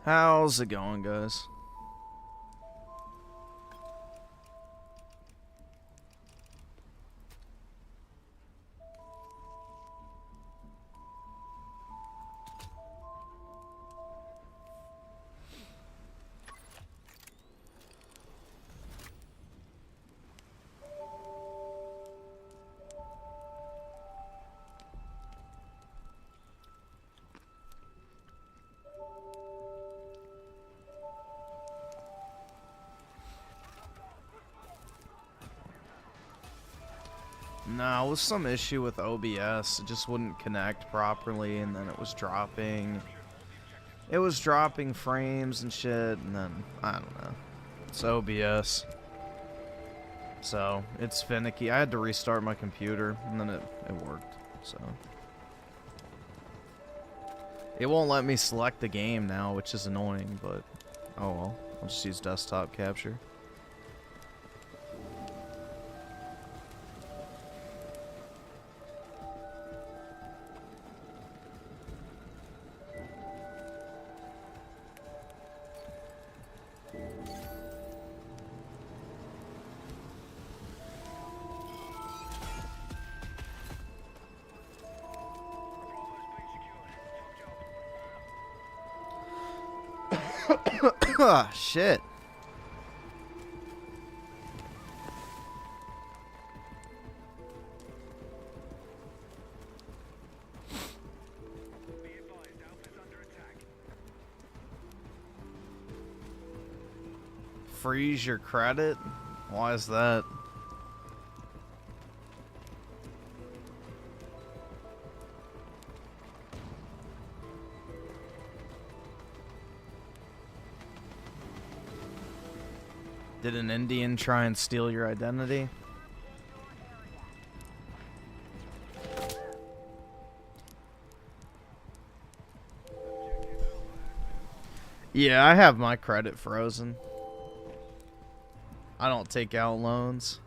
How's it going, guys? No, it was some issue with OBS. It just wouldn't connect properly, and then it was dropping. It was dropping frames and shit, and then, I don't know. It's OBS. So, it's finicky. I had to restart my computer, and then it worked, so. It won't let me select the game now, which is annoying, but oh well. I'll just use desktop capture. Ah, shit. Freeze your credit? Why is that? Did an Indian try and steal your identity? Yeah, I have my credit frozen. I don't take out loans.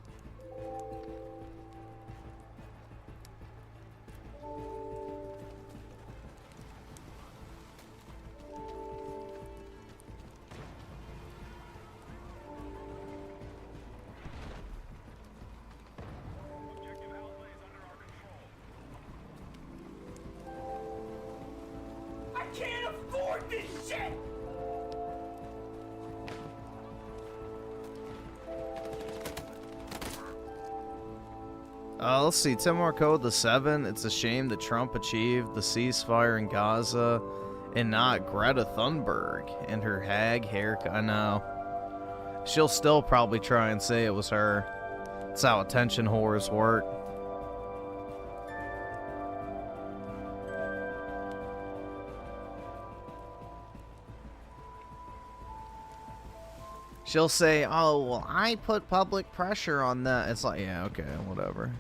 Let's see, Timor Code the 7. It's a shame that Trump achieved the ceasefire in Gaza and not Greta Thunberg and her hag haircut. I know. She'll still probably try and say it was her. That's how attention whores work. She'll say, oh, well, I put public pressure on that. It's like, yeah, okay, whatever.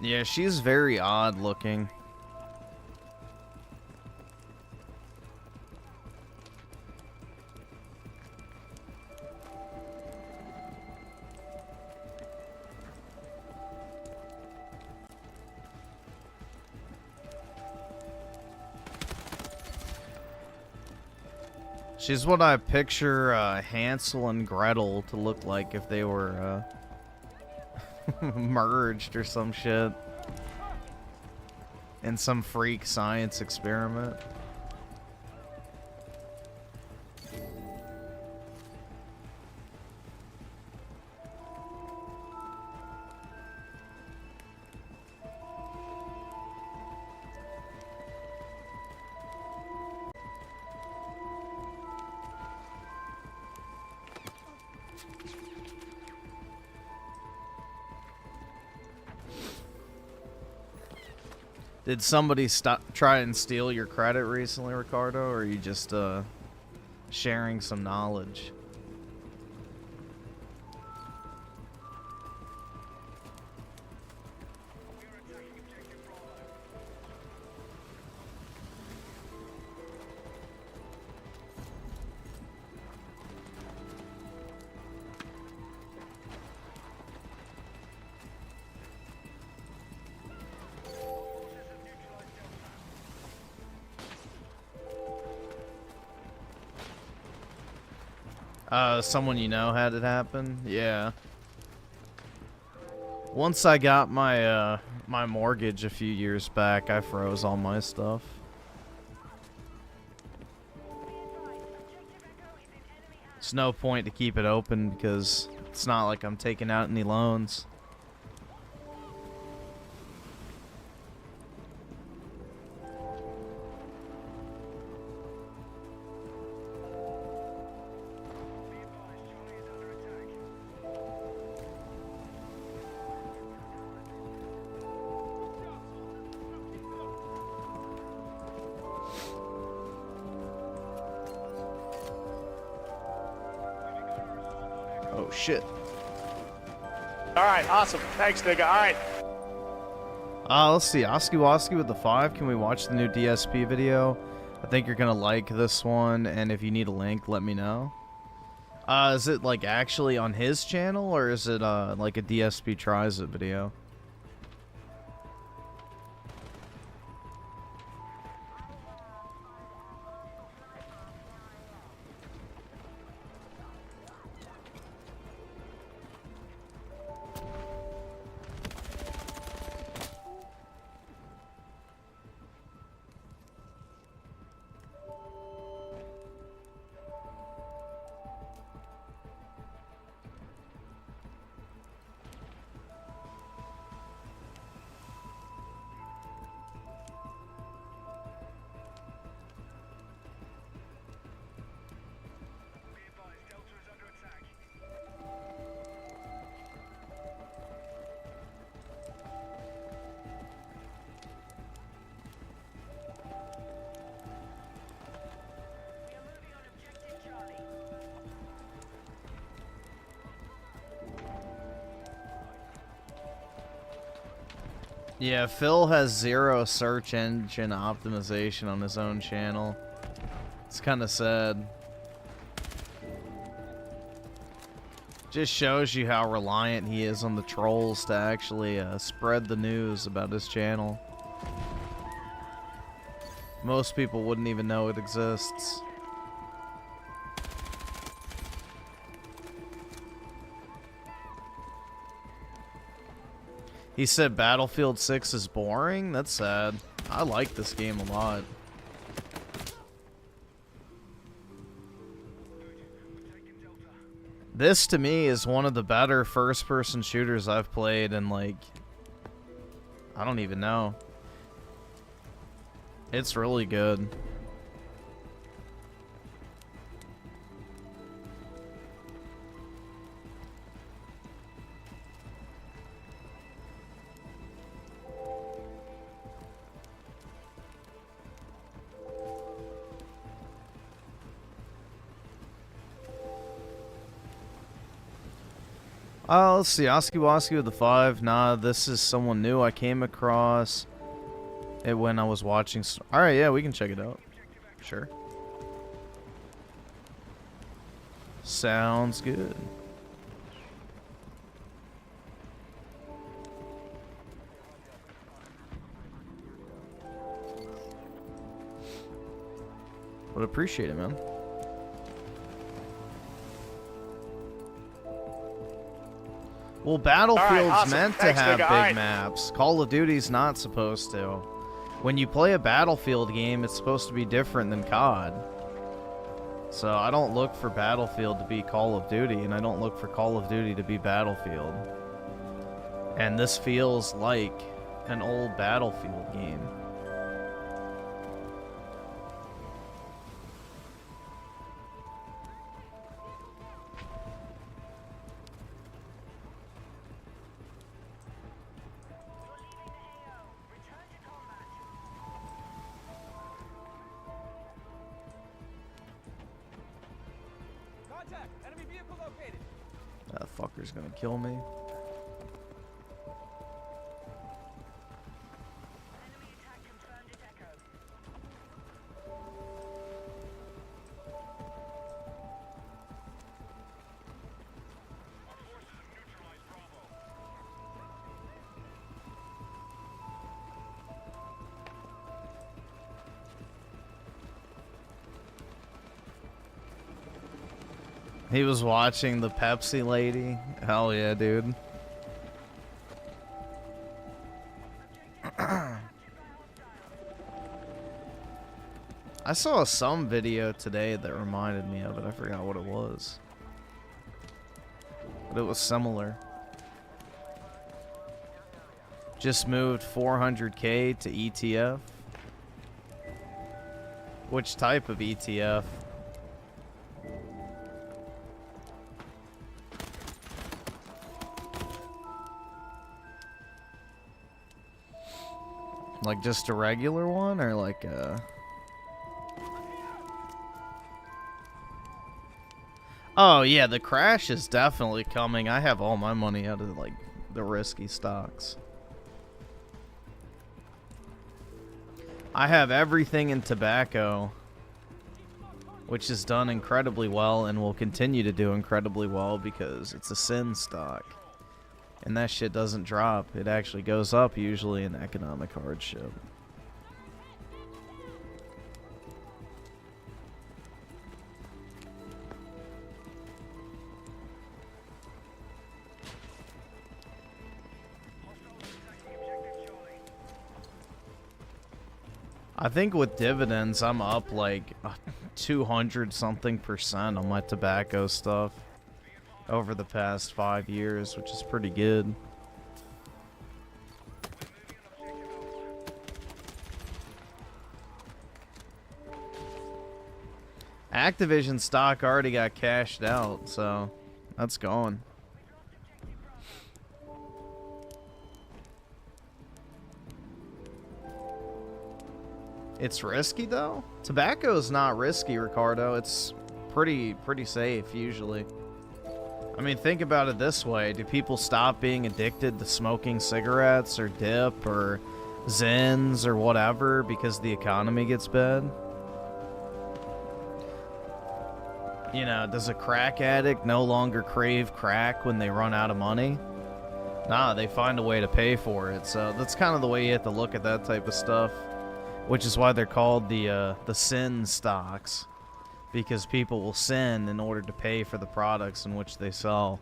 Yeah, she's very odd looking. She's what I picture Hansel and Gretel to look like if they were merged or some shit in some freak science experiment. Did somebody try and steal your credit recently, Ricardo, or are you just sharing some knowledge? Someone you know had it happen? Yeah. Once I got my, my mortgage a few years back, I froze all my stuff. There's no point to keep it open because it's not like I'm taking out any loans. Oh shit. Alright, awesome. Thanks, nigga. Alright. Let's see. Oski Woski with the 5. Can we watch the new DSP video? I think you're gonna like this one, and if you need a link, let me know. Is it like actually on his channel, or is it like a DSP tries it video? Yeah, Phil has 0 search engine optimization on his own channel. It's kind of sad. Just shows you how reliant he is on the trolls to actually spread the news about his channel. Most people wouldn't even know it exists. He said Battlefield 6 is boring? That's sad. I like this game a lot. This, to me, is one of the better first-person shooters I've played in, like, I don't even know. It's really good. Let's see. Oski Woski with the 5. Nah, this is someone new I came across it when I was watching. Alright, yeah, we can check it out. Sure. Sounds good. Would appreciate it, man. Well, Battlefield's meant to have big maps. Call of Duty's not supposed to. When you play a Battlefield game, it's supposed to be different than COD. So I don't look for Battlefield to be Call of Duty, and I don't look for Call of Duty to be Battlefield. And this feels like an old Battlefield game. That fucker's gonna kill me. He was watching the Pepsi lady. Hell yeah, dude. I saw some video today that reminded me of it. I forgot what it was. But it was similar. Just moved 400K to ETF. Which type of ETF? Like just a regular one, or like a... Oh yeah, the crash is definitely coming. I have all my money out of like the risky stocks. I have everything in tobacco, which has done incredibly well and will continue to do incredibly well because it's a sin stock. And that shit doesn't drop. It actually goes up usually in economic hardship. I think with dividends, I'm up like 200 something percent on my tobacco stuff over the past 5 years, which is pretty good. Activision stock already got cashed out, so that's gone. It's risky though. Tobacco is not risky, Ricardo. It's pretty safe usually. I mean, think about it this way. Do people stop being addicted to smoking cigarettes or dip or Zins or whatever because the economy gets bad? You know, does a crack addict no longer crave crack when they run out of money? Nah, they find a way to pay for it. So that's kind of the way you have to look at that type of stuff, which is why they're called the sin stocks. Because people will sin in order to pay for the products in which they sell.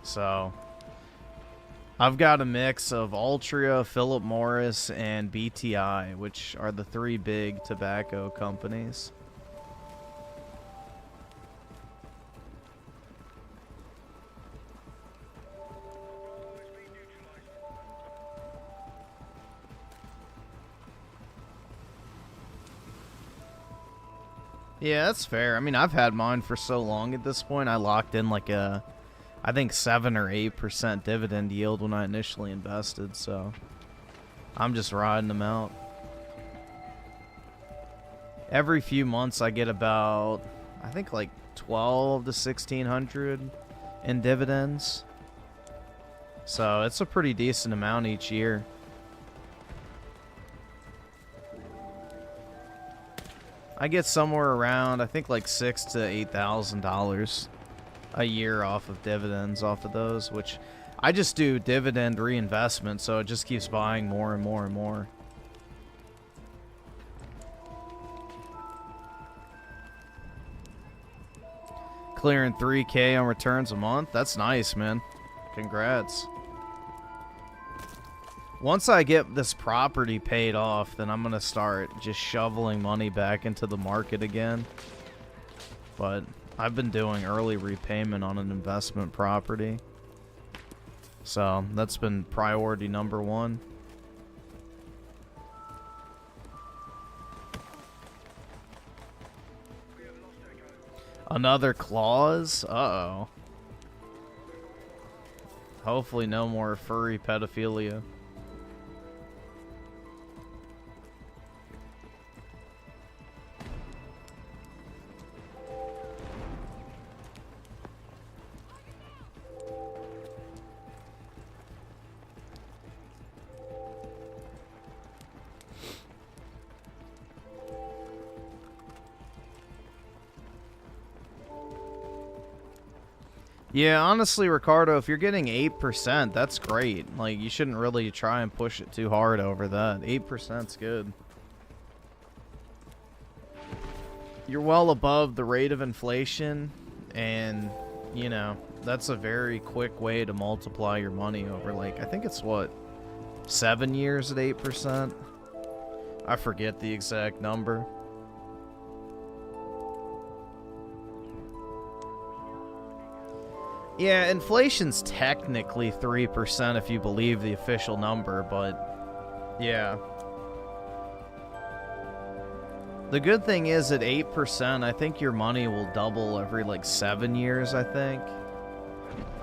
So, I've got a mix of Altria, Philip Morris, and BTI, which are the 3 big tobacco companies. Yeah, that's fair. I mean, I've had mine for so long at this point. I locked in like a, I think 7 or 8% dividend yield when I initially invested, so I'm just riding them out. Every few months I get about, I think like 12 to 1600 in dividends. So it's a pretty decent amount each year. I get somewhere around, I think like $6,000 to $8,000 a year off of dividends off of those, which I just do dividend reinvestment, so it just keeps buying more and more and more. Clearing 3K on returns a month. That's nice, man. Congrats. Once I get this property paid off, then I'm going to start just shoveling money back into the market again. But I've been doing early repayment on an investment property. So that's been priority number 1. Another clause? Uh-oh. Hopefully no more furry pedophilia. Yeah, honestly, Ricardo, if you're getting 8%, that's great. Like, you shouldn't really try and push it too hard over that. 8%'s good. You're well above the rate of inflation, and, you know, that's a very quick way to multiply your money over, like, I think it's, what, 7 years at 8%? I forget the exact number. Yeah, inflation's technically 3% if you believe the official number, but yeah. The good thing is at 8%, I think your money will double every like 7 years, I think.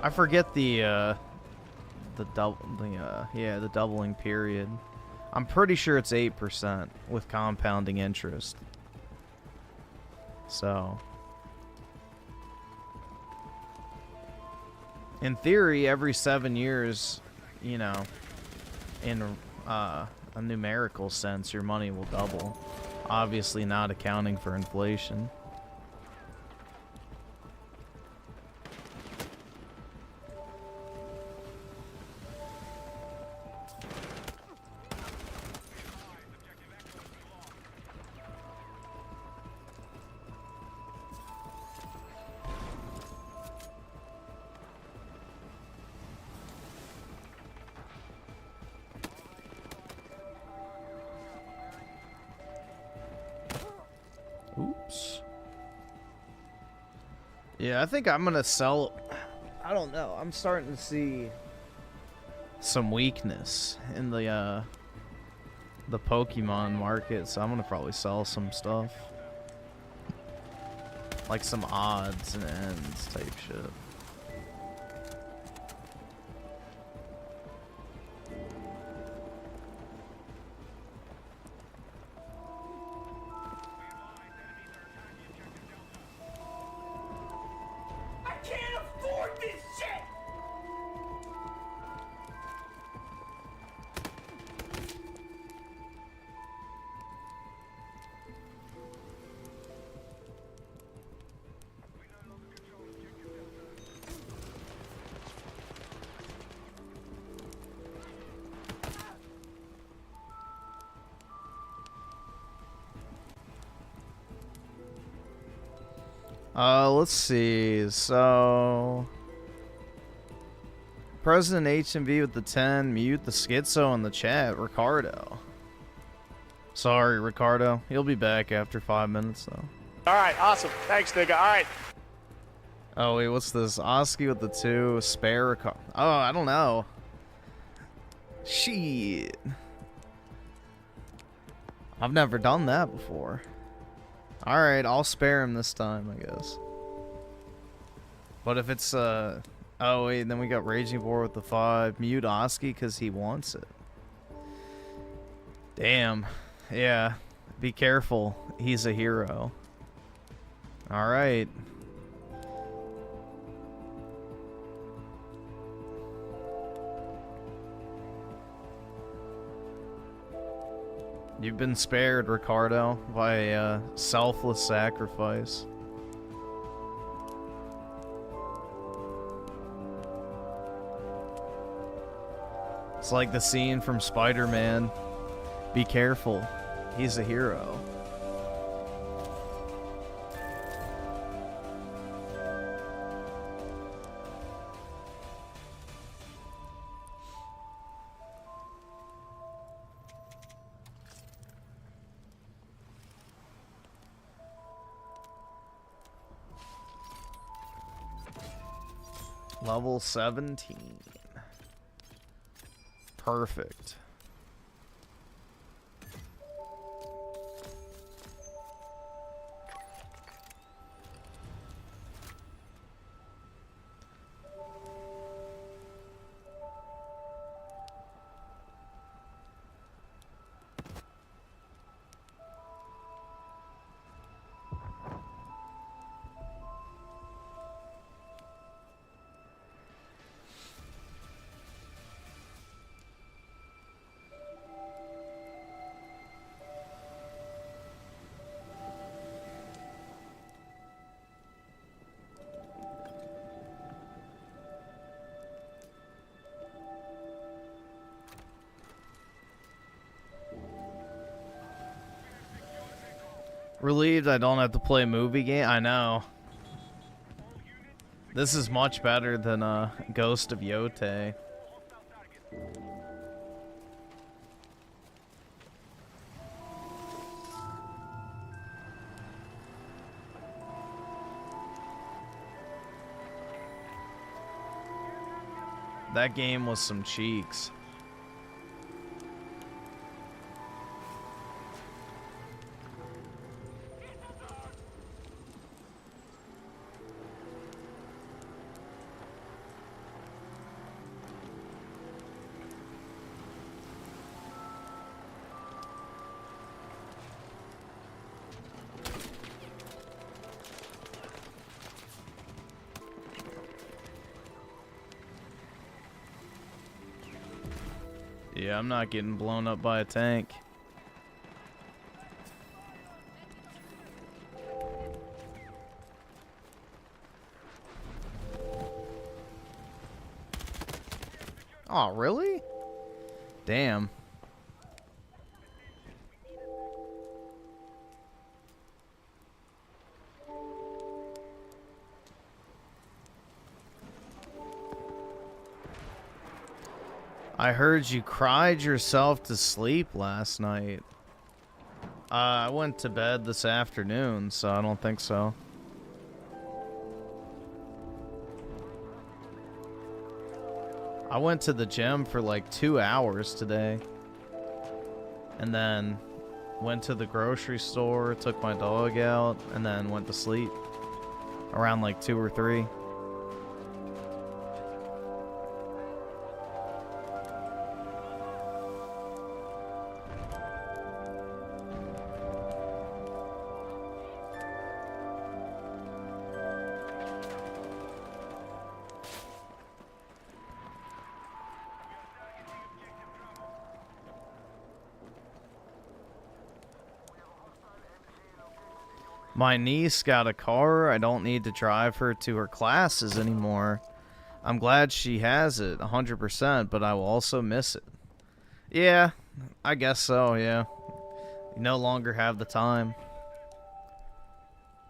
I forget the doubling period. I'm pretty sure it's 8% with compounding interest. So, in theory, every 7 years, you know, in a numerical sense, your money will double. Obviously not accounting for inflation. Oops. Yeah, I think I'm gonna sell. I don't know. I'm starting to see some weakness in the Pokemon market, so I'm gonna probably sell some stuff, like some odds and ends type shit. Let's see. So, President HMV with the 10, mute the schizo in the chat, Ricardo. Sorry, Ricardo. He'll be back after 5 minutes, though. All right, awesome. Thanks, nigga. All right. Oh, wait, what's this? Oski with the 2, spare Ricardo. Oh, I don't know. Shit. I've never done that before. Alright, I'll spare him this time, I guess. But if it's, oh wait, then we got Raging Boar with the 5. Mute Oski because he wants it. Damn. Yeah. Be careful. He's a hero. Alright. You've been spared, Ricardo, by a selfless sacrifice. It's like the scene from Spider-Man. Be careful. He's a hero. Level 17. Perfect. Relieved I don't have to play a movie game. I know. This is much better than Ghost of Yote. That game was some cheeks. Yeah, I'm not getting blown up by a tank. Oh, really? Damn. I heard you cried yourself to sleep last night. I went to bed this afternoon, so I don't think so. I went to the gym for like 2 hours today. And then went to the grocery store, took my dog out, and then went to sleep around like 2 or 3. My niece got a car. I don't need to drive her to her classes anymore. I'm glad she has it 100%, but I will also miss it. Yeah, I guess so, yeah. You no longer have the time.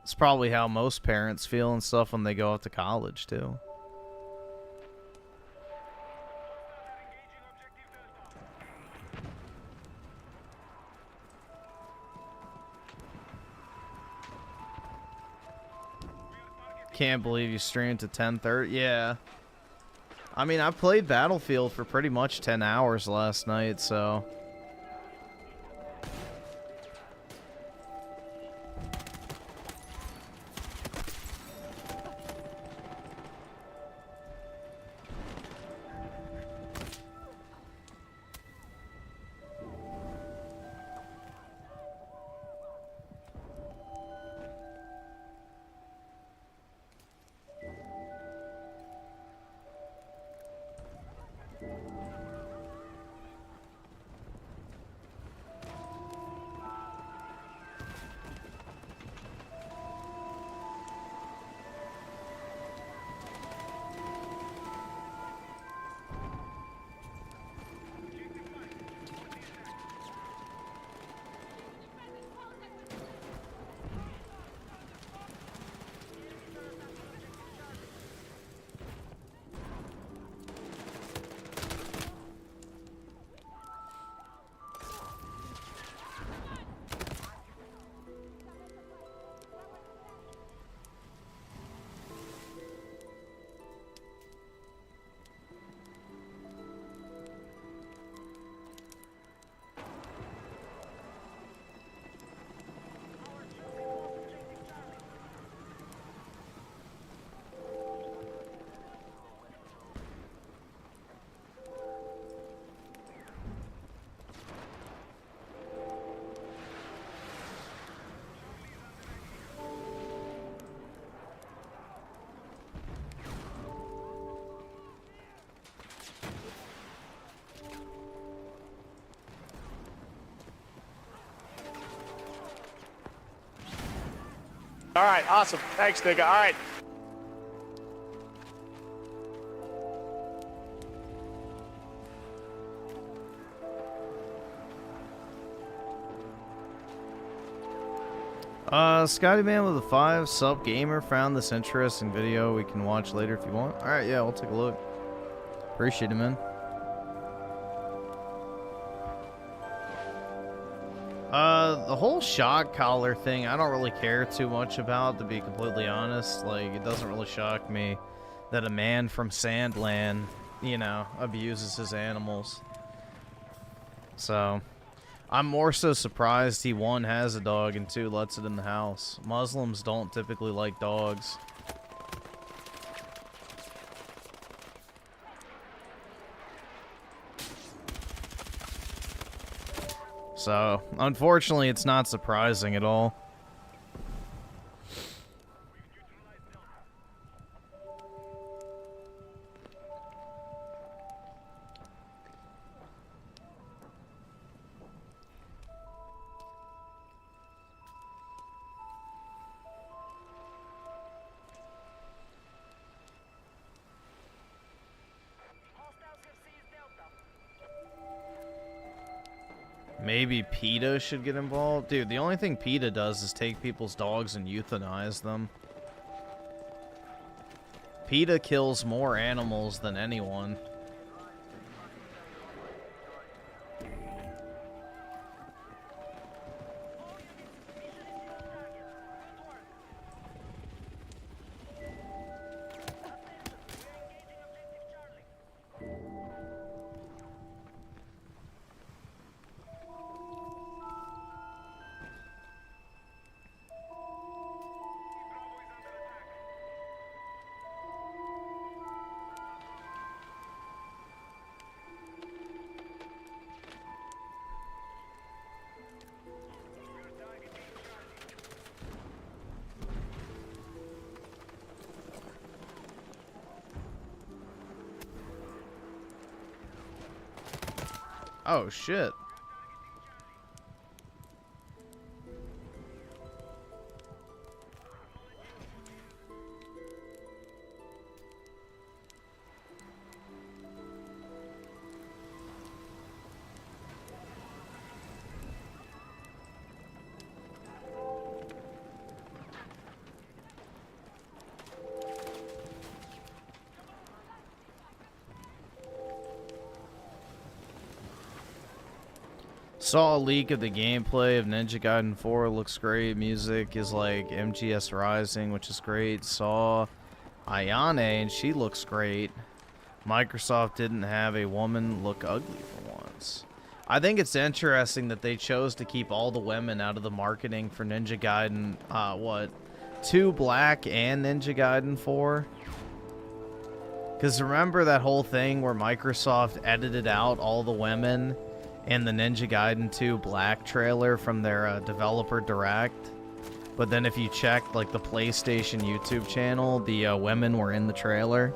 It's probably how most parents feel and stuff when they go off to college, too. Can't believe you streamed to 10:30. Yeah. I mean, I played Battlefield for pretty much 10 hours last night, so... All right, awesome. Thanks, nigga. All right. Scotty Man with a 5, Sup Gamer, found this interesting video we can watch later if you want. Alright, yeah, we'll take a look. Appreciate it, man. The whole shock collar thing, I don't really care too much about, to be completely honest. Like, it doesn't really shock me that a man from Sandland, you know, abuses his animals. So, I'm more so surprised he, 1, has a dog, and 2, lets it in the house. Muslims don't typically like dogs. So, unfortunately, it's not surprising at all. Maybe PETA should get involved? Dude, the only thing PETA does is take people's dogs and euthanize them. PETA kills more animals than anyone. Oh, shit. Saw a leak of the gameplay of Ninja Gaiden 4. Looks great. Music is like MGS Rising, which is great. Saw Ayane, and she looks great. Microsoft didn't have a woman look ugly for once. I think it's interesting that they chose to keep all the women out of the marketing for Ninja Gaiden, 2 Black and Ninja Gaiden 4. Because remember that whole thing where Microsoft edited out all the women in the Ninja Gaiden 2 Black trailer from their developer direct? But then if you check like the PlayStation YouTube channel, the women were in the trailer.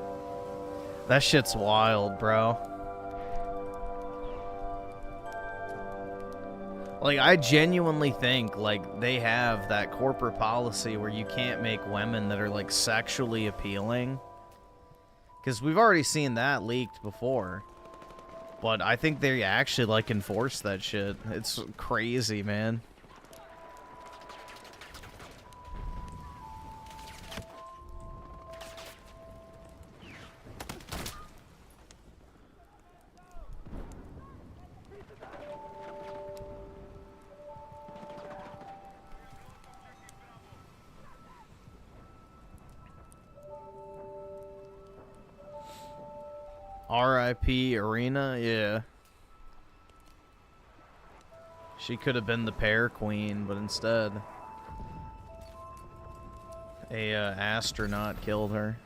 That shit's wild, bro. Like, I genuinely think, like, they have that corporate policy where you can't make women that are, like, sexually appealing. Because we've already seen that leaked before. But I think they actually, like, enforce that shit. It's crazy, man. R.I.P. Arena, yeah. She could have been the pear queen, but instead, a astronaut killed her.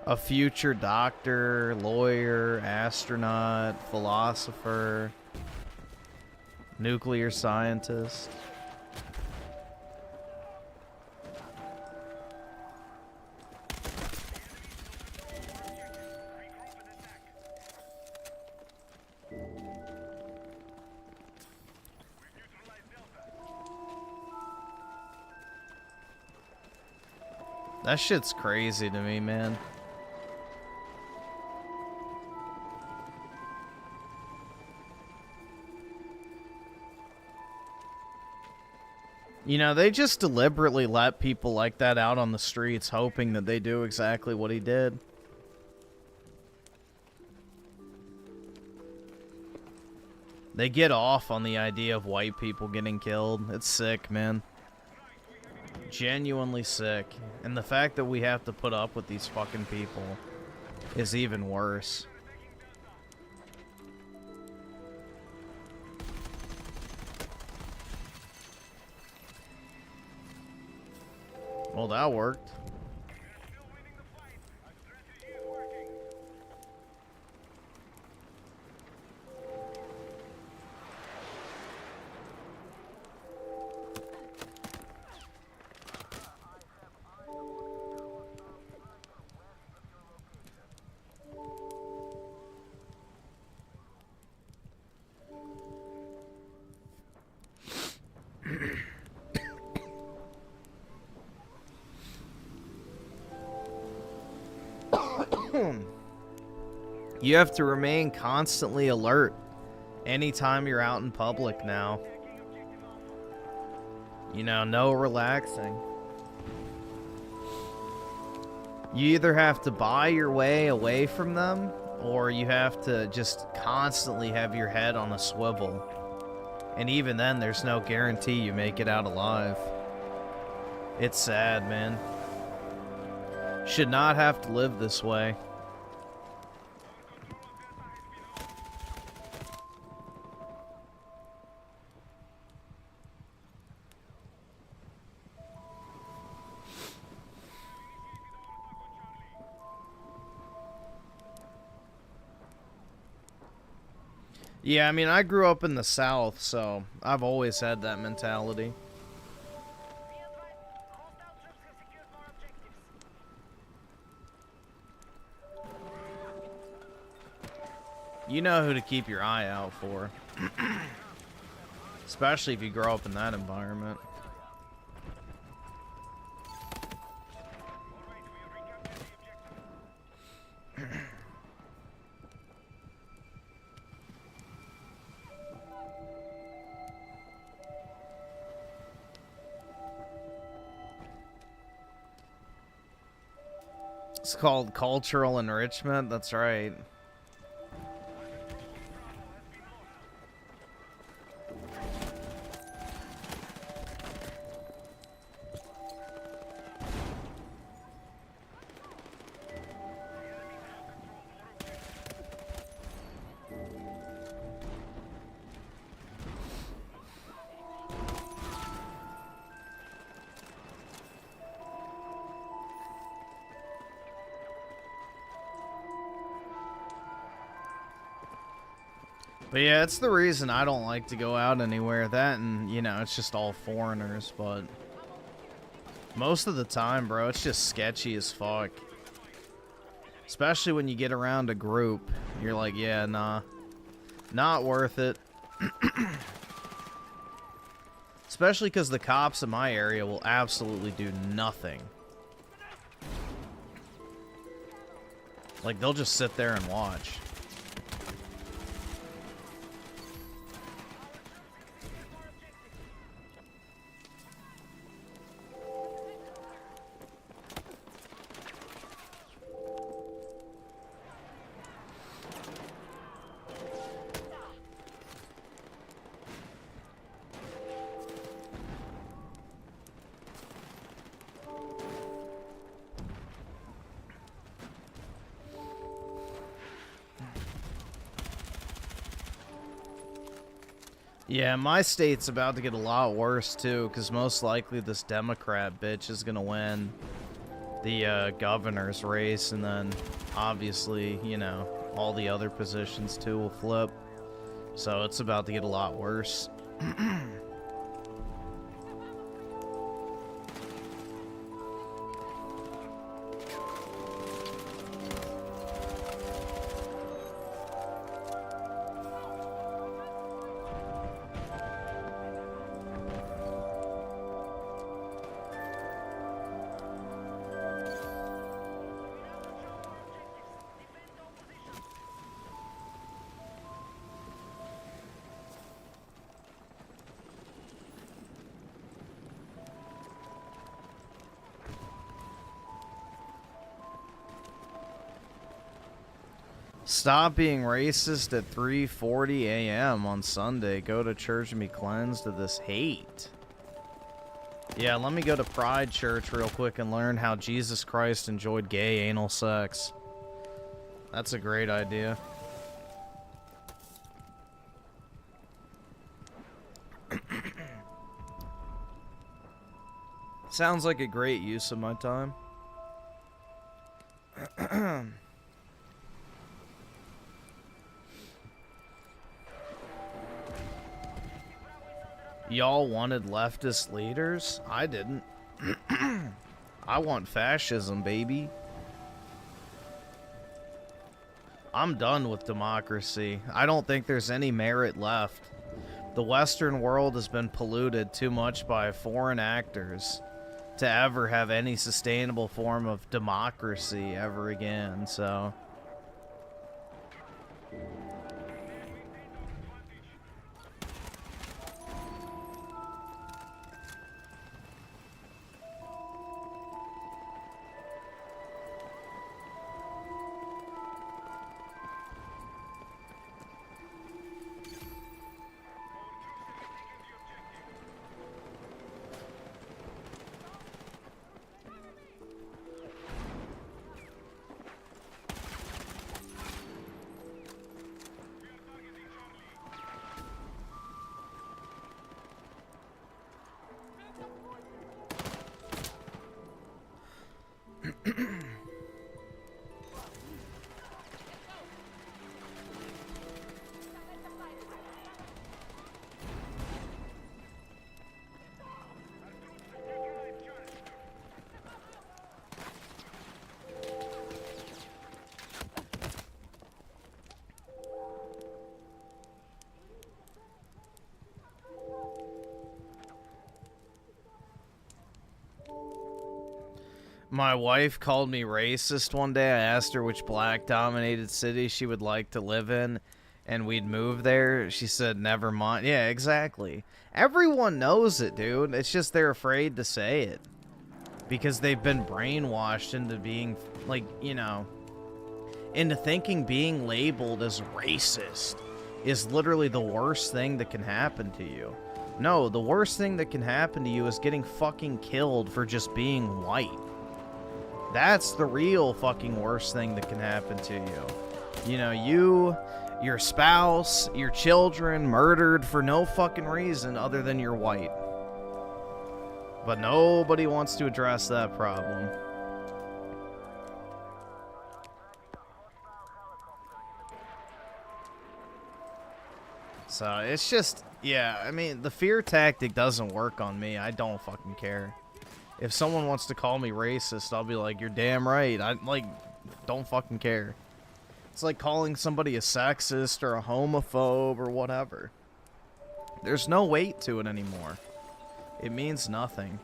A future doctor, lawyer, astronaut, philosopher, nuclear scientist. That shit's crazy to me, man. You know, they just deliberately let people like that out on the streets, hoping that they do exactly what he did. They get off on the idea of white people getting killed. It's sick, man. Genuinely sick. And the fact that we have to put up with these fucking people is even worse. Well, that worked. You have to remain constantly alert anytime you're out in public now. You know, no relaxing. You either have to buy your way away from them, or you have to just constantly have your head on a swivel. And even then, there's no guarantee you make it out alive. It's sad, man. Should not have to live this way. Yeah, I mean, I grew up in the South, so I've always had that mentality. You know who to keep your eye out for. Especially if you grow up in that environment. It's called cultural enrichment, that's right. But yeah, it's the reason I don't like to go out anywhere. That and, you know, it's just all foreigners, but most of the time, bro, it's just sketchy as fuck. Especially when you get around a group. You're like, yeah, nah. Not worth it. Especially because the cops in my area will absolutely do nothing. Like, they'll just sit there and watch. Yeah, my state's about to get a lot worse, too, because most likely this Democrat bitch is going to win the governor's race, and then, obviously, you know, all the other positions, too, will flip. So it's about to get a lot worse. Stop being racist at 3:40 a.m. on Sunday. Go to church and be cleansed of this hate. Yeah, let me go to Pride Church real quick and learn how Jesus Christ enjoyed gay anal sex. That's a great idea. Sounds like a great use of my time. Y'all wanted leftist leaders? I didn't. I want fascism, baby. I'm done with democracy. I don't think there's any merit left. The Western world has been polluted too much by foreign actors to ever have any sustainable form of democracy ever again, so... My wife called me racist one day. I asked her which black-dominated city she would like to live in, and we'd move there. She said, never mind. Yeah, exactly. Everyone knows it, dude. It's just they're afraid to say it. Because they've been brainwashed into being, like, you know, into thinking being labeled as racist is literally the worst thing that can happen to you. No, the worst thing that can happen to you is getting fucking killed for just being white. That's the real fucking worst thing that can happen to you. You know, you, your spouse, your children murdered for no fucking reason other than you're white. But nobody wants to address that problem. So, it's just, yeah, I mean, the fear tactic doesn't work on me. I don't fucking care. If someone wants to call me racist, I'll be like, you're damn right. I, like, don't fucking care. It's like calling somebody a sexist or a homophobe or whatever. There's no weight to it anymore. It means nothing.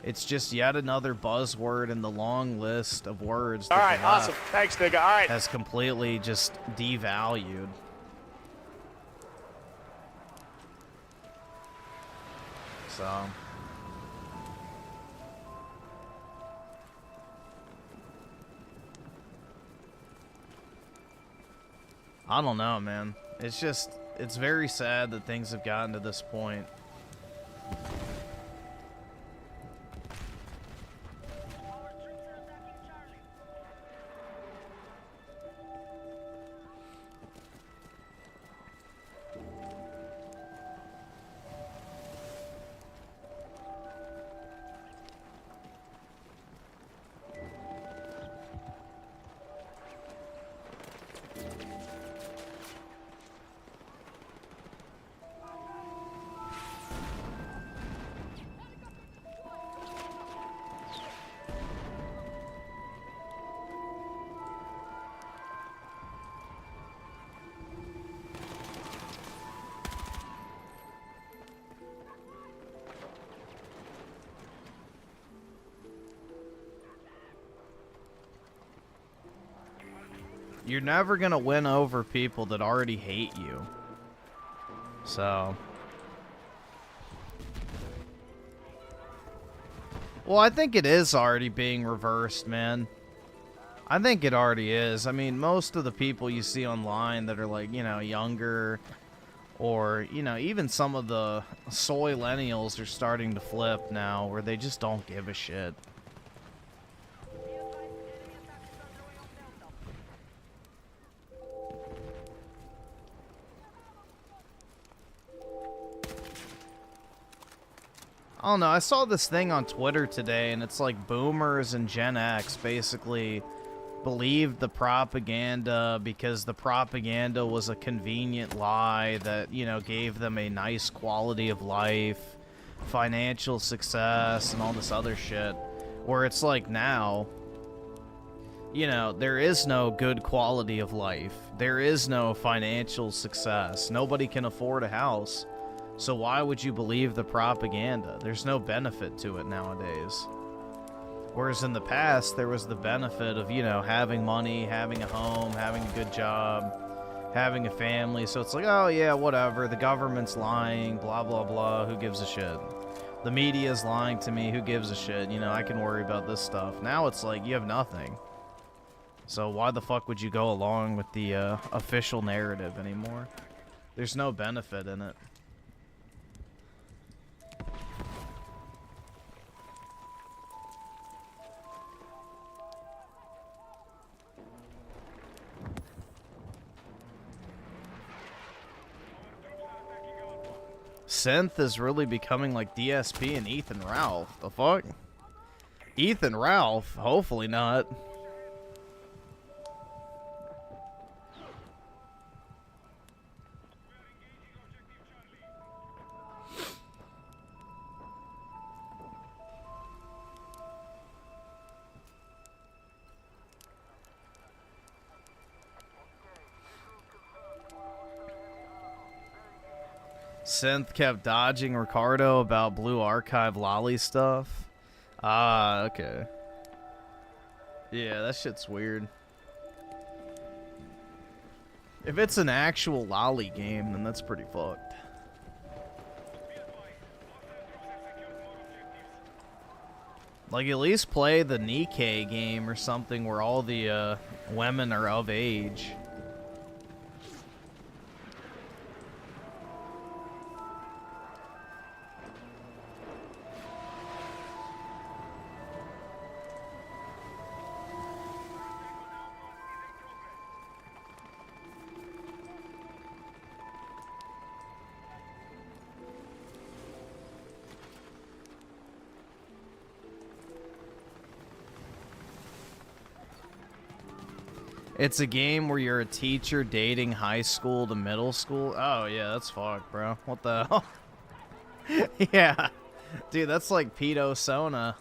It's just yet another buzzword in the long list of words that all right, awesome. Thanks, nigga. All right. Has completely just devalued. So... I don't know, man. It's just, it's very sad that things have gotten to this point. You're never gonna win over people that already hate you. So... Well, I think it is already being reversed, man. I think it already is. I mean, most of the people you see online that are like, you know, younger, or, you know, even some of the soy-lennials are starting to flip now, where they just don't give a shit. I don't know, I saw this thing on Twitter today, and it's like boomers and Gen X basically believed the propaganda because the propaganda was a convenient lie that, you know, gave them a nice quality of life, financial success, and all this other shit. Where it's like now, you know, there is no good quality of life. There is no financial success. Nobody can afford a house. So why would you believe the propaganda? There's no benefit to it nowadays. Whereas in the past, there was the benefit of, you know, having money, having a home, having a good job, having a family. So it's like, oh yeah, whatever. The government's lying, blah, blah, blah. Who gives a shit? The media's lying to me. Who gives a shit? You know, I can worry about this stuff. Now it's like, you have nothing. So why the fuck would you go along with the official narrative anymore? There's no benefit in it. Synth is really becoming like DSP and Ethan Ralph. The fuck? Ethan Ralph? Hopefully not. Synth kept dodging Ricardo about Blue Archive lolly stuff. Ah, okay. Yeah, that shit's weird. If it's an actual lolly game, then that's pretty fucked. Like, at least play the Nikkei game or something where all the women are of age. It's a game where you're a teacher dating high school to middle school. Oh, yeah, that's fucked, bro. What the hell? Yeah. Dude, that's like pedo Sona.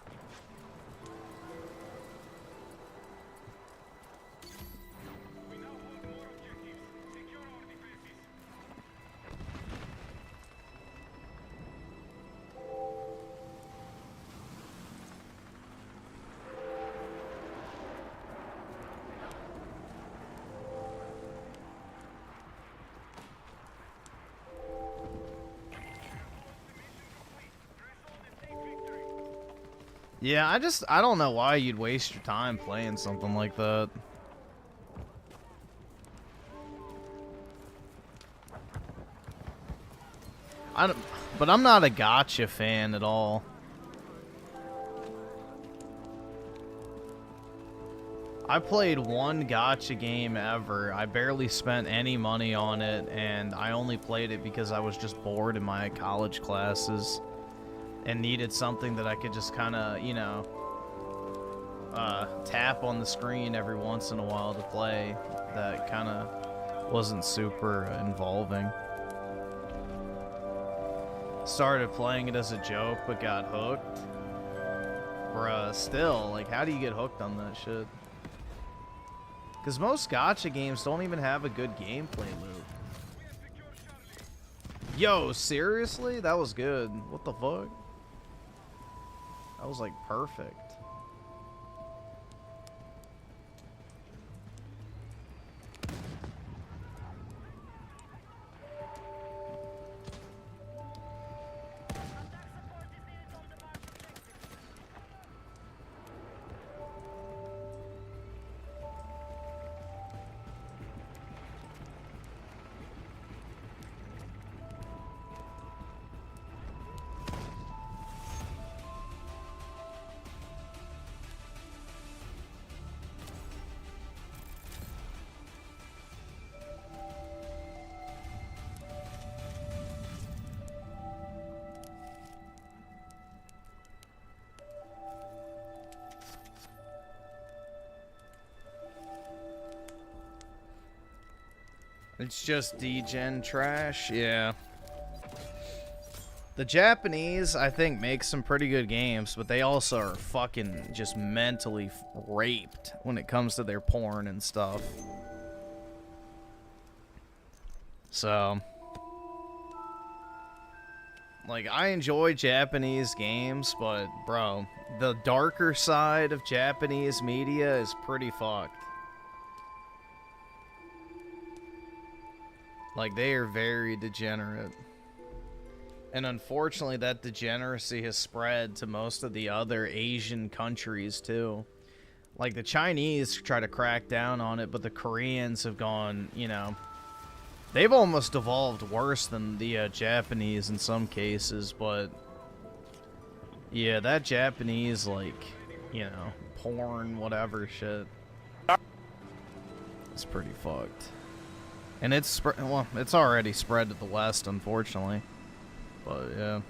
Yeah, I don't know why you'd waste your time playing something like that. But I'm not a gacha fan at all. I played one gacha game ever. I barely spent any money on it, and I only played it because I was just bored in my college classes and needed something that I could just kind of, you know, tap on the screen every once in a while to play. That kind of wasn't super involving. Started playing it as a joke, but got hooked. Bruh, still, like, how do you get hooked on that shit? Because most gacha games don't even have a good gameplay loop. Yo, seriously? That was good. What the fuck? That was, like, perfect. It's just degen trash, yeah. The Japanese, I think, make some pretty good games, but they also are fucking just mentally raped when it comes to their porn and stuff. So, like, I enjoy Japanese games, but, bro, the darker side of Japanese media is pretty fucked. Like, they are very degenerate. And unfortunately, that degeneracy has spread to most of the other Asian countries, too. Like, the Chinese try to crack down on it, but the Koreans have gone, you know... They've almost evolved worse than the Japanese in some cases, but... Yeah, that Japanese, like, you know, porn, whatever shit. It's pretty fucked. And it's well, it's already spread to the West, unfortunately. But yeah.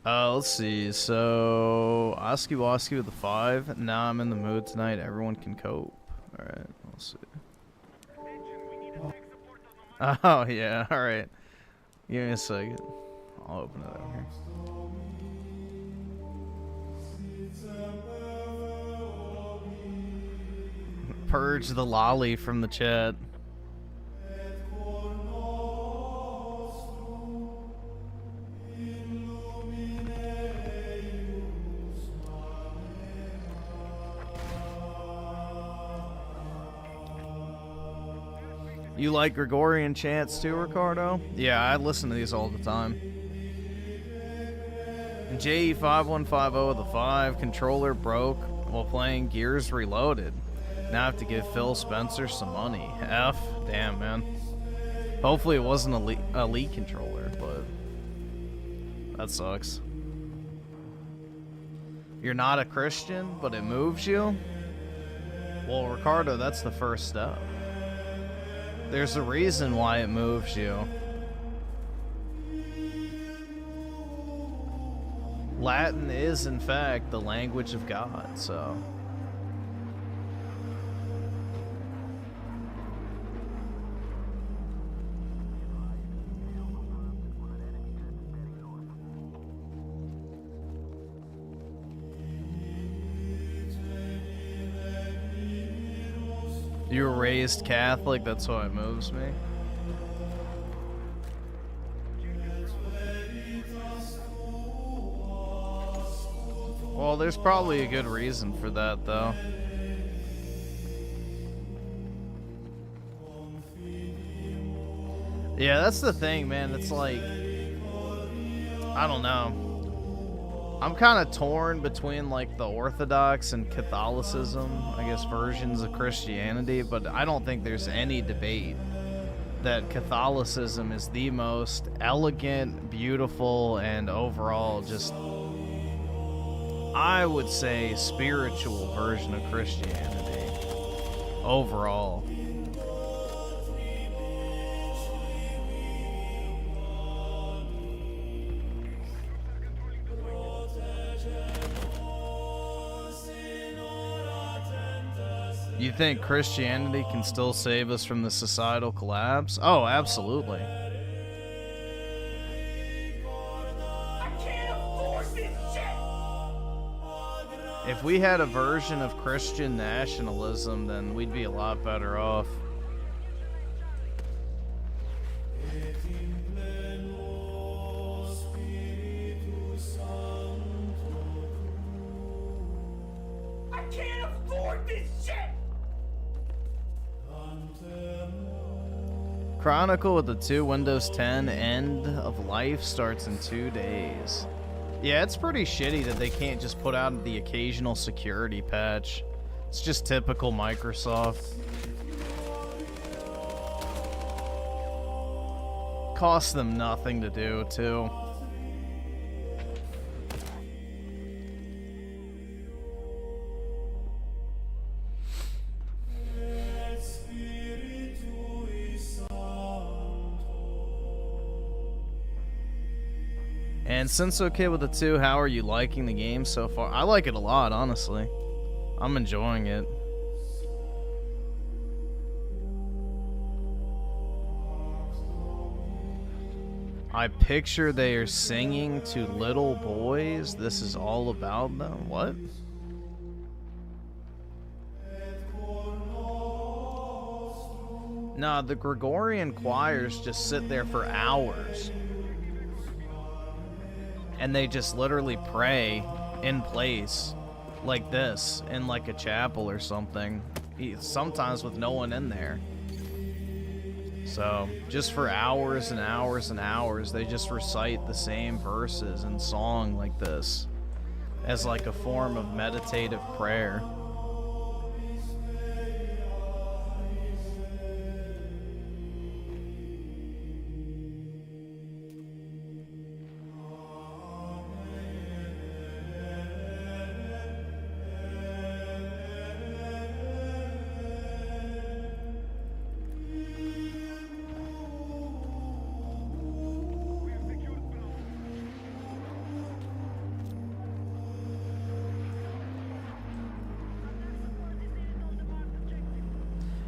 Let's see. So Oski Woski with the 5. Nah, I'm in the mood tonight. Everyone can cope. All right. Let's see. Oh yeah. All right. Give me a second. I'll open it up here. Purge the lolly from the chat. You like Gregorian chants too, Ricardo? Yeah, I listen to these all the time. JE5150 with a 5. Controller broke while playing Gears Reloaded. Now I have to give Phil Spencer some money. F? Damn, man. Hopefully it wasn't a Elite controller, but... that sucks. You're not a Christian, but it moves you? Well, Ricardo, that's the first step. There's a reason why it moves you. Latin is, in fact, the language of God, so... You were raised Catholic, that's why it moves me. Well, there's probably a good reason for that, though. Yeah, that's the thing, man. It's like... I don't know. I'm kind of torn between, like, the Orthodox and Catholicism, I guess, versions of Christianity, but I don't think there's any debate that Catholicism is the most elegant, beautiful, and overall just, I would say, spiritual version of Christianity. Overall. You think Christianity can still save us from the societal collapse? Oh, absolutely. I can't afford this shit! If we had a version of Christian nationalism, then we'd be a lot better off. I can't afford this shit! Chronicle with the 2, Windows 10, end of life starts in 2 days. Yeah, it's pretty shitty that they can't just put out the occasional security patch. It's just typical Microsoft. Costs them nothing to do, too. And since okay with the 2, how are you liking the game so far? I like it a lot, honestly. I'm enjoying it. I picture they are singing to little boys. This is all about them. What? Nah, the Gregorian choirs just sit there for hours. And they just literally pray in place like this in like a chapel or something. Sometimes with no one in there. So, just for hours and hours and hours, they just recite the same verses in song like this as like a form of meditative prayer.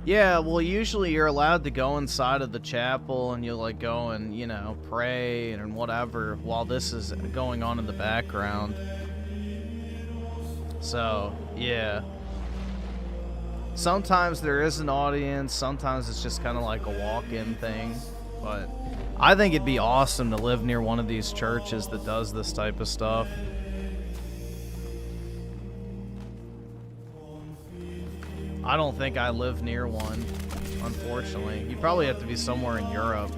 Yeah, well, usually you're allowed to go inside of the chapel and you'll like go and, you know, pray and whatever while this is going on in the background. So, yeah. Sometimes there is an audience, sometimes it's just kind of like a walk-in thing, but I think it'd be awesome to live near one of these churches that does this type of stuff. I don't think I live near one, unfortunately. You probably have to be somewhere in Europe.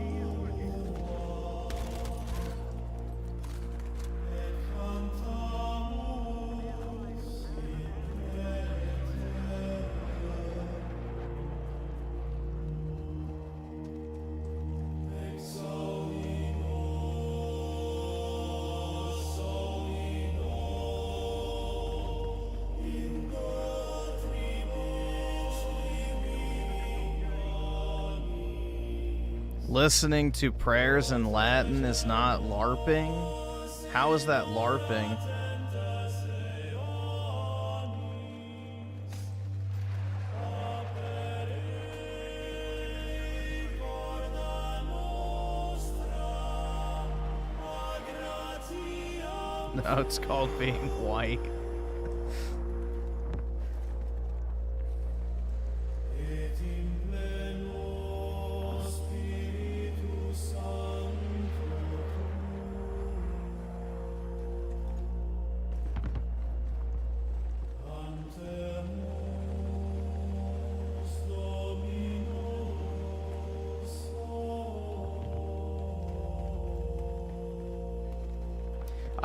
Listening to prayers in Latin is not LARPing? How is that LARPing? No, it's called being white.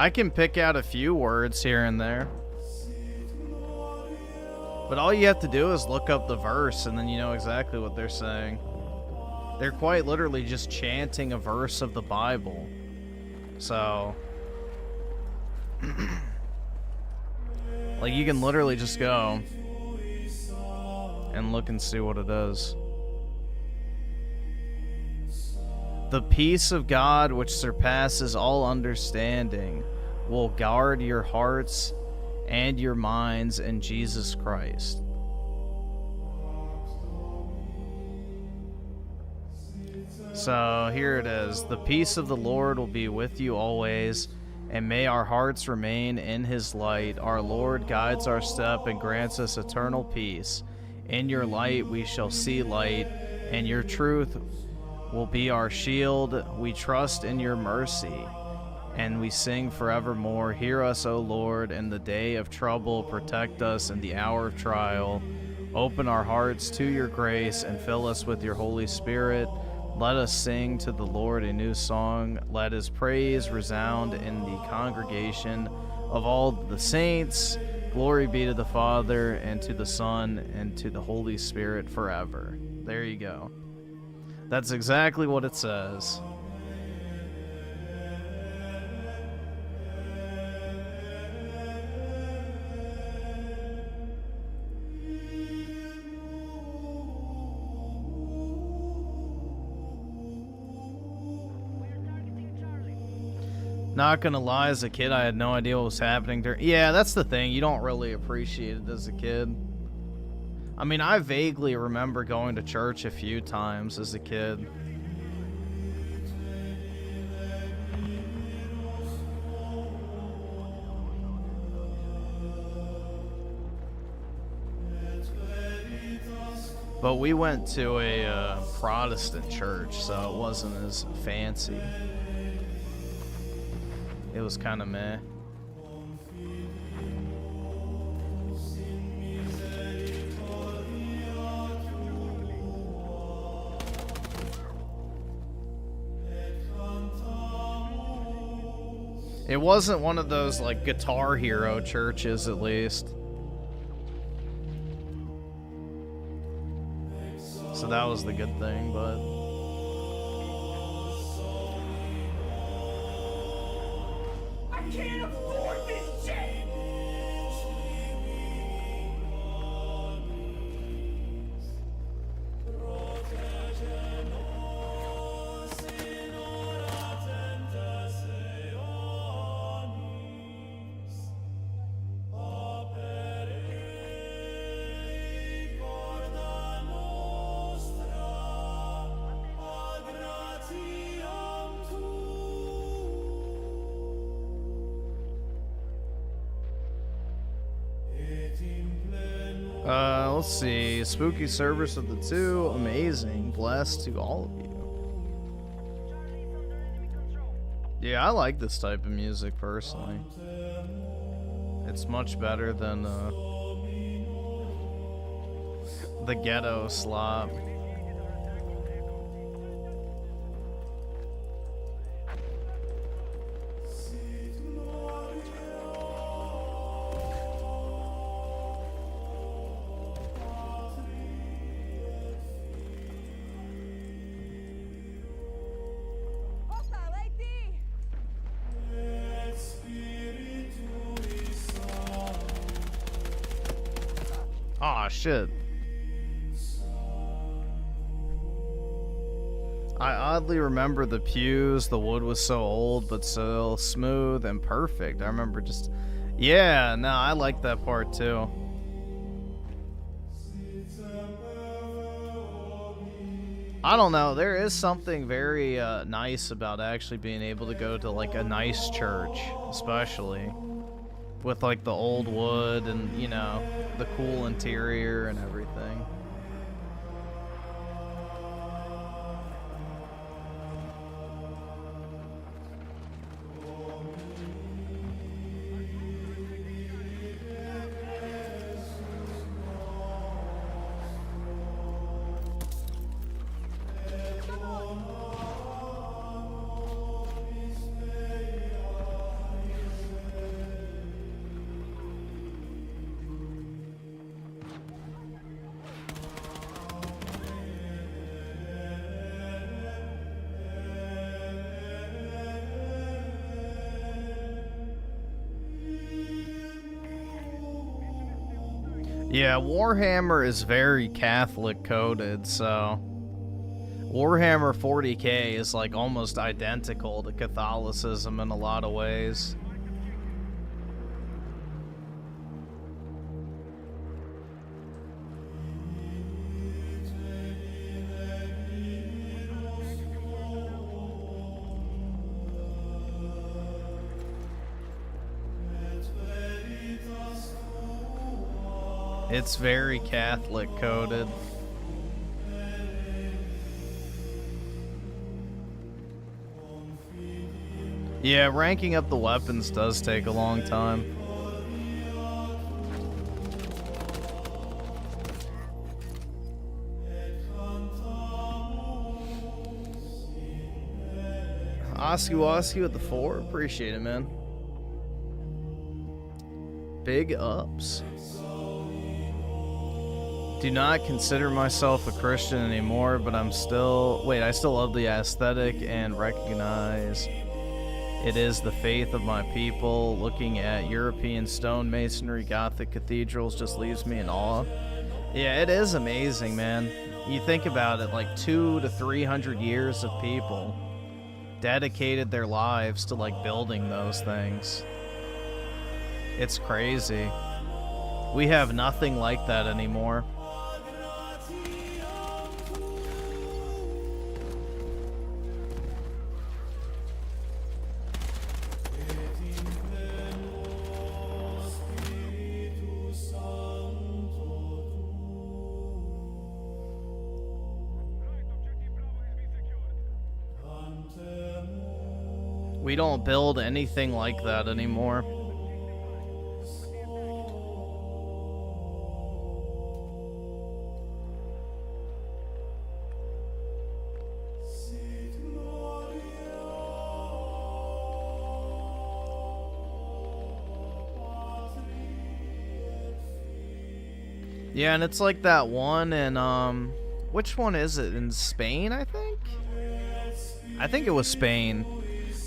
I can pick out a few words here and there. But all you have to do is look up the verse and then you know exactly what they're saying. They're quite literally just chanting a verse of the Bible. So, like you can literally just go and look and see what it is. The peace of God, which surpasses all understanding, will guard your hearts and your minds in Jesus Christ. So here it is. The peace of the Lord will be with you always, and may our hearts remain in his light. Our Lord guides our step and grants us eternal peace. In your light we shall see light, and your truth will be our shield. We trust in your mercy, and we sing forevermore. Hear us, O Lord, in the day of trouble. Protect us in the hour of trial. Open our hearts to your grace and fill us with your Holy Spirit. Let us sing to the Lord a new song. Let his praise resound in the congregation of all the saints. Glory be to the Father, and to the Son, and to the Holy Spirit forever. There you go. That's exactly what it says. Not gonna lie, as a kid, I had no idea what was happening during. Yeah, that's the thing. You don't really appreciate it as a kid. I mean, I vaguely remember going to church a few times as a kid. But we went to a Protestant church, so it wasn't as fancy. It was kind of meh. It wasn't one of those like Guitar Hero churches, at least. So that was the good thing, but I can't afford this shit! let's see. Spooky service of the two. Amazing. Blessed to all of you. Yeah, I like this type of music personally. It's much better than the ghetto slop. Aw, shit. I oddly remember the pews. The wood was so old, but still smooth and perfect. I remember just... Yeah, no, I like that part too. I don't know. There is something very nice about actually being able to go to like a nice church, especially with like the old wood and, you know, the cool interior and everything. Yeah, Warhammer is very Catholic coded, so Warhammer 40k is like almost identical to Catholicism in a lot of ways. It's very Catholic coded. Yeah, ranking up the weapons does take a long time. Oski with the 4. Appreciate it, man. Big ups. Do not consider myself a Christian anymore, but I still love the aesthetic and recognize it is the faith of my people. Looking at European stonemasonry, Gothic cathedrals just leaves me in awe. Yeah, it is amazing, man. You think about it, like 200 to 300 years of people dedicated their lives to like building those things. It's crazy. We have nothing like that anymore. We don't build anything like that anymore. Yeah, and it's like that one in, which one is it? In Spain, I think? I think it was Spain.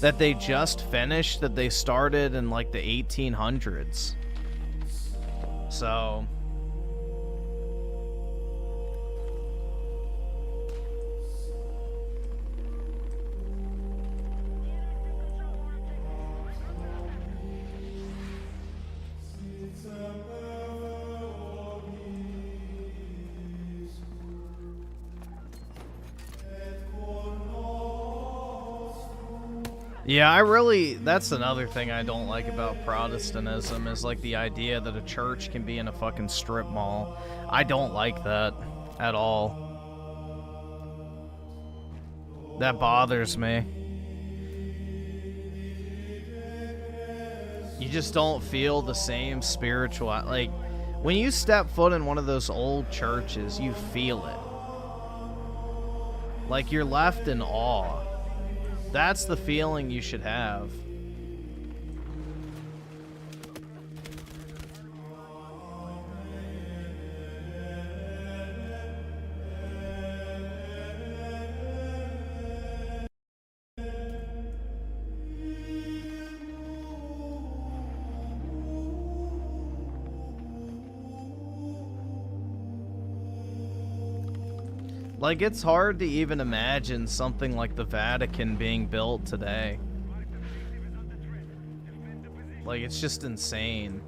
That they just finished, that they started in like the 1800s. So... Yeah, that's another thing I don't like about Protestantism, is like the idea that a church can be in a fucking strip mall. I don't like that at all. That bothers me. You just don't feel the same spiritual, like, when you step foot in one of those old churches, you feel it. Like you're left in awe. That's the feeling you should have. Like, it's hard to even imagine something like the Vatican being built today. Like, it's just insane.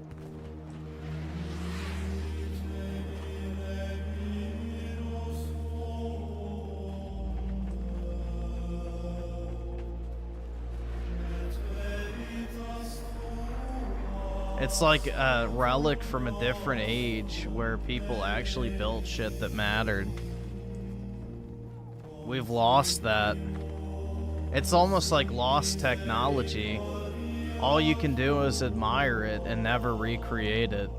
It's like a relic from a different age where people actually built shit that mattered. We've lost that. It's almost like lost technology. All you can do is admire it and never recreate it.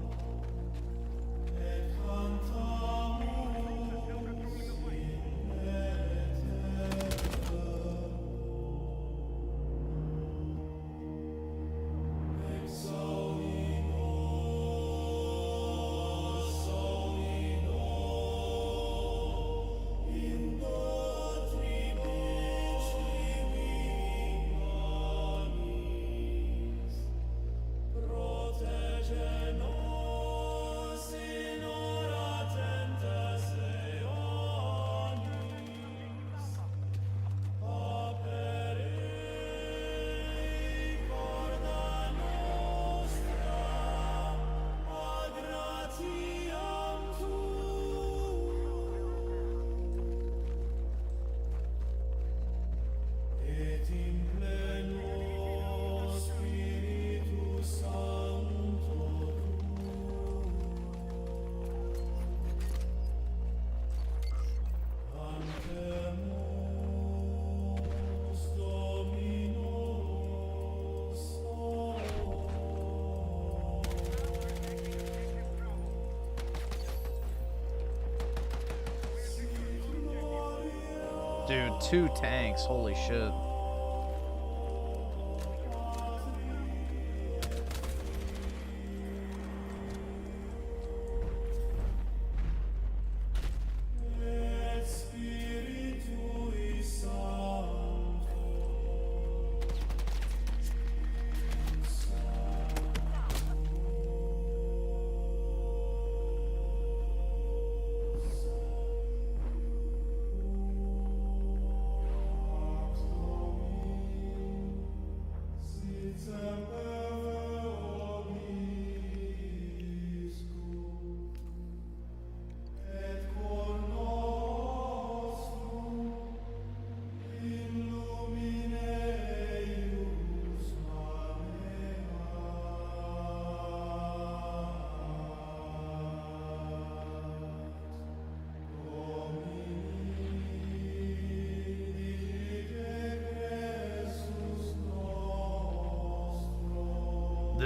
Dude, 2 tanks, holy shit.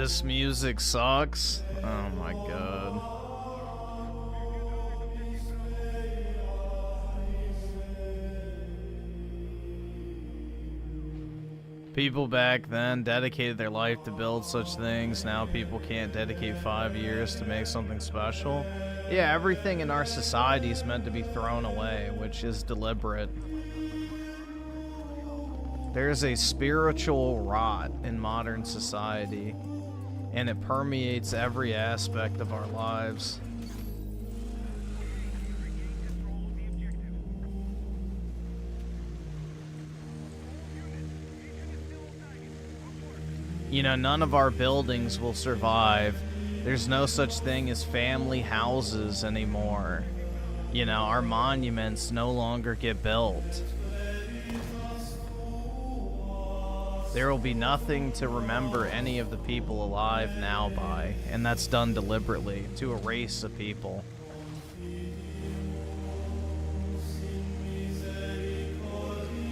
This music sucks. Oh my god. People back then dedicated their life to build such things. Now people can't dedicate 5 years to make something special. Yeah, everything in our society is meant to be thrown away, which is deliberate. There's a spiritual rot in modern society, and it permeates every aspect of our lives. You know, none of our buildings will survive. There's no such thing as family houses anymore. You know, our monuments no longer get built. There will be nothing to remember any of the people alive now by, and that's done deliberately, to erase a people.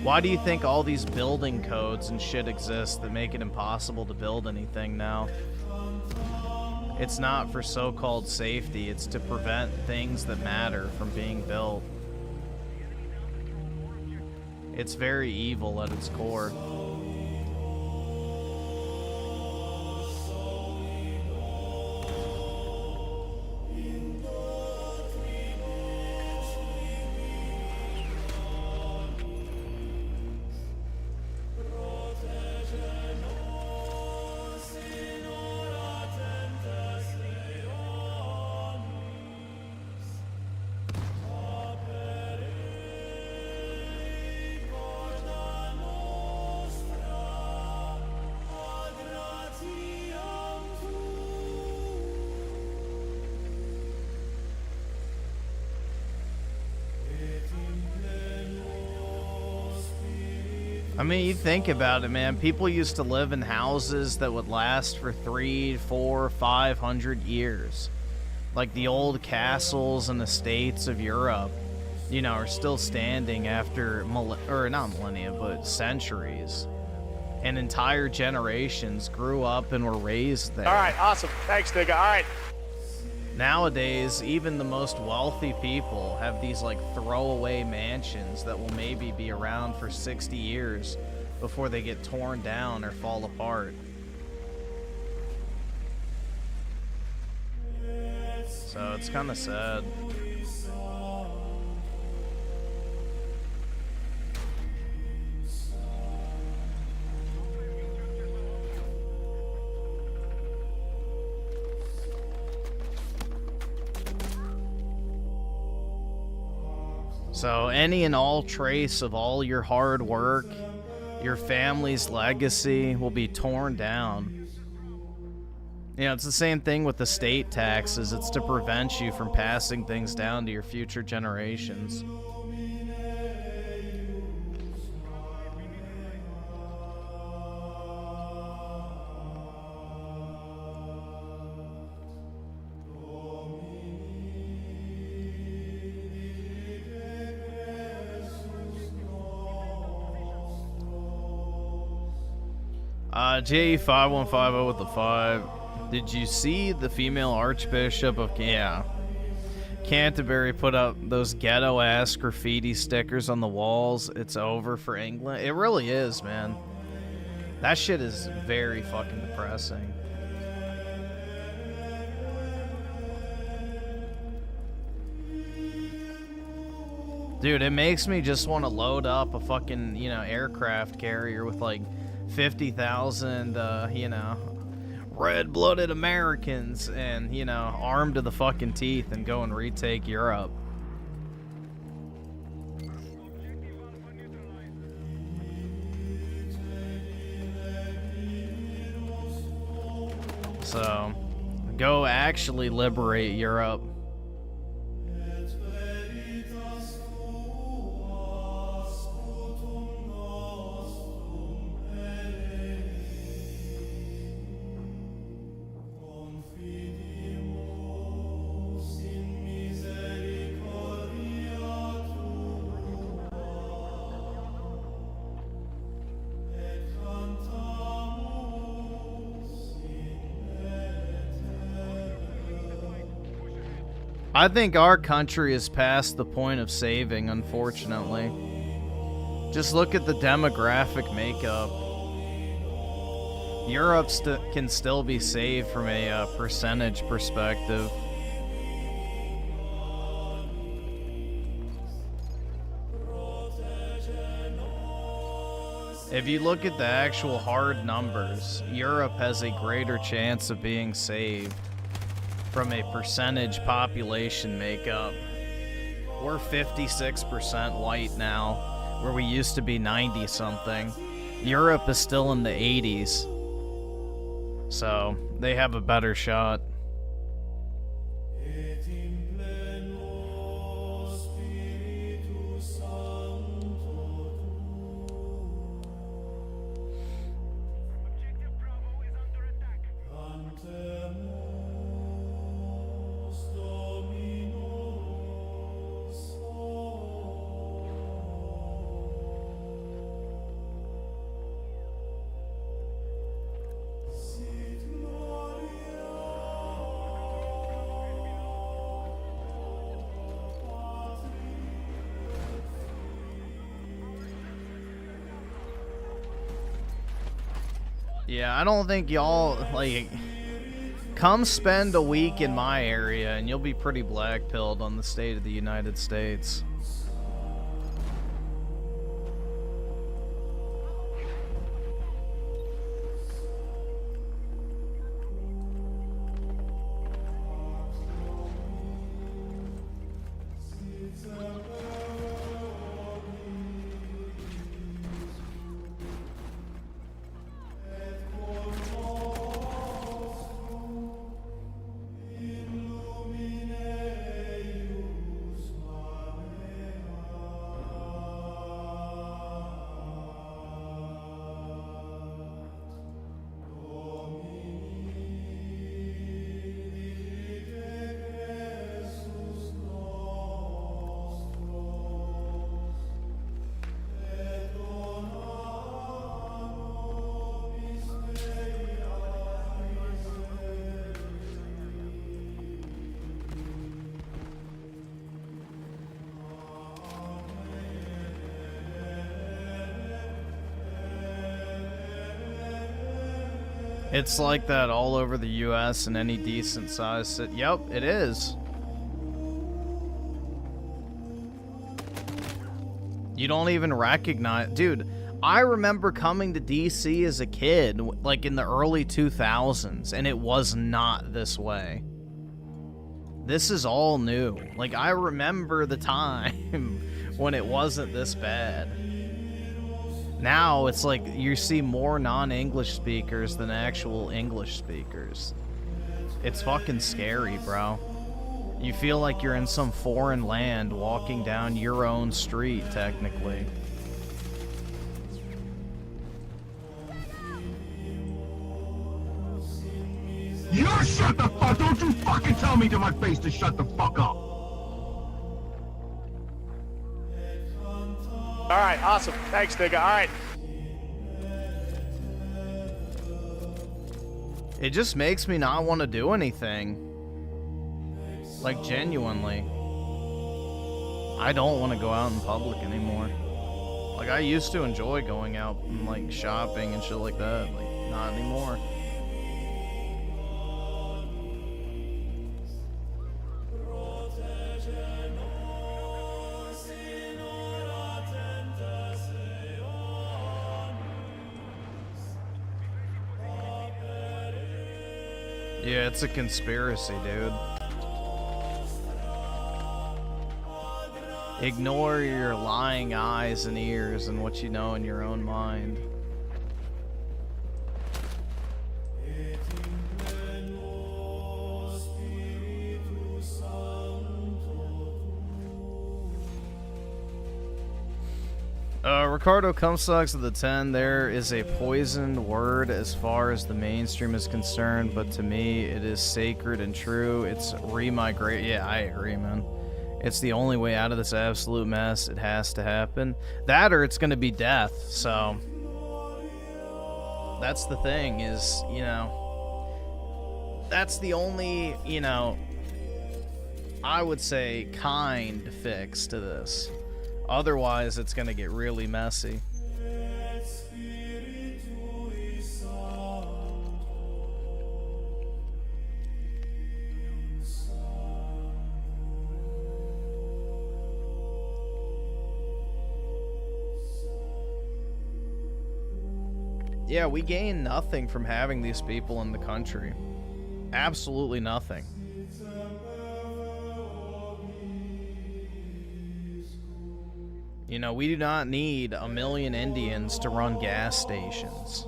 Why do you think all these building codes and shit exist that make it impossible to build anything now? It's not for so-called safety, it's to prevent things that matter from being built. It's very evil at its core. I mean, you think about it, man. People used to live in houses that would last for 300, 400, 500 years. Like the old castles and estates of Europe, you know, are still standing after, not millennia, but centuries. And entire generations grew up and were raised there. All right, awesome. Thanks, nigga. All right. Nowadays, even the most wealthy people have these like throwaway mansions that will maybe be around for 60 years before they get torn down or fall apart. So it's kind of sad. So any and all trace of all your hard work, your family's legacy will be torn down. You know, it's the same thing with the state taxes. It's to prevent you from passing things down to your future generations. J5150 with the 5. Did you see the female Archbishop of... Yeah. Canterbury put up those ghetto-ass graffiti stickers on the walls. It's over for England. It really is, man. That shit is very fucking depressing. Dude, it makes me just want to load up a fucking, you know, aircraft carrier with like 50,000, you know, red-blooded Americans and, you know, armed to the fucking teeth and go and retake Europe. So, go actually liberate Europe. I think our country is past the point of saving, unfortunately. Just look at the demographic makeup. Europe can still be saved from a percentage perspective. If you look at the actual hard numbers, Europe has a greater chance of being saved from a percentage population makeup. We're 56% white now, where we used to be 90-something. Europe is still in the 80s, so they have a better shot. Yeah, I don't think y'all, like, come spend a week in my area and you'll be pretty black-pilled on the state of the United States. It's like that all over the US and any decent size city. Yep, it is. You don't even recognize... Dude, I remember coming to DC as a kid, like in the early 2000s, and it was not this way. This is all new. Like, I remember the time when it wasn't this bad. Now, it's like you see more non-English speakers than actual English speakers. It's fucking scary, bro. You feel like you're in some foreign land walking down your own street, technically. You shut the fuck! Don't you fucking tell me to my face to shut the fuck up! All right, awesome. Thanks, nigga. All right. It just makes me not want to do anything. Like, genuinely. I don't want to go out in public anymore. Like, I used to enjoy going out and, like, shopping and shit like that. Like, not anymore. Yeah, it's a conspiracy, dude. Ignore your lying eyes and ears and what you know in your own mind. Ricardo Cumsucks of the 10, there is a poisoned word as far as the mainstream is concerned, but to me it is sacred and true. It's remigrate. Yeah, I agree, man. It's the only way out of this absolute mess. It has to happen. That or it's going to be death. So that's the thing is, you know, that's the only, you know, I would say, kind fix to this. Otherwise, it's gonna get really messy. Yeah, we gain nothing from having these people in the country. Absolutely nothing. You know, we do not need 1 million Indians to run gas stations.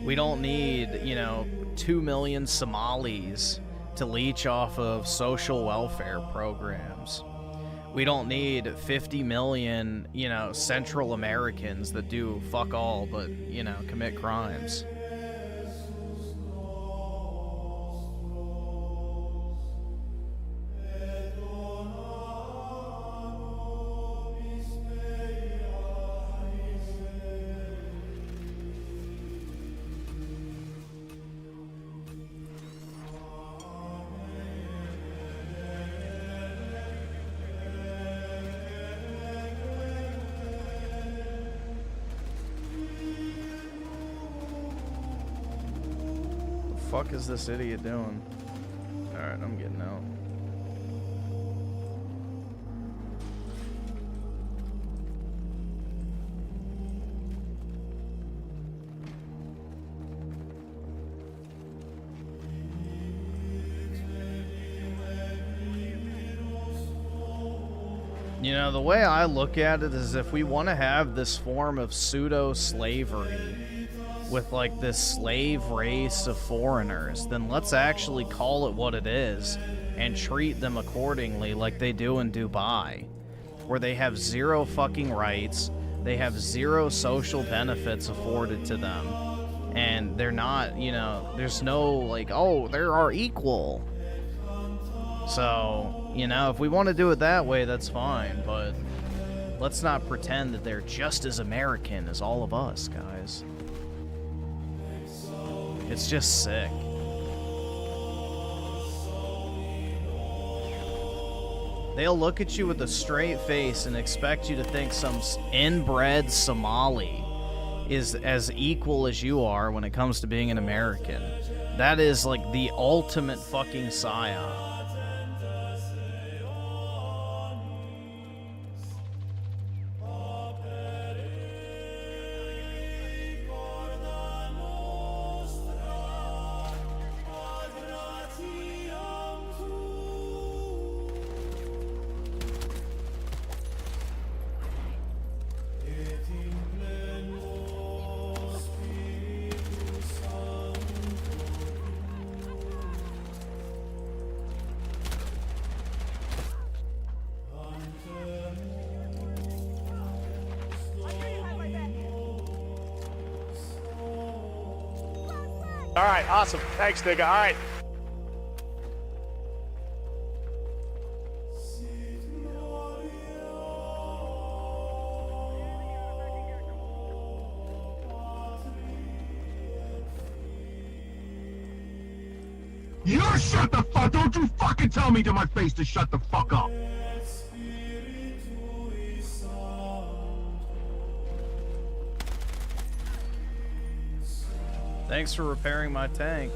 We don't need, you know, 2 million Somalis to leech off of social welfare programs. We don't need 50 million, you know, Central Americans that do fuck all but, you know, commit crimes. Fuck is this idiot doing? Alright, I'm getting out. You know, the way I look at it is if we want to have this form of pseudo-slavery with like this slave race of foreigners, then let's actually call it what it is and treat them accordingly like they do in Dubai, where they have zero fucking rights, they have zero social benefits afforded to them, and they're not, you know, there's no like, oh, they're our equal. So, you know, if we want to do it that way, that's fine, but let's not pretend that they're just as American as all of us, guys. It's just sick. They'll look at you with a straight face and expect you to think some inbred Somali is as equal as you are when it comes to being an American. That is like the ultimate fucking psyop. All right, awesome. Thanks, nigga. All right. You shut the fuck! Don't you fucking tell me to my face to shut the fuck up! Thanks for repairing my tank.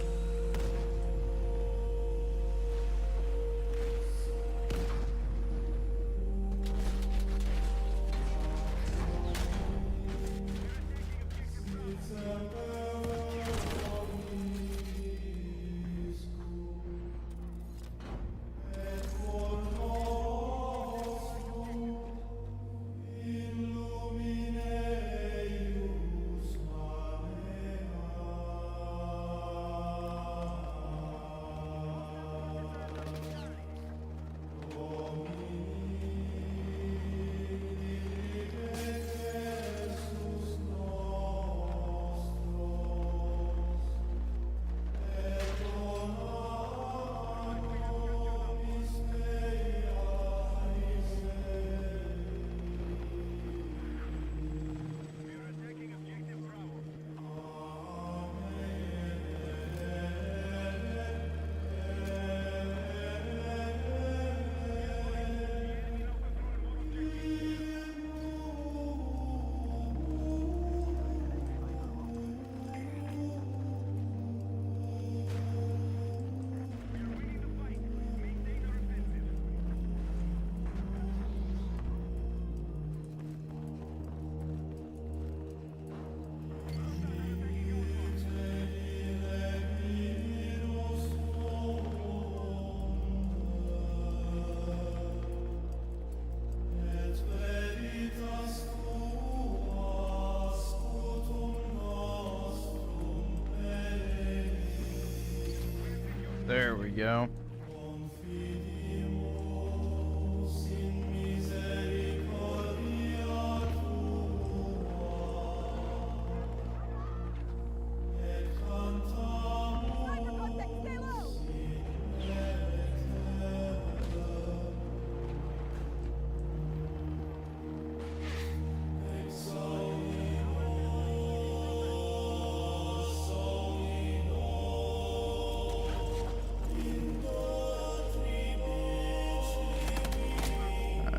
There we go.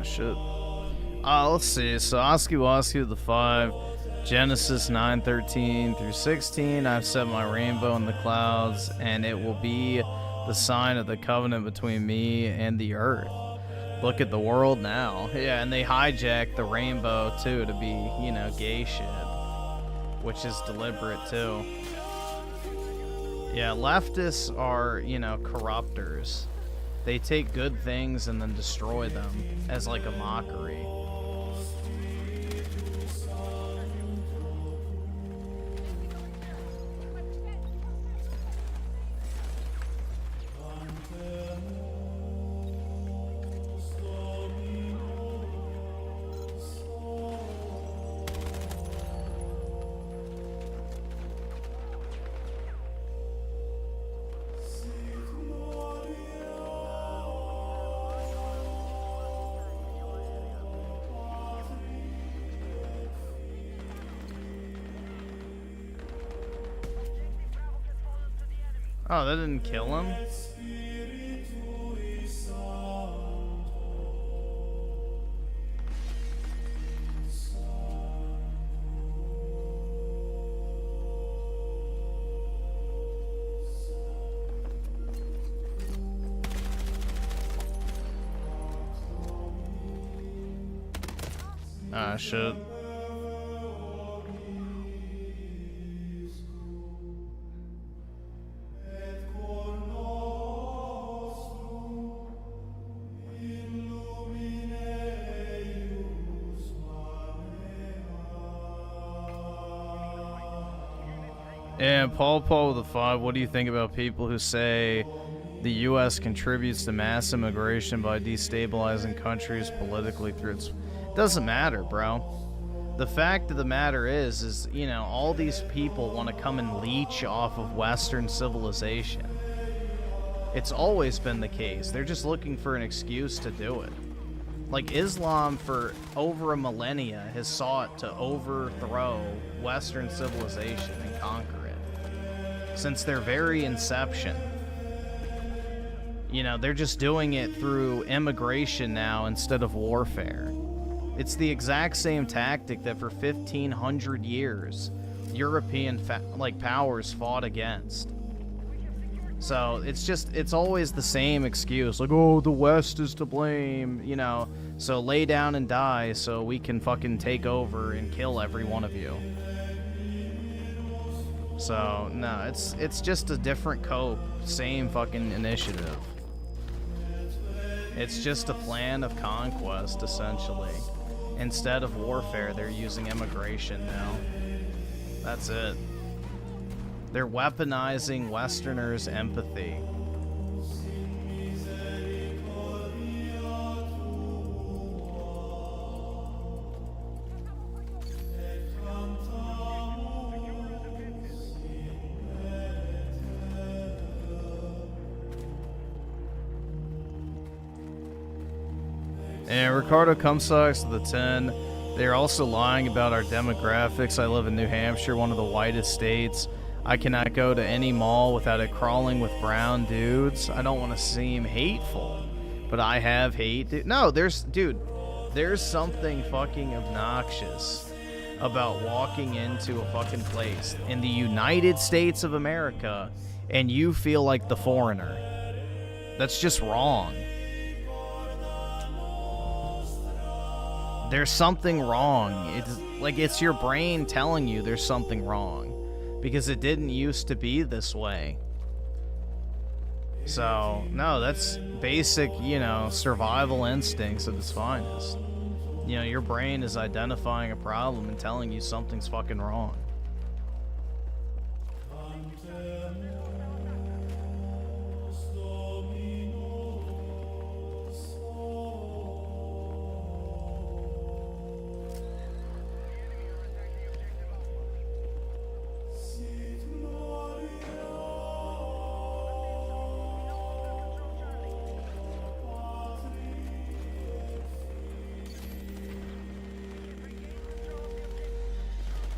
Shit. Let's see. So Oski Woski with the 5, Genesis 9:13 through 16. I've set my rainbow in the clouds, and it will be the sign of the covenant between me and the earth. Look at the world now. Yeah, and they hijacked the rainbow too to be, you know, gay shit, which is deliberate too. Yeah, leftists are, you know, corruptors. They take good things and then destroy them as like a mockery. Oh, that didn't kill him? Ah, shit. And Paul with the 5, what do you think about people who say the U.S. contributes to mass immigration by destabilizing countries politically through its... It doesn't matter, bro. The fact of the matter is, you know, all these people want to come and leech off of Western civilization. It's always been the case. They're just looking for an excuse to do it. Like, Islam for over a millennia has sought to overthrow Western civilization and conquer it. Since their very inception. You know, they're just doing it through immigration now instead of warfare. It's the exact same tactic that for 1,500 years European powers fought against. So it's always the same excuse, like, oh, the West is to blame, you know, so lay down and die so we can fucking take over and kill every one of you. So, no, it's just a different cope, same fucking initiative. It's just a plan of conquest, essentially. Instead of warfare, they're using immigration now. That's it. They're weaponizing Westerners' empathy. And Ricardo Cumsucks to the 10. They're also lying about our demographics. I live in New Hampshire, one of the whitest states. I cannot go to any mall without it crawling with brown dudes. I don't want to seem hateful, but I have hate. No, there's something fucking obnoxious about walking into a fucking place in the United States of America and you feel like the foreigner. That's just wrong. There's something wrong. It's your brain telling you there's something wrong. Because it didn't used to be this way. So, no, that's basic, you know, survival instincts at its finest. You know, your brain is identifying a problem and telling you something's fucking wrong.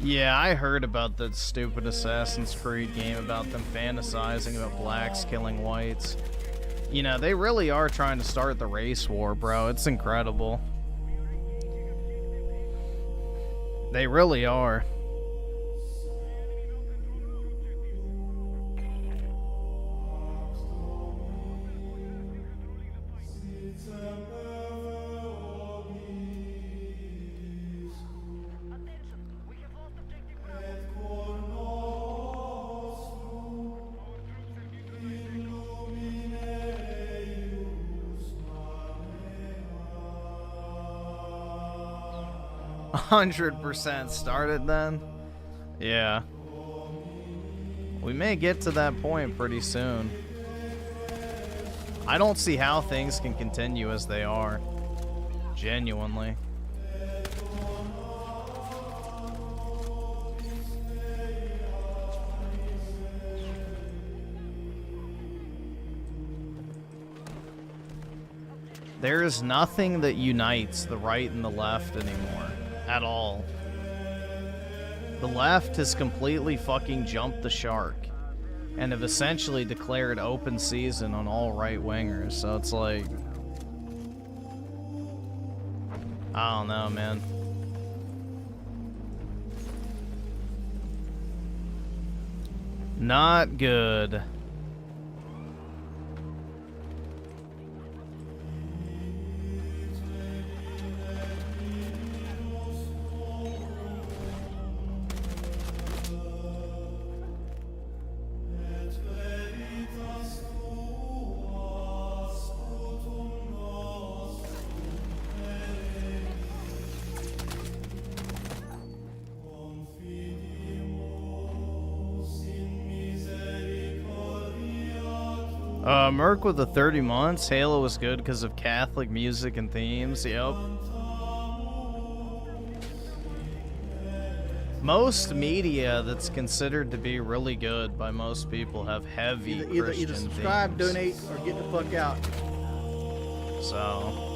Yeah, I heard about that stupid Assassin's Creed game about them fantasizing about blacks killing whites. You know, they really are trying to start the race war, bro. It's incredible. They really are. %, started then? Yeah. We may get to that point pretty soon. I don't see how things can continue as they are. Genuinely. There is nothing that unites the right and the left anymore. At all. The left has completely fucking jumped the shark and have essentially declared open season on all right-wingers, so it's like... I don't know, man. Not good. Merc with the 30 months. Halo was good because of Catholic music and themes. Yep. Most media that's considered to be really good by most people have heavy Christian either subscribe, themes. donate, or get the fuck out. So...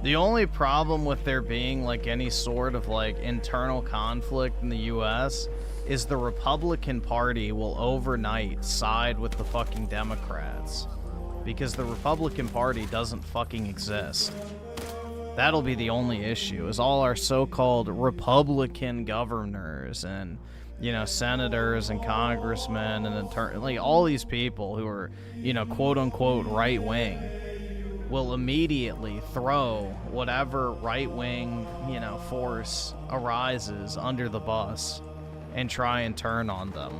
The only problem with there being like any sort of like internal conflict in the US is the Republican Party will overnight side with the fucking Democrats because the Republican Party doesn't fucking exist. That'll be the only issue, is all our so-called Republican governors and, you know, senators and congressmen and like all these people who are, you know, quote-unquote right-wing will immediately throw whatever right-wing, you know, force arises under the bus and try and turn on them.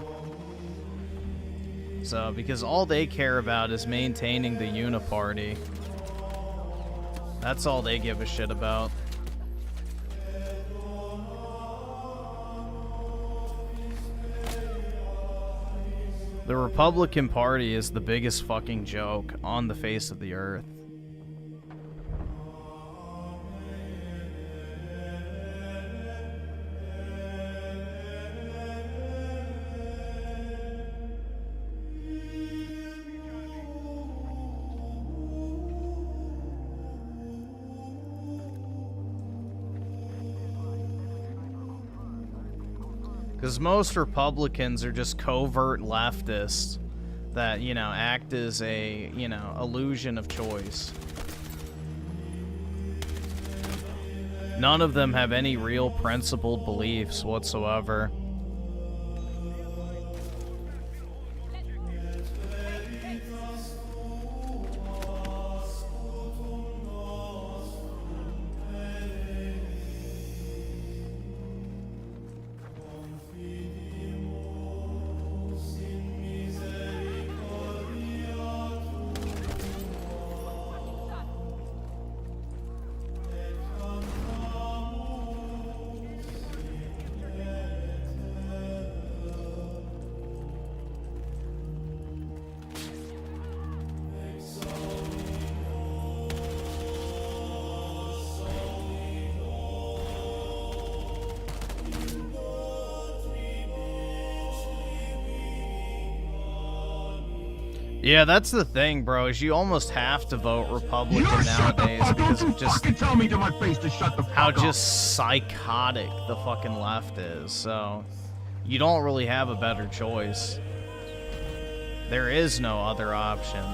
So, because all they care about is maintaining the uniparty. That's all they give a shit about. The Republican Party is the biggest fucking joke on the face of the earth. Because most Republicans are just covert leftists that, you know, act as a, you know, illusion of choice. None of them have any real principled beliefs whatsoever. Yeah, that's the thing, bro, is you almost have to vote Republican nowadays because of just tell me to my face to shut the fuck how up. just psychotic the fucking left is. So you don't really have a better choice. There is no other option.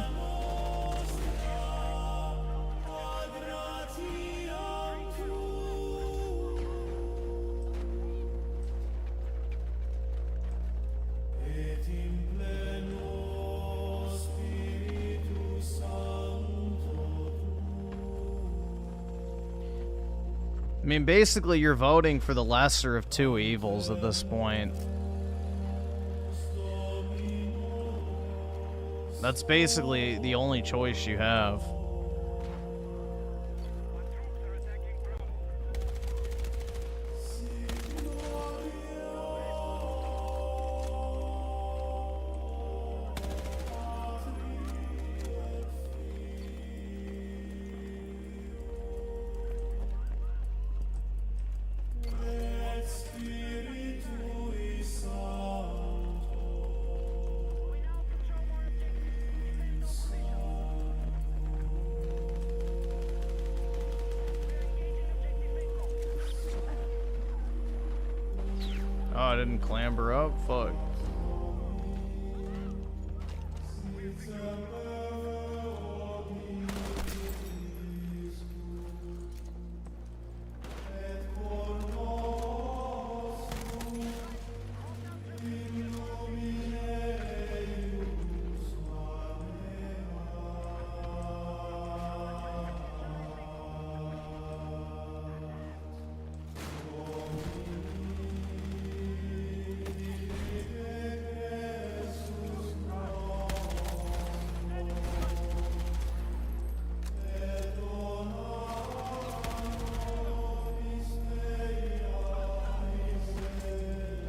I mean, basically, you're voting for the lesser of two evils at this point. That's basically the only choice you have. Oh, I didn't clamber up? Fuck.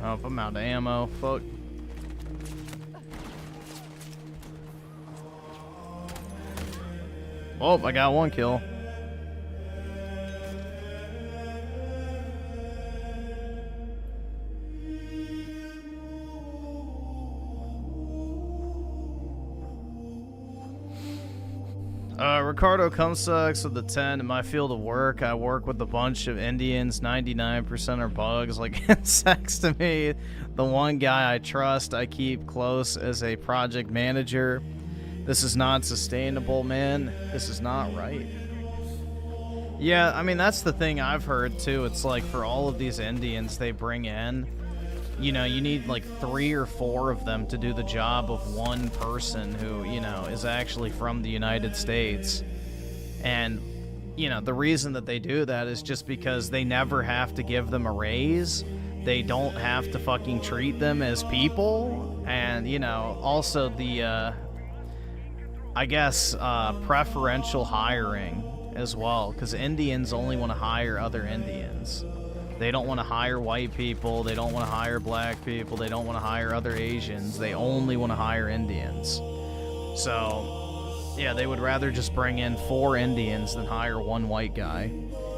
Oh, if I'm out of ammo, fuck. Oh, I got one kill. Ricardo Comsucks with the 10. In my field of work, I work with a bunch of Indians. 99% are bugs like insects to me. The one guy I trust, I keep close as a project manager. This is not sustainable, man. This is not right. Yeah, I mean, that's the thing I've heard, too. It's like for all of these Indians they bring in, you know, you need like 3 or 4 of them to do the job of one person who, you know, is actually from the United States. And, you know, the reason that they do that is just because they never have to give them a raise. They don't have to fucking treat them as people. And, you know, also the, I guess, preferential hiring as well. Because Indians only want to hire other Indians. They don't want to hire white people. They don't want to hire black people. They don't want to hire other Asians. They only want to hire Indians. So, yeah, they would rather just bring in 4 Indians than hire 1 white guy.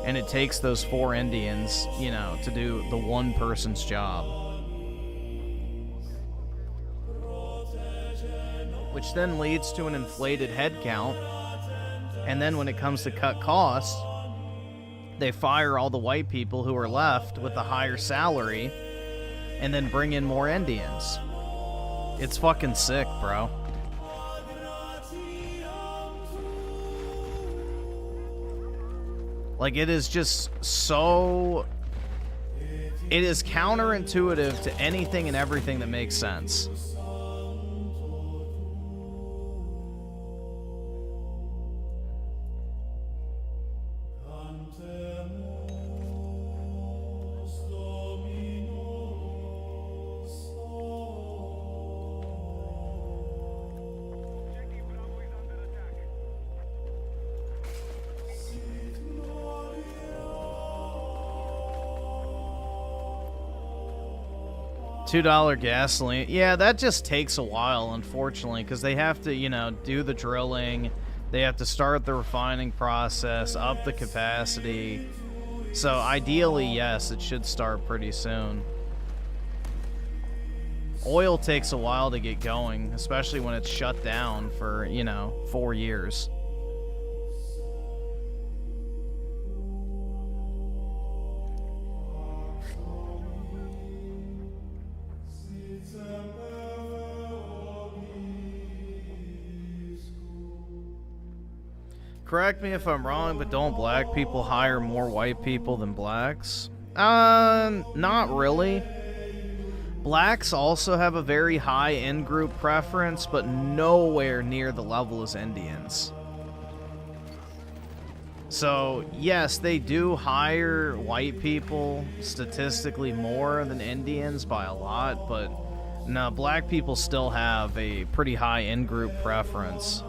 And it takes those 4 Indians, you know, to do the one person's job. Which then leads to an inflated head count. And then when it comes to cut costs, they fire all the white people who are left with a higher salary, and then bring in more Indians. It's fucking sick, bro. Like, it is just so... It is counterintuitive to anything and everything that makes sense. $2 gasoline. Yeah, that just takes a while, unfortunately, because they have to, you know, do the drilling. They have to start the refining process, up the capacity. So ideally, yes, it should start pretty soon. Oil takes a while to get going, especially when it's shut down for, you know, 4 years. Correct me if I'm wrong, but don't black people hire more white people than blacks? Not really. Blacks also have a very high in-group preference, but nowhere near the level as Indians. So, yes, they do hire white people statistically more than Indians by a lot, but no, black people still have a pretty high in-group preference.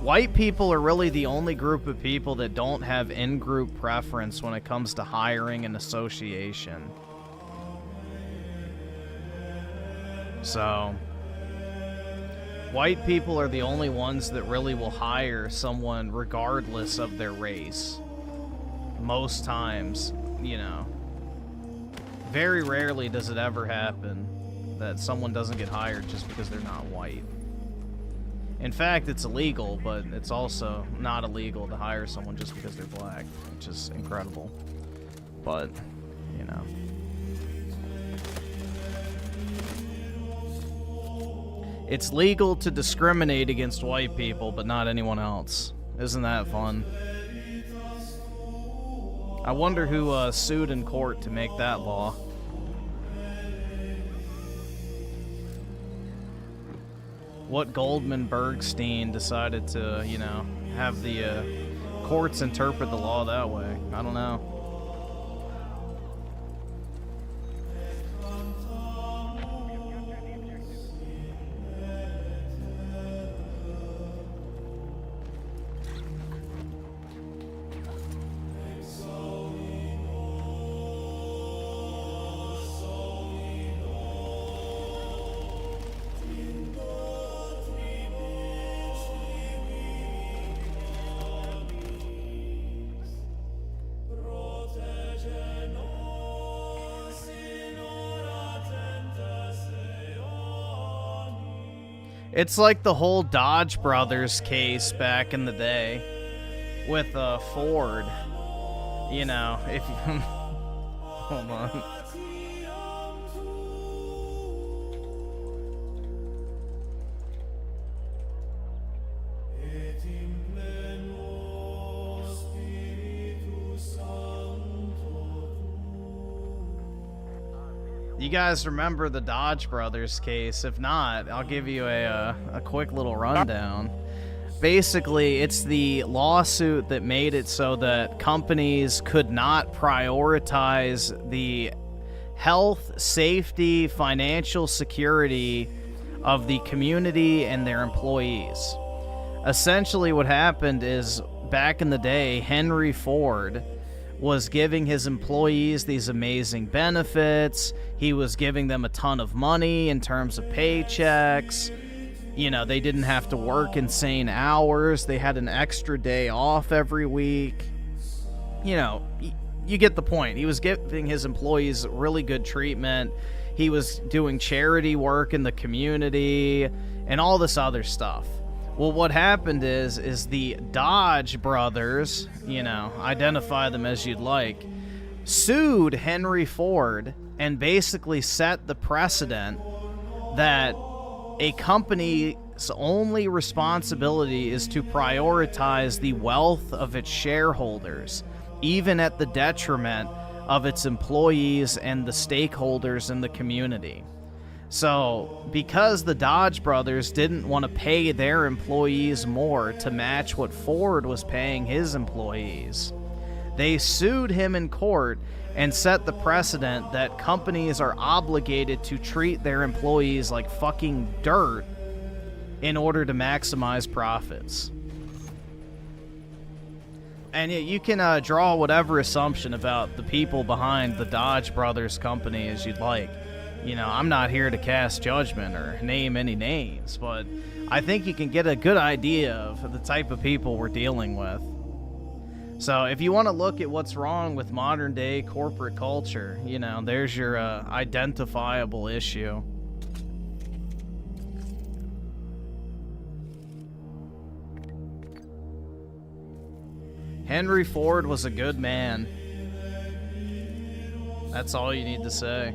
White people are really the only group of people that don't have in-group preference when it comes to hiring and association. So, white people are the only ones that really will hire someone regardless of their race. Most times, you know. Very rarely does it ever happen that someone doesn't get hired just because they're not white. In fact, it's illegal, but it's also not illegal to hire someone just because they're black, which is incredible. But, you know. It's legal to discriminate against white people, but not anyone else. Isn't that fun? I wonder who sued in court to make that law. What Goldman Bergstein decided to, you know, have the courts interpret the law that way. I don't know. It's like the whole Dodge Brothers case back in the day with Ford. You know, if you... Hold on. You guys remember the Dodge Brothers case? If not, I'll give you a quick little rundown. Basically, it's the lawsuit that made it so that companies could not prioritize the health, safety, financial security of the community and their employees. Essentially, what happened is, back in the day, Henry Ford was giving his employees these amazing benefits. He was giving them a ton of money in terms of paychecks. You know, they didn't have to work insane hours. They had an extra day off every week. You know, you get the point. He was giving his employees really good treatment. He was doing charity work in the community and all this other stuff. Well, what happened is the Dodge brothers, you know, identify them as you'd like, sued Henry Ford and basically set the precedent that a company's only responsibility is to prioritize the wealth of its shareholders, even at the detriment of its employees and the stakeholders in the community. So, because the Dodge brothers didn't want to pay their employees more to match what Ford was paying his employees, they sued him in court and set the precedent that companies are obligated to treat their employees like fucking dirt in order to maximize profits. And you can draw whatever assumption about the people behind the Dodge Brothers company as you'd like. You know, I'm not here to cast judgment or name any names, but I think you can get a good idea of the type of people we're dealing with. So if you want to look at what's wrong with modern day corporate culture, you know, there's your identifiable issue. Henry Ford was a good man. That's all you need to say.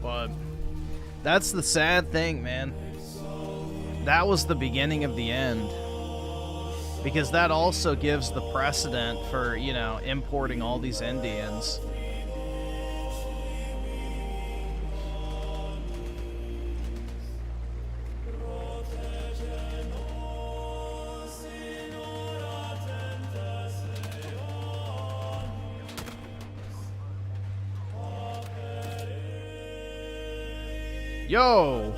But that's the sad thing, man. That was the beginning of the end. Because that also gives the precedent for, you know, importing all these Indians. Yo!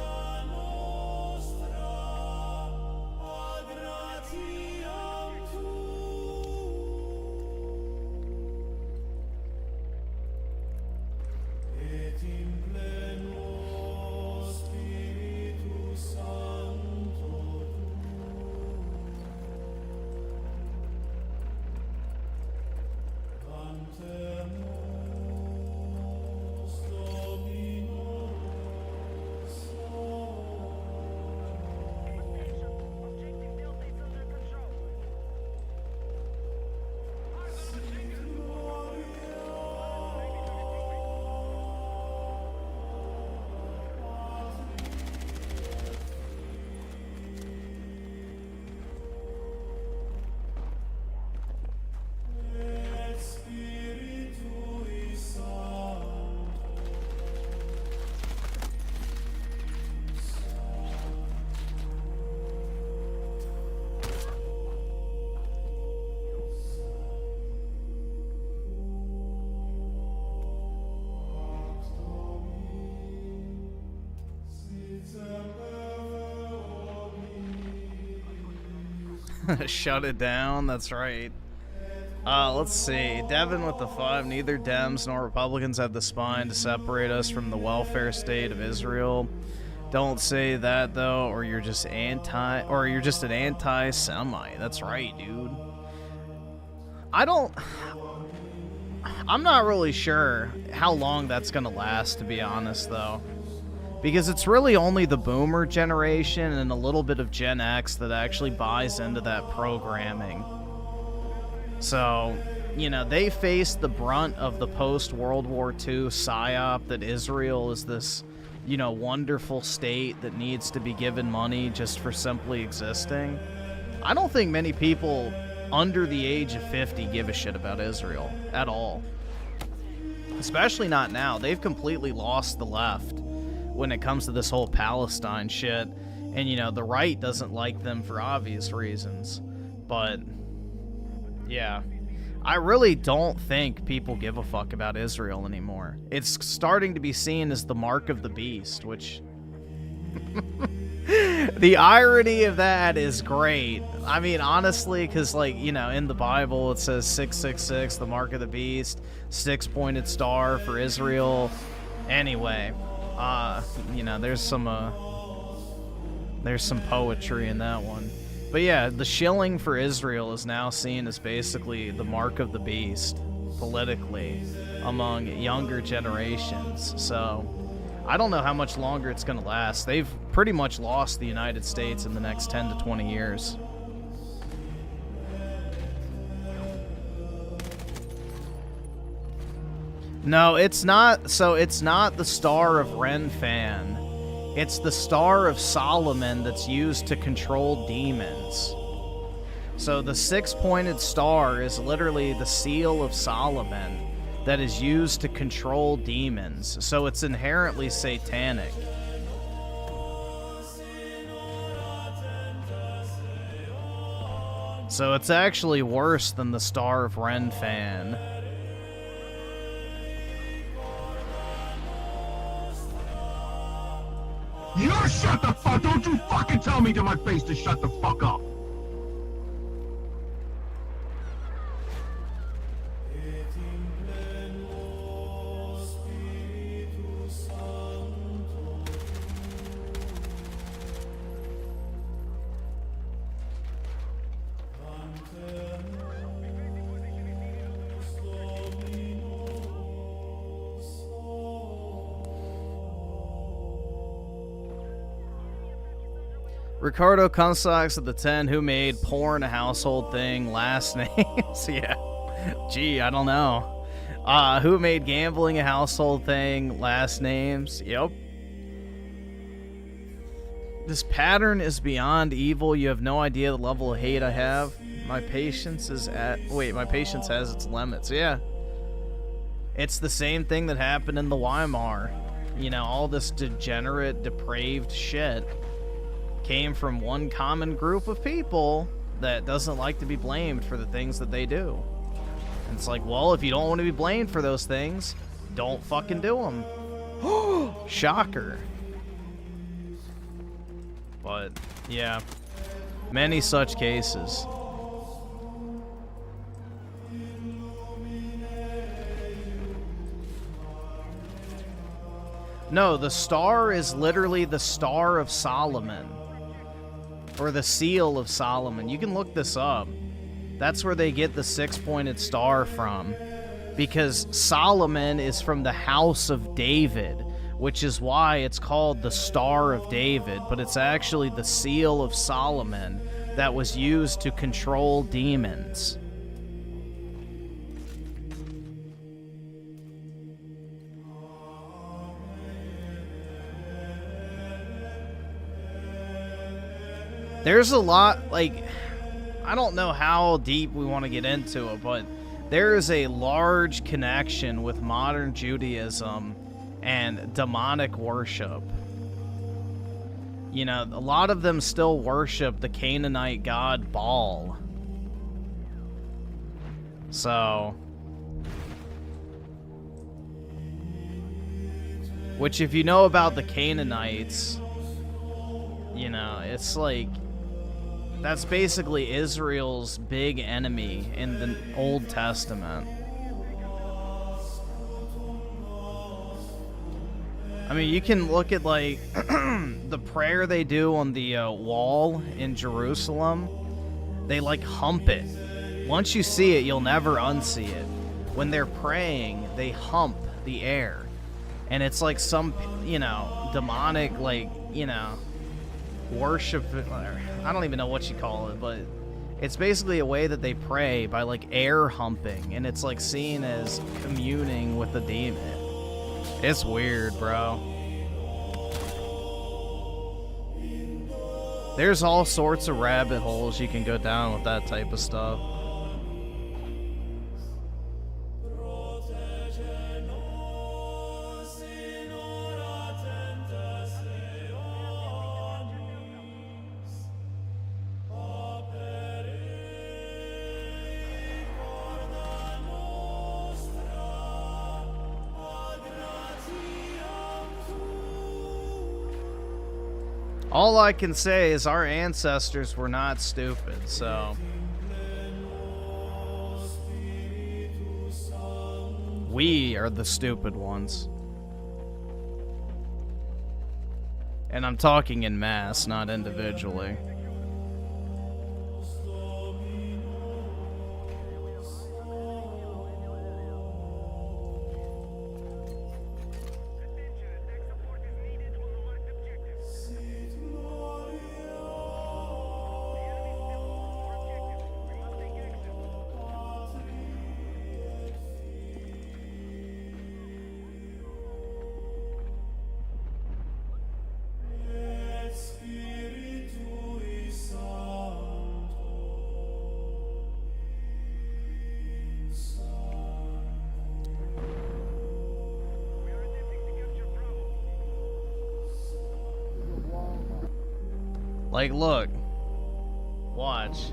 Shut it down, that's right. Let's see. Devin with the 5. Neither Dems nor Republicans have the spine to separate us from the welfare state of Israel. Don't say that though, or you're just an anti-Semite. That's right, dude. I'm not really sure how long that's gonna last, to be honest, though. Because it's really only the boomer generation and a little bit of Gen X that actually buys into that programming. So, you know, they face the brunt of the post-World War II psyop that Israel is this, you know, wonderful state that needs to be given money just for simply existing. I don't think many people under the age of 50 give a shit about Israel at all. Especially not now. They've completely lost the left when it comes to this whole Palestine shit. And, you know, the right doesn't like them for obvious reasons. But, yeah. I really don't think people give a fuck about Israel anymore. It's starting to be seen as the mark of the beast, which... The irony of that is great. I mean, honestly, because, like, you know, in the Bible it says 666, the mark of the beast, 6-pointed star for Israel. Anyway, you know, there's some poetry in that one. But yeah, the shilling for Israel is now seen as basically the mark of the beast politically among younger generations. So I don't know how much longer it's going to last. They've pretty much lost the United States in the next 10 to 20 years. No, it's not. So it's not the Star of Renfan. It's the Star of Solomon that's used to control demons. So the 6-pointed star is literally the seal of Solomon that is used to control demons. So it's inherently satanic. So it's actually worse than the Star of Renfan. You shut the fuck! Don't you fucking tell me to my face to shut the fuck up! Ricardo Kunstocks at the 10, who made porn a household thing, last names? Yeah. Gee, I don't know. Who made gambling a household thing, last names? Yep. This pattern is beyond evil. You have no idea the level of hate I have. My patience is at... Wait, my patience has its limits. Yeah. It's the same thing that happened in the Weimar. You know, all this degenerate, depraved shit came from one common group of people that doesn't like to be blamed for the things that they do. And it's like, well, if you don't want to be blamed for those things, don't fucking do them. Shocker. But, yeah. Many such cases. No, the star is literally the Star of Solomon. Or the Seal of Solomon. You can look this up. That's where they get the 6-pointed star from. Because Solomon is from the house of David, which is why it's called the Star of David, but it's actually the Seal of Solomon that was used to control demons. There's a lot, like, I don't know how deep we want to get into it, but there is a large connection with modern Judaism and demonic worship. You know, a lot of them still worship the Canaanite god Baal. So, which if you know about the Canaanites, you know, it's like, that's basically Israel's big enemy in the Old Testament. I mean, you can look at, like, the prayer they do on the wall in Jerusalem. They, like, hump it. Once you see it, you'll never unsee it. When they're praying, they hump the air. And it's like some, you know, demonic, like, you know, worship. I don't even know what you call it, but it's basically a way that they pray by, like, air humping, and it's like seen as communing with the demon. It's weird, bro. There's all sorts of rabbit holes you can go down with that type of stuff. All I can say is our ancestors were not stupid, so... We are the stupid ones. And I'm talking in mass, not individually. Like, look. Watch.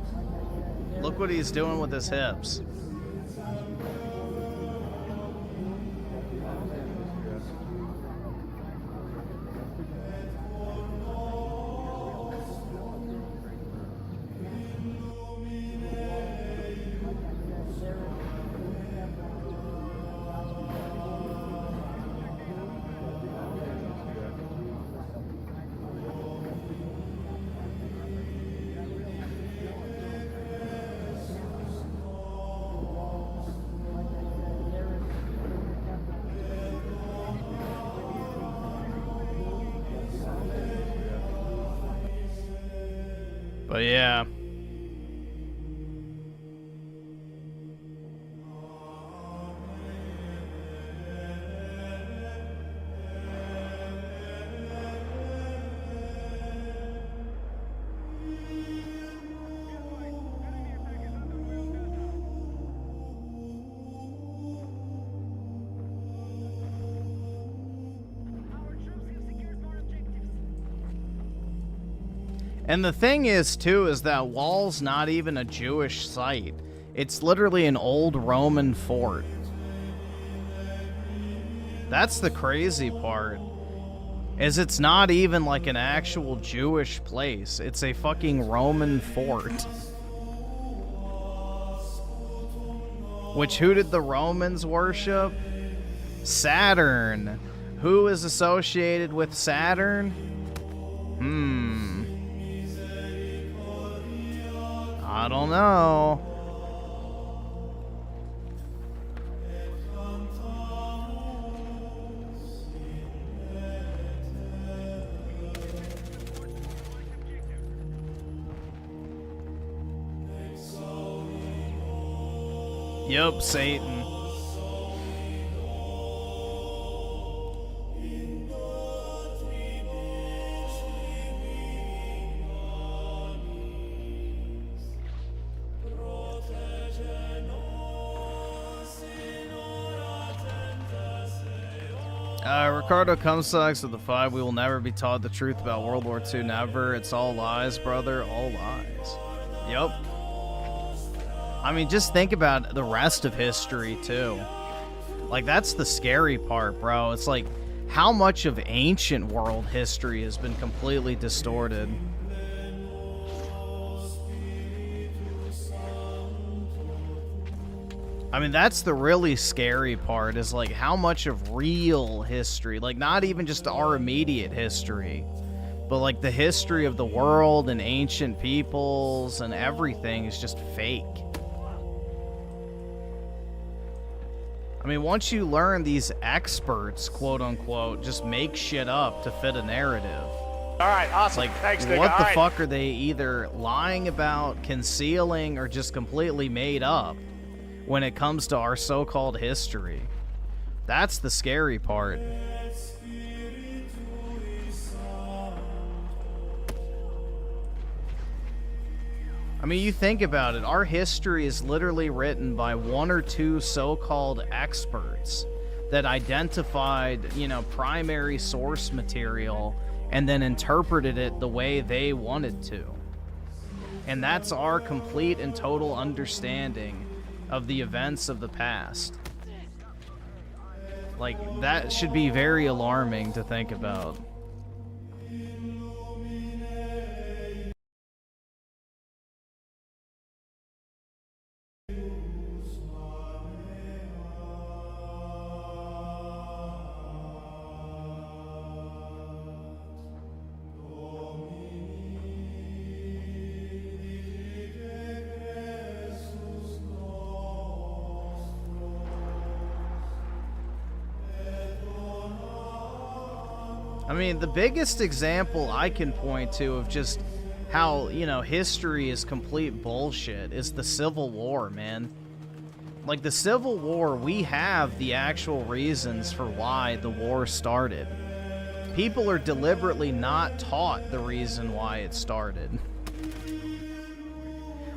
Look what he's doing with his hips. But yeah. And the thing is, too, is that wall's not even a Jewish site. It's literally an old Roman fort. That's the crazy part. Is it's not even like an actual Jewish place. It's a fucking Roman fort. Which, who did the Romans worship? Saturn. Who is associated with Saturn? I don't know. Yup, Satan. Ricardo Comstocks with the 5. We will never be taught the truth about World War II. Never. It's all lies, brother. All lies. Yep. I mean, just think about the rest of history, too. Like, that's the scary part, bro. It's like, how much of ancient world history has been completely distorted? I mean, that's the really scary part, is like how much of real history, like not even just our immediate history, but like the history of the world and ancient peoples and everything is just fake. I mean, once you learn these experts, quote unquote, just make shit up to fit a narrative. All right, awesome. Like, Thanks, nigga. what the All fuck are they either lying about, concealing, or just completely made up when it comes to our so-called history? That's the scary part. I mean, you think about it. Our history is literally written by one or two so-called experts that identified, you know, primary source material and then interpreted it the way they wanted to. And that's our complete and total understanding of the events of the past. Like, that should be very alarming to think about. I mean, the biggest example I can point to of just how, you know, history is complete bullshit is the Civil War, man. Like, the Civil War, we have the actual reasons for why the war started. People are deliberately not taught the reason why it started.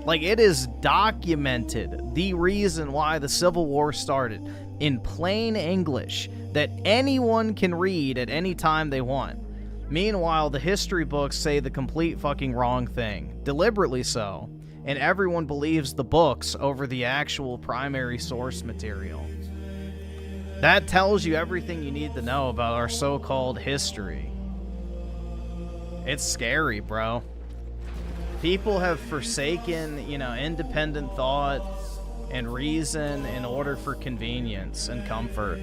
Like, it is documented, the reason why the Civil War started, in plain English, that anyone can read at any time they want. Meanwhile, the history books say the complete fucking wrong thing, deliberately so, and everyone believes the books over the actual primary source material. That tells you everything you need to know about our so-called history. It's scary, bro. People have forsaken, you know, independent thought and reason in order for convenience and comfort.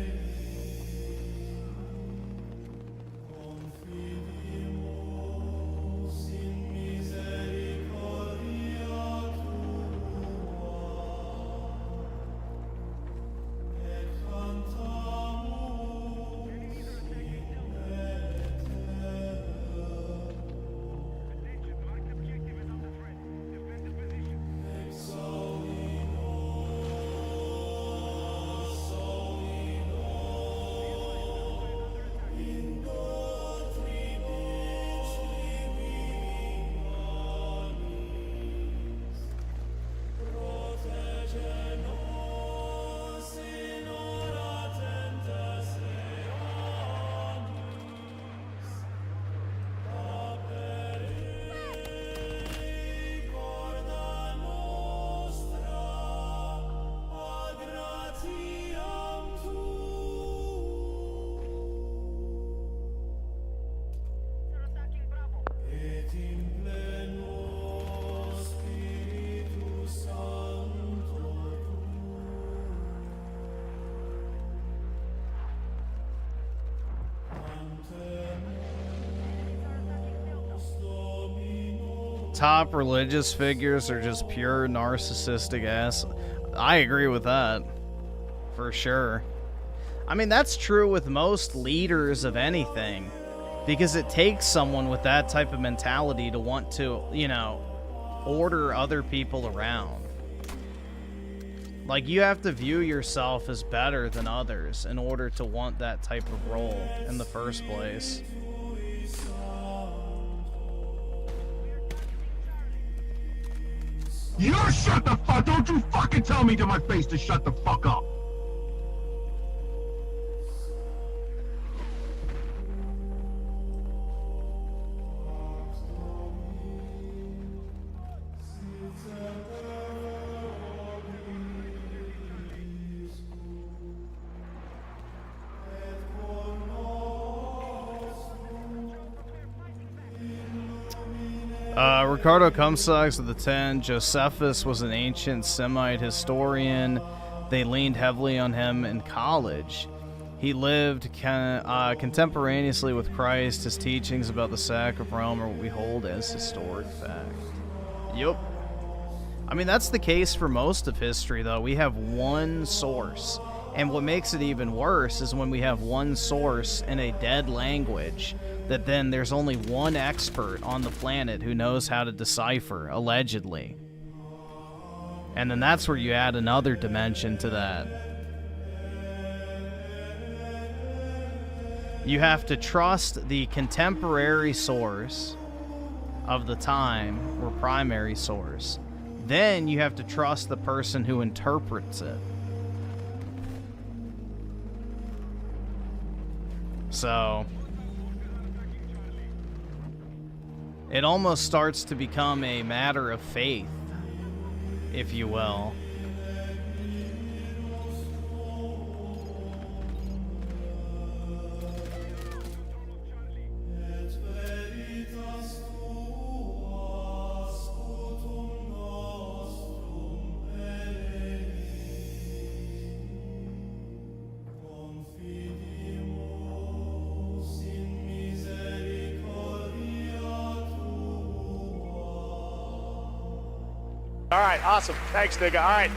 Top religious figures are just pure narcissistic ass. I agree with that. For sure. I mean, that's true with most leaders of anything. Because it takes someone with that type of mentality to want to, you know, order other people around. Like, you have to view yourself as better than others in order to want that type of role in the first place. You shut the fuck! Don't you fucking tell me to my face to shut the fuck up! Ricardo Comstocks of the 10. Josephus was an ancient Semite historian. They leaned heavily on him in college. He lived contemporaneously with Christ. His teachings about the sack of Rome are what we hold as historic fact. Yup. I mean, that's the case for most of history, though. We have one source. And what makes it even worse is when we have one source in a dead language that then there's only one expert on the planet who knows how to decipher, allegedly. And then that's where you add another dimension to that. You have to trust the contemporary source of the time, or primary source. Then you have to trust the person who interprets it. So it almost starts to become a matter of faith, if you will. All right, awesome. Thanks, nigga. All right.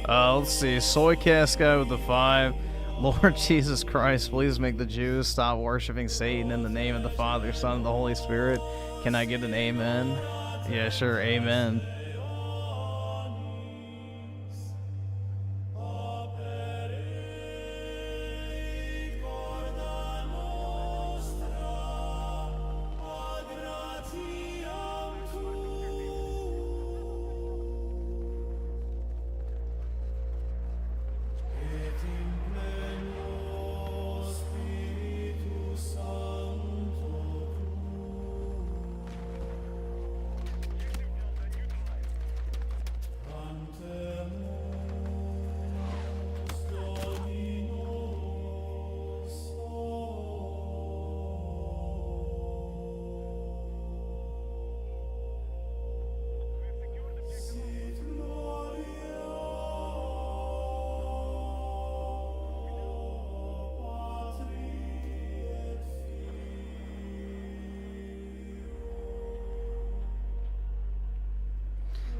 Let's see. Soy cast guy with the 5. Lord Jesus Christ, please make the Jews stop worshiping Satan in the name of the Father, Son, and the Holy Spirit. Can I get an amen? Yeah, sure. Amen.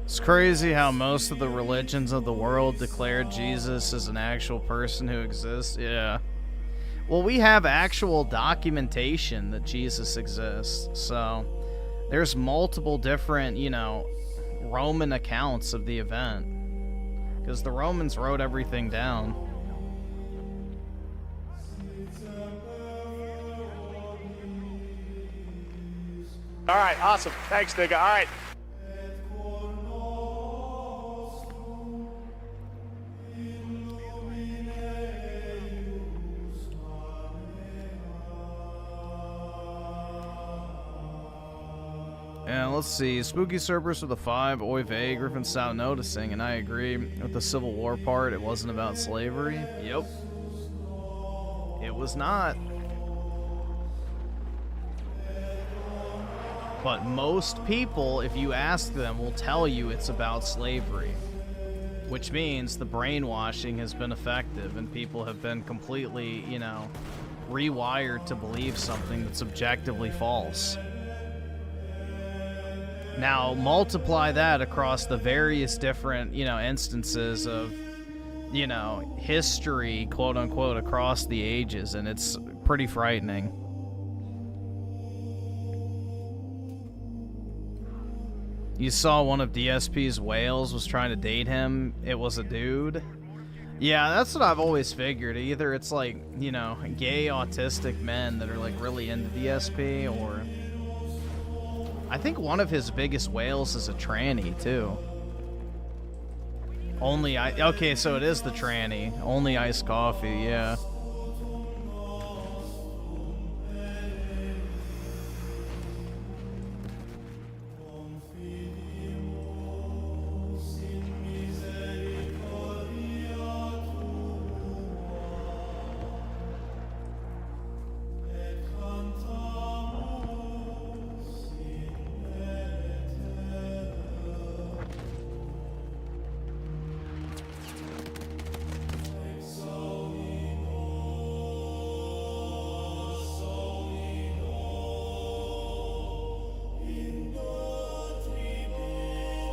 It's crazy how most of the religions of the world declared Jesus as an actual person who exists. Yeah. Well, we have actual documentation that Jesus exists. So there's multiple different, you know, Roman accounts of the event. Because the Romans wrote everything down. All right, awesome. Thanks, nigga. All right. Yeah, let's see. Spooky Cerberus with a 5. Oy vey. Griffin's out noticing, and I agree with the Civil War part. It wasn't about slavery. Yep. It was not. But most people, if you ask them, will tell you it's about slavery. Which means the brainwashing has been effective, and people have been completely, you know, rewired to believe something that's objectively false. Now, multiply that across the various different, you know, instances of, you know, history, quote unquote, across the ages, and it's pretty frightening. You saw one of DSP's whales was trying to date him. It was a dude. Yeah, that's what I've always figured. Either it's like, you know, gay autistic men that are like really into DSP, or I think one of his biggest whales is a tranny too. Okay, so it is the tranny. Only iced coffee, yeah.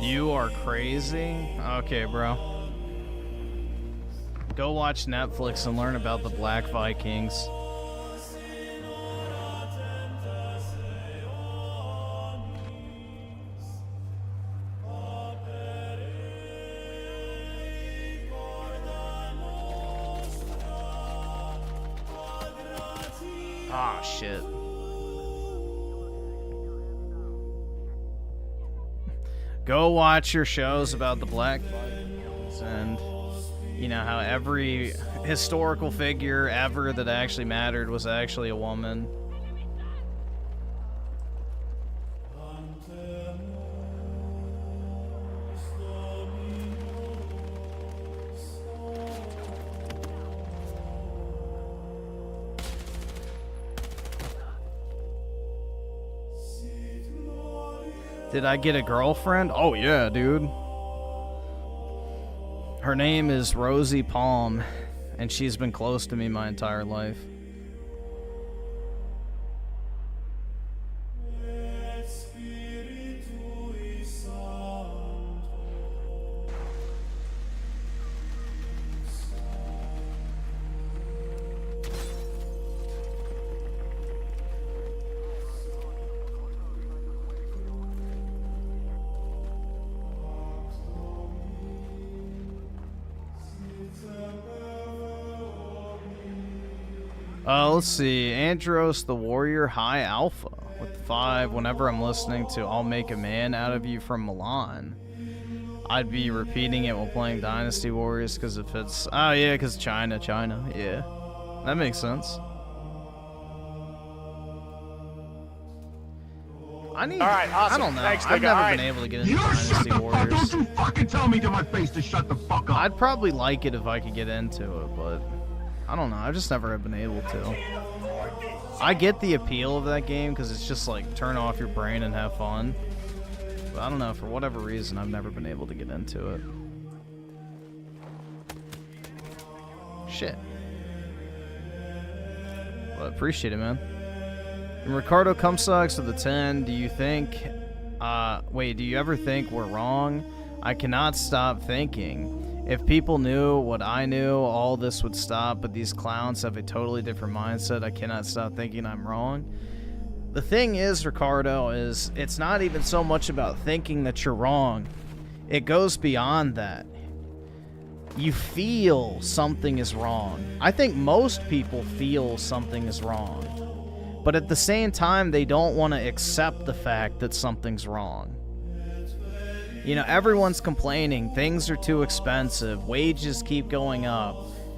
You are crazy? Okay, bro. Go watch Netflix and learn about the Black Vikings. Ah, shit. Go watch your shows about the Black Vikings and, you know, how every historical figure ever that actually mattered was actually a woman. Did I get a girlfriend? Oh yeah, dude. Her name is Rosie Palm, and she's been close to me my entire life. Let's see. Andros the Warrior High Alpha with 5. Whenever I'm listening to I'll Make a Man Out of You from Milan, I'd be repeating it while playing Dynasty Warriors because it fits. Oh, yeah, because China. Yeah. That makes sense. All right, awesome. I don't know. Thanks, I've nigga. never All been right. able to get into You shut Dynasty the fuck! Warriors. Don't you fucking tell me to my face to shut the fuck up! I'd probably like it if I could get into it, but I don't know. I just never have been able to. I get the appeal of that game because it's just like turn off your brain and have fun. But I don't know. For whatever reason, I've never been able to get into it. Shit. Well, I appreciate it, man. And Ricardo Cumsucks with the 10. Do you think... wait, do you ever think we're wrong? I cannot stop thinking. If people knew what I knew, all this would stop, but these clowns have a totally different mindset. I cannot stop thinking I'm wrong. The thing is, Ricardo, is it's not even so much about thinking that you're wrong. It goes beyond that. You feel something is wrong. I think most people feel something is wrong. But at the same time, they don't want to accept the fact that something's wrong. You know, everyone's complaining. Things are too expensive. Wages keep going up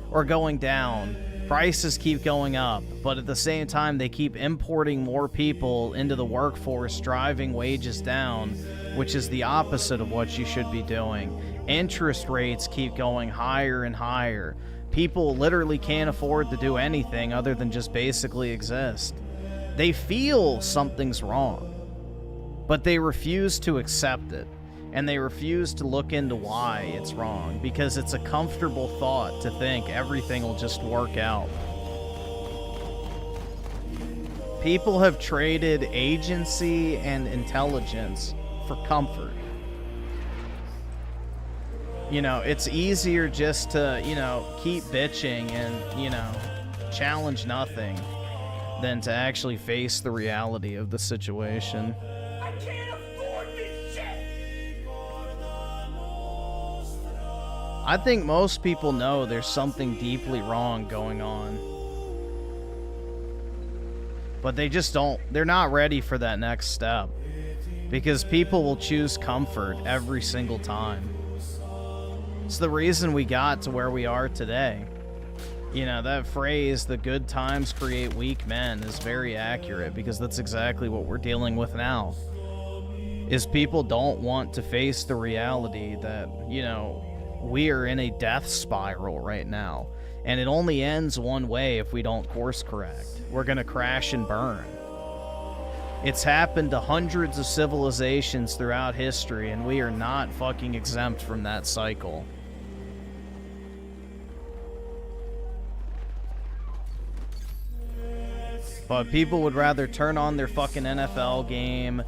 or going down. Prices keep going up. But at the same time, they keep importing more people into the workforce, driving wages down, which is the opposite of what you should be doing. Interest rates keep going higher and higher. People literally can't afford to do anything other than just basically exist. They feel something's wrong, but they refuse to accept it, and they refuse to look into why it's wrong, because it's a comfortable thought to think everything will just work out. People have traded agency and intelligence for comfort. You know, it's easier just to, you know, keep bitching and, you know, challenge nothing than to actually face the reality of the situation. I can't afford this shit! I think most people know there's something deeply wrong going on. But they just don't, they're not ready for that next step. Because people will choose comfort every single time. It's the reason we got to where we are today. You know, that phrase, the good times create weak men, is very accurate because that's exactly what we're dealing with now. Is people don't want to face the reality that, you know, we are in a death spiral right now. And it only ends one way if we don't course correct. We're going to crash and burn. It's happened to hundreds of civilizations throughout history, and we are not fucking exempt from that cycle. But people would rather turn on their fucking NFL game,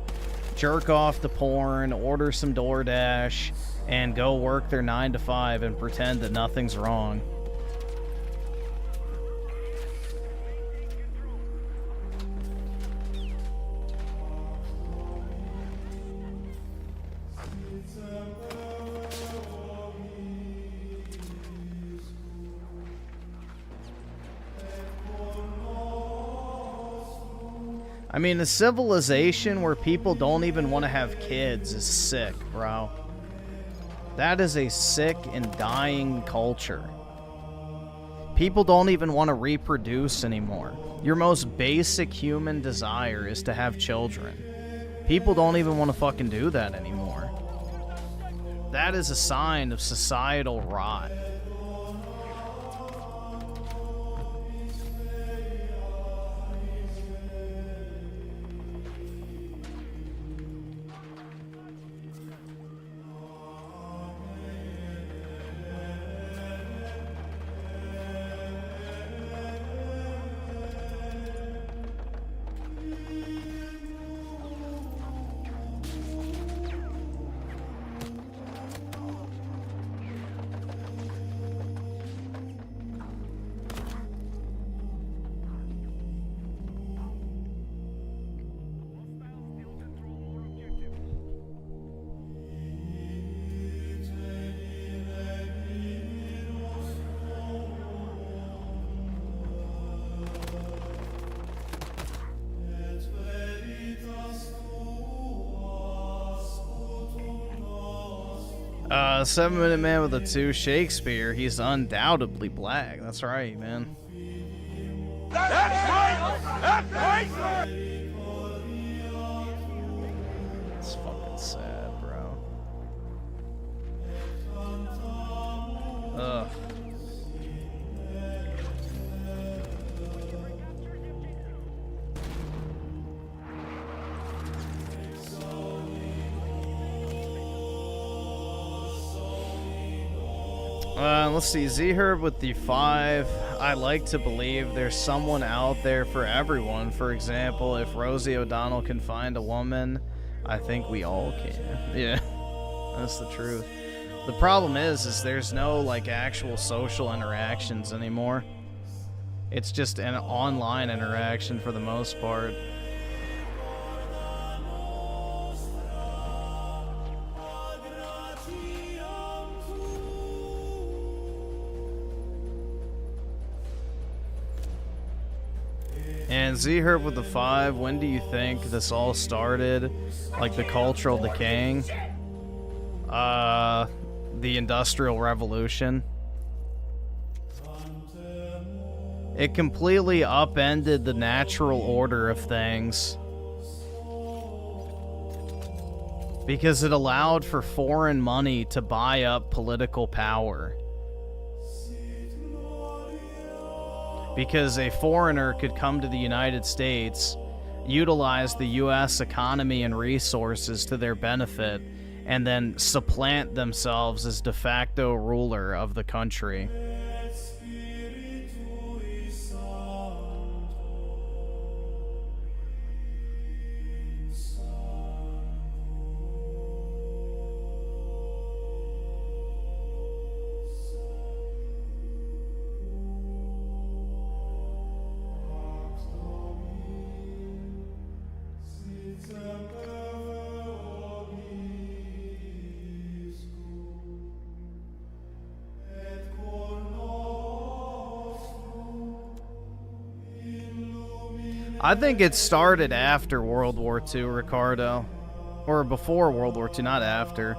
jerk off to porn, order some DoorDash, and go work their 9 to 5 and pretend that nothing's wrong. I mean, a civilization where people don't even want to have kids is sick, bro. That is a sick and dying culture. People don't even want to reproduce anymore. Your most basic human desire is to have children. People don't even want to fucking do that anymore. That is a sign of societal rot. 7-minute man with a 2 Shakespeare. He's undoubtedly black. That's right, man. That's right! That's right! It's fucking sad, bro. Ugh. Let's see, Z-Herb with the 5. I like to believe there's someone out there for everyone. For example, if Rosie O'Donnell can find a woman, I think we all can. Yeah, that's the truth. The problem is there's no, like, actual social interactions anymore. It's just an online interaction for the most part. And Z-Herb with the 5, when do you think this all started? Like the cultural decaying? The Industrial Revolution. It completely upended the natural order of things. Because it allowed for foreign money to buy up political power. Because a foreigner could come to the United States, utilize the U.S. economy and resources to their benefit, and then supplant themselves as de facto ruler of the country. I think it started after World War II, Ricardo. Or before World War II, not after.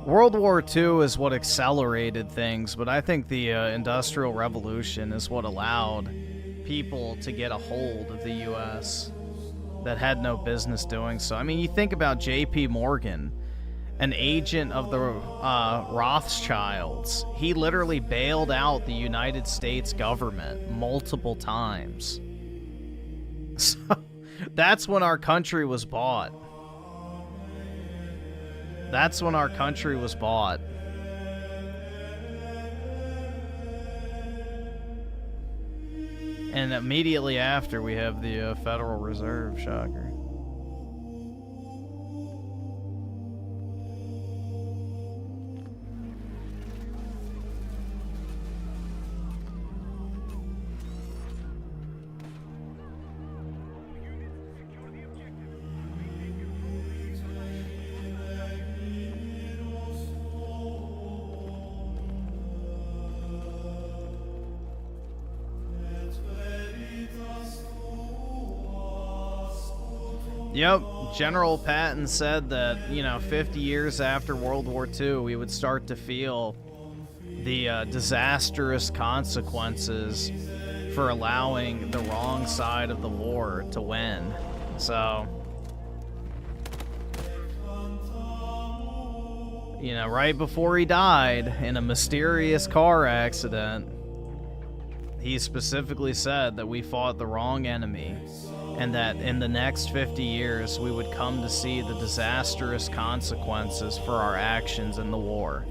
World War II is what accelerated things, but I think the Industrial Revolution is what allowed people to get a hold of the U.S. that had no business doing so. I mean, you think about J.P. Morgan, an agent of the Rothschilds. He literally bailed out the United States government multiple times. So, that's when our country was bought. That's when our country was bought. And immediately after, we have the Federal Reserve, shocker. Yep, General Patton said that, 50 years after World War II, we would start to feel the disastrous consequences for allowing the wrong side of the war to win. So, right before he died in a mysterious car accident, he specifically said that we fought the wrong enemy, and that in the next 50 years we would come to see the disastrous consequences for our actions in the war.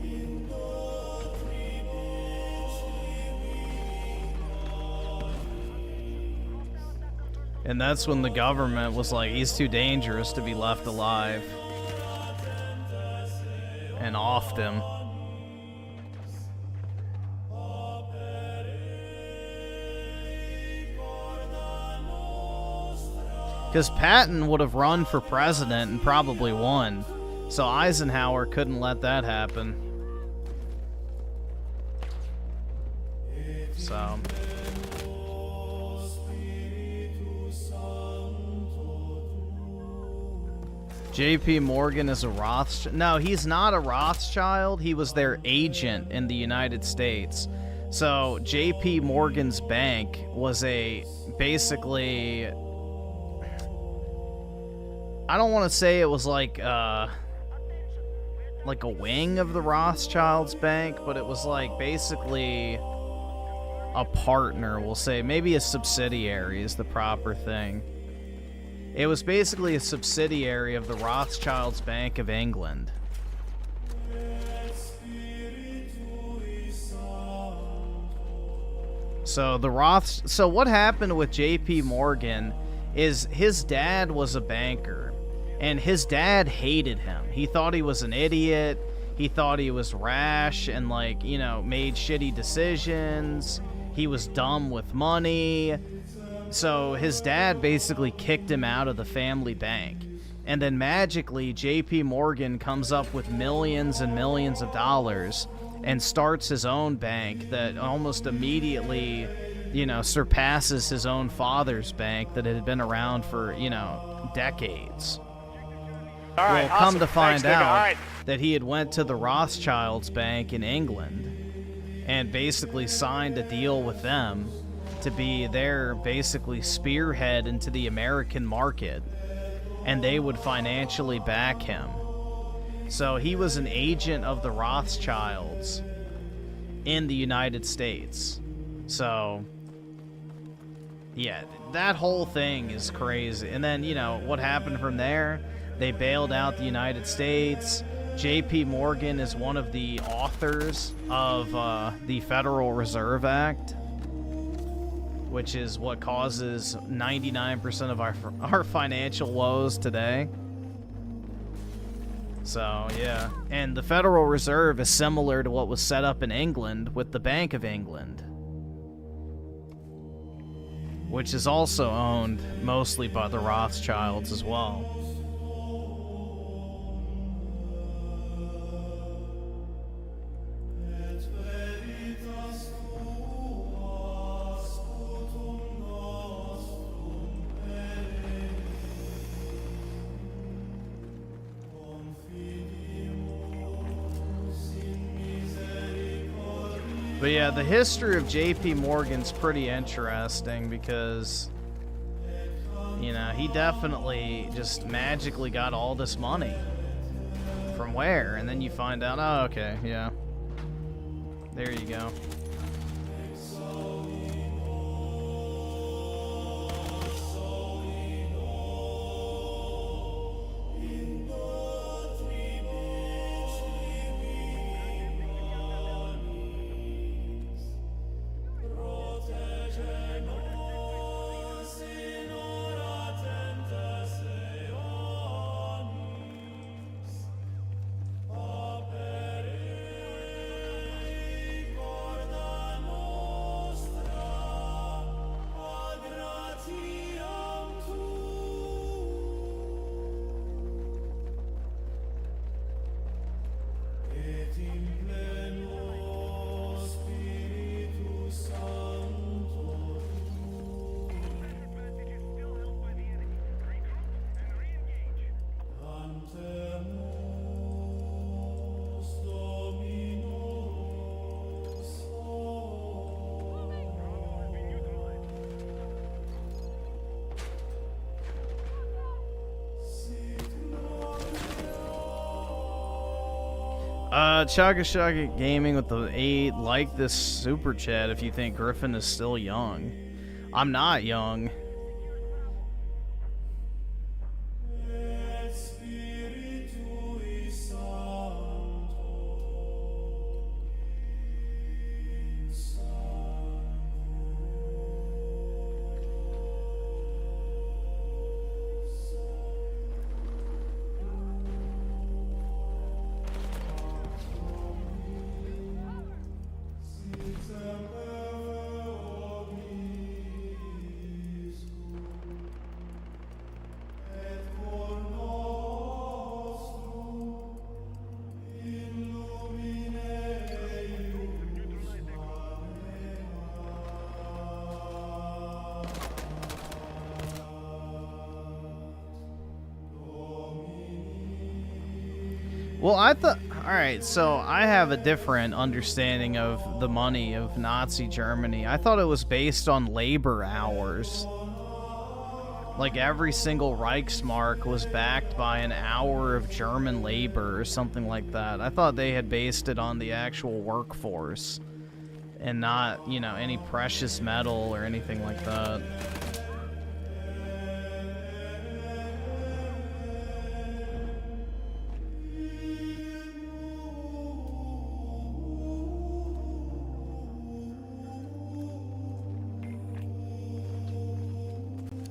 And that's when the government was like, he's too dangerous to be left alive, and offed him. Because Patton would have run for president and probably won. So Eisenhower couldn't let that happen. So. JP Morgan is a Rothschild. No, he's not a Rothschild. He was their agent in the United States. So JP Morgan's bank was basically, I don't want to say it was like a wing of the Rothschilds bank, but it was like basically a partner, we'll say. Maybe a subsidiary is the proper thing. It was basically a subsidiary of the Rothschilds Bank of England. So what happened with JP Morgan is his dad was a banker, and his dad hated him. He thought he was an idiot. He thought he was rash and, like, you know, made shitty decisions. He was dumb with money. So his dad basically kicked him out of the family bank. And then magically, JP Morgan comes up with millions and millions of dollars and starts his own bank that almost immediately, you know, surpasses his own father's bank that had been around for, you know, decades. All right, well, come awesome. to find Thanks, nigga. out All right. that he had went to the Rothschilds Bank in England and basically signed a deal with them to be their basically spearhead into the American market, and they would financially back him. So he was an agent of the Rothschilds in the United States. So yeah, that whole thing is crazy. And then, you know, what happened from there? They bailed out the United States. JP Morgan is one of the authors of the Federal Reserve Act, which is what causes 99% of our financial woes today. So, yeah. And the Federal Reserve is similar to what was set up in England with the Bank of England, which is also owned mostly by the Rothschilds as well. But yeah, the history of JP Morgan's pretty interesting because, you know, he definitely just magically got all this money. From where? And then you find out, oh, okay, yeah. There you go. Chugga Gaming with the 8. Like this super chat if you think Griffin is still young. I'm not young. Well, I thought... Alright, so I have a different understanding of the money of Nazi Germany. I thought it was based on labor hours. Like, every single Reichsmark was backed by an hour of German labor or something like that. I thought they had based it on the actual workforce. And not, you know, any precious metal or anything like that.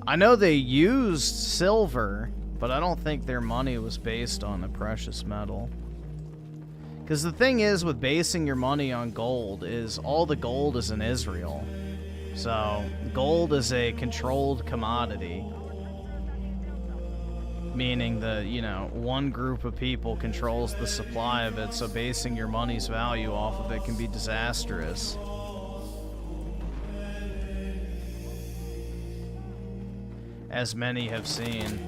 I know they used silver, but I don't think their money was based on a precious metal. Because the thing is with basing your money on gold is all the gold is in Israel. So gold is a controlled commodity. Meaning that, you know, one group of people controls the supply of it, so basing your money's value off of it can be disastrous. As many have seen.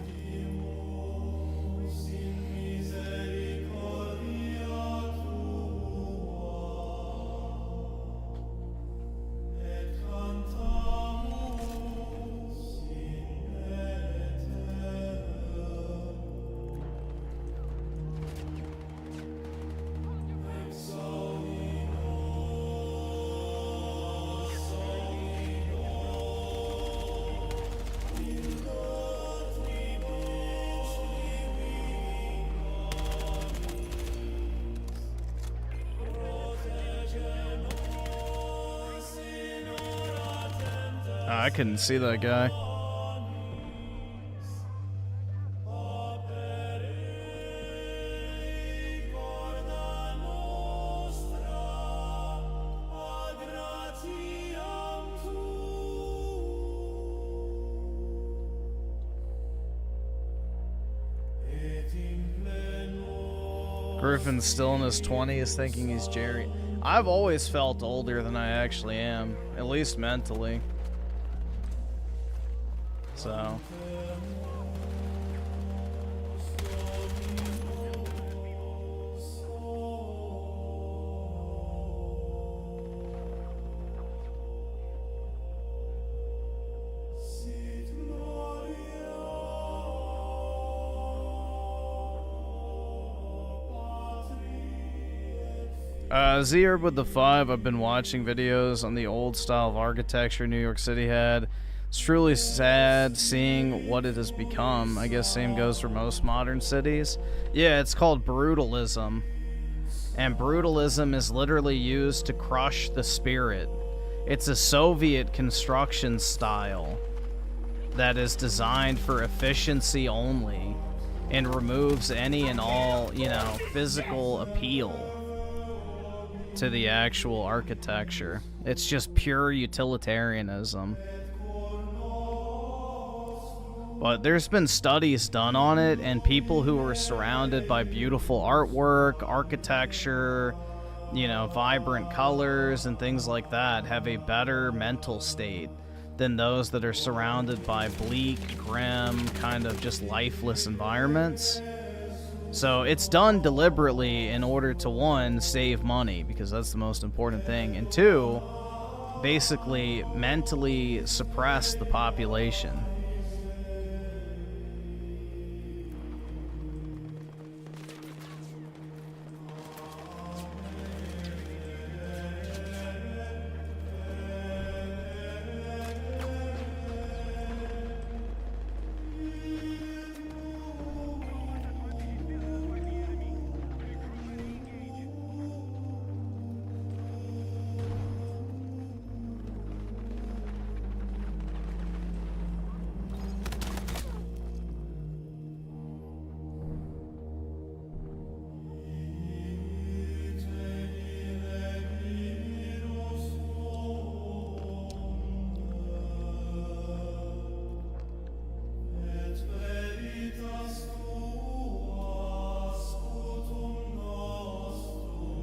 I couldn't see that guy. Griffin's still in his 20s thinking he's Jerry. I've always felt older than I actually am, at least mentally. So... Z-Herb with the 5, I've been watching videos on the old style of architecture New York City had. It's truly sad seeing what it has become. I guess same goes for most modern cities. Yeah, it's called brutalism. And brutalism is literally used to crush the spirit. It's a Soviet construction style that is designed for efficiency only and removes any and all, you know, physical appeal to the actual architecture. It's just pure utilitarianism. But there's been studies done on it, and people who are surrounded by beautiful artwork, architecture, you know, vibrant colors and things like that have a better mental state than those that are surrounded by bleak, grim, kind of just lifeless environments. So it's done deliberately in order to, one, save money, because that's the most important thing, and two, basically mentally suppress the population.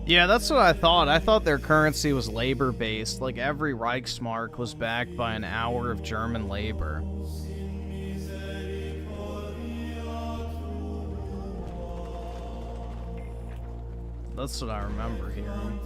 Yeah, that's what I thought. I thought their currency was labor-based. Like, every Reichsmark was backed by an hour of German labor. That's what I remember hearing.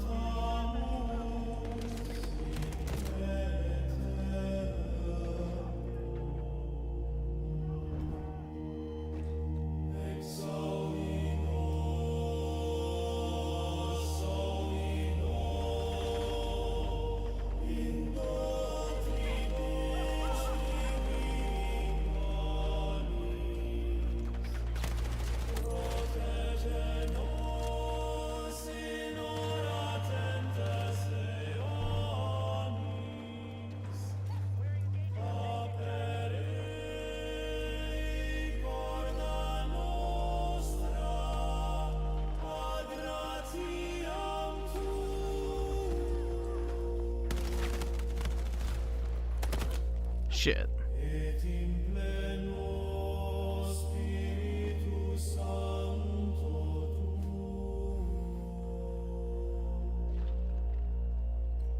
Shit.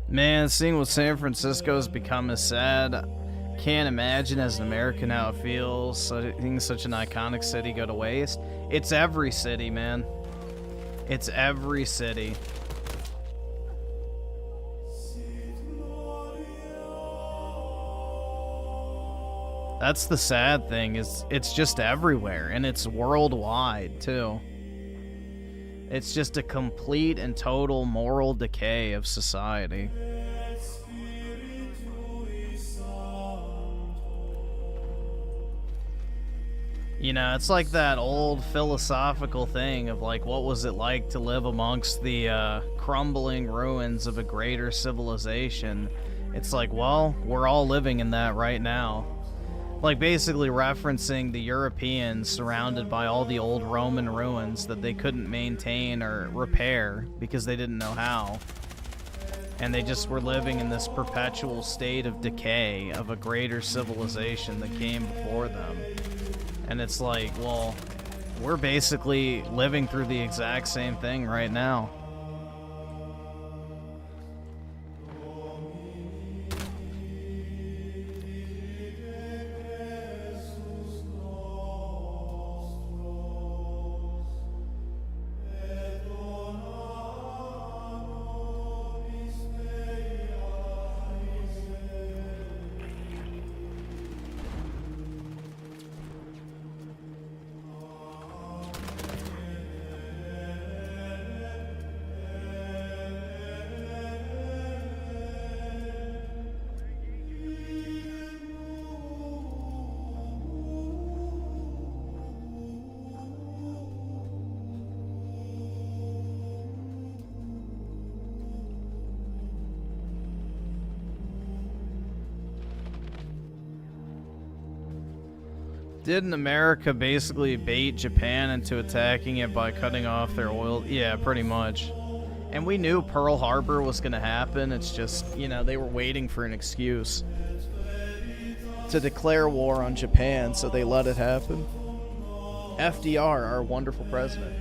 Man, seeing what San Francisco's become is sad. Can't imagine as an American how it feels. Seeing such an iconic city go to waste. It's every city, man. It's every city. That's the sad thing, is it's just everywhere, and it's worldwide, too. It's just a complete and total moral decay of society. You know, it's like that old philosophical thing of, like, what was it like to live amongst the crumbling ruins of a greater civilization? It's like, well, we're all living in that right now. Like, basically referencing the Europeans surrounded by all the old Roman ruins that they couldn't maintain or repair because they didn't know how. And they just were living in this perpetual state of decay of a greater civilization that came before them. And it's like, well, we're basically living through the exact same thing right now. Didn't America basically bait Japan into attacking it by cutting off their oil? Yeah, pretty much. And we knew Pearl Harbor was going to happen. It's just, you know, they were waiting for an excuse to declare war on Japan, so they let it happen. FDR, our wonderful president.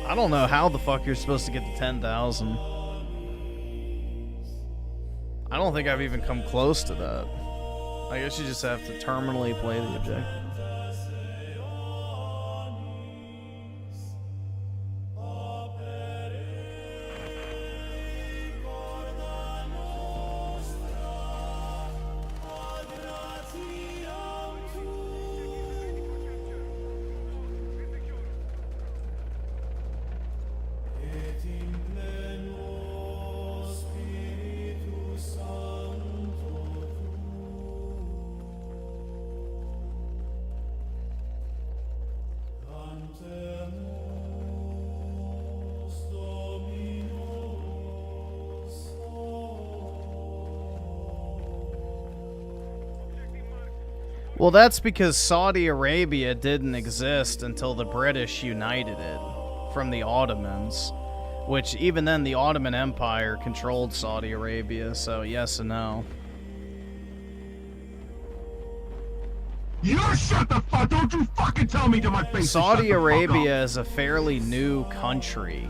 I don't know how the fuck you're supposed to get to 10,000. I don't think I've even come close to that. I guess you just have to terminally play the objective. Well, that's because Saudi Arabia didn't exist until the British united it from the Ottomans, which even then the Ottoman Empire controlled Saudi Arabia, so yes and no. You shut the fuck! Don't you fucking tell me to my face! Saudi Arabia is a fairly new country.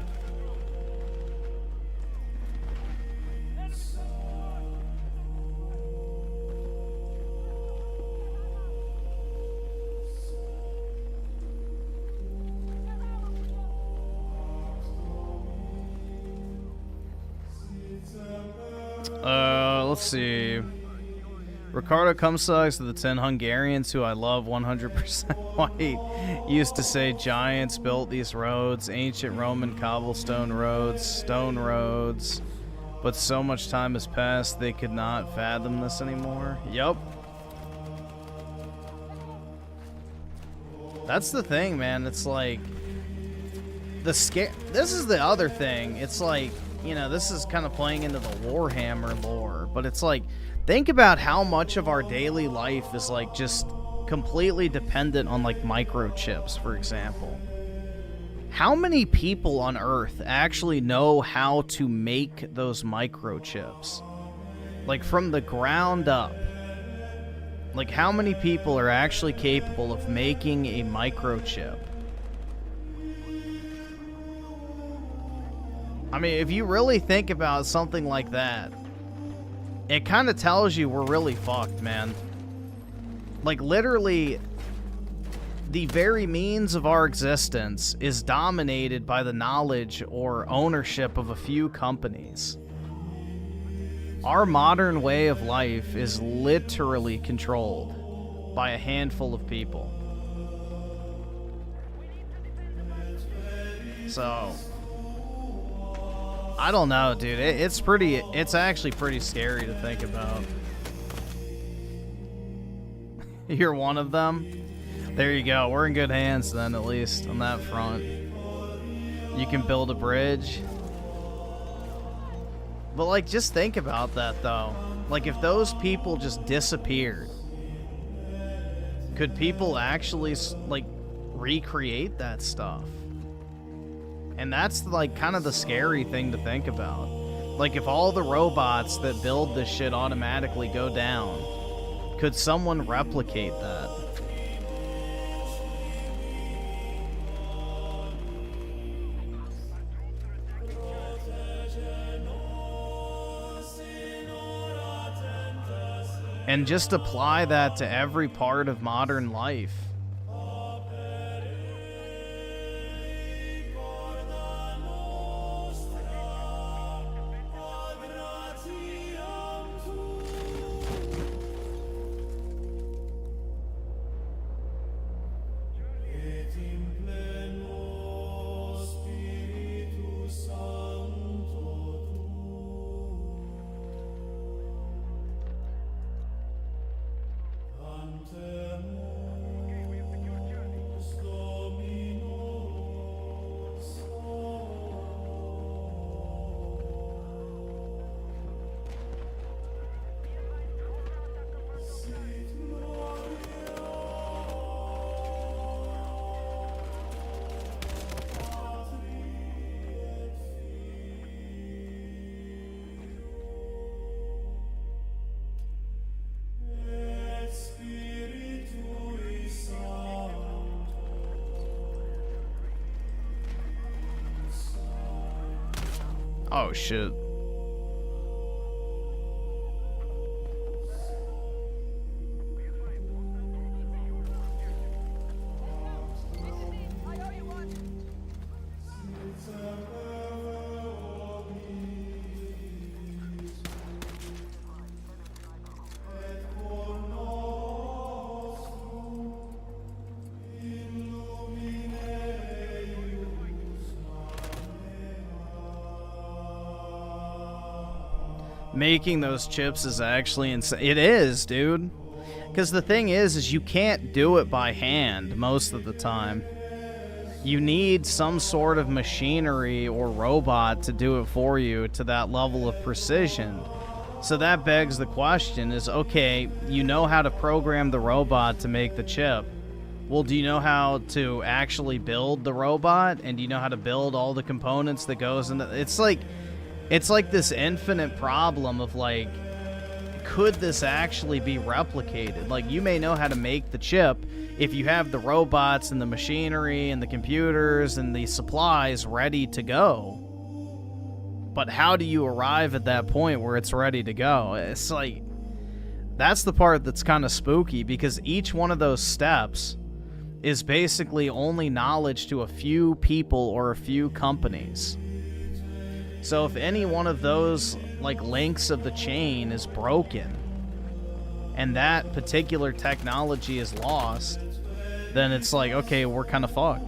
Let's see. Ricardo Cumsucks of the 10 Hungarians, who I love 100% white, used to say giants built these roads, ancient Roman cobblestone roads, stone roads, but so much time has passed they could not fathom this anymore. Yup. That's the thing, man. It's like this is the other thing. It's like, you know, this is kind of playing into the Warhammer lore, but it's like, think about how much of our daily life is like just completely dependent on like microchips, for example. How many people on Earth actually know how to make those microchips? Like from the ground up. Like how many people are actually capable of making a microchip? I mean, if you really think about something like that, it kind of tells you we're really fucked, man. Like, literally, the very means of our existence is dominated by the knowledge or ownership of a few companies. Our modern way of life is literally controlled by a handful of people. So, I don't know, dude. It's actually pretty scary to think about. You're one of them? There you go. We're in good hands then, at least, on that front. You can build a bridge. But, like, just think about that, though. Like, if those people just disappeared, could people actually, like, recreate that stuff? And that's, like, kind of the scary thing to think about. Like, if all the robots that build this shit automatically go down, could someone replicate that? And just apply that to every part of modern life. Oh, shit. Making those chips is actually insane. It is, dude. Because the thing is you can't do it by hand most of the time. You need some sort of machinery or robot to do it for you to that level of precision. So that begs the question is, okay, you know how to program the robot to make the chip. Well, do you know how to actually build the robot? And do you know how to build all the components that goes into it's like this infinite problem of like, could this actually be replicated? Like, you may know how to make the chip if you have the robots and the machinery and the computers and the supplies ready to go. But how do you arrive at that point where it's ready to go? It's like, that's the part that's kind of spooky, because each one of those steps is basically only knowledge to a few people or a few companies. So if any one of those like links of the chain is broken and that particular technology is lost, then it's like, okay, we're kind of fucked.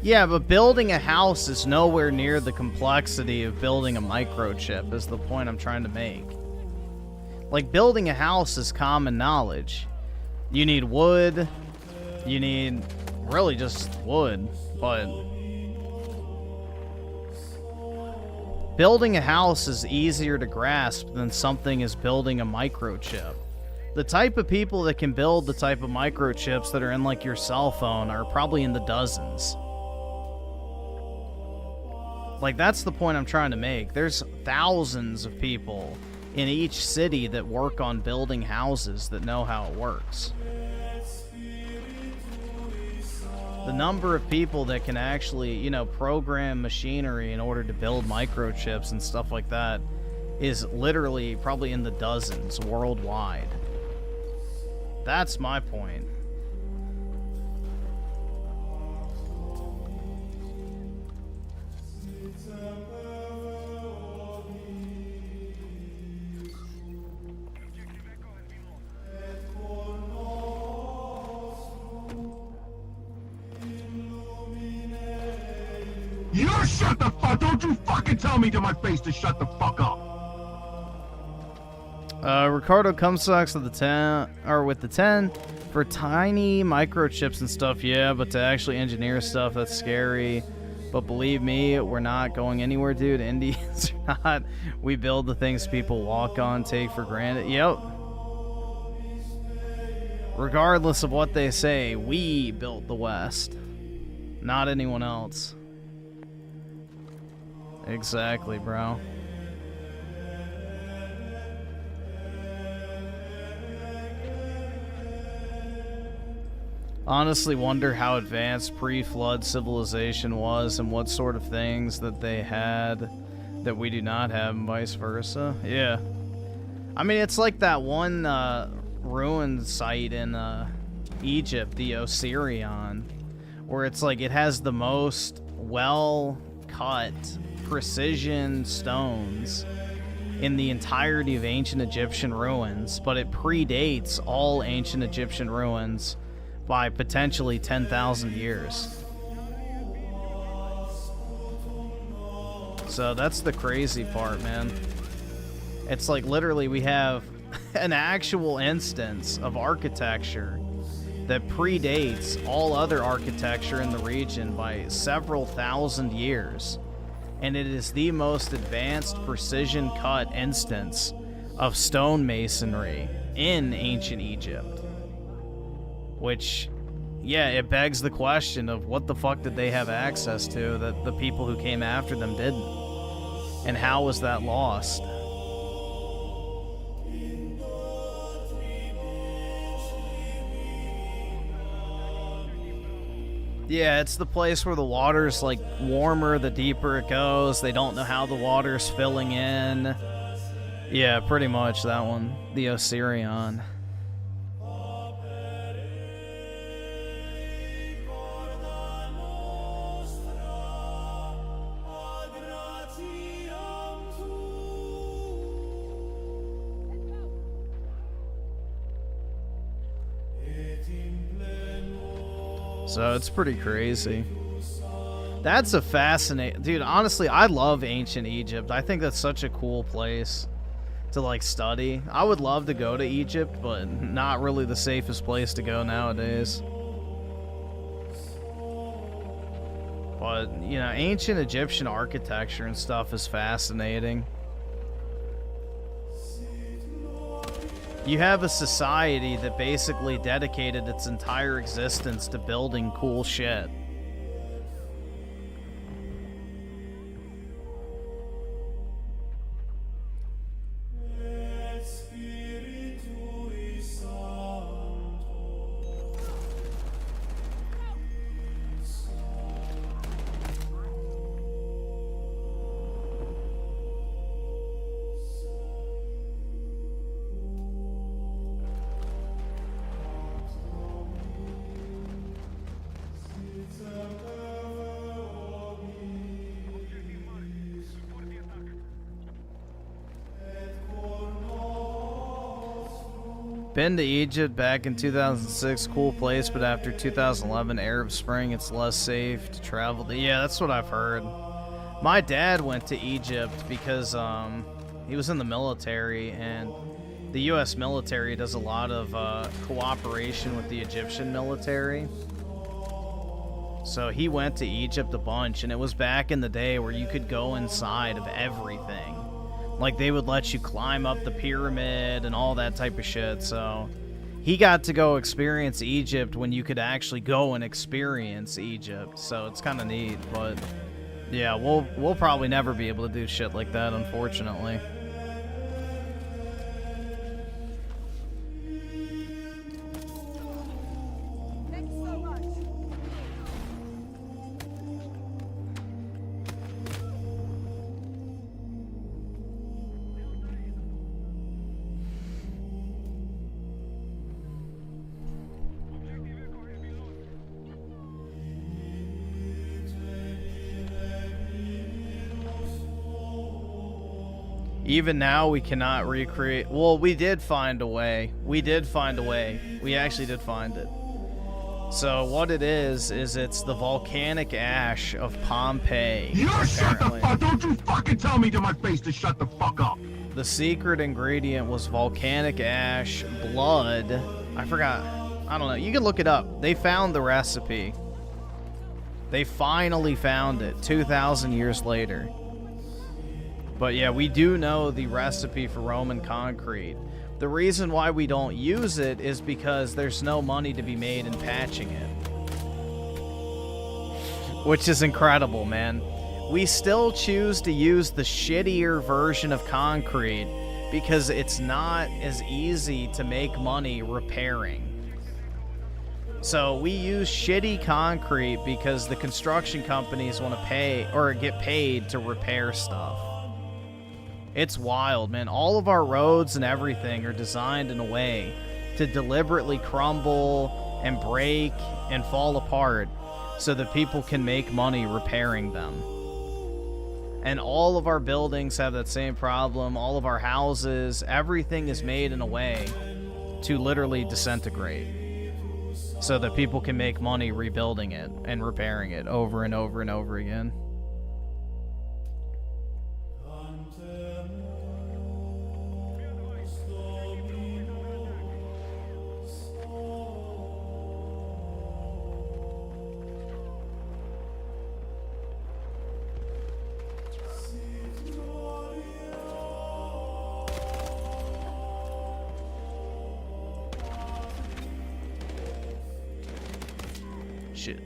Yeah, but building a house is nowhere near the complexity of building a microchip, is the point I'm trying to make. Like, building a house is common knowledge. You need wood. You need really just wood, but building a house is easier to grasp than something as building a microchip. The type of people that can build the type of microchips that are in like your cell phone are probably in the dozens. Like, that's the point I'm trying to make. There's thousands of people in each city that work on building houses that know how it works. The number of people that can actually, you know, program machinery in order to build microchips and stuff like that is literally probably in the dozens worldwide. That's my point. You shut the fuck! Don't you fucking tell me to my face to shut the fuck up! Ricardo Comstocks with the 10, or with the 10 for tiny microchips and stuff. Yeah, but to actually engineer stuff, that's scary. But believe me, we're not going anywhere, dude. Indians are not. We build the things people walk on, take for granted. Yep. Regardless of what they say, we built the West, not anyone else. Exactly, bro. Honestly wonder how advanced pre-flood civilization was and what sort of things that they had that we do not have and vice versa. Yeah. I mean, it's like that one ruined site in Egypt, the Osirion, where it's like it has the most well-cut precision stones in the entirety of ancient Egyptian ruins, but it predates all ancient Egyptian ruins by potentially 10,000 years. So that's the crazy part, man. It's like literally we have an actual instance of architecture that predates all other architecture in the region by several thousand years. And it is the most advanced precision cut instance of stonemasonry in ancient Egypt. Which, yeah, it begs the question of what the fuck did they have access to that the people who came after them didn't? And how was that lost? Yeah, it's the place where the water's like warmer the deeper it goes. They don't know how the water's filling in. Yeah, pretty much that one. The Osirion. So it's pretty crazy. That's a fascinating... Dude, honestly, I love ancient Egypt. I think that's such a cool place to, like, study. I would love to go to Egypt, but not really the safest place to go nowadays. But, you know, ancient Egyptian architecture and stuff is fascinating. You have a society that basically dedicated its entire existence to building cool shit. Been to Egypt back in 2006, cool place, but after 2011 Arab Spring, it's less safe to travel to. Yeah, that's what I've heard. My dad went to Egypt because he was in the military, and the U.S. military does a lot of cooperation with the Egyptian military. So he went to Egypt a bunch, and it was back in the day where you could go inside of everything. Like, they would let you climb up the pyramid and all that type of shit, so he got to go experience Egypt when you could actually go and experience Egypt, so it's kind of neat, but yeah, we'll probably never be able to do shit like that, unfortunately. Even now, we cannot recreate... Well, we did find a way. We actually did find it. So, what it is it's the volcanic ash of Pompeii. You shut the fuck... Don't you fucking tell me to my face to shut the fuck up. The secret ingredient was volcanic ash, blood. I forgot. I don't know. You can look it up. They found the recipe. They finally found it 2,000 years later. But yeah, we do know the recipe for Roman concrete. The reason why we don't use it is because there's no money to be made in patching it. Which is incredible, man. We still choose to use the shittier version of concrete because it's not as easy to make money repairing. So we use shitty concrete because the construction companies want to pay or get paid to repair stuff. It's wild, man. All of our roads and everything are designed in a way to deliberately crumble and break and fall apart so that people can make money repairing them. And all of our buildings have that same problem. All of our houses, everything is made in a way to literally disintegrate so that people can make money rebuilding it and repairing it over and over and over again. shit.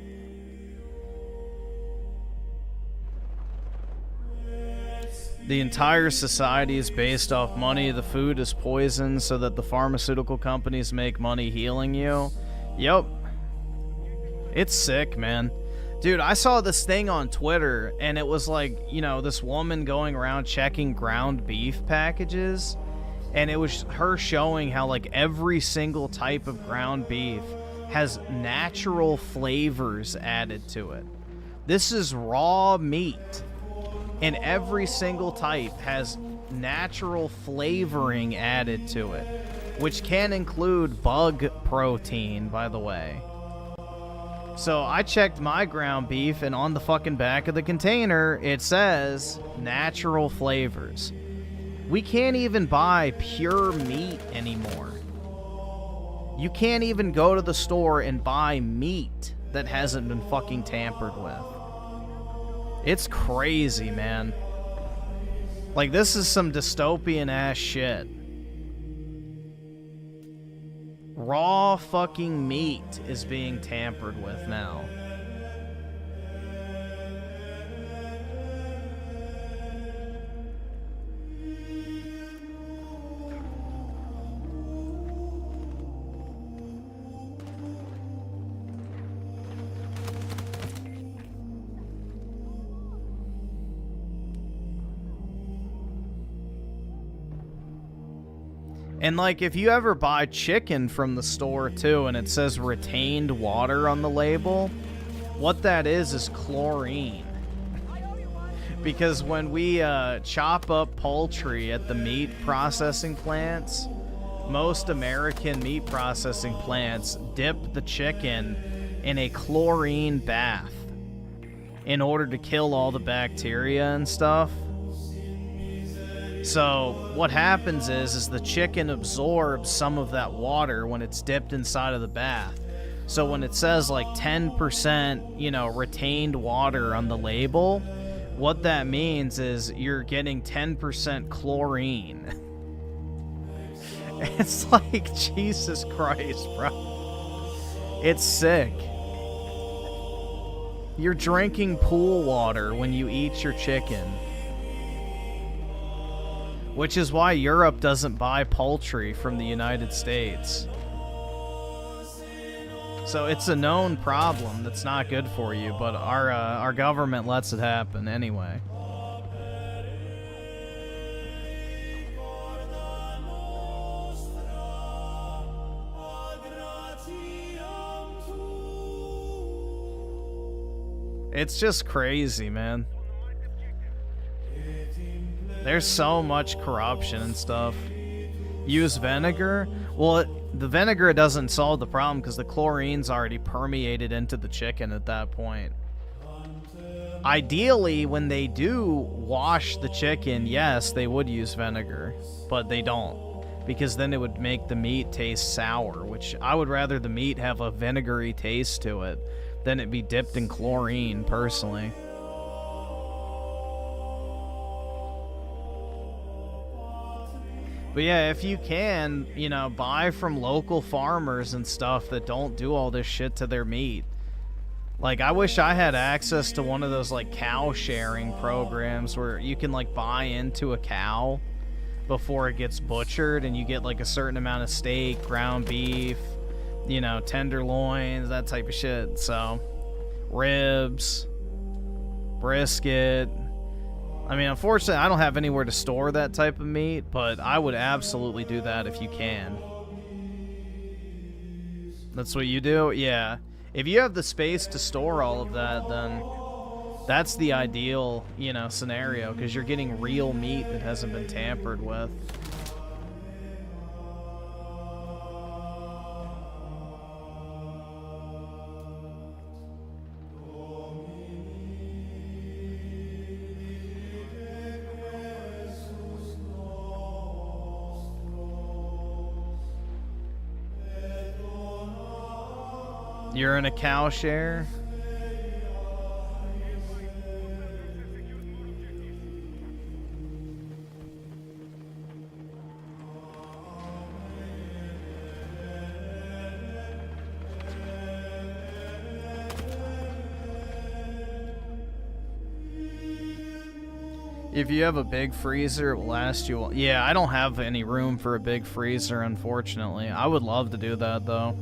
The entire society is based off money. The food is poisoned so that the pharmaceutical companies make money healing you. Yep. It's sick, man. Dude, I saw this thing on Twitter, and it was like, you know, this woman going around checking ground beef packages, and it was her showing how, like, every single type of ground beef has natural flavors added to it. This is raw meat. And every single type has natural flavoring added to it, which can include bug protein, by the way. So I checked my ground beef, and on the fucking back of the container, it says natural flavors. We can't even buy pure meat anymore. You can't even go to the store and buy meat that hasn't been fucking tampered with. It's crazy, man. Like, this is some dystopian ass shit. Raw fucking meat is being tampered with now. And, like, if you ever buy chicken from the store, too, and it says retained water on the label, what that is chlorine. Because when we chop up poultry at the meat processing plants, most American meat processing plants dip the chicken in a chlorine bath in order to kill all the bacteria and stuff. So what happens is the chicken absorbs some of that water when it's dipped inside of the bath. So when it says like 10%, you know, retained water on the label, what that means is you're getting 10% chlorine. It's like, Jesus Christ, bro. It's sick. You're drinking pool water when you eat your chicken. Which is why Europe doesn't buy poultry from the United States. So it's a known problem that's not good for you, but our government lets it happen anyway. It's just crazy, man. There's so much corruption and stuff. Use vinegar? Well, the vinegar doesn't solve the problem because the chlorine's already permeated into the chicken at that point. Ideally, when they do wash the chicken, yes, they would use vinegar, but they don't. Because then it would make the meat taste sour, which I would rather the meat have a vinegary taste to it than it be dipped in chlorine, personally. But yeah, if you can, you know, buy from local farmers and stuff that don't do all this shit to their meat. Like, I wish I had access to one of those, like, cow sharing programs where you can, like, buy into a cow before it gets butchered and you get, like, a certain amount of steak, ground beef, you know, tenderloins, that type of shit. So, ribs, brisket. I mean, unfortunately, I don't have anywhere to store that type of meat, but I would absolutely do that if you can. That's what you do? Yeah. If you have the space to store all of that, then that's the ideal, you know, scenario, because you're getting real meat that hasn't been tampered with. You're in a cow share? If you have a big freezer, it will last you. Yeah, I don't have any room for a big freezer, unfortunately. I would love to do that, though.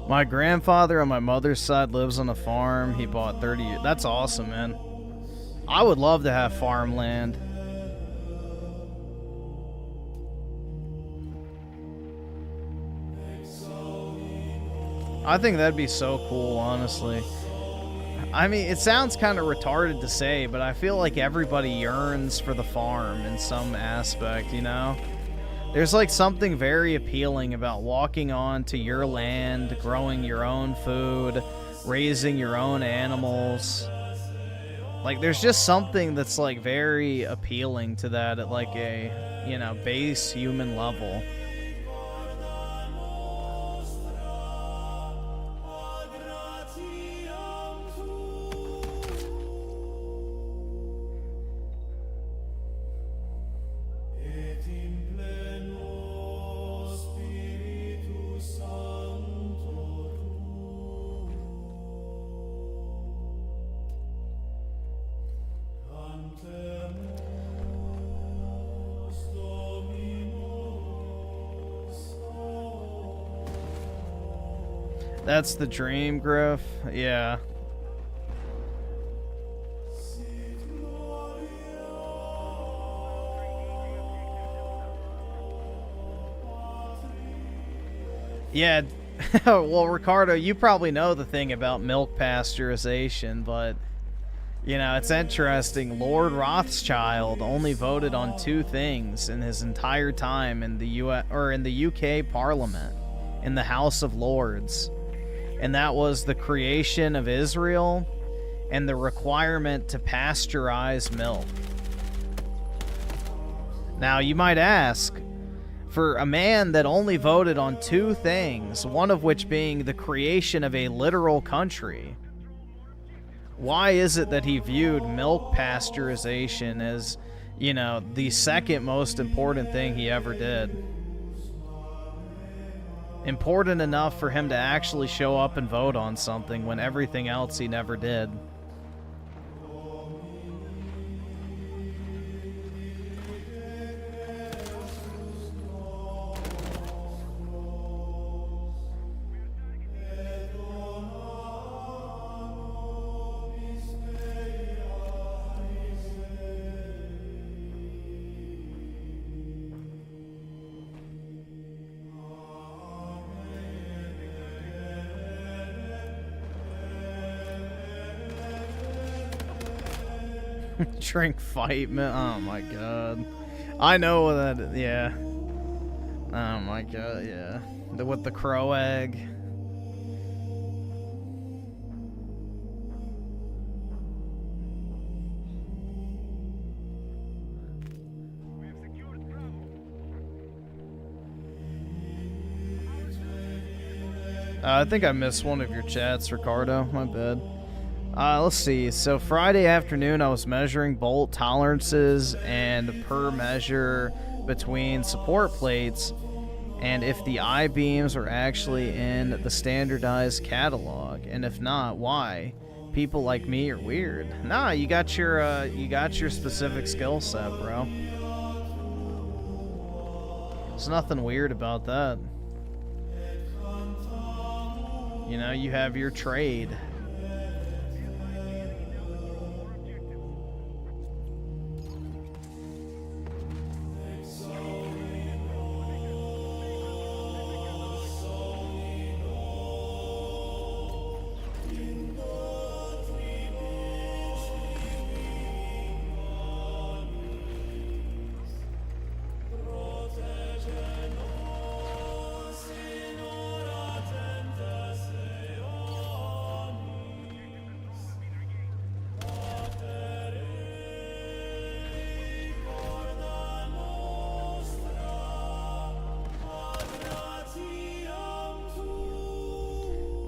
My grandfather on my mother's side lives on a farm. He bought 30 years. That's awesome, man. I would love to have farmland. I think that'd be so cool, honestly. I mean, it sounds kind of retarded to say, but I feel like everybody yearns for the farm in some aspect, you know? There's like something very appealing about walking onto your land, growing your own food, raising your own animals. Like, there's just something that's like very appealing to that at like a, you know, base human level. That's the dream, Griff. Yeah. Yeah. Well, Ricardo, you probably know the thing about milk pasteurization, but you know, it's interesting. Lord Rothschild only voted on 2 things in his entire time in the in the UK Parliament, in the House of Lords. And that was the creation of Israel and the requirement to pasteurize milk. Now, you might ask, for a man that only voted on 2 things, one of which being the creation of a literal country, why is it that he viewed milk pasteurization as, you know, the second most important thing he ever did? Important enough for him to actually show up and vote on something when everything else he never did. Drink fight, man. Oh my god. I know that, yeah. Oh my god, yeah. With the crow egg. I think I missed one of your chats, Ricardo. My bad. Let's see. So Friday afternoon, I was measuring bolt tolerances and per measure between support plates, and if the I-beams are actually in the standardized catalog, and if not, why? People like me are weird. Nah, you got your specific skill set, bro. There's nothing weird about that. You know, you have your trade.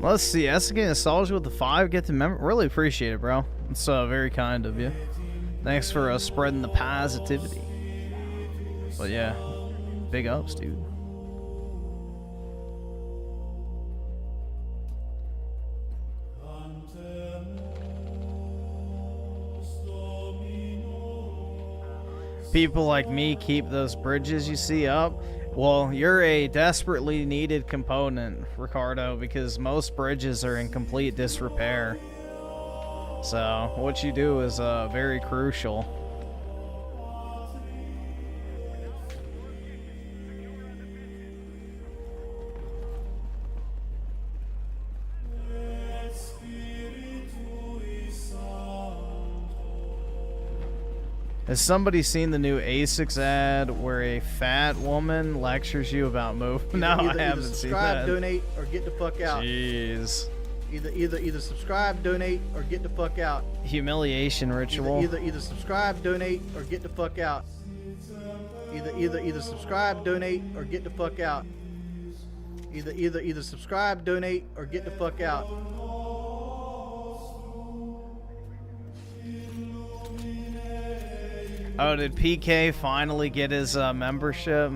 Let's see. SK Nostalgia with the 5. Get the member. Really appreciate it, bro. It's very kind of you. Thanks for spreading the positivity. But yeah, big ups, dude. People like me keep those bridges you see up. Well, you're a desperately needed component, Ricardo, because most bridges are in complete disrepair. So what you do is very crucial. Has somebody seen the new ASICS ad where a fat woman lectures you about movement? No, I haven't seen that. Subscribe, donate, or get the fuck out. Jeez. Either subscribe, donate, or get the fuck out. Humiliation ritual. Either subscribe, donate, or get the fuck out. Either subscribe, donate, or get the fuck out. Either subscribe, donate, or get the fuck out. Oh, did PK finally get his membership?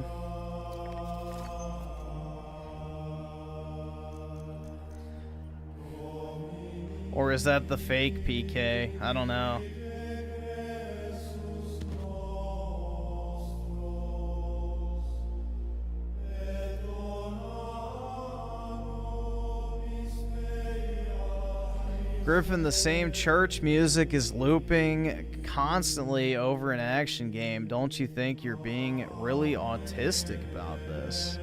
Or is that the fake PK? I don't know. Griffin, the same church music is looping constantly over an action game. Don't you think you're being really autistic about this?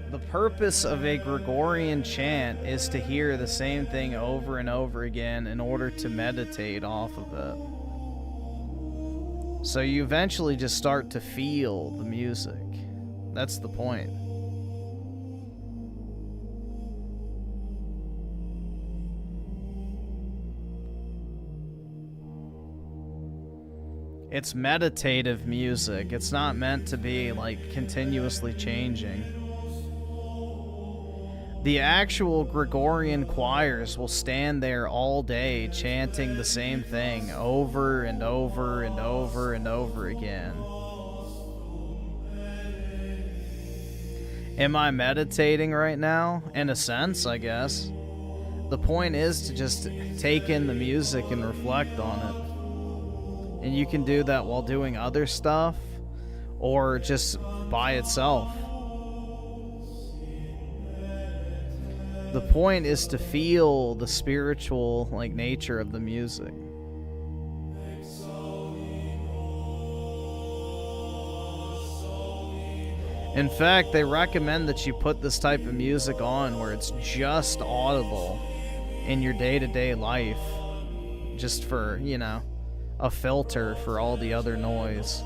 The purpose of a Gregorian chant is to hear the same thing over and over again in order to meditate off of it. So you eventually just start to feel the music. That's the point. It's meditative music. It's not meant to be like continuously changing. The actual Gregorian choirs will stand there all day chanting the same thing over and over and over and over again. Am I meditating right now? In a sense, I guess. The point is to just take in the music and reflect on it. And you can do that while doing other stuff or just by itself. The point is to feel the spiritual nature of the music. In fact, they recommend that you put this type of music on where it's just audible in your day-to-day life, just for, you know, a filter for all the other noise.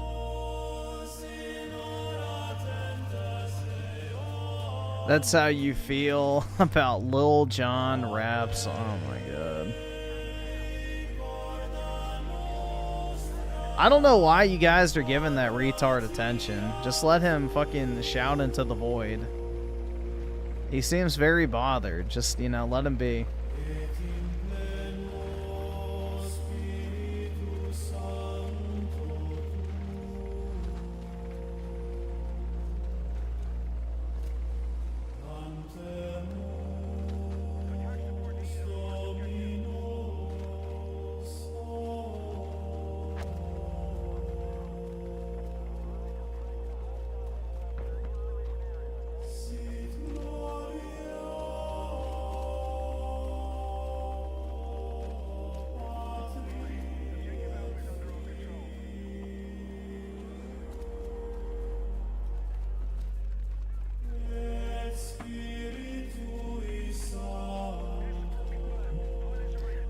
That's how you feel about Lil Jon raps. Oh my god. I don't know why you guys are giving that retard attention. Just let him fucking shout into the void. He seems very bothered. Just, you know, let him be.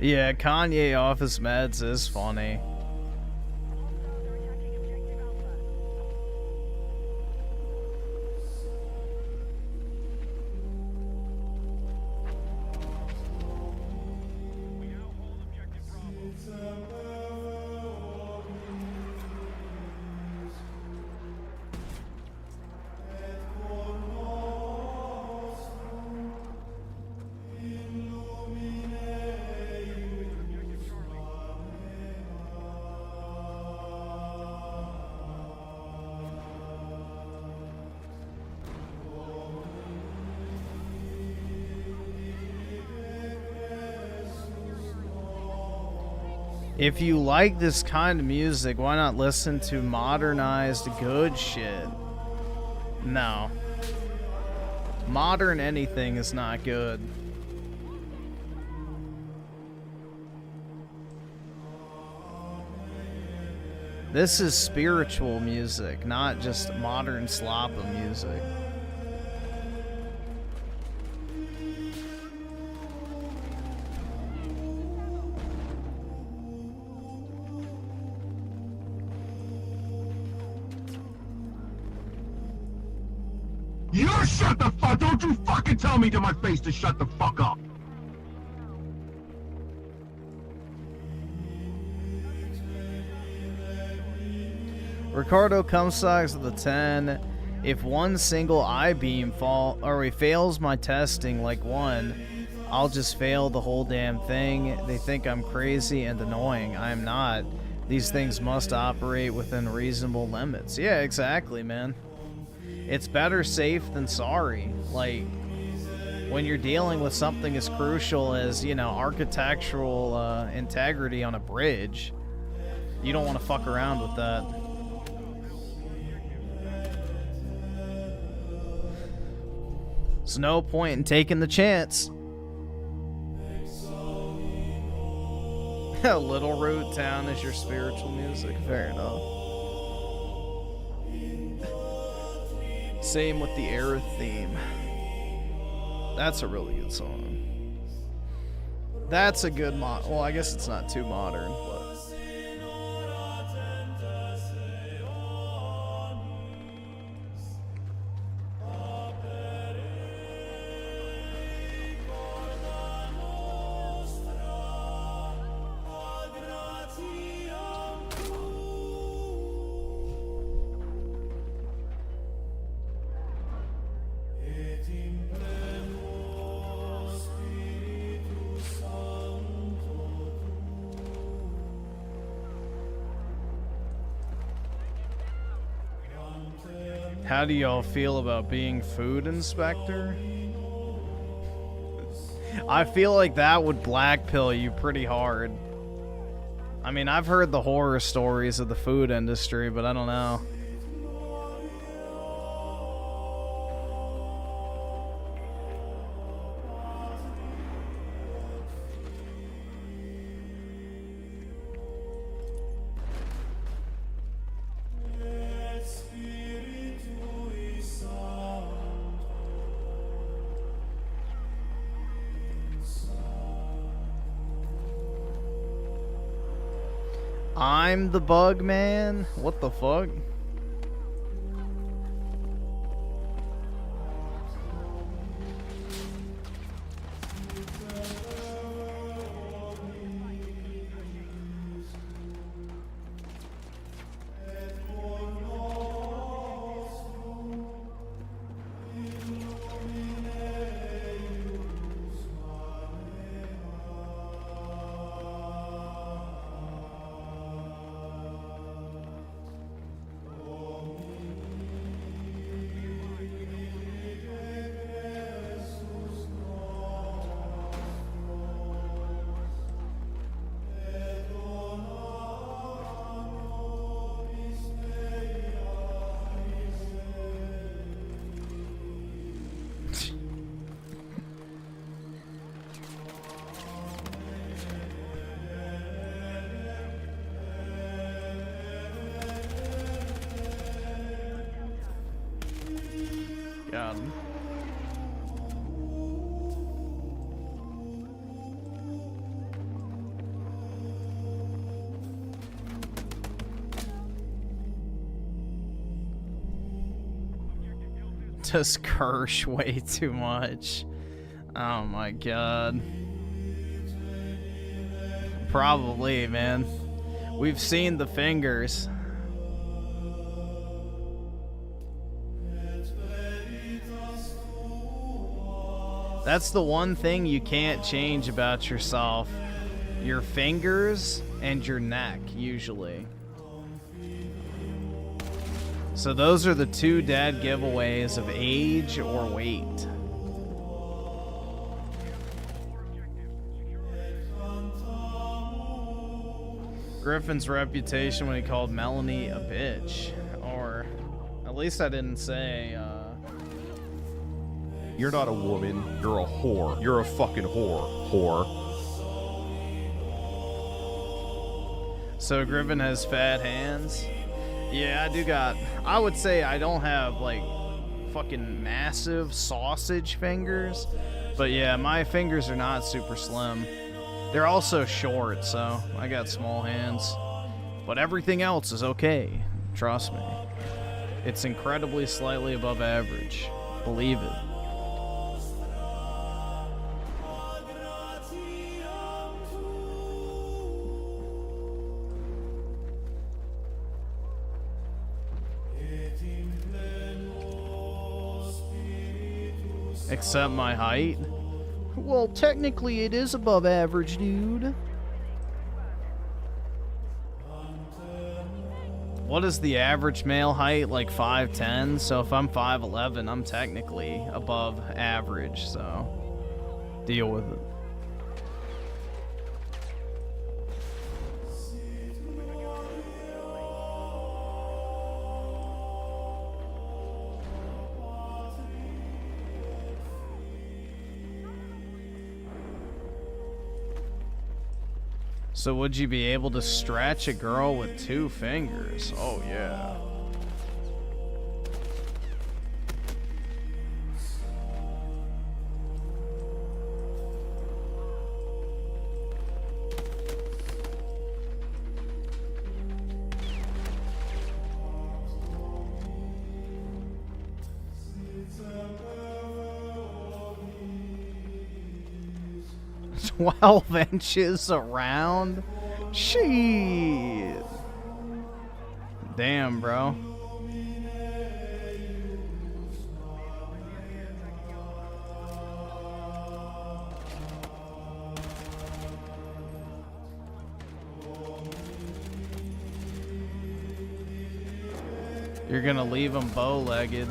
Yeah, Kanye off his meds is funny. If you like this kind of music, why not listen to modernized good shit? No. Modern anything is not good. This is spiritual music, not just modern slappa music. You shut the fuck! Don't you fucking tell me to my face to shut the fuck up! Ricardo Comstocks with a 10. If one single I-beam fails my testing like one, I'll just fail the whole damn thing. They think I'm crazy and annoying. I am not. These things must operate within reasonable limits. Yeah, exactly, man. It's better safe than sorry. Like, when you're dealing with something as crucial as, you know, architectural integrity on a bridge, you don't want to fuck around with that. There's no point in taking the chance. Little Root Town is your spiritual music. Fair enough. Same with the Aerith theme. That's a really good song. That's a good well, I guess it's not too modern, but... How do y'all feel about being food inspector? I feel like that would blackpill you pretty hard. I mean, I've heard the horror stories of the food industry, but I don't know. I'm the bug man? What the fuck? Got him. Just Kirsch way too much. Oh my god. Probably, man. We've seen the fingers. That's the one thing you can't change about yourself. Your fingers and your neck, usually. So those are the two dead giveaways of age or weight. Griffin's reputation when he called Melanie a bitch. Or, at least I didn't say, You're not a woman. You're a whore. You're a fucking whore. So Griffin has fat hands? Yeah, I do got... I would say I don't have, like, fucking massive sausage fingers. But yeah, my fingers are not super slim. They're also short, so I got small hands. But everything else is okay. Trust me. It's incredibly slightly above average. Believe it. Except my height. Well, technically it is above average, dude. What is the average male height? Like 5'10"? So if I'm 5'11", I'm technically above average, so deal with it. So would you be able to stretch a girl with 2 fingers? Oh yeah. $12 around? Shit. Damn, bro. You're gonna leave him bow-legged.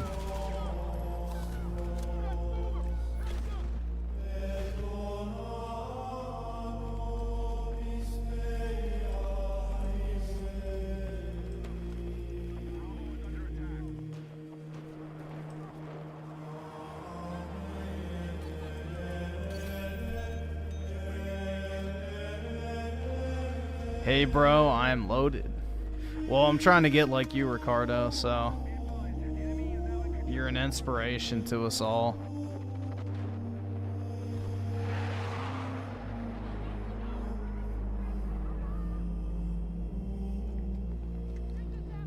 Hey bro, I'm loaded. Well, I'm trying to get like you, Ricardo, so you're an inspiration to us all.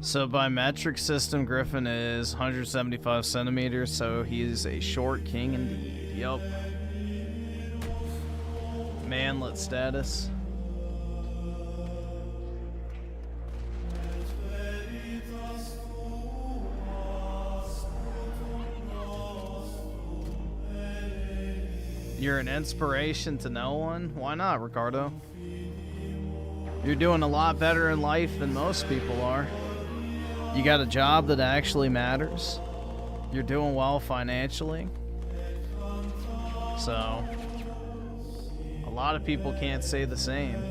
So by metric system, Griffin is 175 centimeters, so he's a short king indeed. Yup. Manlet status. You're an inspiration to no one? Why not, Ricardo? You're doing a lot better in life than most people are. You got a job that actually matters. You're doing well financially. So, a lot of people can't say the same.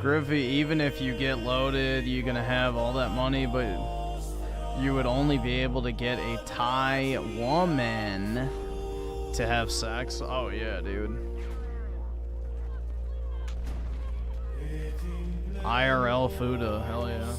Griffy, even if you get loaded, you're gonna have all that money, but you would only be able to get a Thai woman to have sex. Oh yeah, dude. IRL Fuda, hell yeah.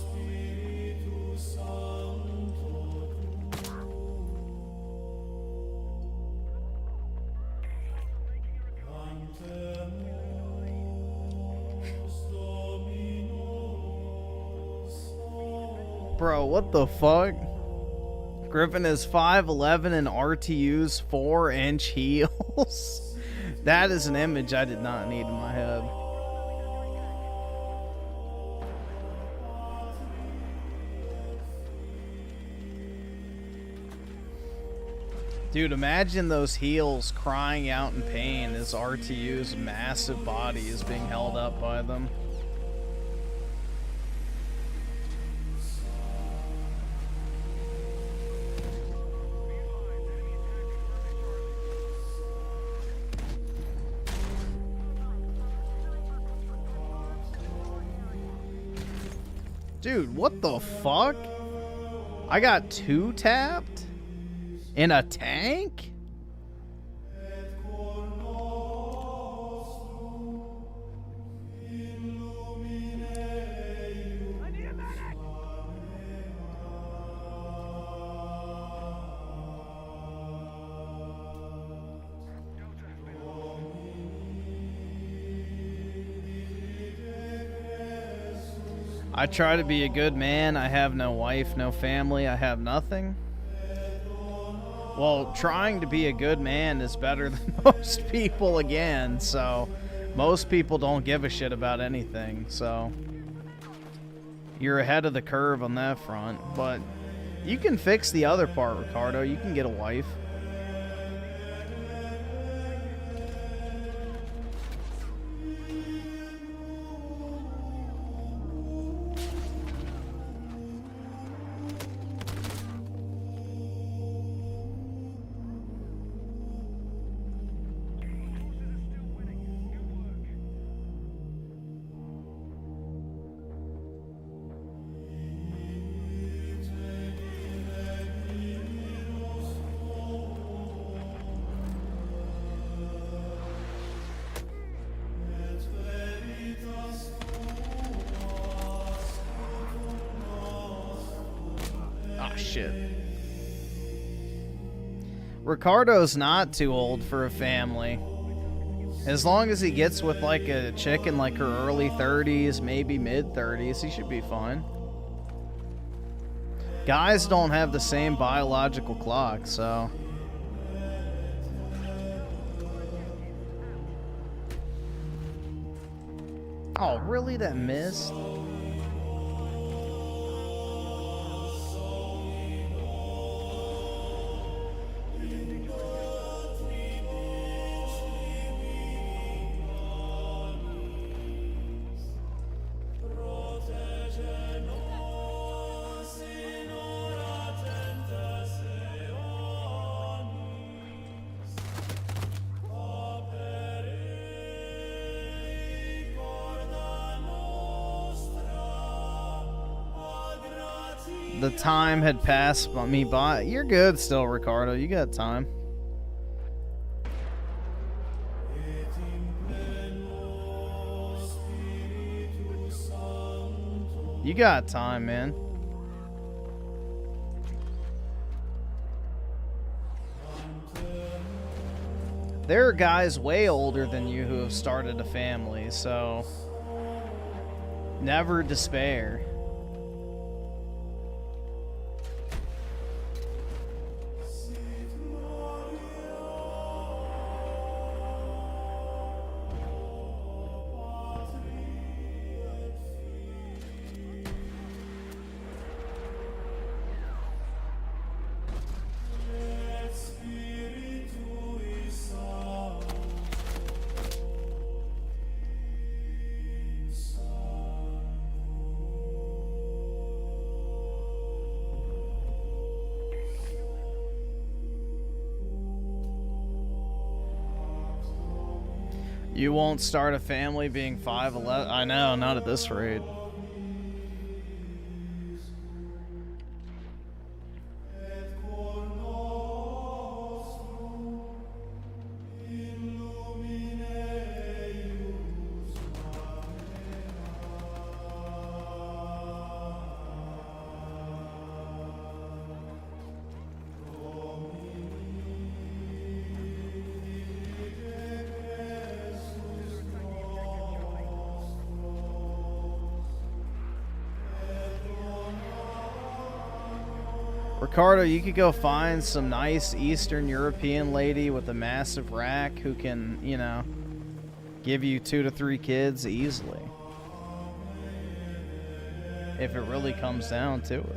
Bro, what the fuck? Griffin is 5'11" and RTU's 4-inch heels. That is an image I did not need in my head. Dude, imagine those heels crying out in pain as RTU's massive body is being held up by them. Dude, what the fuck? I got 2 tapped? In a tank? I try to be a good man. I have no wife, no family. I have nothing. Well, trying to be a good man is better than most people again, so most people don't give a shit about anything, so you're ahead of the curve on that front. But you can fix the other part, Ricardo. You can get a wife. Shit. Ricardo's not too old for a family. As long as he gets with like a chick in like her early 30s, maybe mid 30s, he should be fine. Guys don't have the same biological clock, so. Oh, really? That missed? The time had passed me by. You're good still, Ricardo. You got time. You got time, man. There are guys way older than you who have started a family, so never despair. You won't start a family being 5'11". I know, not at this rate. Ricardo, you could go find some nice Eastern European lady with a massive rack who can, you know, give you 2 to 3 kids easily. If it really comes down to it.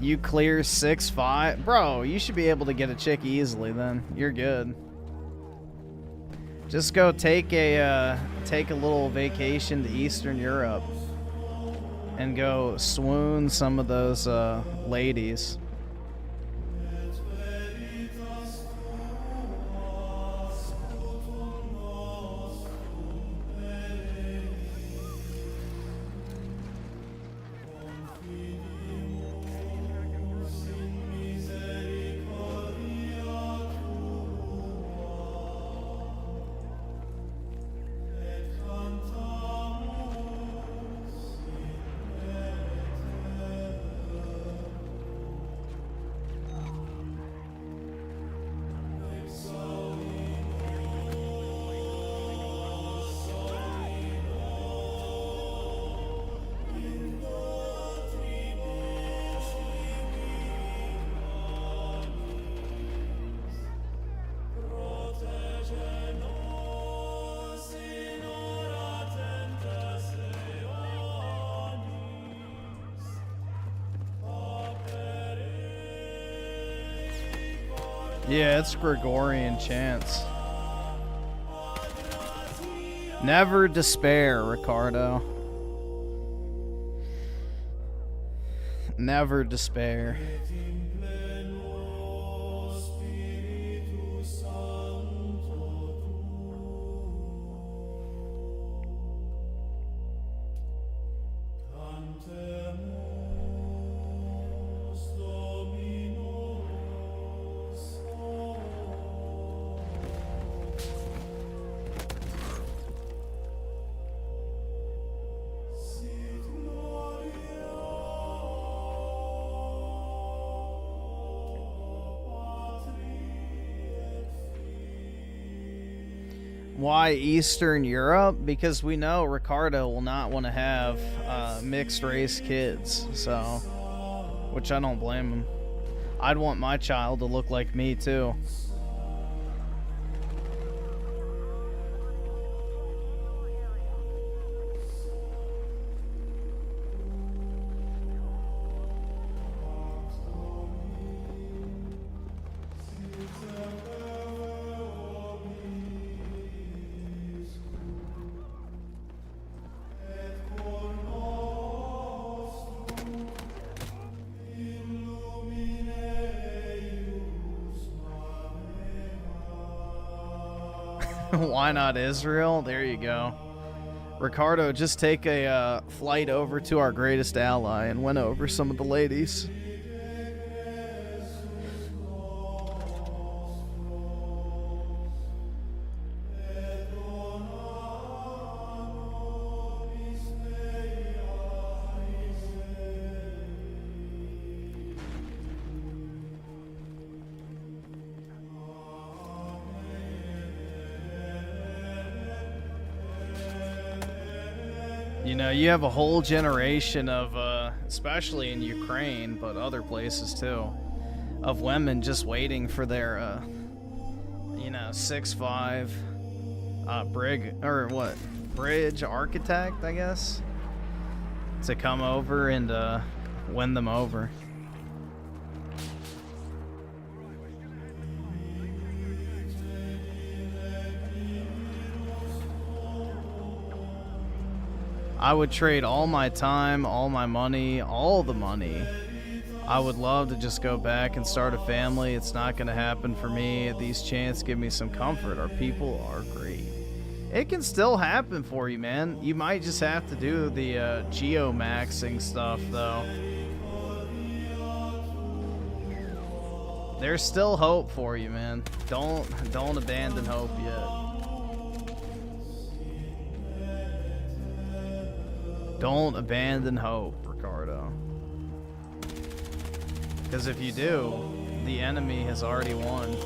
You clear 6'5"? Bro, you should be able to get a chick easily then. You're good. Just go take a little vacation to Eastern Europe and go swoon some of those ladies. Yeah, it's Gregorian chants. Never despair, Ricardo. Never despair. Why Eastern Europe? Because we know Ricardo will not want to have mixed race kids, so, which I don't blame him. I'd want my child to look like me too. Why not Israel? There you go. Ricardo, just take a flight over to our greatest ally and win over some of the ladies. You know, you have a whole generation of, especially in Ukraine, but other places too, of women just waiting for their, you know, 6'5", bridge architect, I guess, to come over and, win them over. I would trade all my time, all my money, all the money. I would love to just go back and start a family. It's not going to happen for me. These chants give me some comfort. Our people are great. It can still happen for you, man. You might just have to do the geo-maxing stuff, though. There's still hope for you, man. Don't abandon hope yet. Don't abandon hope, Ricardo. Because if you do, the enemy has already won.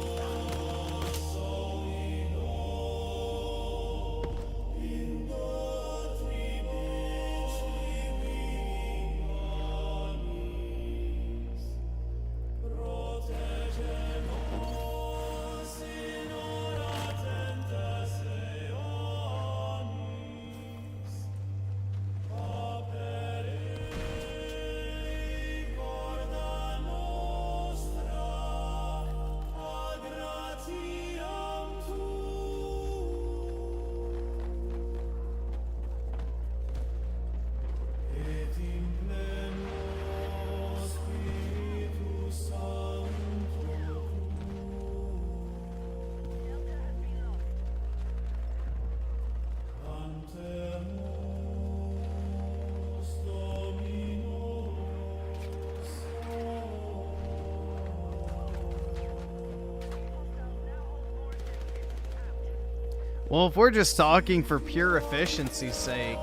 Well, if we're just talking for pure efficiency's sake,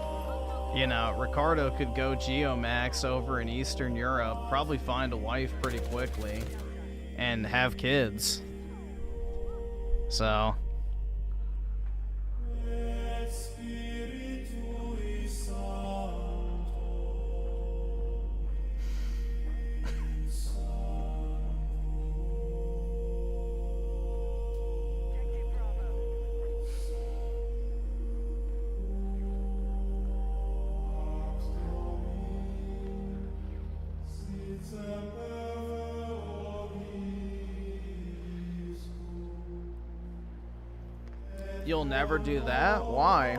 you know, Ricardo could go Geomax over in Eastern Europe, probably find a wife pretty quickly, and have kids. So... You'll never do that? Why?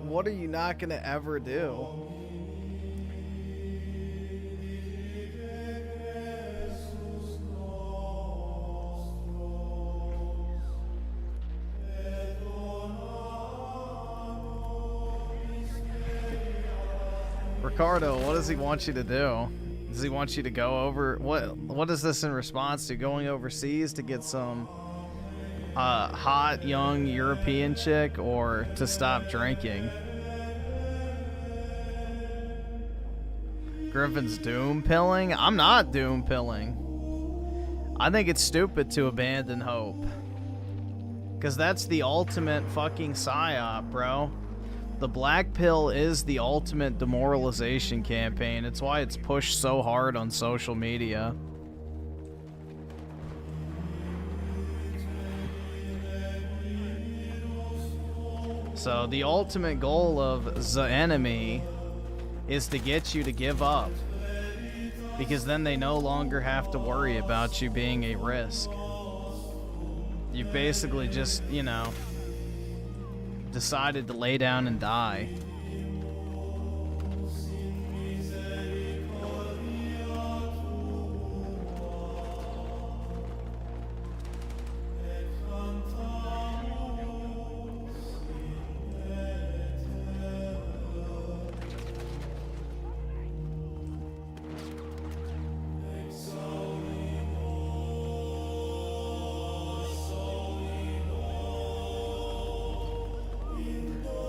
What are you not gonna ever do? Ricardo, what does he want you to do? Does he want you to go over... What is this in response to? Going overseas to get some hot, young European chick, or to stop drinking? Griffin's doom pilling? I'm not doom pilling. I think it's stupid to abandon hope. Because that's the ultimate fucking psyop, bro. The black pill is the ultimate demoralization campaign. It's why it's pushed so hard on social media. So the ultimate goal of the enemy is to get you to give up. Because then they no longer have to worry about you being a risk. You basically just, you know, decided to lay down and die.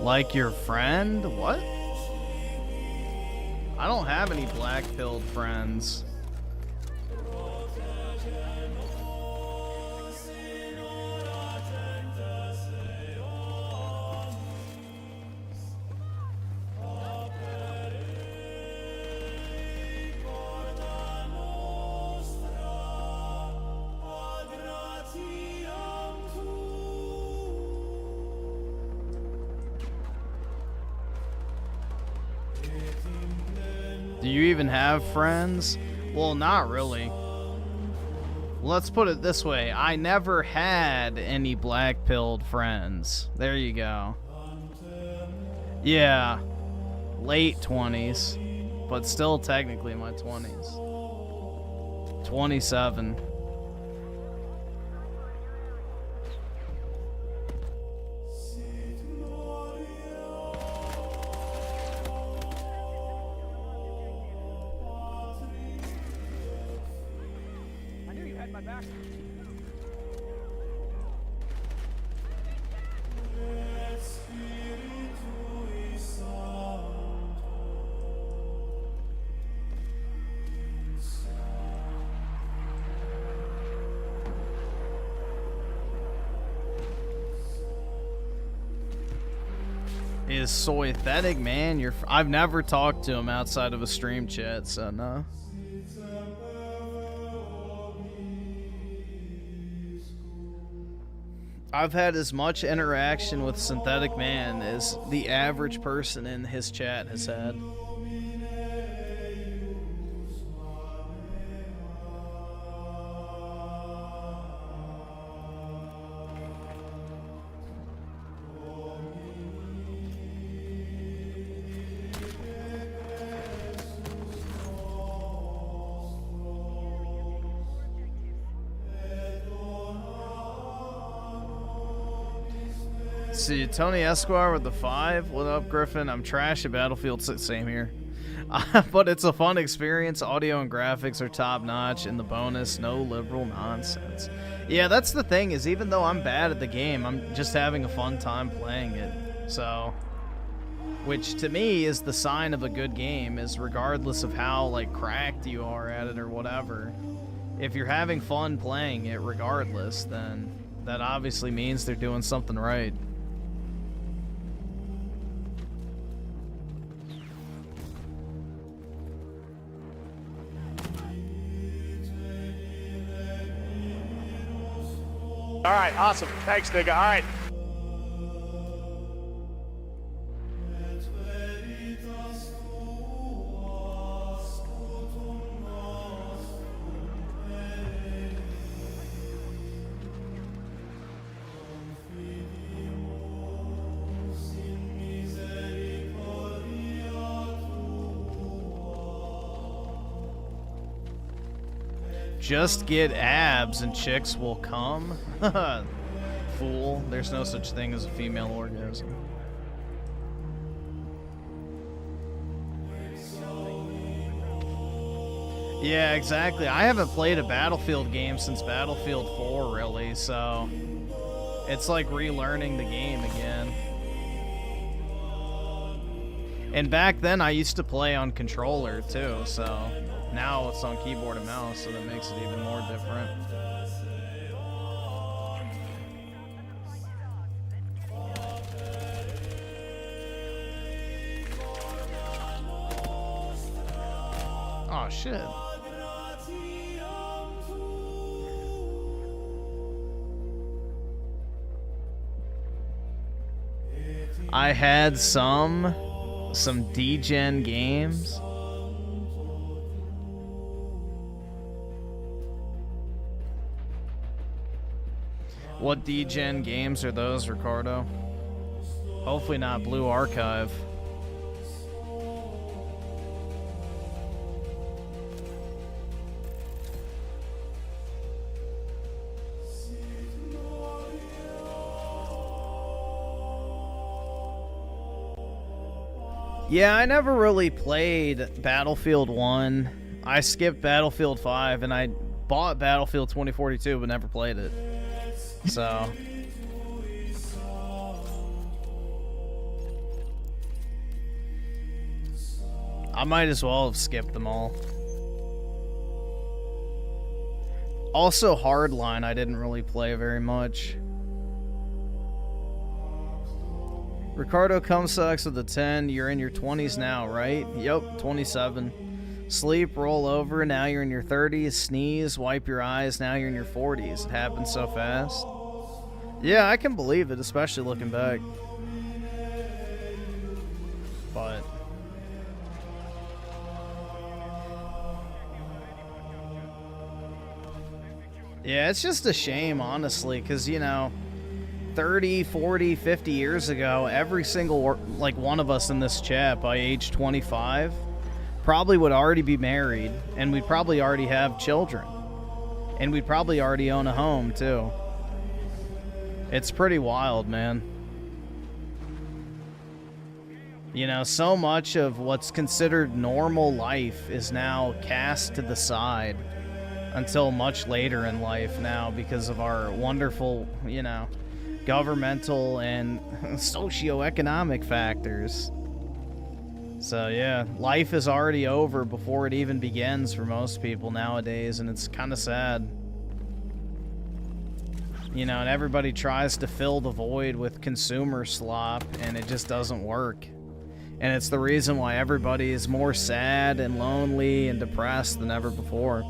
Like your friend? What? I don't have any black-pilled friends. Do you even have friends? Well, not really. Let's put it this way. I never had any black-pilled friends. There you go. Yeah. Late 20s. But still technically my 20s. 27. Is Soythetic, man? I've never talked to him outside of a stream chat, so no. I've had as much interaction with Synthetic Man as the average person in his chat has had. See, Tony Esquire with the 5. What up, Griffin? I'm trash at Battlefield 6. Same here. But it's a fun experience. Audio and graphics are top notch, and the bonus, no liberal nonsense. Yeah, that's the thing, is even though I'm bad at the game, I'm just having a fun time playing it. So, which to me is the sign of a good game, is regardless of how like cracked you are at it or whatever. If you're having fun playing it regardless, then that obviously means they're doing something right. All right, awesome. Thanks, nigga. All right. Just get abs and chicks will come. Fool, there's no such thing as a female orgasm. Yeah, exactly. I haven't played a Battlefield game since Battlefield 4, really, so it's like relearning the game again. And back then, I used to play on controller, too, so now it's on keyboard and mouse, so that makes it even more different. Oh, shit. I had some D-Gen games. What D-Gen games are those, Ricardo? Hopefully not Blue Archive. Yeah, I never really played Battlefield 1. I skipped Battlefield 5, and I bought Battlefield 2042, but never played it. So I might as well have skipped them all. Also, Hardline I didn't really play very much. Ricardo Cumsucks with a 10. You're in your 20s now, right? Yep, 27. Sleep, roll over, now you're in your 30s. Sneeze, wipe your eyes, now you're in your 40s. It happens so fast. Yeah, I can believe it, especially looking back. But yeah, it's just a shame, honestly, because, you know, 30, 40, 50 years ago, every single, like, one of us in this chat by age 25 probably would already be married, and we'd probably already have children. And we'd probably already own a home, too. It's pretty wild, man. You know, so much of what's considered normal life is now cast to the side until much later in life now because of our wonderful, you know, governmental and socioeconomic factors. So yeah, life is already over before it even begins for most people nowadays, and it's kind of sad. You know, and everybody tries to fill the void with consumer slop, and it just doesn't work. And it's the reason why everybody is more sad and lonely and depressed than ever before.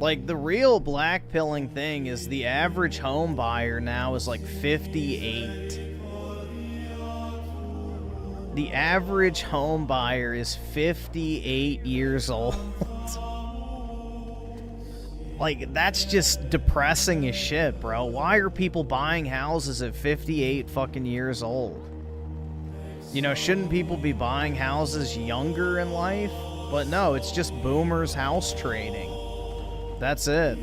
Like, the real black-pilling thing is the average home buyer now is like 58. The average home buyer is 58 years old. Like, that's just depressing as shit, bro. Why are people buying houses at 58 fucking years old? You know, shouldn't people be buying houses younger in life? But no, it's just boomers house trading. That's it.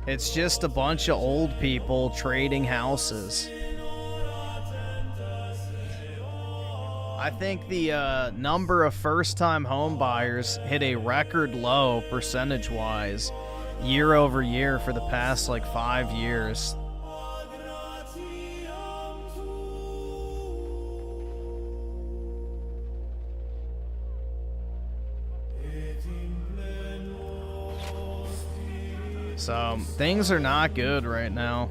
It's just a bunch of old people trading houses. I think the number of first-time home buyers hit a record low percentage-wise year over year for the past like 5 years. So things are not good right now.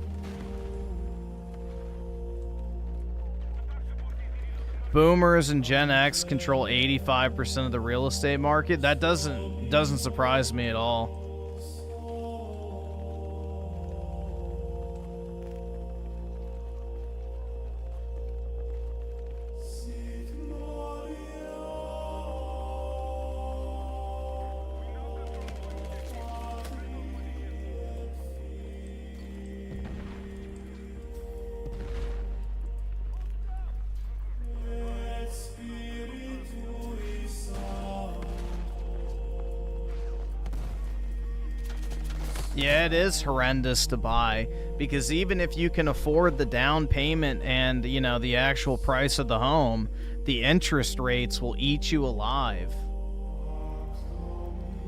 Boomers and Gen X control 85% of the real estate market. That doesn't surprise me at all. Yeah, it is horrendous to buy, because even if you can afford the down payment and, you know, the actual price of the home, the interest rates will eat you alive.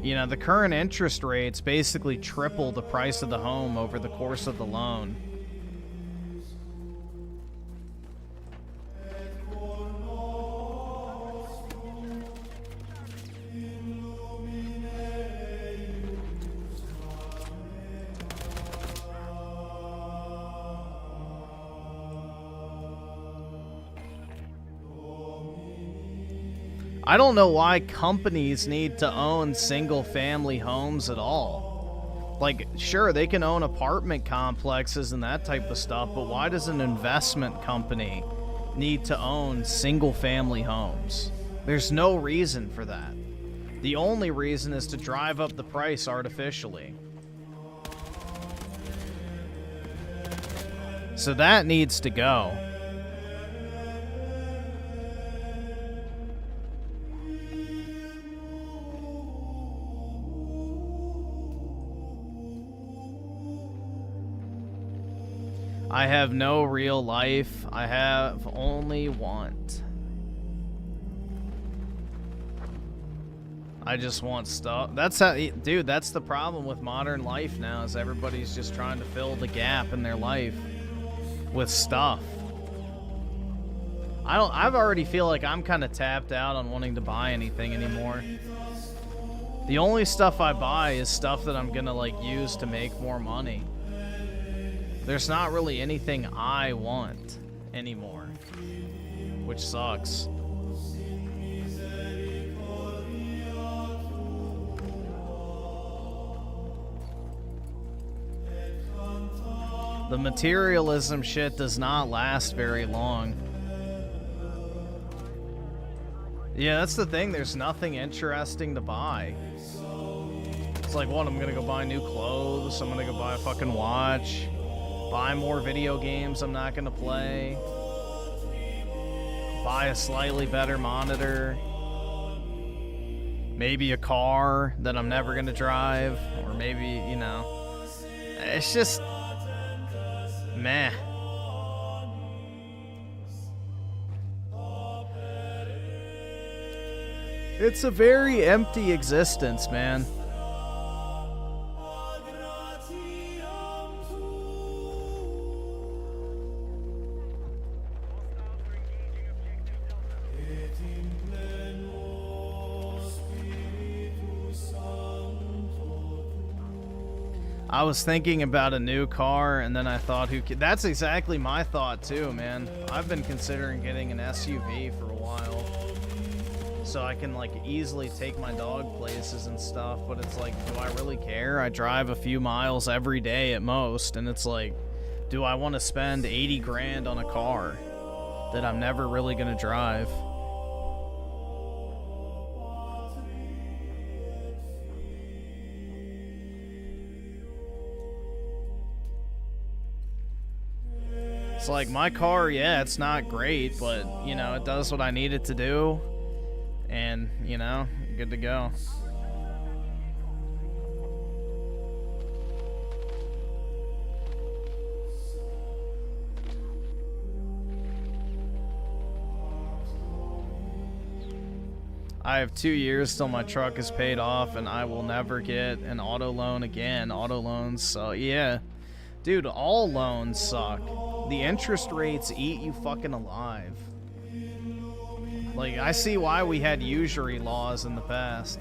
You know, the current interest rates basically triple the price of the home over the course of the loan. I don't know why companies need to own single-family homes at all. Like, sure, they can own apartment complexes and that type of stuff, but why does an investment company need to own single-family homes? There's no reason for that. The only reason is to drive up the price artificially. So that needs to go. I have no real life. I have only want. I just want stuff. That's how, dude, that's the problem with modern life now, is everybody's just trying to fill the gap in their life with stuff. I've already feel like I'm kind of tapped out on wanting to buy anything anymore. The only stuff I buy is stuff that I'm gonna like use to make more money. There's not really anything I want anymore, which sucks. The materialism shit does not last very long. Yeah, that's the thing. There's nothing interesting to buy. It's like, what, I'm gonna go buy new clothes, I'm gonna go buy a fucking watch. Buy more video games I'm not going to play. Buy a slightly better monitor. Maybe a car that I'm never going to drive. Or maybe, you know. It's just... meh. It's a very empty existence, man. I was thinking about a new car, and then I thought, that's exactly my thought too, man. I've been considering getting an SUV for a while, so I can like easily take my dog places and stuff, but it's like, do I really care? I drive a few miles every day at most, and it's like, do I want to spend 80 grand on a car that I'm never really going to drive? It's like my car, yeah, it's not great, but, you know, it does what I need it to do. And, you know, good to go. I have 2 years till my truck is paid off, and I will never get an auto loan again. Auto loans, so yeah. Dude, all loans suck. The interest rates eat you fucking alive. Like, I see why we had usury laws in the past.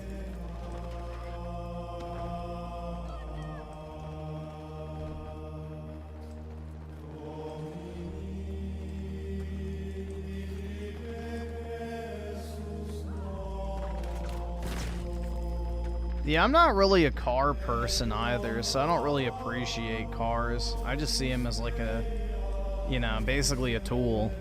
Yeah, I'm not really a car person either, so I don't really appreciate cars. I just see them as like a, you know, basically a tool.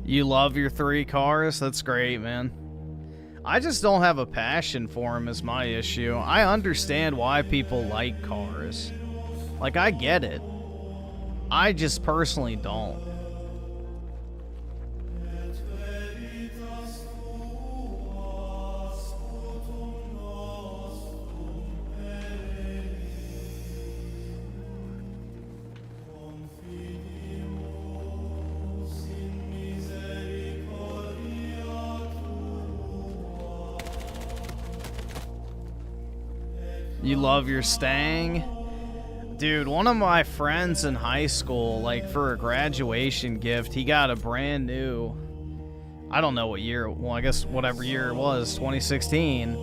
You love your 3 cars? That's great, man. I just don't have a passion for them is my issue. I understand why people like cars. Like, I get it. I just personally don't. You love your Stang? Dude, one of my friends in high school, like for a graduation gift, he got a brand new, I don't know what year, well, I guess whatever year it was, 2016,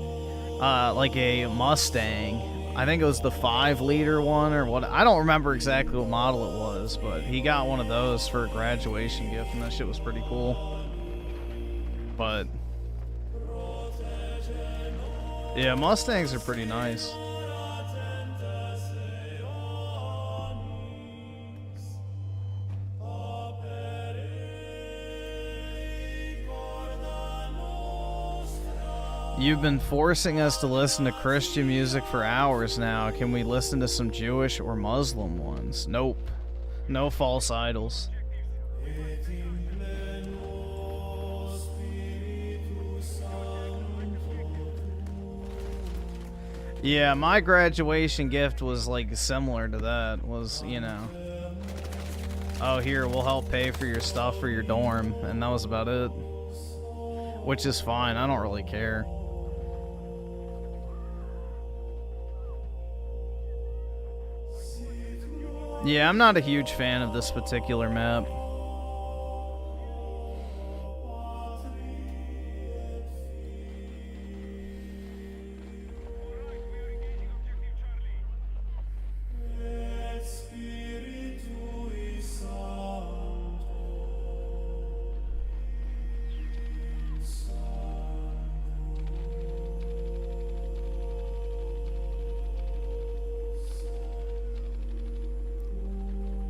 like a Mustang. I think it was the 5-liter one or what, I don't remember exactly what model it was, but he got one of those for a graduation gift, and that shit was pretty cool. But yeah, Mustangs are pretty nice. You've been forcing us to listen to Christian music for hours now. Can we listen to some Jewish or Muslim ones? Nope. No false idols. Yeah, my graduation gift was like similar to that. Was, you know, oh, here, we'll help pay for your stuff for your dorm. And that was about it. Which is fine. I don't really care. Yeah, I'm not a huge fan of this particular map.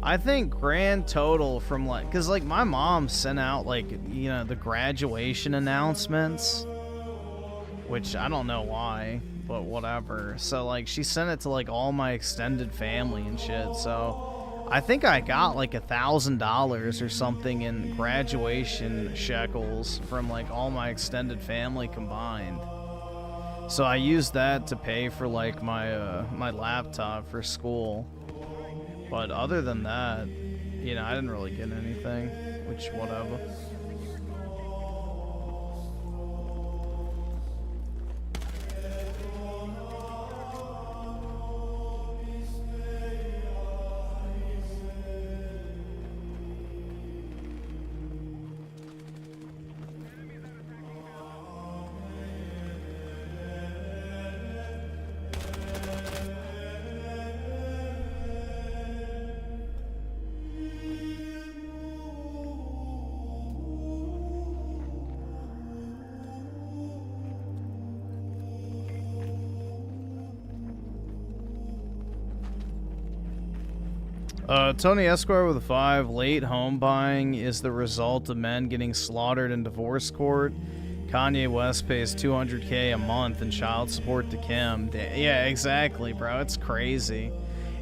I think grand total from like, cause like my mom sent out like, you know, the graduation announcements, which I don't know why, but whatever. So like she sent it to like all my extended family and shit. So I think I got like $1,000 or something in graduation shekels from like all my extended family combined. So I used that to pay for like my my laptop for school. But other than that, you know, I didn't really get anything, which whatever. Tony Esquire with a 5. Late home buying is the result of men getting slaughtered in divorce court. Kanye West pays $200K a month in child support to Kim. Yeah, exactly, bro. It's crazy.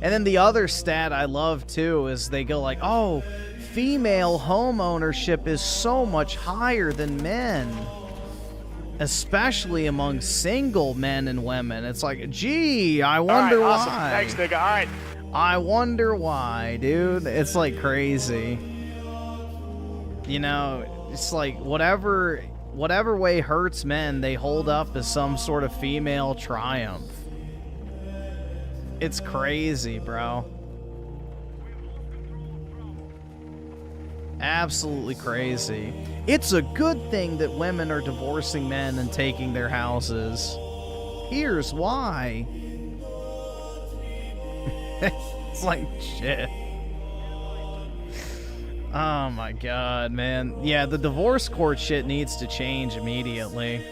And then the other stat I love, too, is they go like, oh, female home ownership is so much higher than men. Especially among single men and women. It's like, gee, I wonder All right, awesome. why. Thanks, nigga. All right. I wonder why, dude. It's like crazy. You know, it's like whatever way hurts men, they hold up as some sort of female triumph. It's crazy, bro. Absolutely crazy. It's a good thing that women are divorcing men and taking their houses. Here's why. It's like shit. Oh my god, man. Yeah, the divorce court shit needs to change immediately.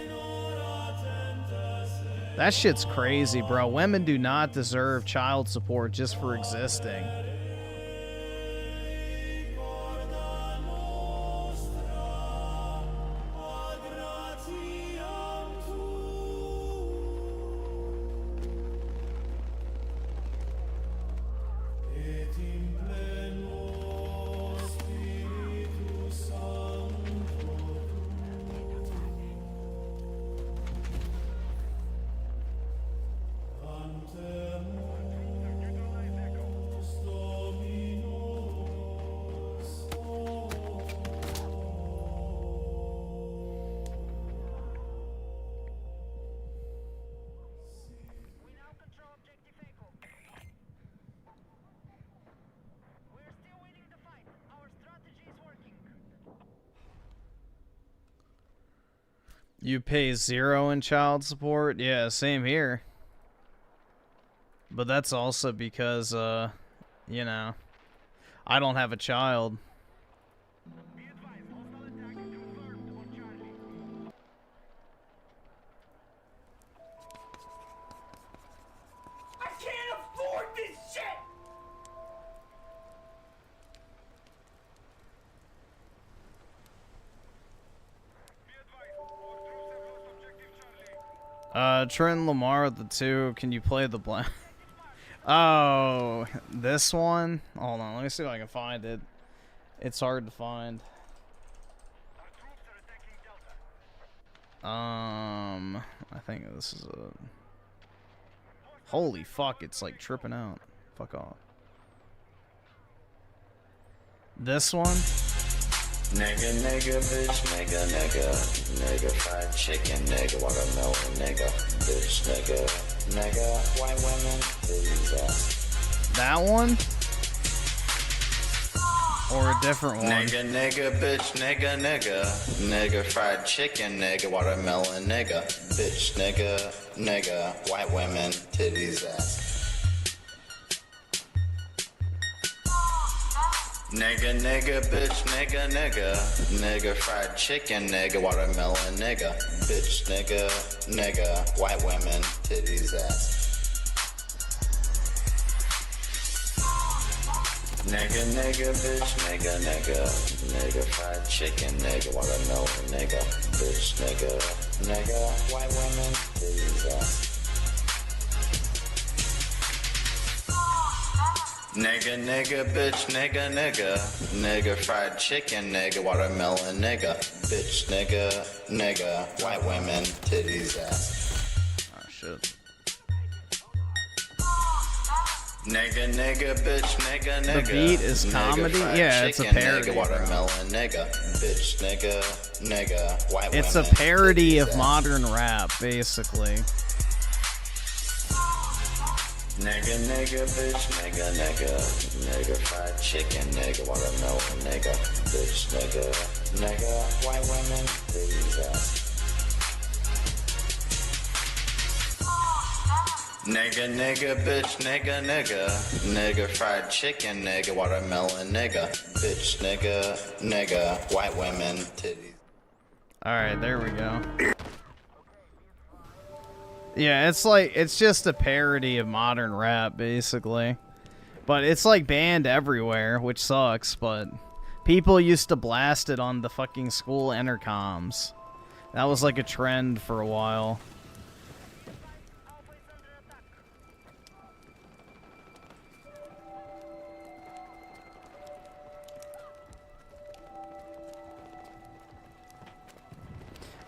That shit's crazy, bro. Women do not deserve child support just for existing. You pay 0 in child support? Yeah, same here. But that's also because, you know, I don't have a child. I can't afford this shit! Trent Lamar with the 2. Can you play the black? Oh, this one? Hold on, let me see if I can find it. It's hard to find. I think this is a... Holy fuck, it's like tripping out. Fuck off. This one? Nigga, nigga, bitch, nigga, nigga, nigga, fried chicken, nigga, watermelon, nigga, bitch, nigga, nigga, white women, titties, That one? Or a different one? nigga, nigga, bitch, nigga, nigga, nigga, fried chicken, nigga, watermelon, nigga, bitch, nigga, nigga, white women, titties, ass. Nigga, nigga, bitch, nigga, nigga, nigga, fried chicken, nigga, watermelon, nigga, bitch, nigga, nigga, white women, titties, ass. Nigga, nigga, bitch, nigga, nigga, nigga, fried chicken, nigga, watermelon, nigga, bitch, nigga, nigga, white women, titties, ass. Nigga, nigga, bitch, nigga, nigga, nigga, fried chicken, nigga, watermelon, nigga, bitch, nigga, nigga, white women, titties, ass. Oh, shit. Nigga, nigga, bitch, nigga, nigga. The beat is nigga, comedy? fried Yeah, it's a chicken, parody, Nigga, bro. watermelon, nigga, bitch, nigga, nigga, white It's a women, parody titties, of ass. modern rap, basically. Nigga, nigga, bitch, nigga, nigga, nigga, fried chicken, nigga, watermelon, nigga, bitch, nigga, nigga, white women, titties, ass. Nigga, nigga, bitch, nigga, nigga, nigga, fried chicken, nigga, watermelon, nigga, bitch, nigga, nigga, white women, titties. Alright, there we go. Yeah, it's like, it's just a parody of modern rap, basically. But it's like banned everywhere, which sucks, but people used to blast it on the fucking school intercoms. That was like a trend for a while.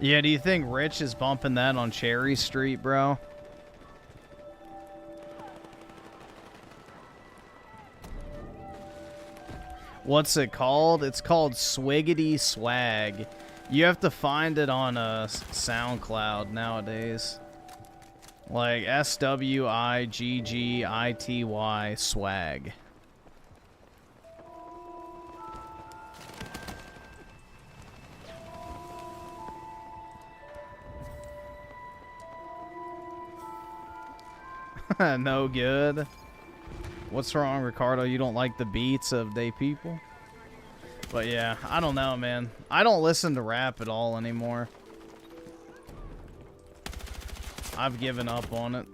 Yeah, do you think Rich is bumping that on Cherry Street, bro? What's it called? It's called Swiggity Swag. You have to find it on SoundCloud nowadays. Like SWIGGITY swag. No good. What's wrong, Ricardo? You don't like the beats of Day People? But yeah, I don't know, man. I don't listen to rap at all anymore. I've given up on it.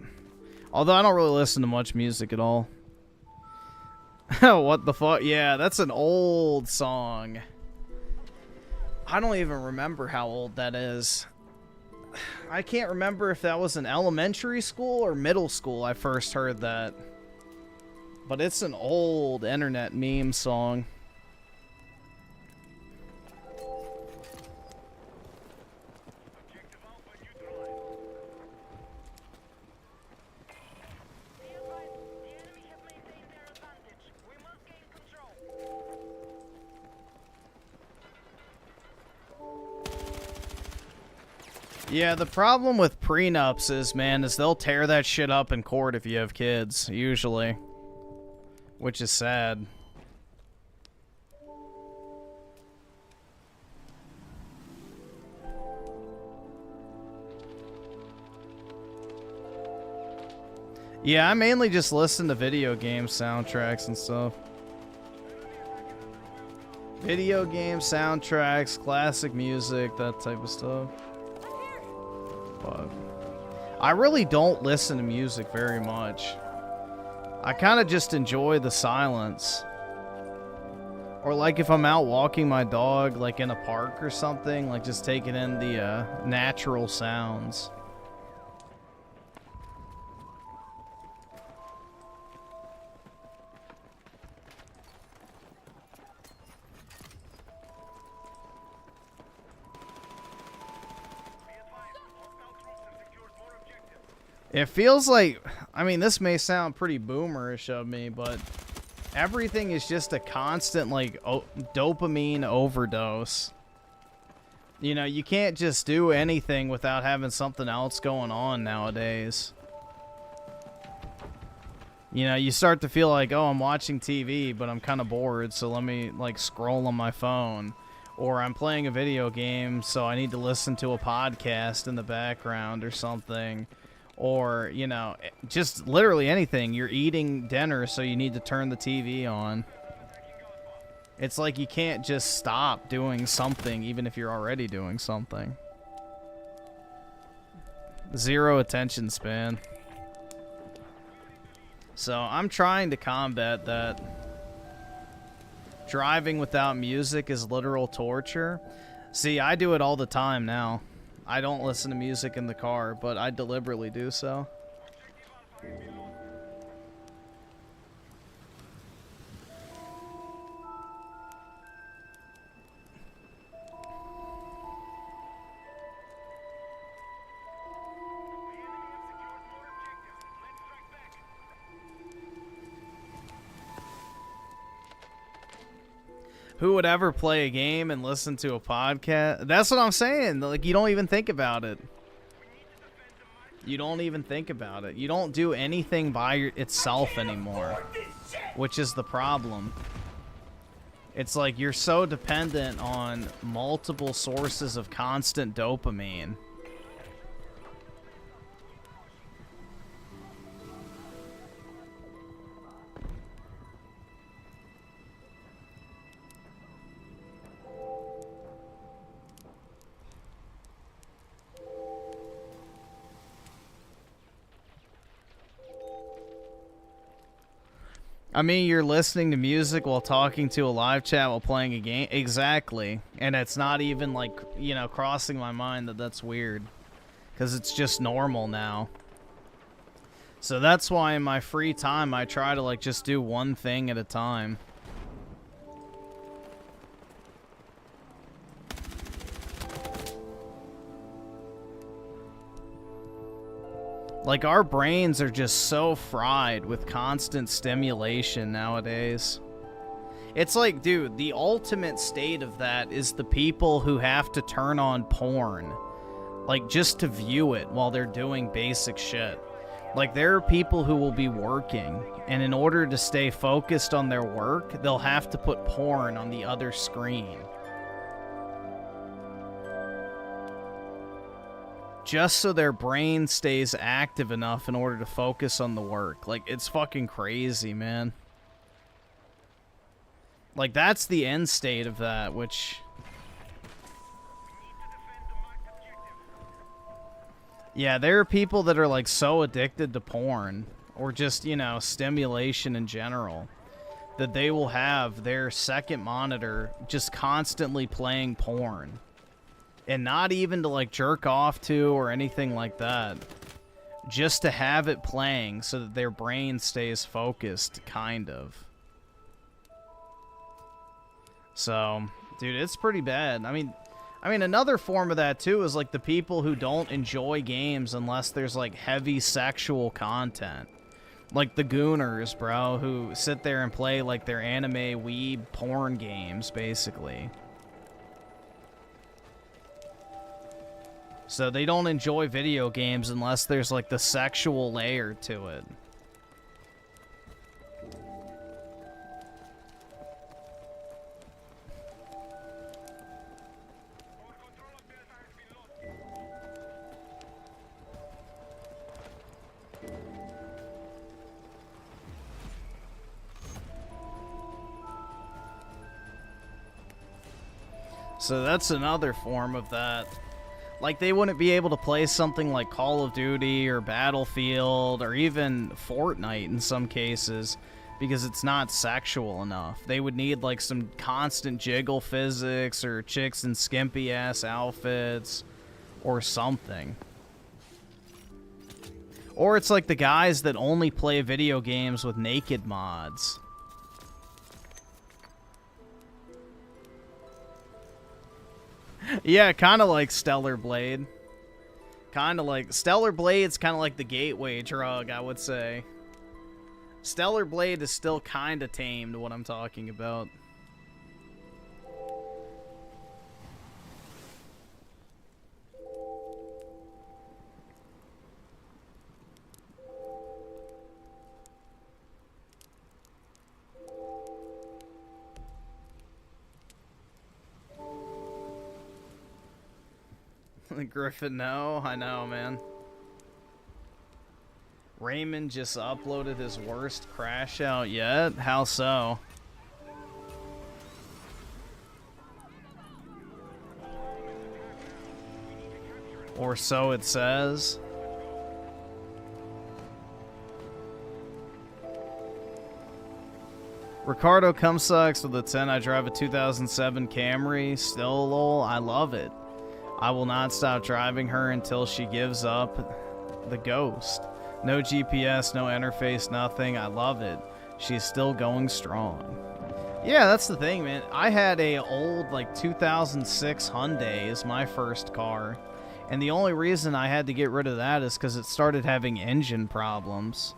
Although I don't really listen to much music at all. What the fuck? Yeah, that's an old song. I don't even remember how old that is. I can't remember if that was in elementary school or middle school I first heard that. But it's an old internet meme song. Yeah, the problem with prenups is, man, is they'll tear that shit up in court if you have kids, usually. Which is sad. Yeah, I mainly just listen to video game soundtracks and stuff. Video game soundtracks, classic music, that type of stuff. But I really don't listen to music very much. I kind of just enjoy the silence. Or like if I'm out walking my dog, like in a park or something, like just taking in the natural sounds. It feels like, I mean, this may sound pretty boomerish of me, but everything is just a constant, like, dopamine overdose. You know, you can't just do anything without having something else going on nowadays. You know, you start to feel like, oh, I'm watching TV, but I'm kind of bored, so let me, like, scroll on my phone. Or I'm playing a video game, so I need to listen to a podcast in the background or something. Or, you know, just literally anything. You're eating dinner, so you need to turn the TV on. It's like you can't just stop doing something, even if you're already doing something. Zero attention span. So I'm trying to combat that. Driving without music is literal torture. See, I do it all the time now. I don't listen to music in the car, but I deliberately do so. Who would ever play a game and listen to a podcast? That's what I'm saying. Like, you don't even think about it. You don't even think about it. You don't do anything by itself anymore, which is the problem. It's like you're so dependent on multiple sources of constant dopamine. I mean, you're listening to music while talking to a live chat while playing a game. Exactly. And it's not even, like, you know, crossing my mind that that's weird. Because it's just normal now. So that's why in my free time, I try to, like, just do one thing at a time. Like, our brains are just so fried with constant stimulation nowadays. It's like, dude, the ultimate state of that is the people who have to turn on porn. Like, just to view it while they're doing basic shit. Like, there are people who will be working, and in order to stay focused on their work, they'll have to put porn on the other screen. Just so their brain stays active enough in order to focus on the work. Like, it's fucking crazy, man. Like, that's the end state of that, which... Yeah, there are people that are, like, so addicted to porn, or just, you know, stimulation in general, that they will have their second monitor just constantly playing porn. And not even to, like, jerk off to or anything like that. Just to have it playing so that their brain stays focused, kind of. So, dude, it's pretty bad. I mean, another form of that, too, is, like, the people who don't enjoy games unless there's, like, heavy sexual content. Like the gooners, bro, who sit there and play, like, their anime weeb porn games, basically. So they don't enjoy video games unless there's, like, the sexual layer to it. So that's another form of that. Like, they wouldn't be able to play something like Call of Duty or Battlefield or even Fortnite in some cases because it's not sexual enough. They would need, like, some constant jiggle physics or chicks in skimpy-ass outfits or something. Or it's like the guys that only play video games with naked mods. Yeah, kind of like Stellar Blade. Kind of like... Stellar Blade's kind of like the gateway drug, I would say. Stellar Blade is still kind of tamed, what I'm talking about. Griffin, no. I know, man. Raymond just uploaded his worst crash out yet? How so? Or so it says. Ricardo Cumsucks with a 10. I drive a 2007 Camry. Still lol. I love it. I will not stop driving her until she gives up the ghost. No GPS, no interface, nothing. I love it. She's still going strong. Yeah, that's the thing, man. I had a old, like, 2006 Hyundai as my first car. And the only reason I had to get rid of that is because it started having engine problems.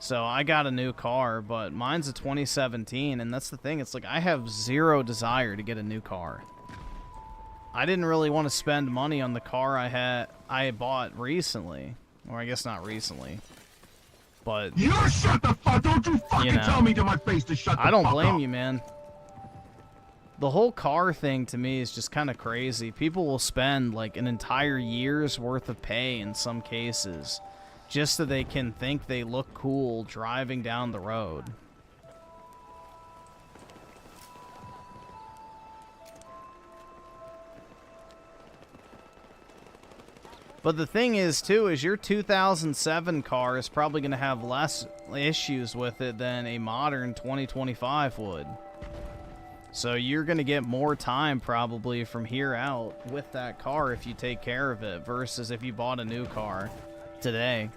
So I got a new car, but mine's a 2017. And that's the thing. It's like I have zero desire to get a new car. I didn't really want to spend money on the car I bought recently. Or I guess not recently. But You shut the fuck! Don't you fucking tell me to my face to shut the fuck up! I don't blame you, man. The whole car thing to me is just kind of crazy. People will spend like an entire year's worth of pay in some cases just so they can think they look cool driving down the road. But the thing is, too, is your 2007 car is probably going to have less issues with it than a modern 2025 would. So you're going to get more time probably from here out with that car if you take care of it versus if you bought a new car today.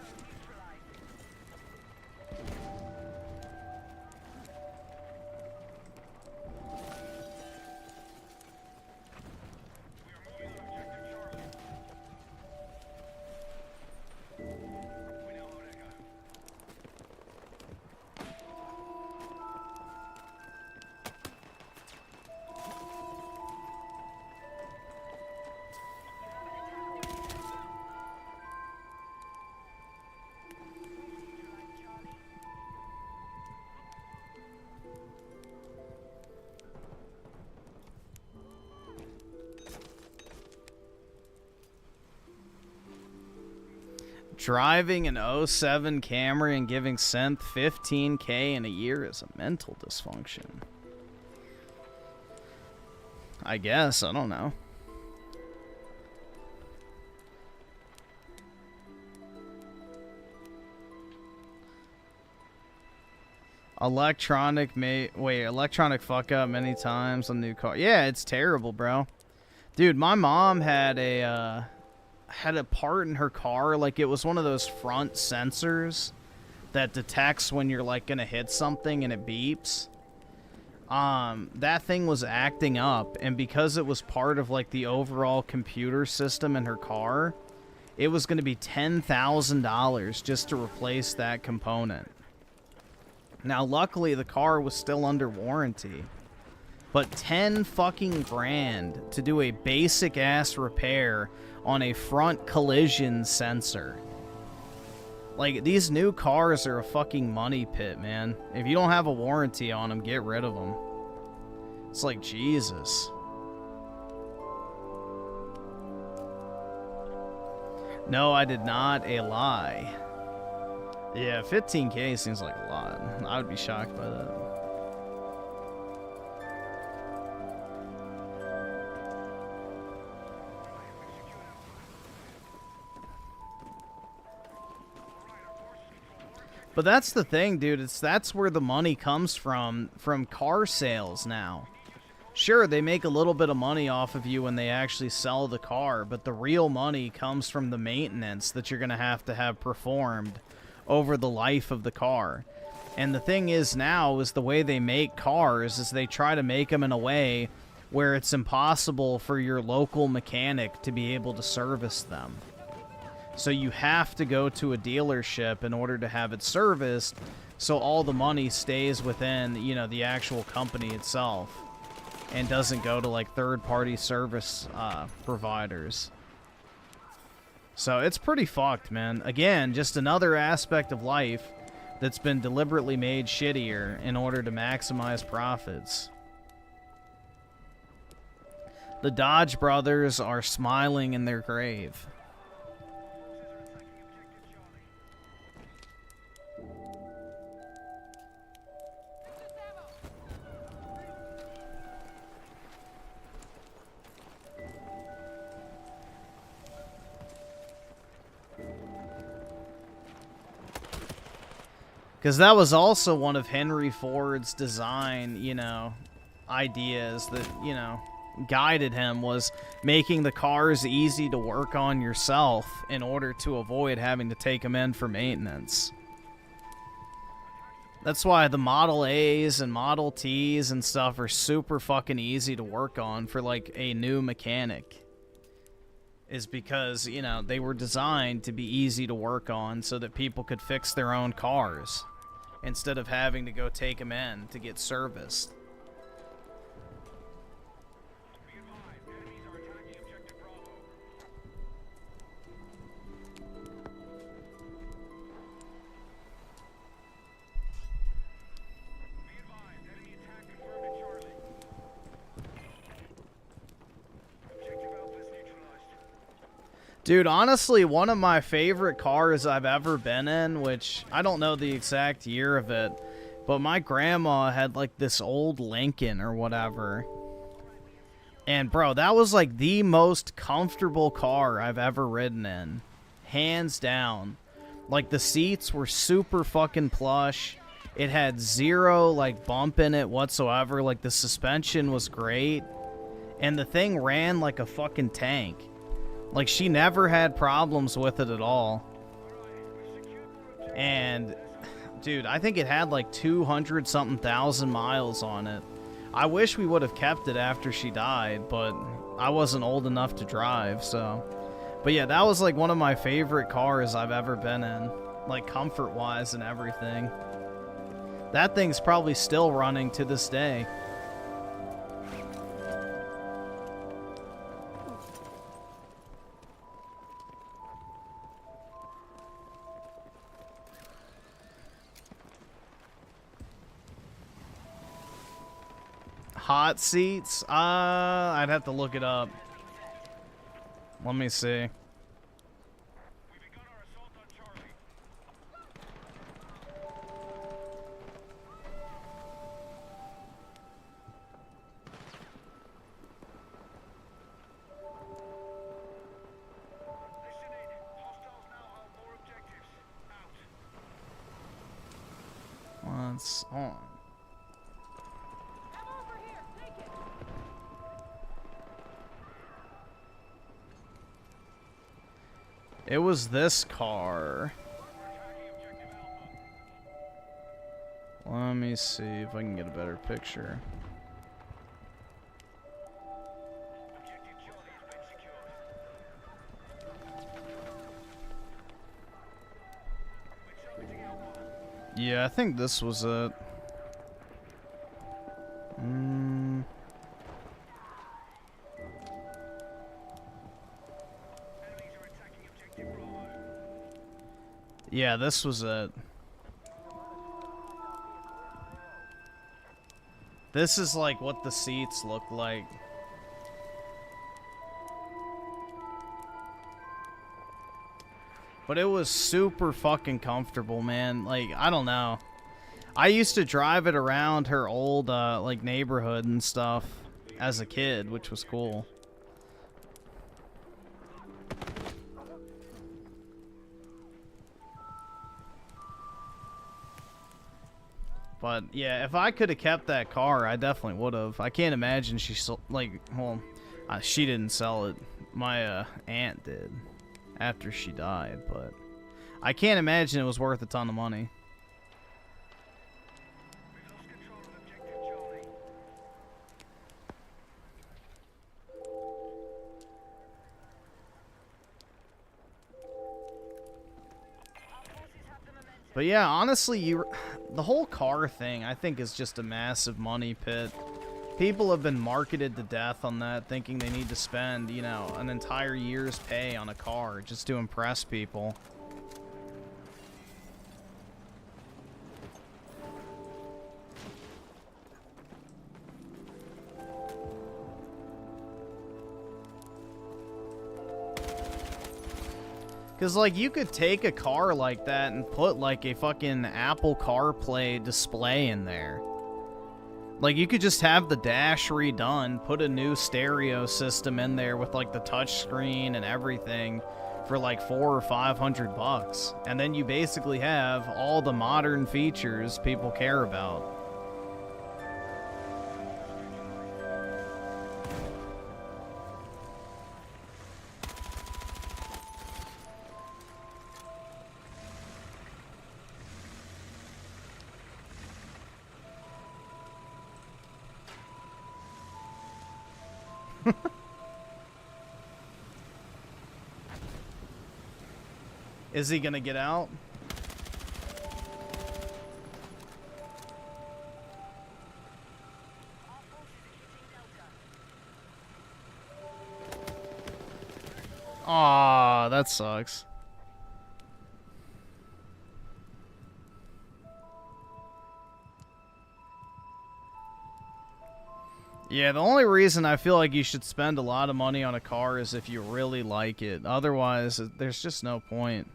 Driving an 07 Camry and giving Synth $15K in a year is a mental dysfunction. I guess, I don't know. Electronic fuck up many times on new car. Yeah, it's terrible, bro. Dude, my mom had a part in her car, like it was one of those front sensors that detects when you're like gonna hit something and it beeps. That thing was acting up, and because it was part of like the overall computer system in her car, it was gonna be $10,000 just to replace that component. Now luckily the car was still under warranty, but 10 fucking grand to do a basic ass repair on a front collision sensor. Like, these new cars are a fucking money pit, man. If you don't have a warranty on them, get rid of them. It's like, Jesus. No, I did not. A lie. Yeah, 15K seems like a lot. I would be shocked by that. But that's the thing, dude. That's where the money comes from car sales now. Sure, they make a little bit of money off of you when they actually sell the car, but the real money comes from the maintenance that you're going to have performed over the life of the car. And the thing is now is the way they make cars is they try to make them in a way where it's impossible for your local mechanic to be able to service them. So you have to go to a dealership in order to have it serviced, so all the money stays within, you know, the actual company itself and doesn't go to like third-party service providers. So it's pretty fucked, man. Again, just another aspect of life that's been deliberately made shittier in order to maximize profits. The Dodge brothers are smiling in their grave. Because that was also one of Henry Ford's design, you know, ideas that, you know, guided him, was making the cars easy to work on yourself in order to avoid having to take them in for maintenance. That's why the Model A's and Model T's and stuff are super fucking easy to work on for, like, a new mechanic. Is because, you know, they were designed to be easy to work on so that people could fix their own cars instead of having to go take them in to get serviced. Dude, honestly, one of my favorite cars I've ever been in, which I don't know the exact year of it, but my grandma had like this old Lincoln or whatever. And bro, that was like the most comfortable car I've ever ridden in. Hands down. Like the seats were super fucking plush. It had zero like bump in it whatsoever. Like the suspension was great. And the thing ran like a fucking tank. Like she never had problems with it at all. And dude, I think it had like 200 something thousand miles on it. I wish we would have kept it after she died, but I wasn't old enough to drive, so. But yeah, that was like one of my favorite cars I've ever been in. Like comfort-wise and everything. That thing's probably still running to this day. Hot seats? I'd have to look it up. Let me see. What's on? It was this car. Let me see if I can get a better picture. Yeah, I think this was it. Yeah, this was it. This is like what the seats look like. But it was super fucking comfortable, man. Like, I don't know. I used to drive it around her old, like, neighborhood and stuff as a kid, which was cool. But, yeah, if I could have kept that car, I definitely would have. I can't imagine she, like, well, she didn't sell it. My, aunt did after she died, but I can't imagine it was worth a ton of money. But yeah, honestly, the whole car thing, I think, is just a massive money pit. People have been marketed to death on that, thinking they need to spend, you know, an entire year's pay on a car just to impress people. Because, like, you could take a car like that and put, like, a fucking Apple CarPlay display in there. Like, you could just have the dash redone, put a new stereo system in there with, like, the touch screen and everything for, like, $400 or $500. And then you basically have all the modern features people care about. Is he gonna get out? Aw, that sucks. Yeah, the only reason I feel like you should spend a lot of money on a car is if you really like it. Otherwise, there's just no point.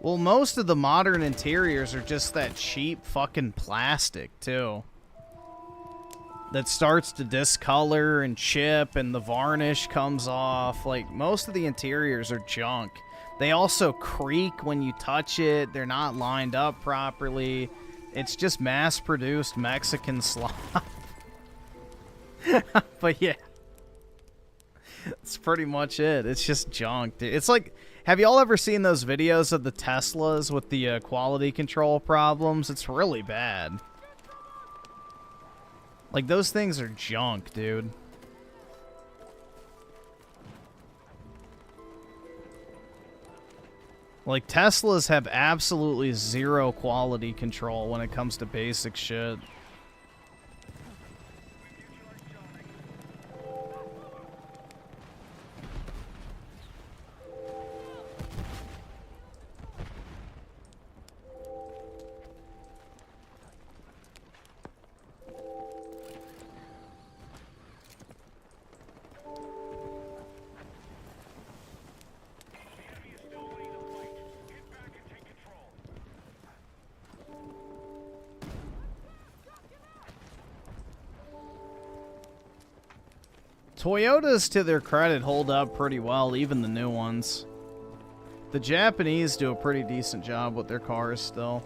Well, most of the modern interiors are just that cheap fucking plastic, too. That starts to discolor and chip and the varnish comes off. Like, most of the interiors are junk. They also creak when you touch it. They're not lined up properly. It's just mass-produced Mexican slop. But yeah. That's pretty much it. It's just junk, dude. It's like, have y'all ever seen those videos of the Teslas with the quality control problems? It's really bad. Like, those things are junk, dude. Like, Teslas have absolutely zero quality control when it comes to basic shit. Toyotas, to their credit, hold up pretty well, even the new ones. The Japanese do a pretty decent job with their cars still.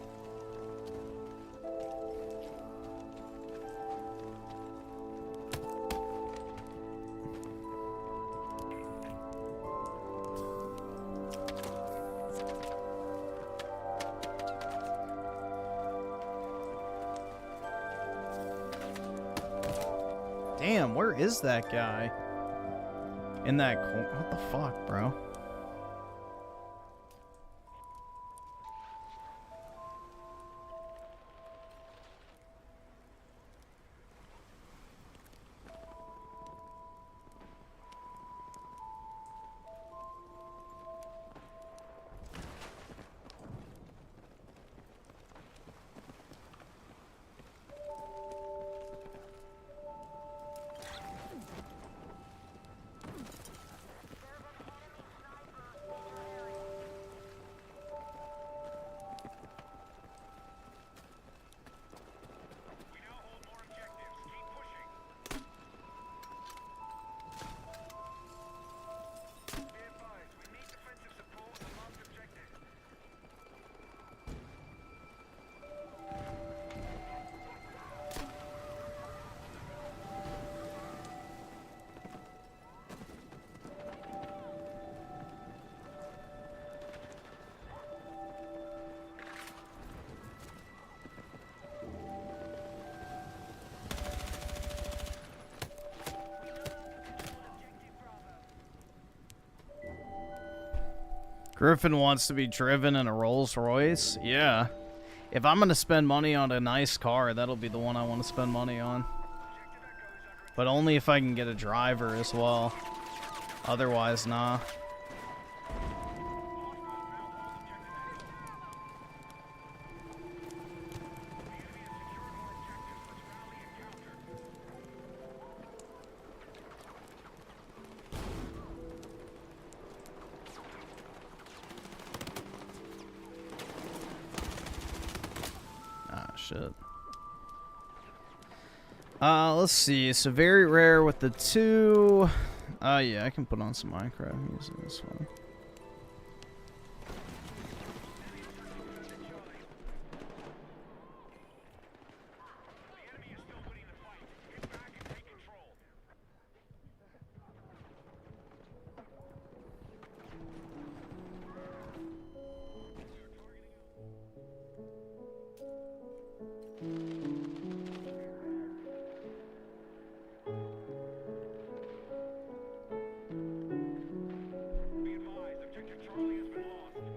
Damn, where is that guy? In that corner? What the fuck, bro? Griffin wants to be driven in a Rolls Royce? Yeah. If I'm going to spend money on a nice car, that'll be the one I want to spend money on. But only if I can get a driver as well. Otherwise, nah. Shit. Let's see. So very rare with the 2. Yeah, I can put on some Minecraft music. This one.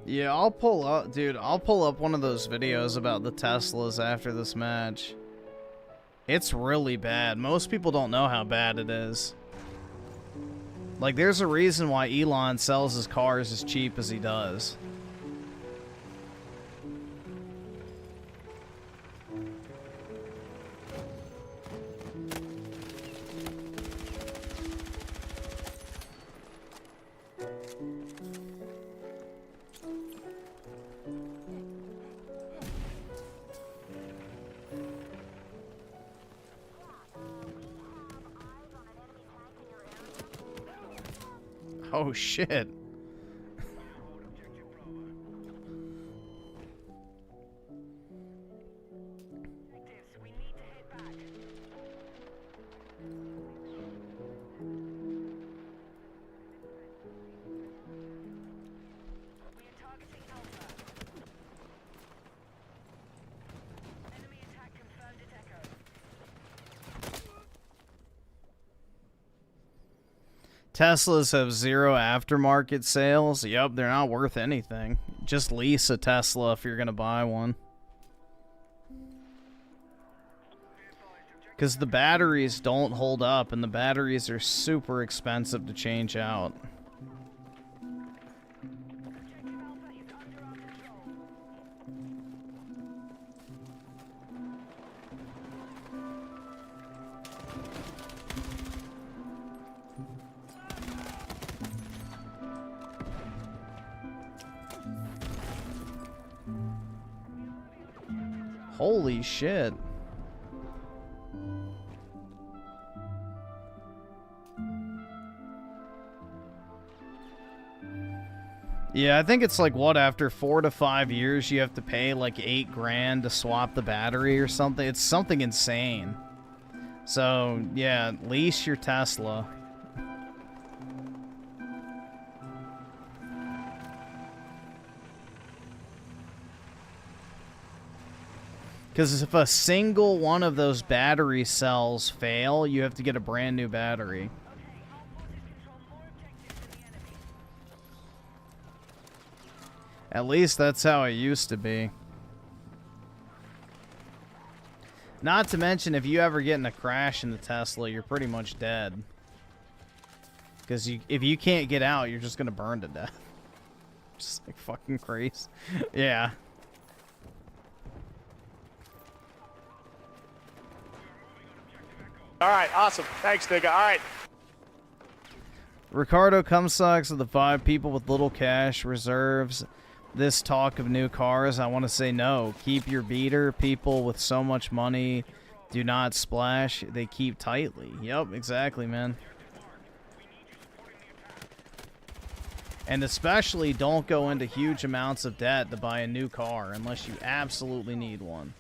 Yeah, I'll pull up, dude, I'll pull up one of those videos about the Teslas after this match. It's really bad. Most people don't know how bad it is. Like, there's a reason why Elon sells his cars as cheap as he does. Oh shit. Teslas have zero aftermarket sales. Yup, they're not worth anything. Just lease a Tesla if you're going to buy one. Because the batteries don't hold up, and the batteries are super expensive to change out. Holy shit. Yeah, I think it's like, what, after 4 to 5 years you have to pay like $8 grand to swap the battery or something. It's something insane. So, yeah, lease your Tesla. Because if a single one of those battery cells fail, you have to get a brand new battery. At least that's how it used to be. Not to mention, if you ever get in a crash in the Tesla, you're pretty much dead. Because if you can't get out, you're just going to burn to death. Just like fucking crazy. Yeah. All right, awesome. Thanks, nigga. All right. Ricardo Cumsucks of the 5 people with little cash reserves. This talk of new cars, I want to say no. Keep your beater. People with so much money do not splash. They keep tightly. Yep, exactly, man. And especially don't go into huge amounts of debt to buy a new car unless you absolutely need one.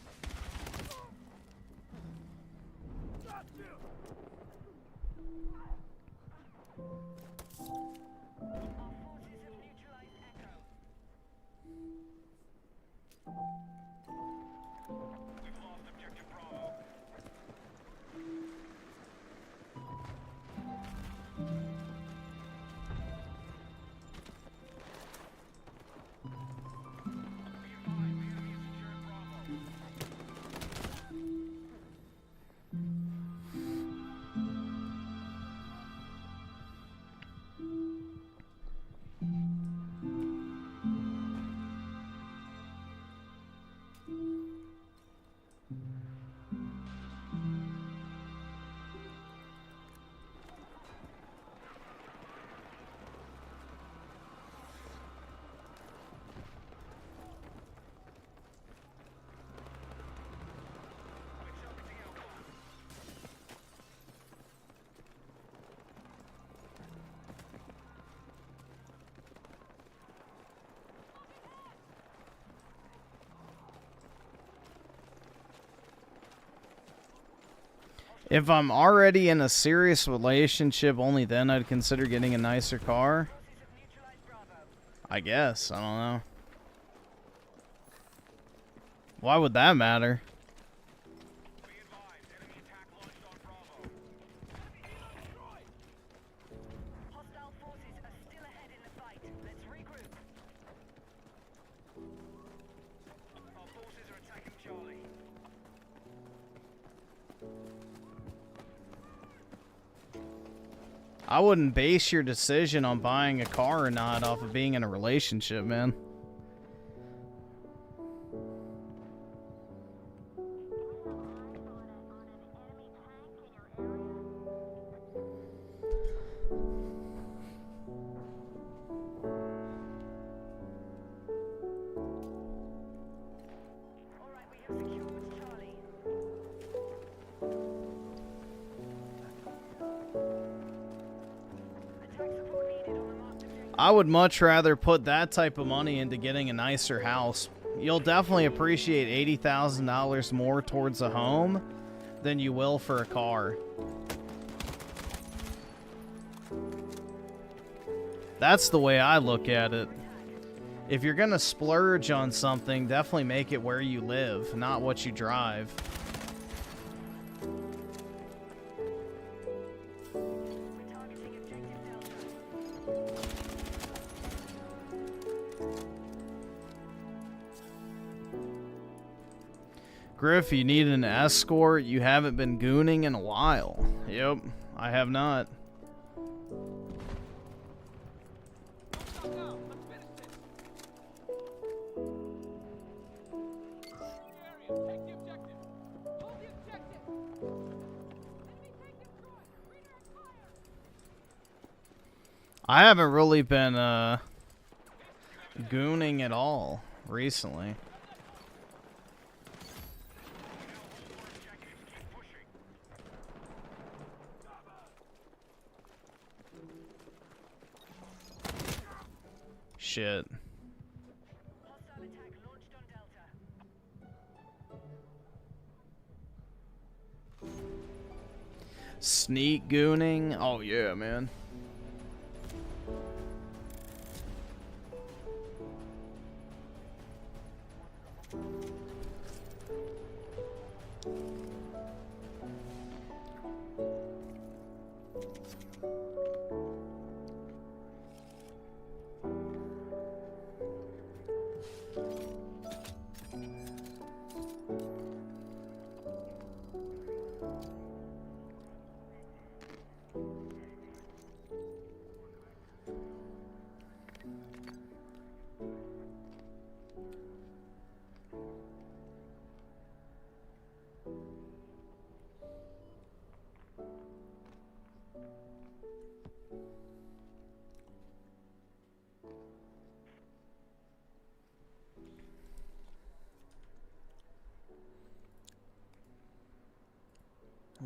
If I'm already in a serious relationship, only then I'd consider getting a nicer car. I guess. I don't know. Why would that matter? I wouldn't base your decision on buying a car or not off of being in a relationship, man. Attack support needed on the mark. I would much rather put that type of money into getting a nicer house. You'll definitely appreciate $80,000 more towards a home than you will for a car. That's the way I look at it. If you're gonna splurge on something, definitely make it where you live, not what you drive. Griff, you need an escort? You haven't been gooning in a while. Yep, I have not. I haven't really been gooning at all recently. Shit. Sneak gooning? Oh yeah, man.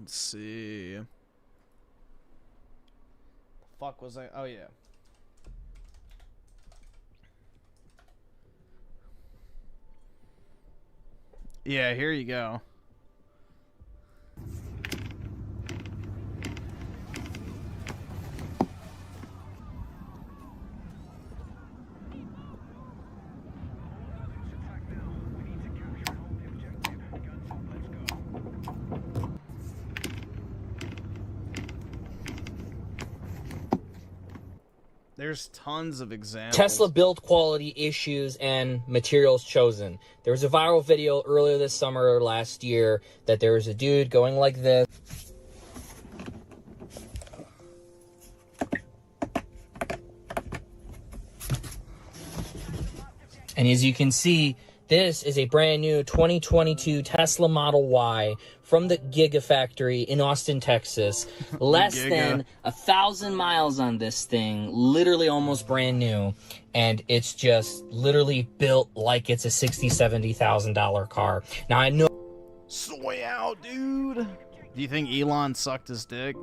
Let's see. The fuck was I? Oh yeah. Yeah, here you go. There's tons of examples. Tesla build quality issues and materials chosen. There was a viral video earlier this summer or last year that there was a dude going like this. And as you can see, this is a brand new 2022 Tesla Model Y from the Gigafactory in Austin, Texas. Less than 1,000 miles on this thing, literally almost brand new. And it's just literally built like it's a $60,000, $70,000 car. Now I know. Soy out, dude. Do you think Elon sucked his dick?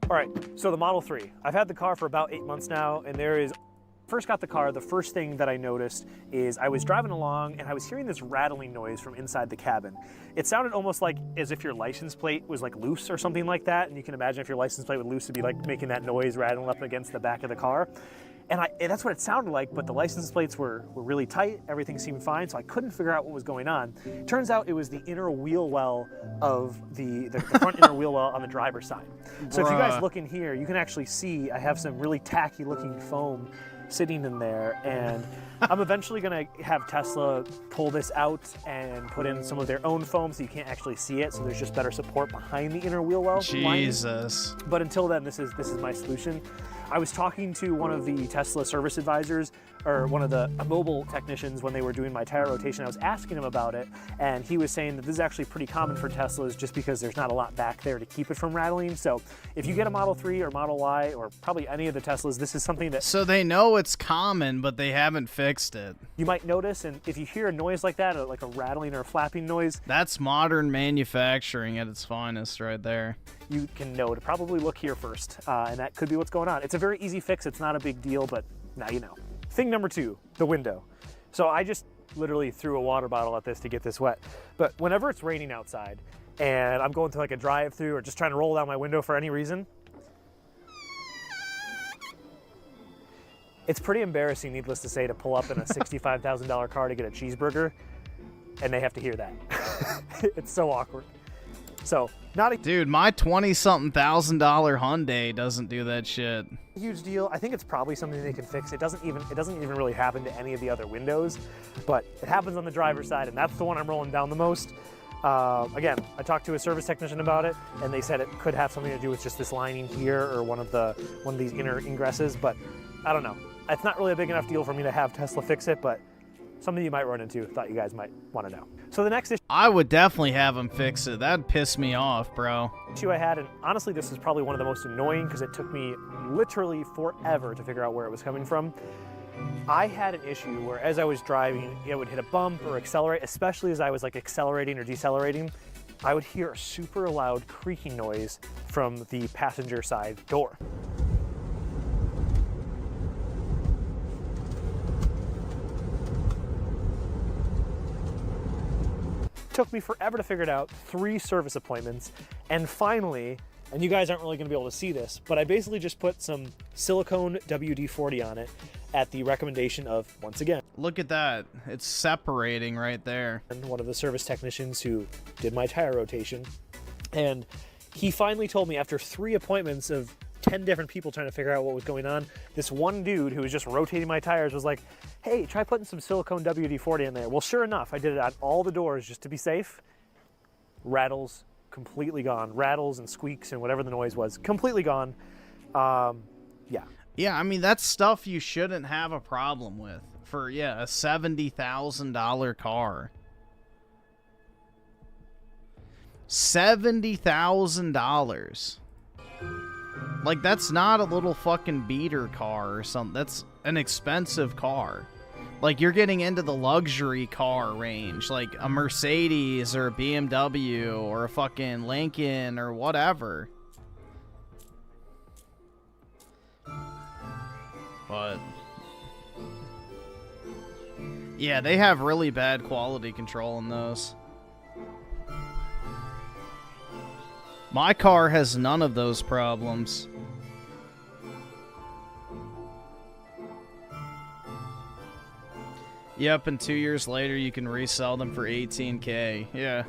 All right, so the Model 3. I've had the car for about 8 months now, and first got the car, the first thing that I noticed is I was driving along and I was hearing this rattling noise from inside the cabin. It sounded almost like as if your license plate was like loose or something like that, and you can imagine if your license plate was loose, it'd be like making that noise rattling up against the back of the car. And that's what it sounded like, but the license plates were really tight, everything seemed fine, so I couldn't figure out what was going on. Turns out it was the inner wheel well of the front inner wheel well on the driver's side. So if you guys look in here, you can actually see I have some really tacky looking foam sitting in there, and I'm eventually gonna have Tesla pull this out and put in some of their own foam so you can't actually see it, so there's just better support behind the inner wheel well. Jesus. But until then, this is my solution. I was talking to one of the Tesla service advisors, or one of the mobile technicians when they were doing my tire rotation. I was asking him about it, and he was saying that this is actually pretty common for Teslas just because there's not a lot back there to keep it from rattling. So if you get a Model 3 or Model Y, or probably any of the Teslas, this is something that... So they know it's common, but they haven't fixed it. You might notice, and if you hear a noise like that, like a rattling or a flapping noise... That's modern manufacturing at its finest right there. You can know to probably look here first, and that could be what's going on. It's a very easy fix. It's not a big deal, but now you know. Thing number 2, the window. So I just literally threw a water bottle at this to get this wet. But whenever it's raining outside and I'm going through like a drive-through or just trying to roll down my window for any reason, it's pretty embarrassing, needless to say, to pull up in a $65,000 car to get a cheeseburger and they have to hear that. It's so awkward. So, not a Dude, my 20-something thousand dollar Hyundai doesn't do that shit. huge deal. I think it's probably something they can fix. It doesn't even really happen to any of the other windows, but it happens on the driver's side, and that's the one I'm rolling down the most. Again, I talked to a service technician about it, and they said it could have something to do with just this lining here or one of these inner ingresses, but I don't know. It's not really a big enough deal for me to have Tesla fix it, but something you might run into. Thought you guys might want to know. So the next I would definitely have them fix it. That'd piss me off, bro. issue I had, and honestly this is probably one of the most annoying because it took me literally forever to figure out where it was coming from. I had an issue where as I was driving, it would hit a bump or accelerate, especially as I was like accelerating or decelerating, I would hear a super loud creaking noise from the passenger side door. Took me forever to figure it out, 3 service appointments, and finally, and you guys aren't really going to be able to see this, but I basically just put some silicone WD-40 on it at the recommendation of, once again, Look at that. It's separating right there. and one of the service technicians who did my tire rotation. And he finally told me after 3 appointments of 10 different people trying to figure out what was going on, this one dude who was just rotating my tires was like, hey, try putting some silicone WD-40 in there. Well, sure enough, I did it on all the doors just to be safe. Rattles, completely gone. Rattles and squeaks and whatever the noise was, completely gone. Yeah. Yeah, I mean, that's stuff you shouldn't have a problem with for, yeah, a $70,000 car. $70,000. Like, that's not a little fucking beater car or something. That's an expensive car. Like, you're getting into the luxury car range, like a Mercedes or a BMW or a fucking Lincoln or whatever. But yeah, they have really bad quality control in those. My car has none of those problems. Yep, and 2 years later you can resell them for $18K. Yeah.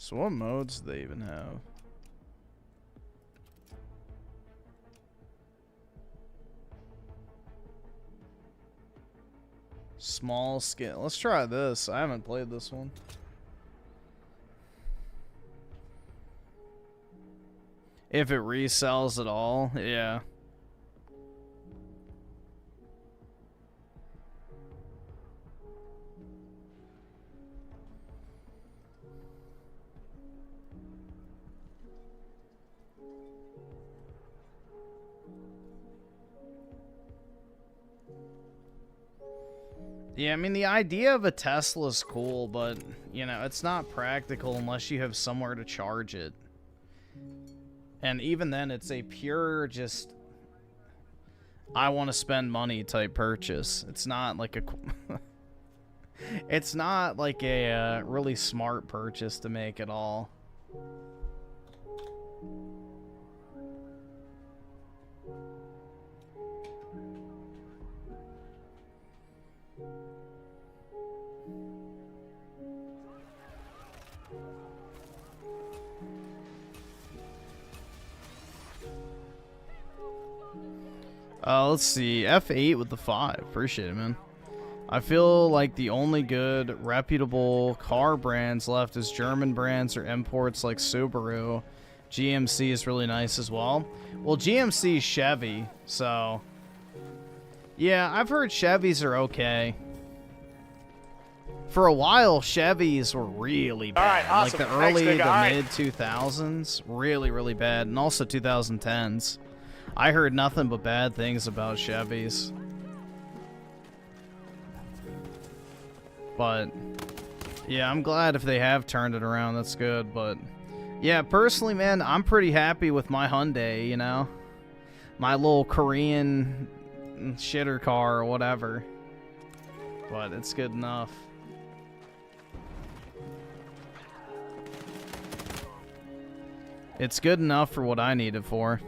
So what modes do they even have? Small scale. Let's try this. I haven't played this one. If it resells at all, yeah. Yeah, I mean, the idea of a Tesla is cool, but, you know, it's not practical unless you have somewhere to charge it. And even then, it's a pure, just, I want to spend money type purchase. It's not like a... it's not like a really smart purchase to make at all. Let's see. F8 with the 5. Appreciate it, man. I feel like the only good, reputable car brands left is German brands or imports like Subaru. GMC is really nice as well. Well, GMC is Chevy, so... Yeah, I've heard Chevys are okay. For a while, Chevys were really bad. All right, awesome. Like the early Thanks, nigga. to mid-2000s. Really, really bad. And also 2010s. I heard nothing but bad things about Chevys. But, yeah, I'm glad if they have turned it around. That's good, but... Yeah, personally, man, I'm pretty happy with my Hyundai, you know? My little Korean shitter car or whatever. But it's good enough. It's good enough for what I need it for.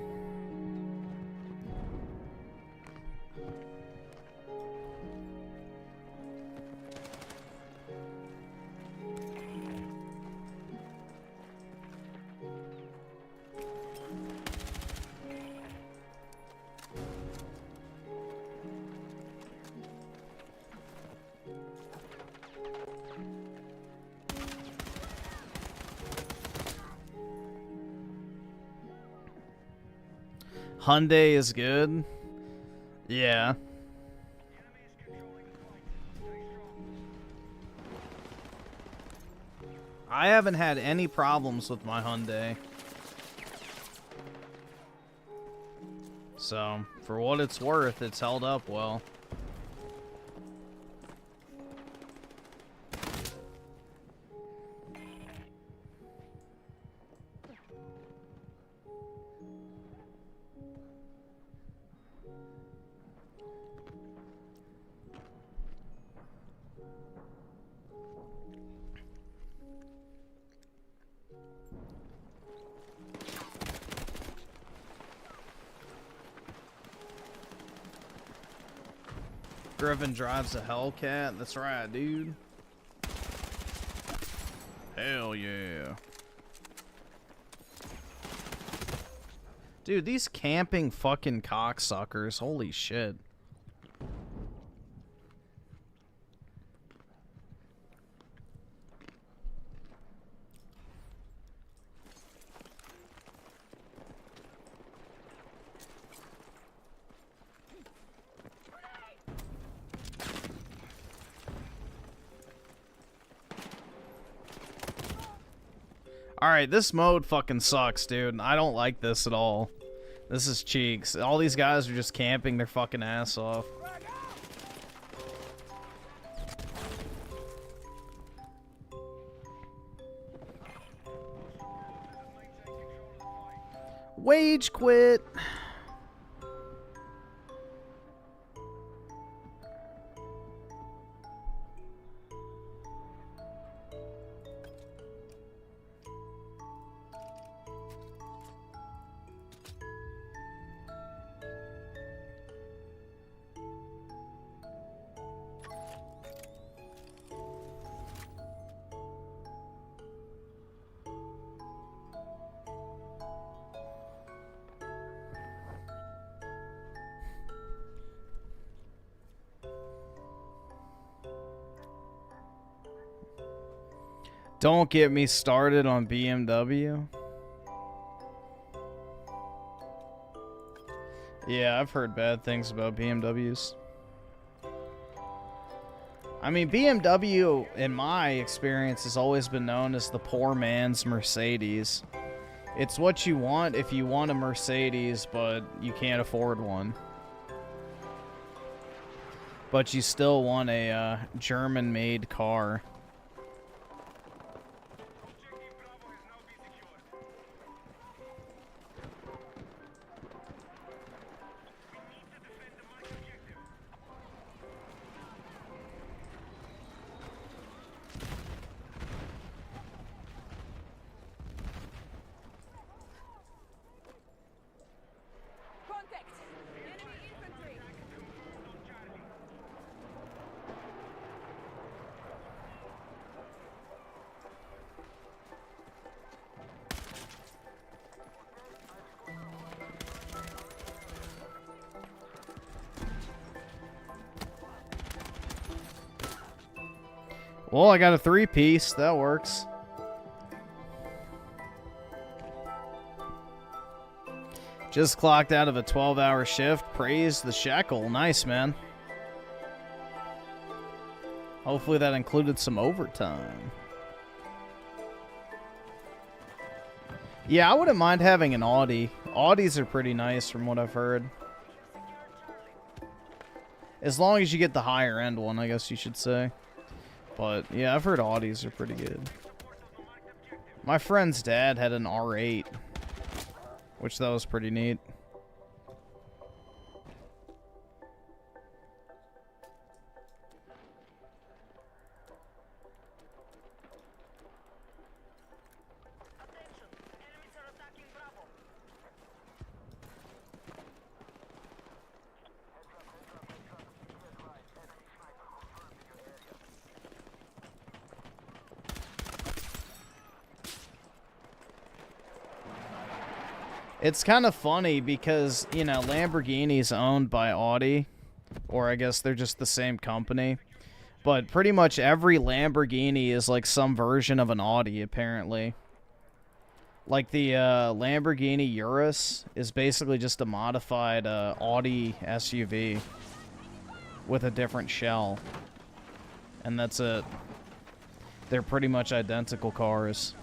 Hyundai is good. Yeah. I haven't had any problems with my Hyundai. So, for what it's worth, it's held up well. Griffin drives a Hellcat. That's right, dude. Hell yeah. Dude, these camping fucking cocksuckers. Holy shit. Alright, this mode fucking sucks, dude. I don't like this at all. This is cheeks. All these guys are just camping their fucking ass off. Wage quit. Don't get me started on BMW. Yeah, I've heard bad things about BMWs. I mean, BMW, in my experience, has always been known as the poor man's Mercedes. It's what you want if you want a Mercedes, but you can't afford one. But you still want a German-made car. Well, I got a 3-piece. That works. Just clocked out of a 12-hour shift. Praise the shekel. Nice, man. Hopefully that included some overtime. Yeah, I wouldn't mind having an Audi. Audis are pretty nice from what I've heard. As long as you get the higher end one, I guess you should say. But, yeah, I've heard Audis are pretty good. My friend's dad had an R8, which that was pretty neat. It's kind of funny because, you know, Lamborghini's owned by Audi, or I guess they're just the same company. But pretty much every Lamborghini is like some version of an Audi, apparently. Like the Lamborghini Urus is basically just a modified Audi SUV with a different shell. And that's it. They're pretty much identical cars.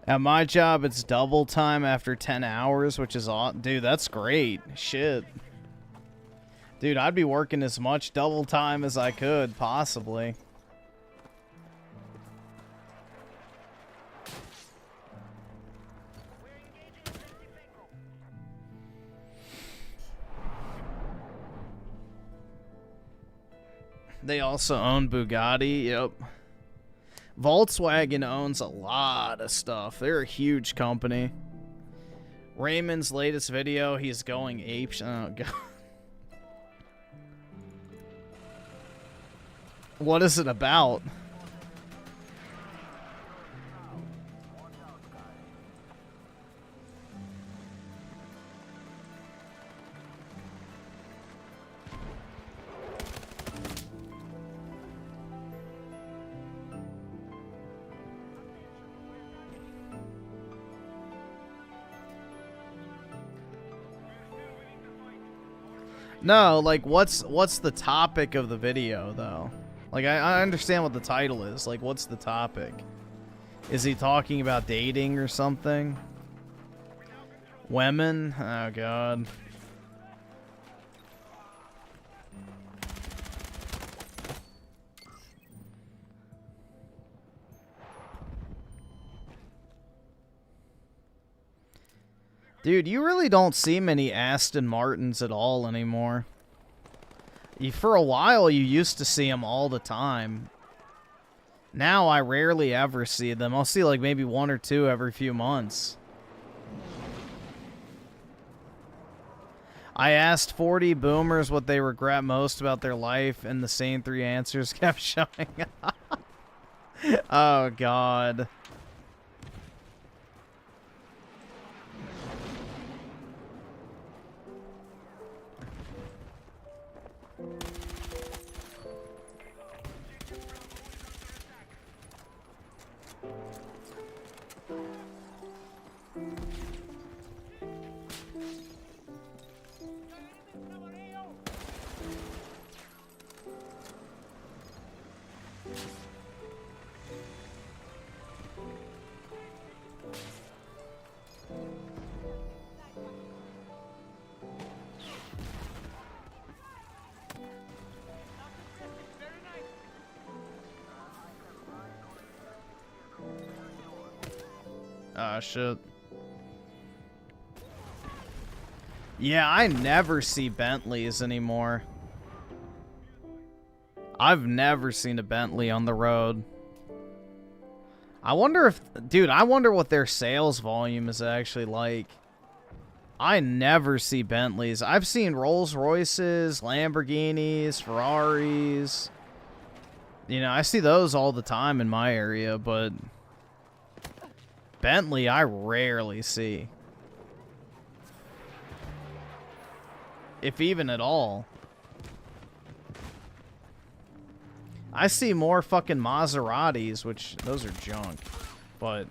At my job, it's double time after 10 hours, which is awesome. Dude, that's great. Shit. Dude, I'd be working as much double time as I could, possibly. They also own Bugatti, yep. Volkswagen owns a lot of stuff. They're a huge company. Raymond's latest video, he's going ape. Oh, God. What is it about? No, like, what's the topic of the video, though? Like, I understand what the title is. Like, what's the topic? Is he talking about dating or something? Women? Oh, God. Dude, you really don't see many Aston Martins at all anymore. For a while, you used to see them all the time. Now, I rarely ever see them. I'll see, like, maybe one or two every few months. I asked 40 boomers what they regret most about their life, and the same 3 answers kept showing up. Oh, God. Ah, shit. Yeah, I never see Bentleys anymore. I've never seen a Bentley on the road. I wonder if... Dude, I wonder what their sales volume is actually like. I never see Bentleys. I've seen Rolls Royces, Lamborghinis, Ferraris. You know, I see those all the time in my area, but... Bentley, I rarely see. If even at all. I see more fucking Maseratis, which those are junk, but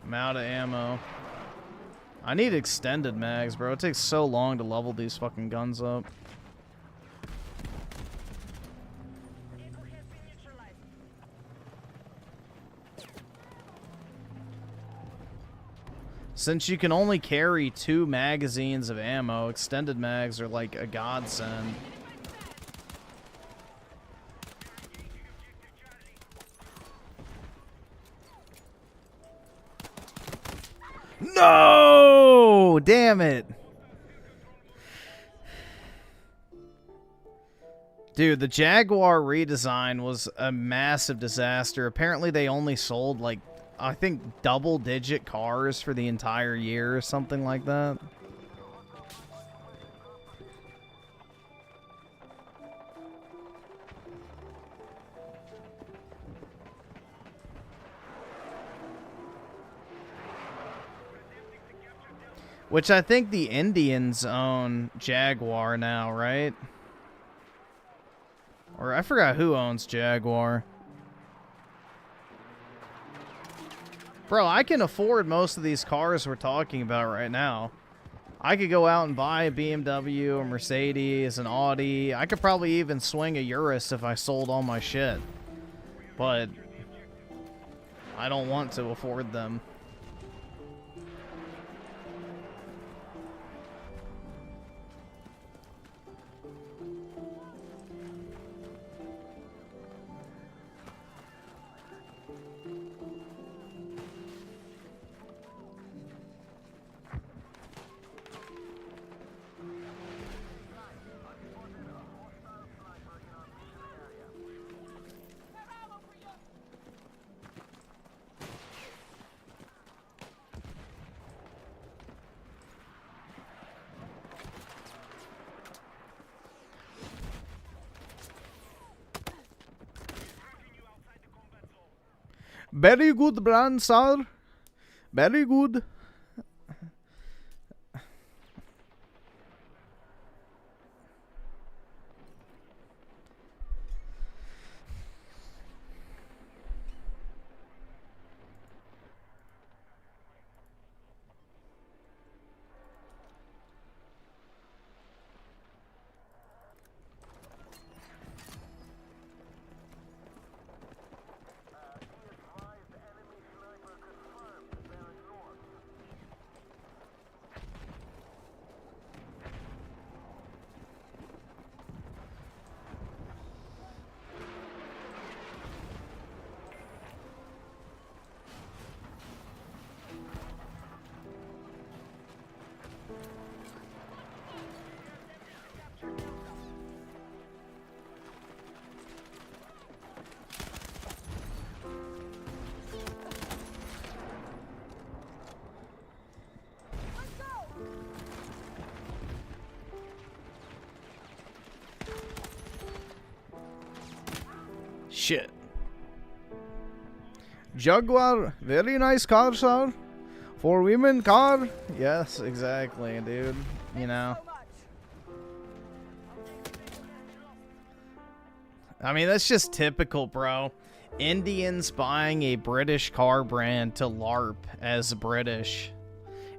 I'm out of ammo. I need extended mags, bro. It takes so long to level these fucking guns up. Since you can only carry 2 magazines of ammo, extended mags are like a godsend. No! Damn it. Dude, the Jaguar redesign was a massive disaster. Apparently they only sold like, I think, double-digit cars for the entire year or something like that. Which I think the Indians own Jaguar now, right? Or I forgot who owns Jaguar. Bro, I can afford most of these cars we're talking about right now. I could go out and buy a BMW, a Mercedes, an Audi. I could probably even swing a Urus if I sold all my shit. But I don't want to afford them. Very good, brand, sir. Very good. Shit. Jaguar, very nice car, sir. For women car. Yes, exactly, dude. You know. I mean, that's just typical, bro. Indians buying a British car brand to LARP as British.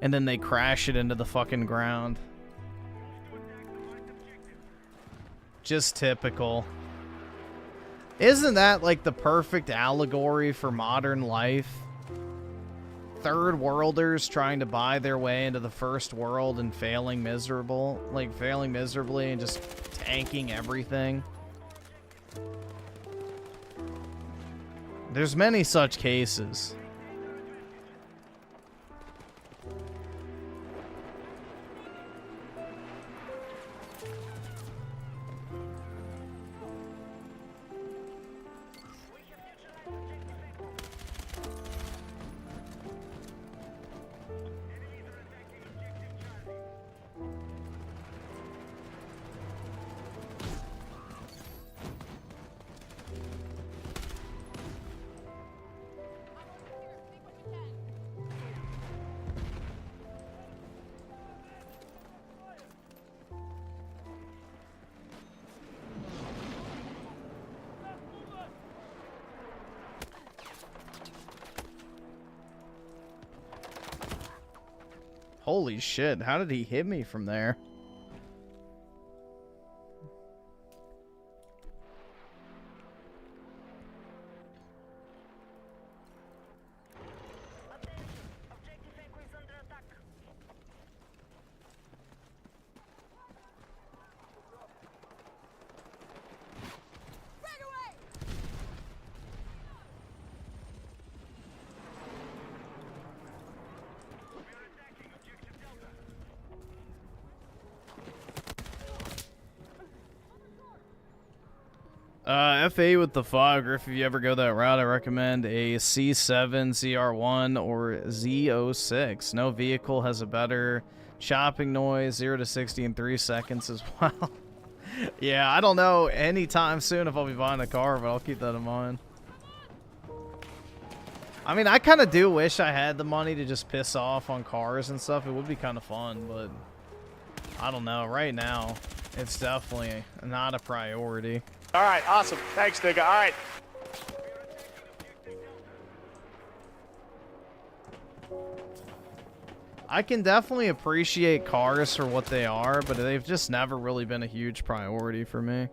And then they crash it into the fucking ground. Just typical. Isn't that like the perfect allegory for modern life? Third worlders trying to buy their way into the first world and failing miserably and just tanking everything. There's many such cases. Holy shit, how did he hit me from there? F8 with the fog, or if you ever go that route, I recommend a C7, ZR1, or Z06. No vehicle has a better chopping noise, 0 to 60 in 3 seconds as well. Yeah, I don't know anytime soon if I'll be buying a car, but I'll keep that in mind. I mean, I kind of do wish I had the money to just piss off on cars and stuff. It would be kind of fun, but I don't know. Right now, it's definitely not a priority. All right, awesome. Thanks, nigga. All right. I can definitely appreciate cars for what they are, but they've just never really been a huge priority for me.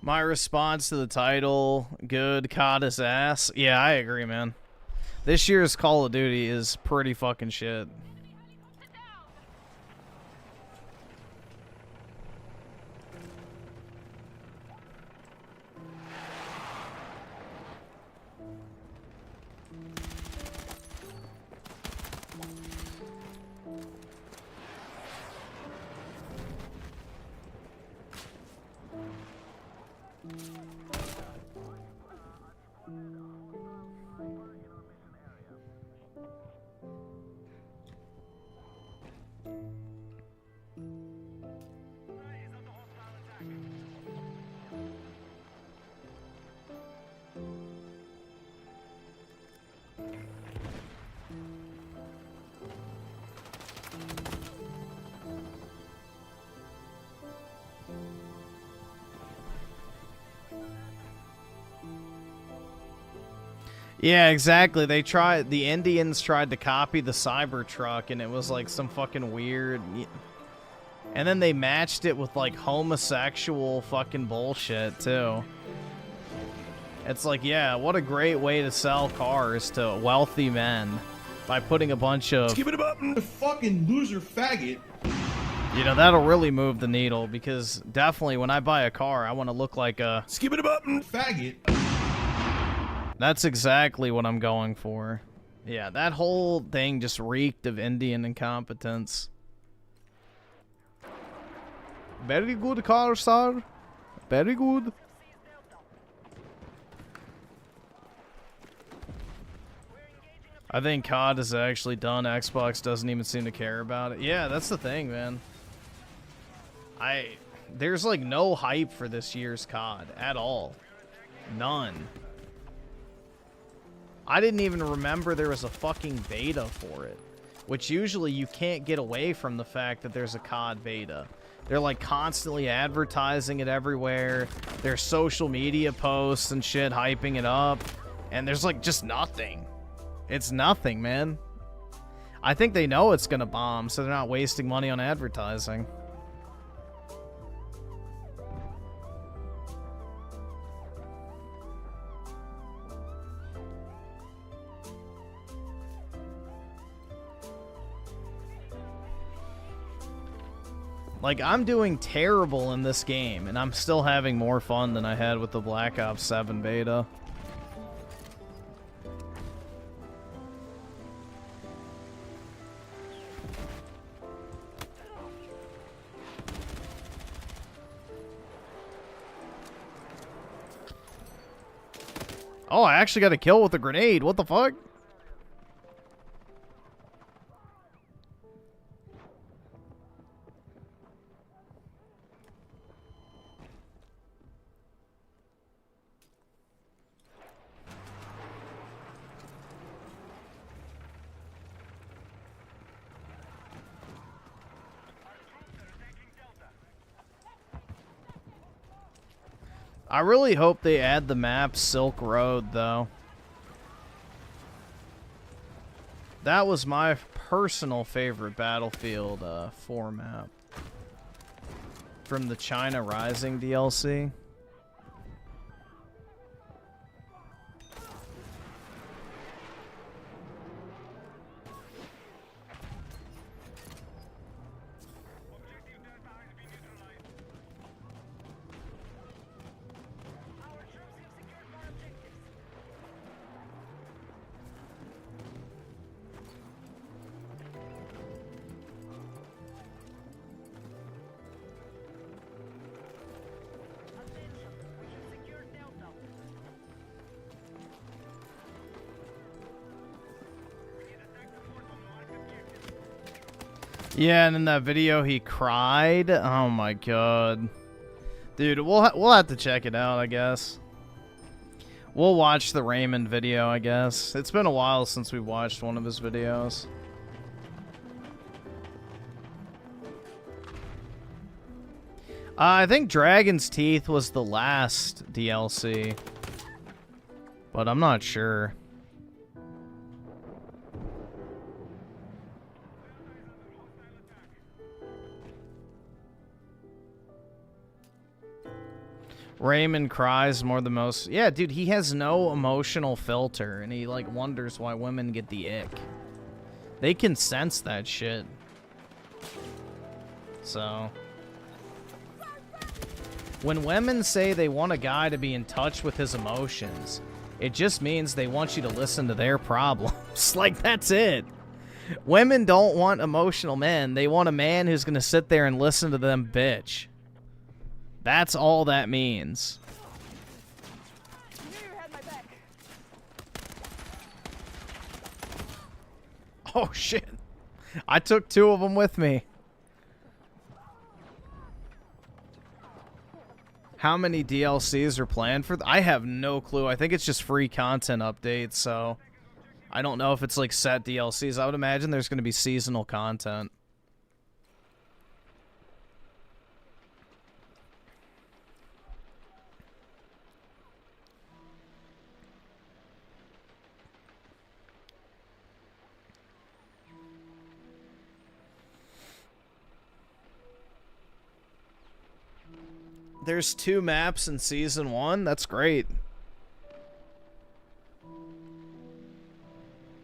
My response to the title, good, caught his ass. Yeah, I agree, man. This year's Call of Duty is pretty fucking shit. Yeah, exactly. The Indians tried to copy the Cybertruck, and it was like some fucking weird. And then they matched it with like homosexual fucking bullshit too. It's like, yeah, what a great way to sell cars to wealthy men by putting a bunch of. Skip it up, fucking loser faggot. You know, that'll really move the needle, because definitely when I buy a car, I want to look like a. Skip it up, faggot. That's exactly what I'm going for. Yeah, that whole thing just reeked of Indian incompetence. Very good car, sir. Very good. I think COD is actually done. Xbox doesn't even seem to care about it. Yeah, that's the thing, man. There's like no hype for this year's COD at all. None. I didn't even remember there was a fucking beta for it. Which usually you can't get away from the fact that there's a COD beta. They're like constantly advertising it everywhere. There's social media posts and shit hyping it up. And there's like just nothing. It's nothing, man. I think they know it's gonna bomb, so they're not wasting money on advertising. Like, I'm doing terrible in this game, and I'm still having more fun than I had with the Black Ops 7 beta. Oh, I actually got a kill with a grenade. What the fuck? I really hope they add the map Silk Road, though. That was my personal favorite Battlefield 4 map. From the China Rising DLC. Yeah, and in that video he cried. Oh my god, dude, we'll have to check it out. I guess we'll watch the Raymond video. I guess it's been a while since we watched one of his videos. I think Dragon's Teeth was the last DLC, but I'm not sure. Raymond cries more than most. Yeah, dude, he has no emotional filter, and he, like, wonders why women get the ick. They can sense that shit. So, when women say they want a guy to be in touch with his emotions, it just means they want you to listen to their problems. Like, that's it. Women don't want emotional men. They want a man who's gonna sit there and listen to them bitch. That's all that means. Oh shit. I took 2 of them with me. How many DLCs are planned for? I have no clue. I think it's just free content updates, so I don't know if it's like set DLCs. I would imagine there's going to be seasonal content. There's 2 maps in Season 1? That's great.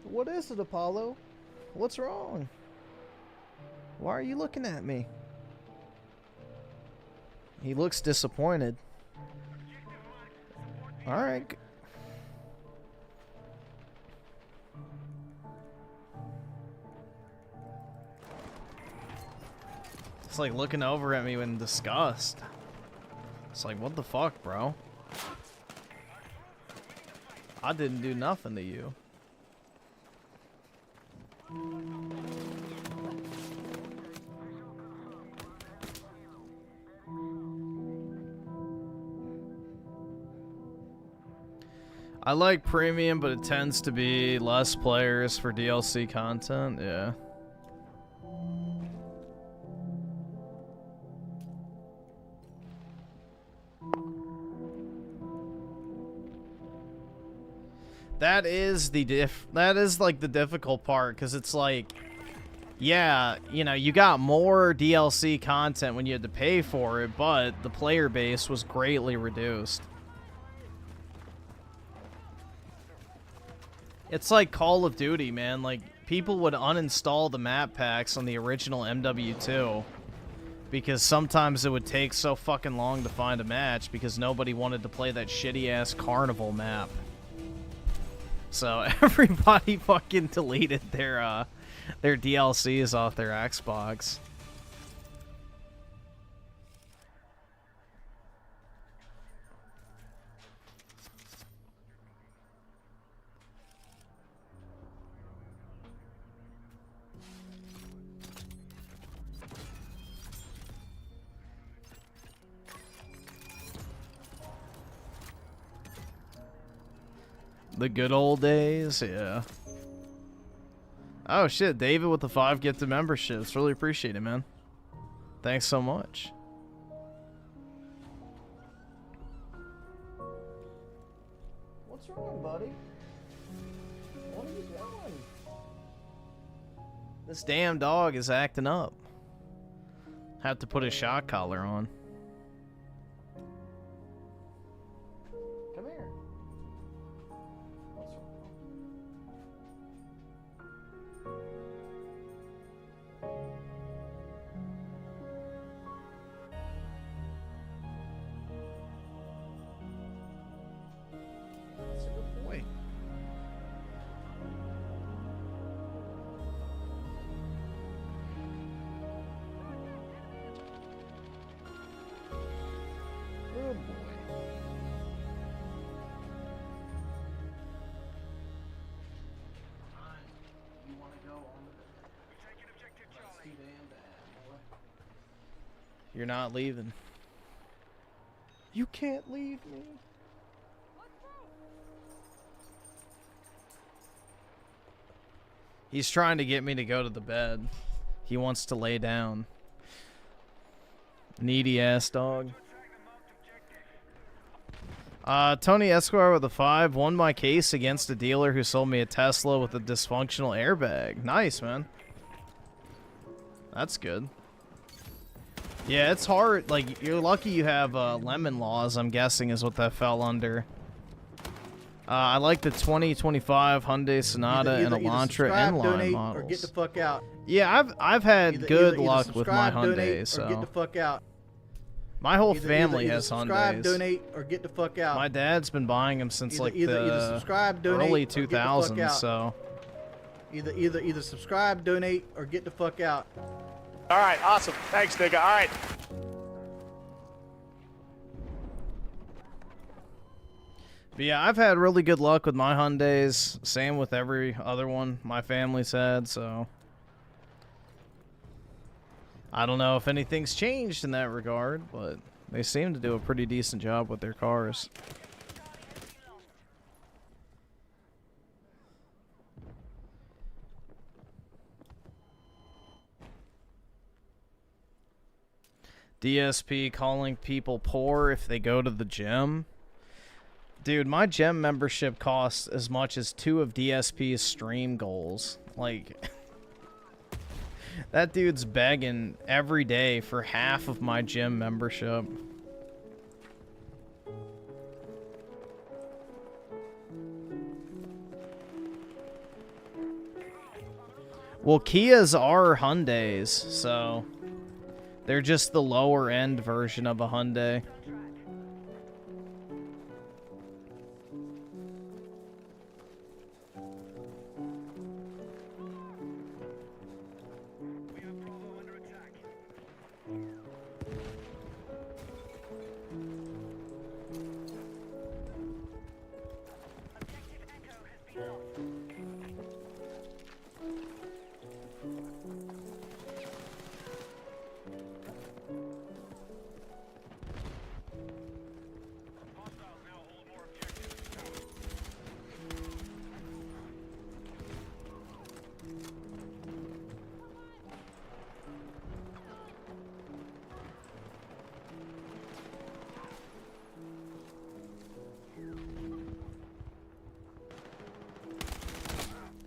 What is it, Apollo? What's wrong? Why are you looking at me? He looks disappointed. Alright. It's like looking over at me in disgust. It's like, what the fuck, bro? I didn't do nothing to you. I like premium, but it tends to be less players for DLC content, yeah. That is like the difficult part, because it's like, yeah, you know, you got more DLC content when you had to pay for it, but the player base was greatly reduced. It's like Call of Duty, man. Like, people would uninstall the map packs on the original MW2 because sometimes it would take so fucking long to find a match because nobody wanted to play that shitty-ass Carnival map. So everybody fucking deleted their DLCs off their Xbox. The good old days, yeah. Oh shit, David with the 5 gifted memberships. Really appreciate it, man. Thanks so much. What's wrong, buddy? What are you doing? This damn dog is acting up. Have to put a shock collar on. Come here. What's wrong? That's a good boy. Good boy. You want to go on the That's too damn bad, boy. You're not leaving. You can't leave me. He's trying to get me to go to the bed. He wants to lay down. Needy ass dog. Tony Esquire with a 5 won my case against a dealer who sold me a Tesla with a dysfunctional airbag. Nice, man. That's good. Yeah, it's hard. Like, you're lucky you have lemon laws, I'm guessing, is what that fell under. I like the 2025 Hyundai Sonata and Elantra inline models. Or get the fuck out. Yeah, I've had good luck with my Hyundai, donate, so or get the fuck out. my whole family has subscribe, Hyundais. donate, or get the fuck out. My dad's been buying them since like either the subscribe, donate, early or get the fuck 2000s. out. So Either subscribe, donate, or get the fuck out. All right, awesome. Thanks, nigga. All right. but yeah, I've had really good luck with my Hyundais. Same with every other one my family's had. So I don't know if anything's changed in that regard, but they seem to do a pretty decent job with their cars. DSP calling people poor if they go to the gym. Dude, my gym membership costs as much as 2 of DSP's stream goals. Like, that dude's begging every day for half of my gym membership. Well, Kias are Hyundais, so they're just the lower end version of a Hyundai.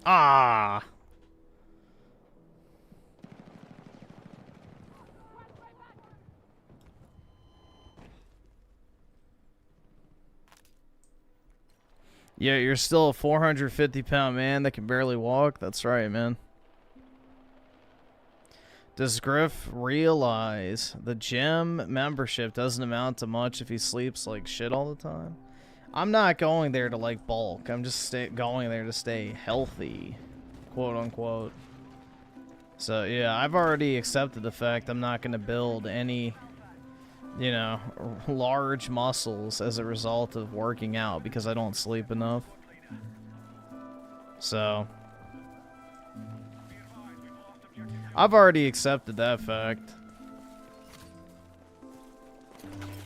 Ah. Yeah, you're still a 450-pound man that can barely walk? That's right, man. Does Griff realize the gym membership doesn't amount to much if he sleeps like shit all the time? I'm not going there to, like, bulk. I'm just going there to stay healthy, quote-unquote. So, yeah, I've already accepted the fact I'm not going to build any, you know, large muscles as a result of working out because I don't sleep enough. So, I've already accepted that fact.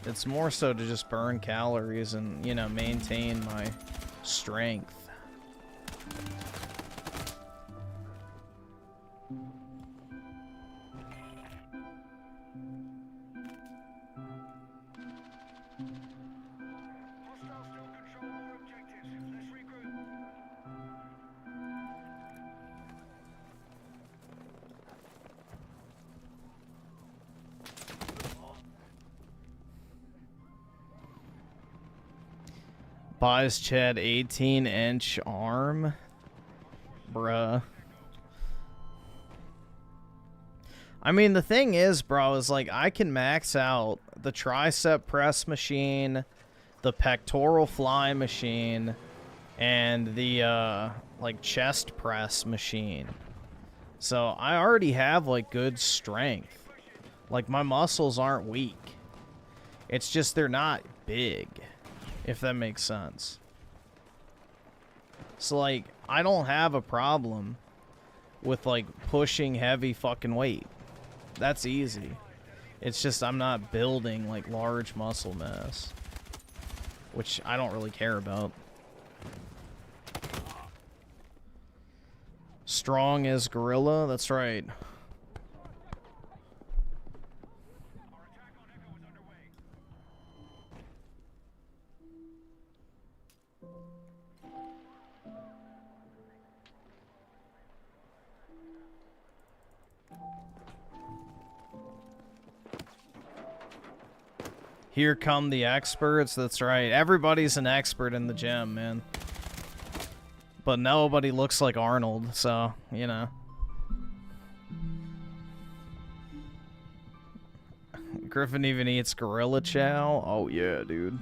It's more so to just burn calories and, you know, maintain my strength. Buys Chad 18-inch arm? Bruh. I mean, the thing is, bro, is like I can max out the tricep press machine, the pectoral fly machine, and the like chest press machine. So I already have like good strength. Like my muscles aren't weak. It's just they're not big, if that makes sense. So like I don't have a problem with like pushing heavy fucking weight. That's easy. It's just I'm not building like large muscle mass, which I don't really care about. Strong as gorilla, that's right. Here come the experts. That's right. Everybody's an expert in the gym, man. But nobody looks like Arnold, so, you know. Griffin even eats gorilla chow? Oh, yeah, dude.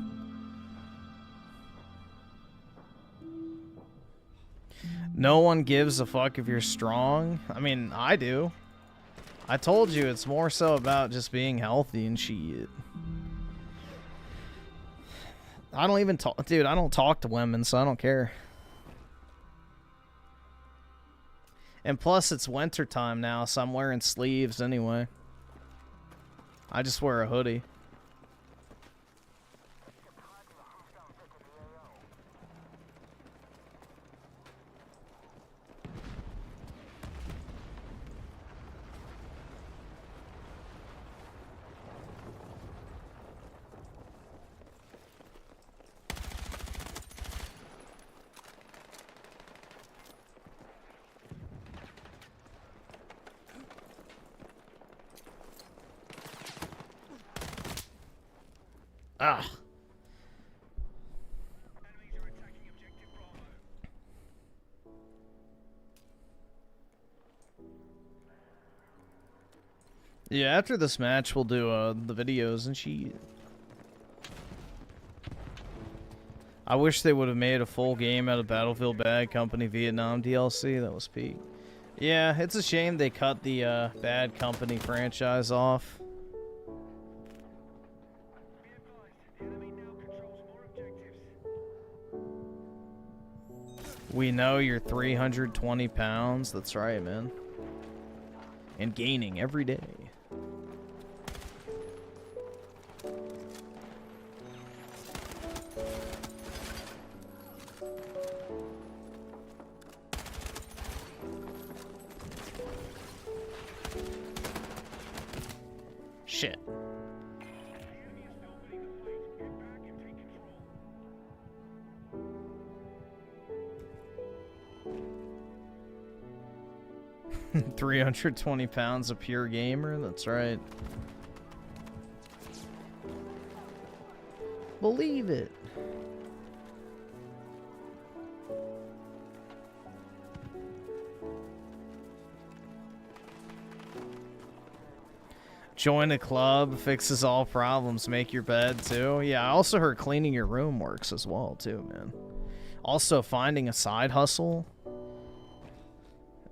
No one gives a fuck if you're strong. I mean, I do. I told you it's more so about just being healthy and shit. I don't even talk, dude, I don't talk to women, so I don't care. And plus, it's winter time now, so I'm wearing sleeves anyway. I just wear a hoodie. Ah. Yeah, after this match, we'll do the videos and shit. I wish they would have made a full game out of Battlefield Bad Company Vietnam DLC. That was peak. Yeah, it's a shame they cut the Bad Company franchise off. We know you're 320 pounds. That's right, man. And gaining every day. Shit. 320 pounds of pure gamer, that's right. Believe it. Join a club, fixes all problems, make your bed too. Yeah, I also heard cleaning your room works as well too, man. Also finding a side hustle.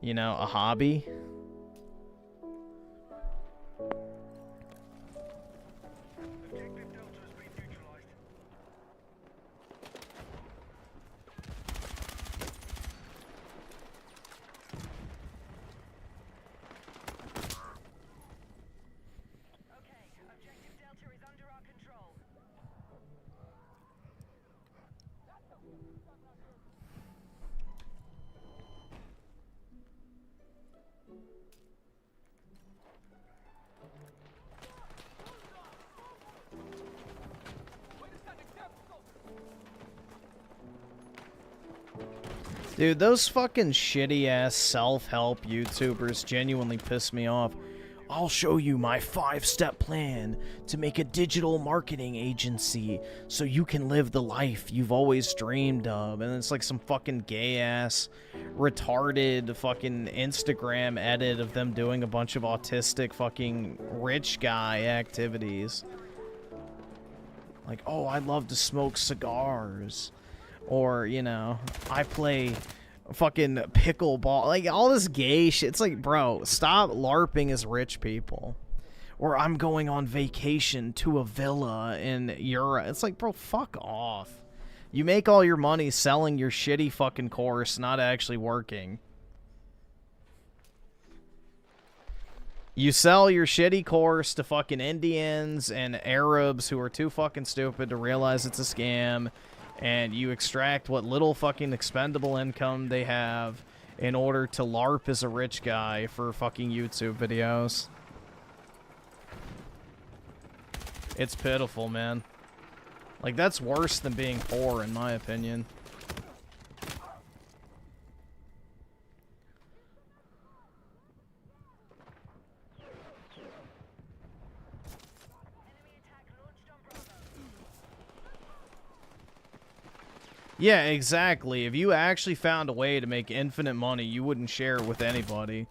You know, a hobby. Dude, those fucking shitty-ass self-help YouTubers genuinely piss me off. I'll show you my 5-step plan to make a digital marketing agency so you can live the life you've always dreamed of. And it's like some fucking gay-ass, retarded fucking Instagram edit of them doing a bunch of autistic fucking rich guy activities. Like, oh, I love to smoke cigars. Or, you know, I play fucking pickleball. Like, all this gay shit. It's like, bro, stop LARPing as rich people. Or I'm going on vacation to a villa in Europe. It's like, bro, fuck off. You make all your money selling your shitty fucking course, not actually working. You sell your shitty course to fucking Indians and Arabs who are too fucking stupid to realize it's a scam. And you extract what little fucking expendable income they have in order to LARP as a rich guy for fucking YouTube videos. It's pitiful, man. Like, that's worse than being poor, in my opinion. Yeah, exactly. If you actually found a way to make infinite money, you wouldn't share it with anybody.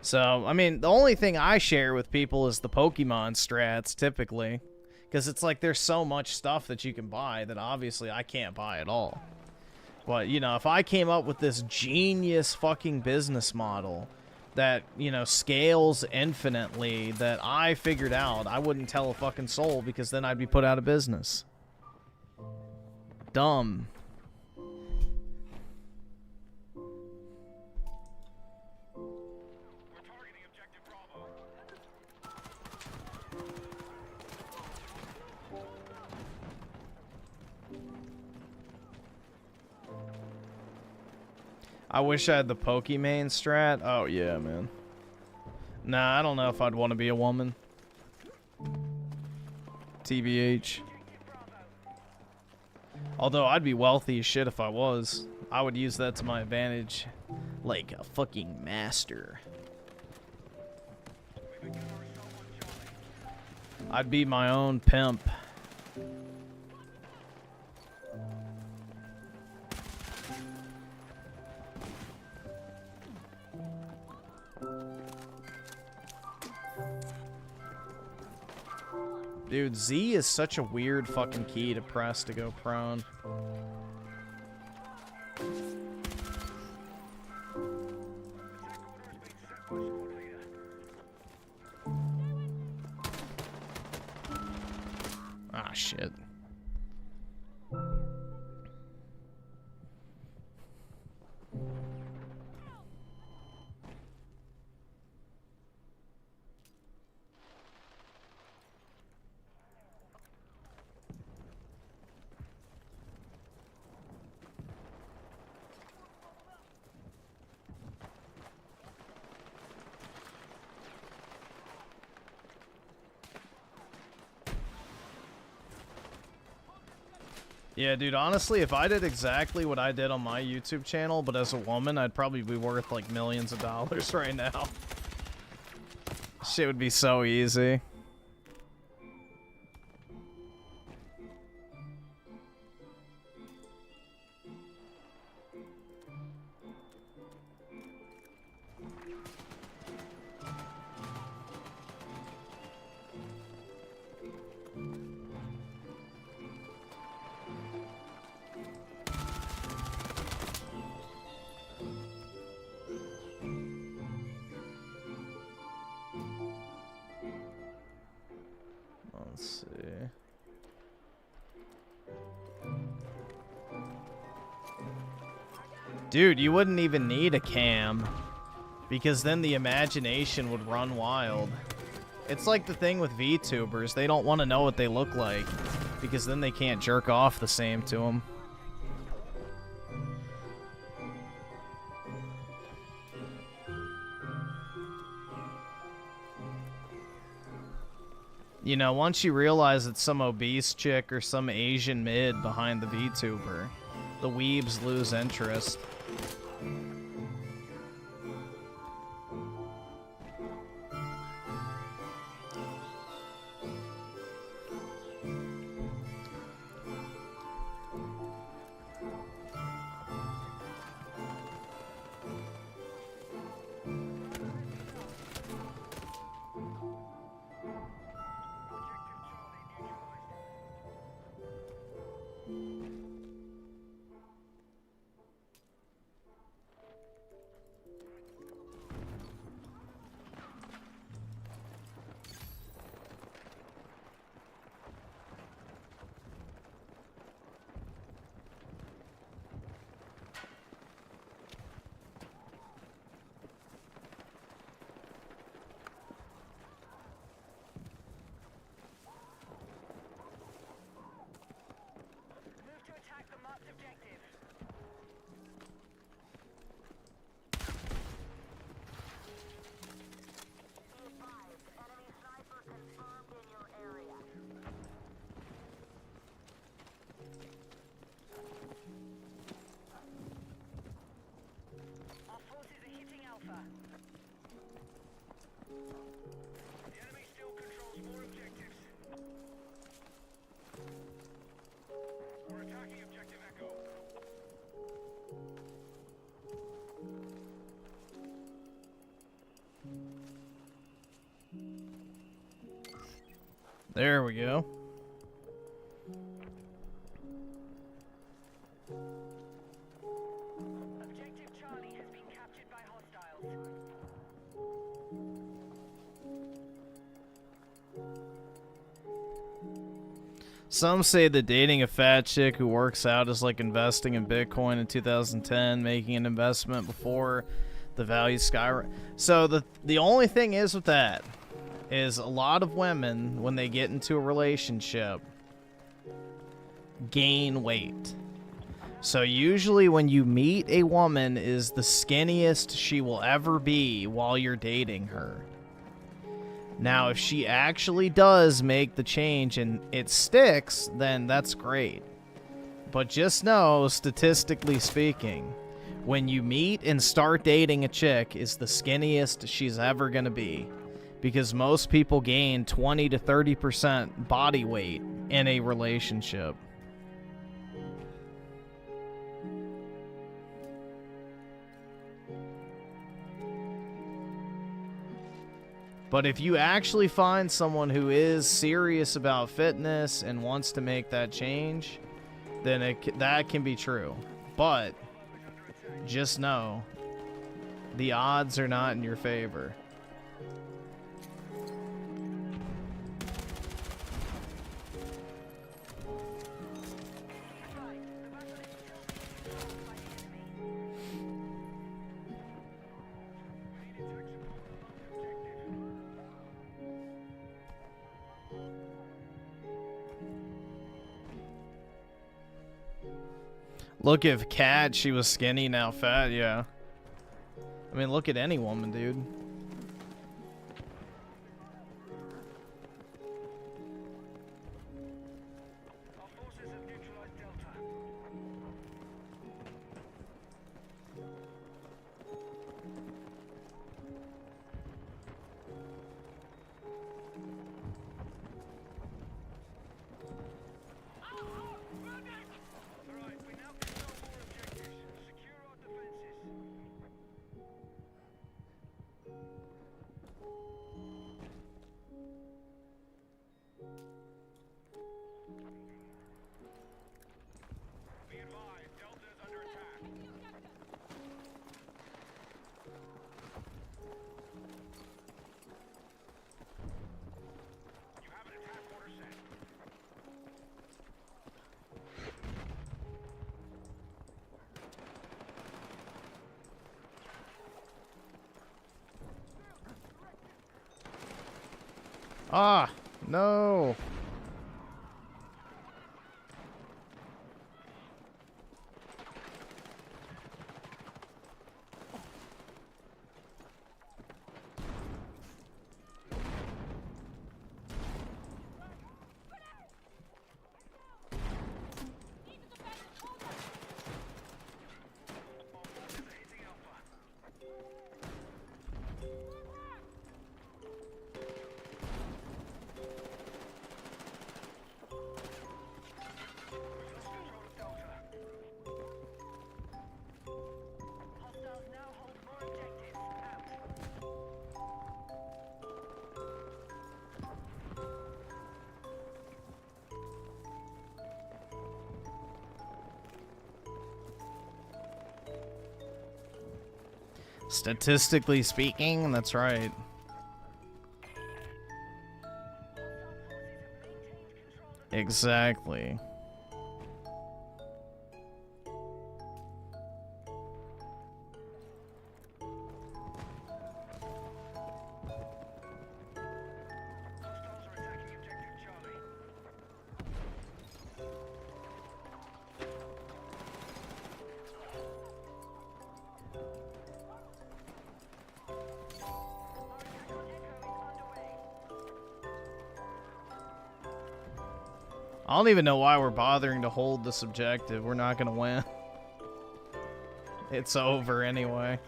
So, I mean, the only thing I share with people is the Pokemon strats, typically. Because it's like there's so much stuff that you can buy that obviously I can't buy at all. But, you know, if I came up with this genius fucking business model that, you know, scales infinitely, that I figured out, I wouldn't tell a fucking soul because then I'd be put out of business. Dumb. I wish I had the Pokemon strat. Oh, yeah, man. Nah, I don't know if I'd want to be a woman. TBH. Although, I'd be wealthy as shit if I was. I would use that to my advantage. Like a fucking master. I'd be my own pimp. Dude, Z is such a weird fucking key to press to go prone. Ah, shit. Yeah, dude, honestly, if I did exactly what I did on my YouTube channel, but as a woman, I'd probably be worth, like, millions of dollars right now. Shit would be so easy. Let's see. Dude, you wouldn't even need a cam, because then the imagination would run wild. It's like the thing with VTubers. They don't want to know what they look like, because then they can't jerk off the same to them. You know, once you realize it's some obese chick or some Asian mid behind the VTuber, the weebs lose interest. There we go. Objective Charlie has been captured by hostiles. Some say that dating a fat chick who works out is like investing in Bitcoin in 2010, making an investment before the value skyrocket. So the only thing is with that is a lot of women, when they get into a relationship, gain weight. So usually when you meet a woman is the skinniest she will ever be while you're dating her. Now, if she actually does make the change and it sticks, then that's great. But just know, statistically speaking, when you meet and start dating a chick is the skinniest she's ever gonna be. Because most people gain 20 to 30% body weight in a relationship. But if you actually find someone who is serious about fitness and wants to make that change, then that can be true. But just know, the odds are not in your favor. Look at Kat, she was skinny, now fat, yeah. I mean, look at any woman, dude. Our forces have neutralized Delta. Ah, no. Hostiles now hold more objectives. Out. Statistically speaking, that's right. Exactly. Hostiles are attacking objective Charlie. Our attack on Echo is underway. I don't even know why we're bothering to hold this objective. We're not gonna win. It's over anyway.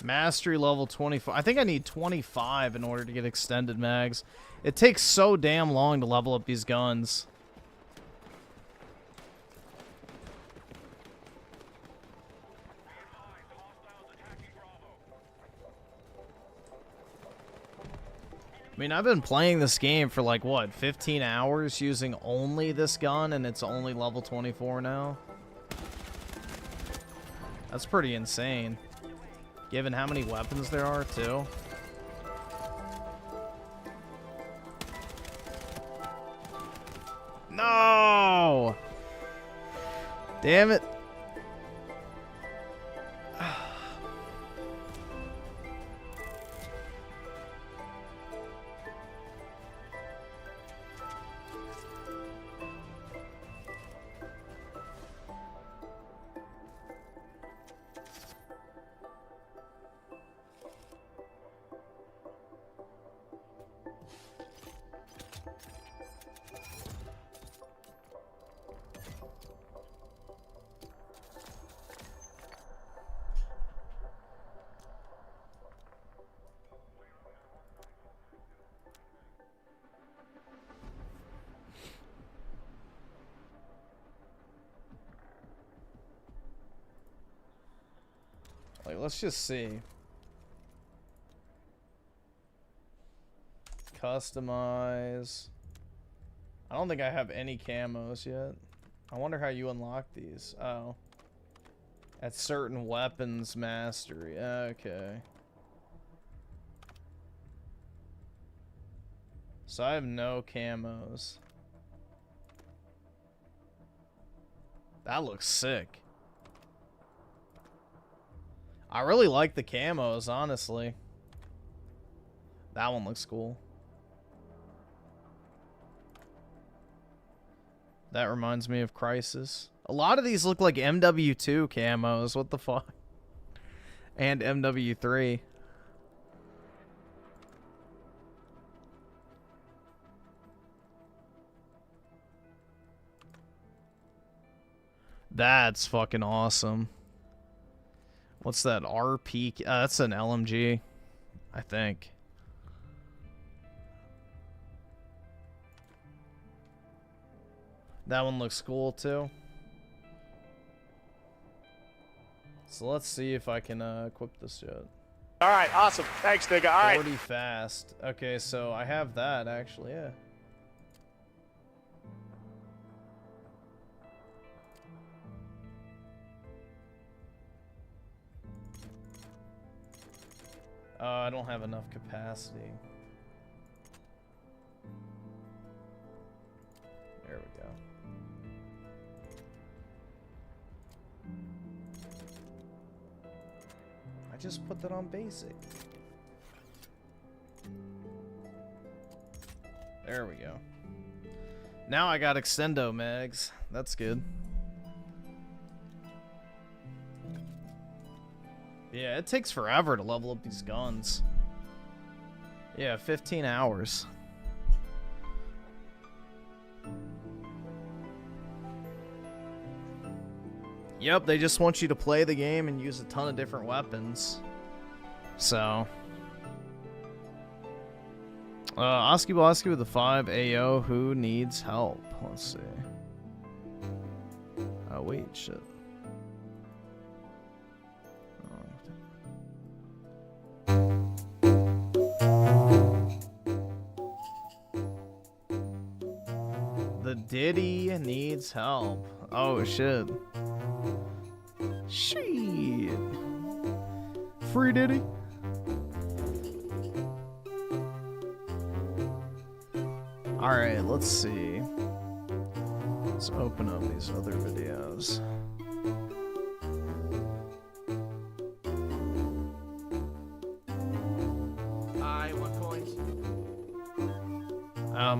Mastery level 24. I think I need 25 in order to get extended mags. It takes so damn long to level up these guns. I mean, I've been playing this game for like, what, 15 hours using only this gun, and it's only level 24 now? That's pretty insane. Given how many weapons there are, too. No! Damn it. Like, let's just see. Customize. I don't think I have any camos yet. I wonder how you unlock these. Oh. At certain weapons mastery. Okay. So I have no camos. That looks sick. I really like the camos, honestly. That one looks cool. That reminds me of Crisis. A lot of these look like MW2 camos. What the fuck? And MW3. That's fucking awesome. What's that? RP? That's an LMG, I think. That one looks cool too. So let's see if I can equip this yet. All right, awesome. Thanks, nigga. All right. 40 fast. Okay, so I have that actually, yeah. I don't have enough capacity. There we go. I just put that on basic. There we go. Now I got extendo mags. That's good. Yeah, it takes forever to level up these guns. Yeah, 15 hours. Yep, they just want you to play the game and use a ton of different weapons. So. Oski Bosky with the 5 AO. Who needs help? Let's see. Oh, wait, shit. The Diddy needs help. Oh, shit. Shit. Free Diddy. Alright, let's see. Let's open up these other videos. I want coins.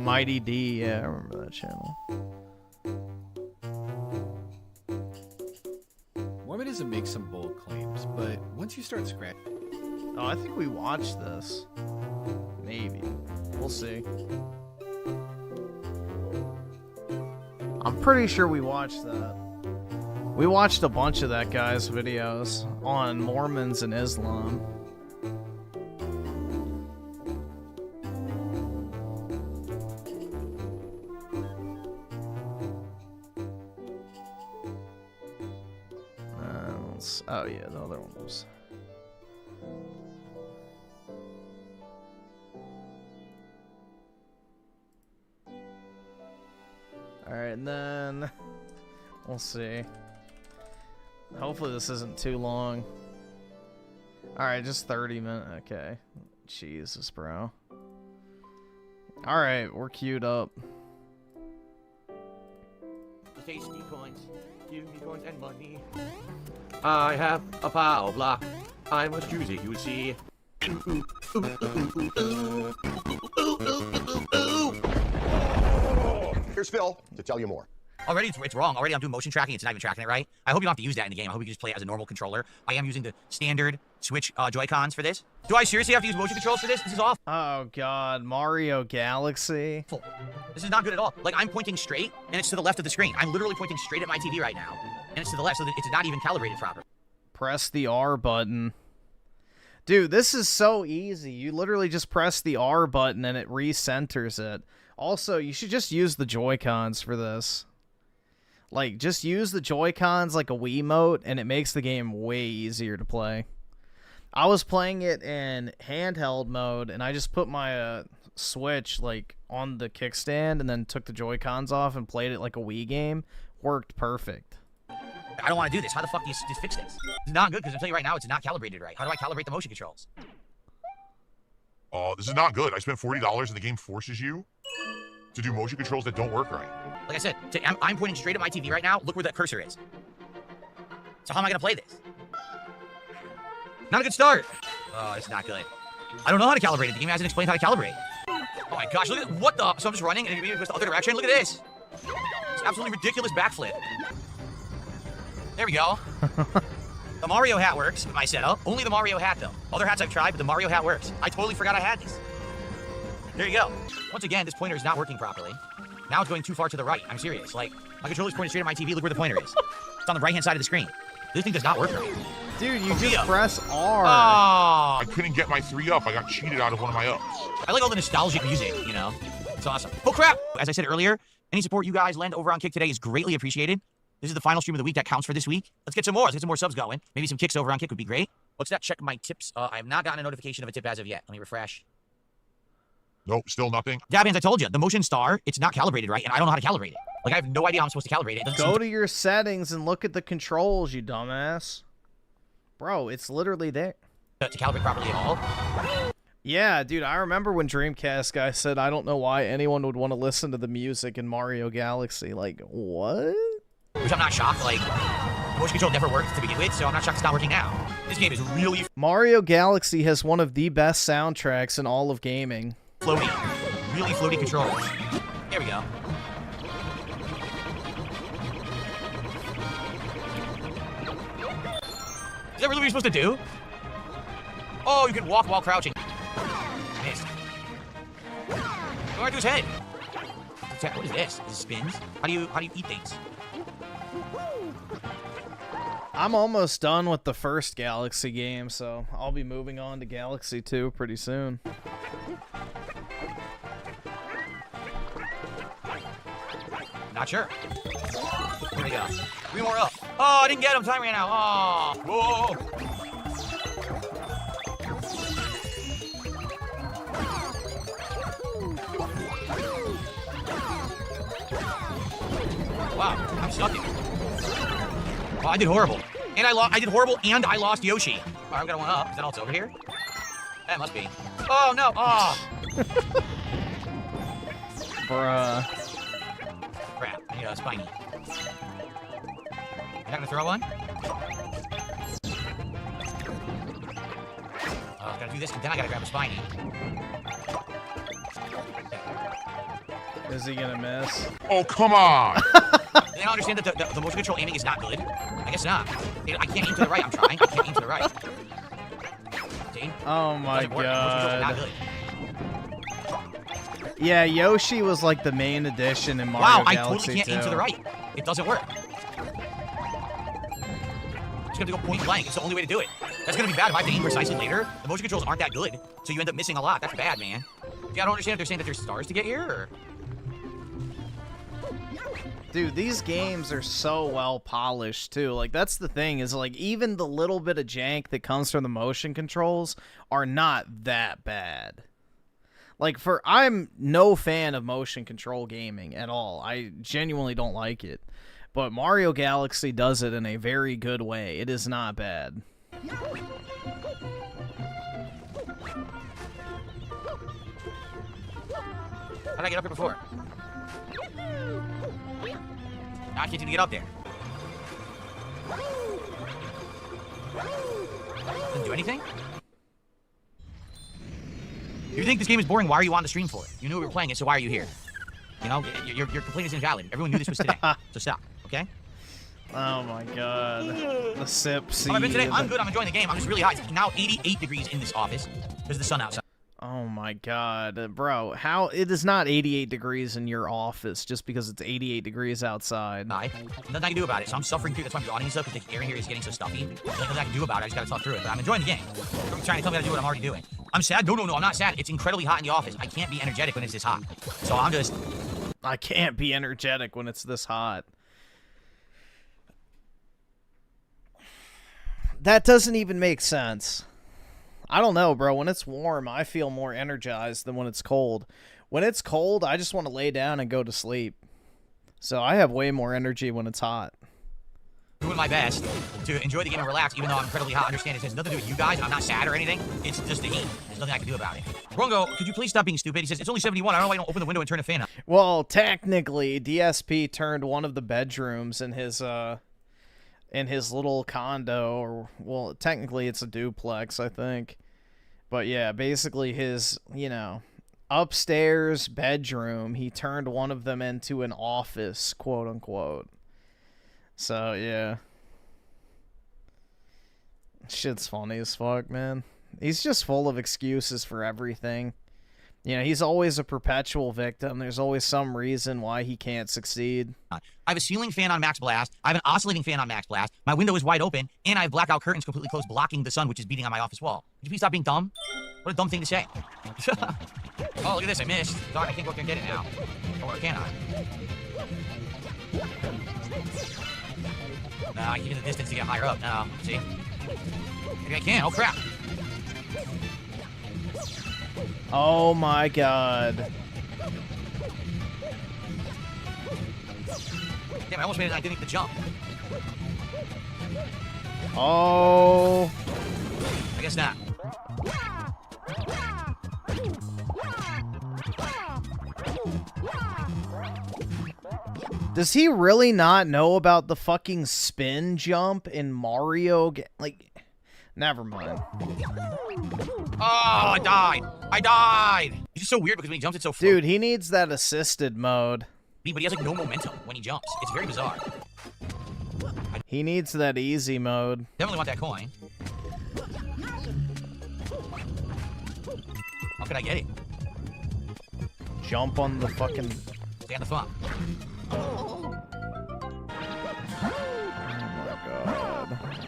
Mighty D, yeah, I remember that channel. Mormon doesn't make some bold claims, but once you start scratching... Oh, I think we watched this. Maybe. We'll see. I'm pretty sure we watched that. We watched a bunch of that guy's videos on Mormons and Islam. Oh yeah, the other one was... Alright, and then... We'll see. Hopefully this isn't too long. Alright, just 30 minutes. Okay. Jesus, bro. Alright, we're queued up. Tasty coins. Give me coins and money. I have a power block. I must use it, you see. Here's Phil to tell you more. Already, it's wrong. Already, I'm doing motion tracking. It's not even tracking it right. I hope you don't have to use that in the game. I hope you can just play it as a normal controller. I am using the standard Switch Joy-Cons for this. Do I seriously have to use motion controls for this? This is awful. Oh, God. Mario Galaxy. This is not good at all. Like, I'm pointing straight, and it's to the left of the screen. I'm literally pointing straight at my TV right now, and it's to the left, so that it's not even calibrated properly. Press the R button. Dude, this is so easy. You literally just press the R button, and it recenters it. Also, you should just use the Joy-Cons for this. Like, just use the Joy-Cons like a Wiimote, and it makes the game way easier to play. I was playing it in handheld mode, and I just put my Switch, like, on the kickstand, and then took the Joy-Cons off and played it like a Wii game. Worked perfect. I don't want to do this. How the fuck do you just fix this? It's not good, because I'm telling you right now, it's not calibrated right. How do I calibrate the motion controls? This is not good. I spent $40, and the game forces you to do motion controls that don't work right. Like I said, I'm pointing straight at my TV right now. Look where that cursor is. So how am I going to play this? Not a good start. Oh, it's not good. I don't know how to calibrate it. The game hasn't explained how to calibrate. Oh my gosh, look at what the... So I'm just running and it goes the other direction. Look at this. It's absolutely ridiculous backflip. There we go. The Mario hat works with my setup. Only the Mario hat, though. Other hats I've tried, but the Mario hat works. I totally forgot I had this. There you go. Once again, this pointer is not working properly. Now it's going too far to the right. I'm serious. Like, my controller's pointing straight at my TV. Look where the pointer is. It's on the right-hand side of the screen. This thing does not work right. Dude, you just press R. Oh. I couldn't get my 3 up. I got cheated out of one of my ups. I like all the nostalgic music, you know? It's awesome. Oh, crap! As I said earlier, any support you guys lend over on Kick today is greatly appreciated. This is the final stream of the week that counts for this week. Let's get some more. Let's get some more subs going. Maybe some kicks over on Kick would be great. Let's not check my tips. I have not gotten a notification of a tip as of yet. Let me refresh. Nope, still nothing. Dabans, I told you, the motion star, it's not calibrated right, and I don't know how to calibrate it. Like, I have no idea how I'm supposed to calibrate it. Go to your settings and look at the controls, you dumbass. Bro, it's literally there. to calibrate properly at all. Yeah, dude, I remember when Dreamcast guy said, I don't know why anyone would want to listen to the music in Mario Galaxy. Like, what? Which I'm not shocked, like, the motion control never worked to begin with, so I'm not shocked it's not working now. This game is really Mario Galaxy has one of the best soundtracks in all of gaming. floaty. Really floaty controls. There we go. Is that really what you're supposed to do? Oh, you can walk while crouching. Missed. Go right to his head. What is this? Is it spins? How do you eat things? I'm almost done with the first Galaxy game, so I'll be moving on to Galaxy 2 pretty soon. Not sure. Here we go. 3 more up. Oh, I didn't get him. Time ran out. Oh. Whoa. Wow, I'm stuck in. Oh, I did horrible. And I did horrible and I lost Yoshi. Oh, I've got one up. Is that all it's over here? That must be. Oh, no. Oh. Bruh. Crap. I need a spiny. You're not gonna throw one? Oh, I gotta do this, and then I gotta grab a spiny. Is he gonna miss? Oh, come on! They don't understand that the motion control aiming is not good? I guess not. I can't aim to the right. I'm trying. I can't aim to the right. See? Oh my god. Not good. Yeah, Yoshi was like the main addition in Mario Wow, Galaxy 2. I totally can't aim to the right. It doesn't work. Just gonna go point blank. It's the only way to do it. That's gonna be bad if I have to aim precisely later. The motion controls aren't that good, so you end up missing a lot. That's bad, man. Yeah, I don't understand if they're saying that there's stars to get here, or... Dude, these games are so well polished too. Like, that's the thing, is like even the little bit of jank that comes from the motion controls are not that bad. Like, I'm no fan of motion control gaming at all. I genuinely don't like it. But Mario Galaxy does it in a very good way. It is not bad. How did I get up here before? I can't even get up there. Didn't do anything? You think this game is boring? Why are you on the stream for it? You knew we were playing it, so why are you here? You know, your complaint is invalid. Everyone knew this was today, so stop, okay? Oh my god. The sip seed. How have I been today? I'm good. I'm enjoying the game. I'm just really hot. It's now 88 degrees in this office. There's the sun outside. Oh my god, bro. How it is not 88 degrees in your office just because it's 88 degrees outside. Nothing I can do about it. So I'm suffering through. That's why I'm yawning and stuff, because the air in here is getting so stuffy. There's nothing I can do about it. I just gotta talk through it. But I'm enjoying the game. You're trying to tell me how to do what I'm already doing. I'm sad. No, I'm not sad. It's incredibly hot in the office. I can't be energetic when it's this hot. So I'm just... I can't be energetic when it's this hot. That doesn't even make sense. I don't know, bro. When it's warm, I feel more energized than when it's cold. When it's cold, I just want to lay down and go to sleep. So I have way more energy when it's hot. Doing my best to enjoy the game and relax, even though I'm incredibly hot. Understand it has nothing to do with you guys. I'm not sad or anything. It's just the heat. There's nothing I can do about it. Rongo, could you please stop being stupid? He says, it's only 71. I don't know why you don't open the window and turn the fan on. Well, technically, DSP turned one of the bedrooms in his little condo, or, well, technically it's a duplex, I think. But yeah, basically his, upstairs bedroom, he turned one of them into an office, quote unquote. So, yeah. Shit's funny as fuck, man. He's just full of excuses for everything. He's always a perpetual victim. There's always some reason why he can't succeed. I have a ceiling fan on max blast. I have an oscillating fan on max blast. My window is wide open, and I have blackout curtains completely closed, blocking the sun, which is beating on my office wall. Could you please stop being dumb? What a dumb thing to say. Oh, look at this. I missed. Darn, I can't go up there and get it now. Or can I? No, I keep in the distance to get higher up. No, see? Maybe I can. Oh, crap. Oh my god. Damn, I almost made it. I didn't make the jump. Oh. I guess not. Does he really not know about the fucking spin jump in Mario? Like, never mind. Oh, I died. I died. It's just so weird because when he jumps, it's so floaty. Dude, he needs that assisted mode. But he has like no momentum when he jumps. It's very bizarre. He needs that easy mode. Definitely want that coin. How can I get it? Jump on the fucking... Stay on the phone. Oh my god.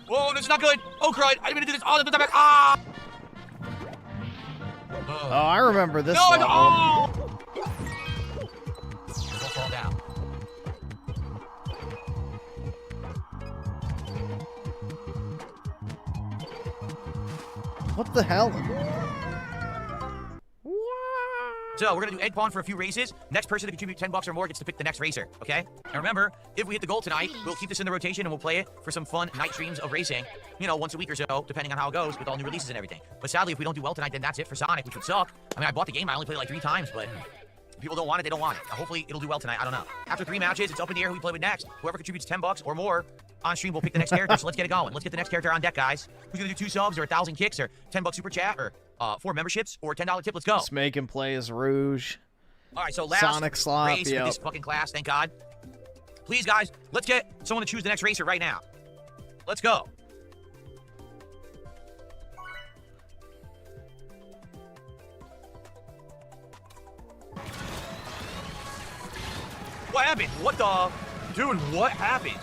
Whoa, this is not good. Oh, crud. I didn't mean to do this. Oh, the back. Ah! Oh, I remember this no, level. Oh! Don't fall down. What the hell? So we're gonna do egg pawn for a few races. Next person to contribute $10 or more gets to pick the next racer, okay? And remember, if we hit the goal tonight, we'll keep this in the rotation and we'll play it for some fun night streams of racing, you know, once a week or so, depending on how it goes with all new releases and everything. But sadly, if we don't do well tonight, then that's it for Sonic, which would suck. I mean, I bought the game, I only played it like 3 times, but if people don't want it, they don't want it. Hopefully, it'll do well tonight, I don't know. After 3 matches, it's up in the air who we play with next. Whoever contributes $10 or more on stream will pick the next character, so let's get it going. Let's get the next character on deck, guys. Who's gonna do 2 subs or 1,000 kicks or $10 super chat or 4 memberships or $10 tip? Let's go. Let's make him play as Rouge. All right, so last Sonic Slop, race with this fucking class, thank God. Please, guys, let's get someone to choose the next racer right now. Let's go. What happened? What the? Dude, what happened?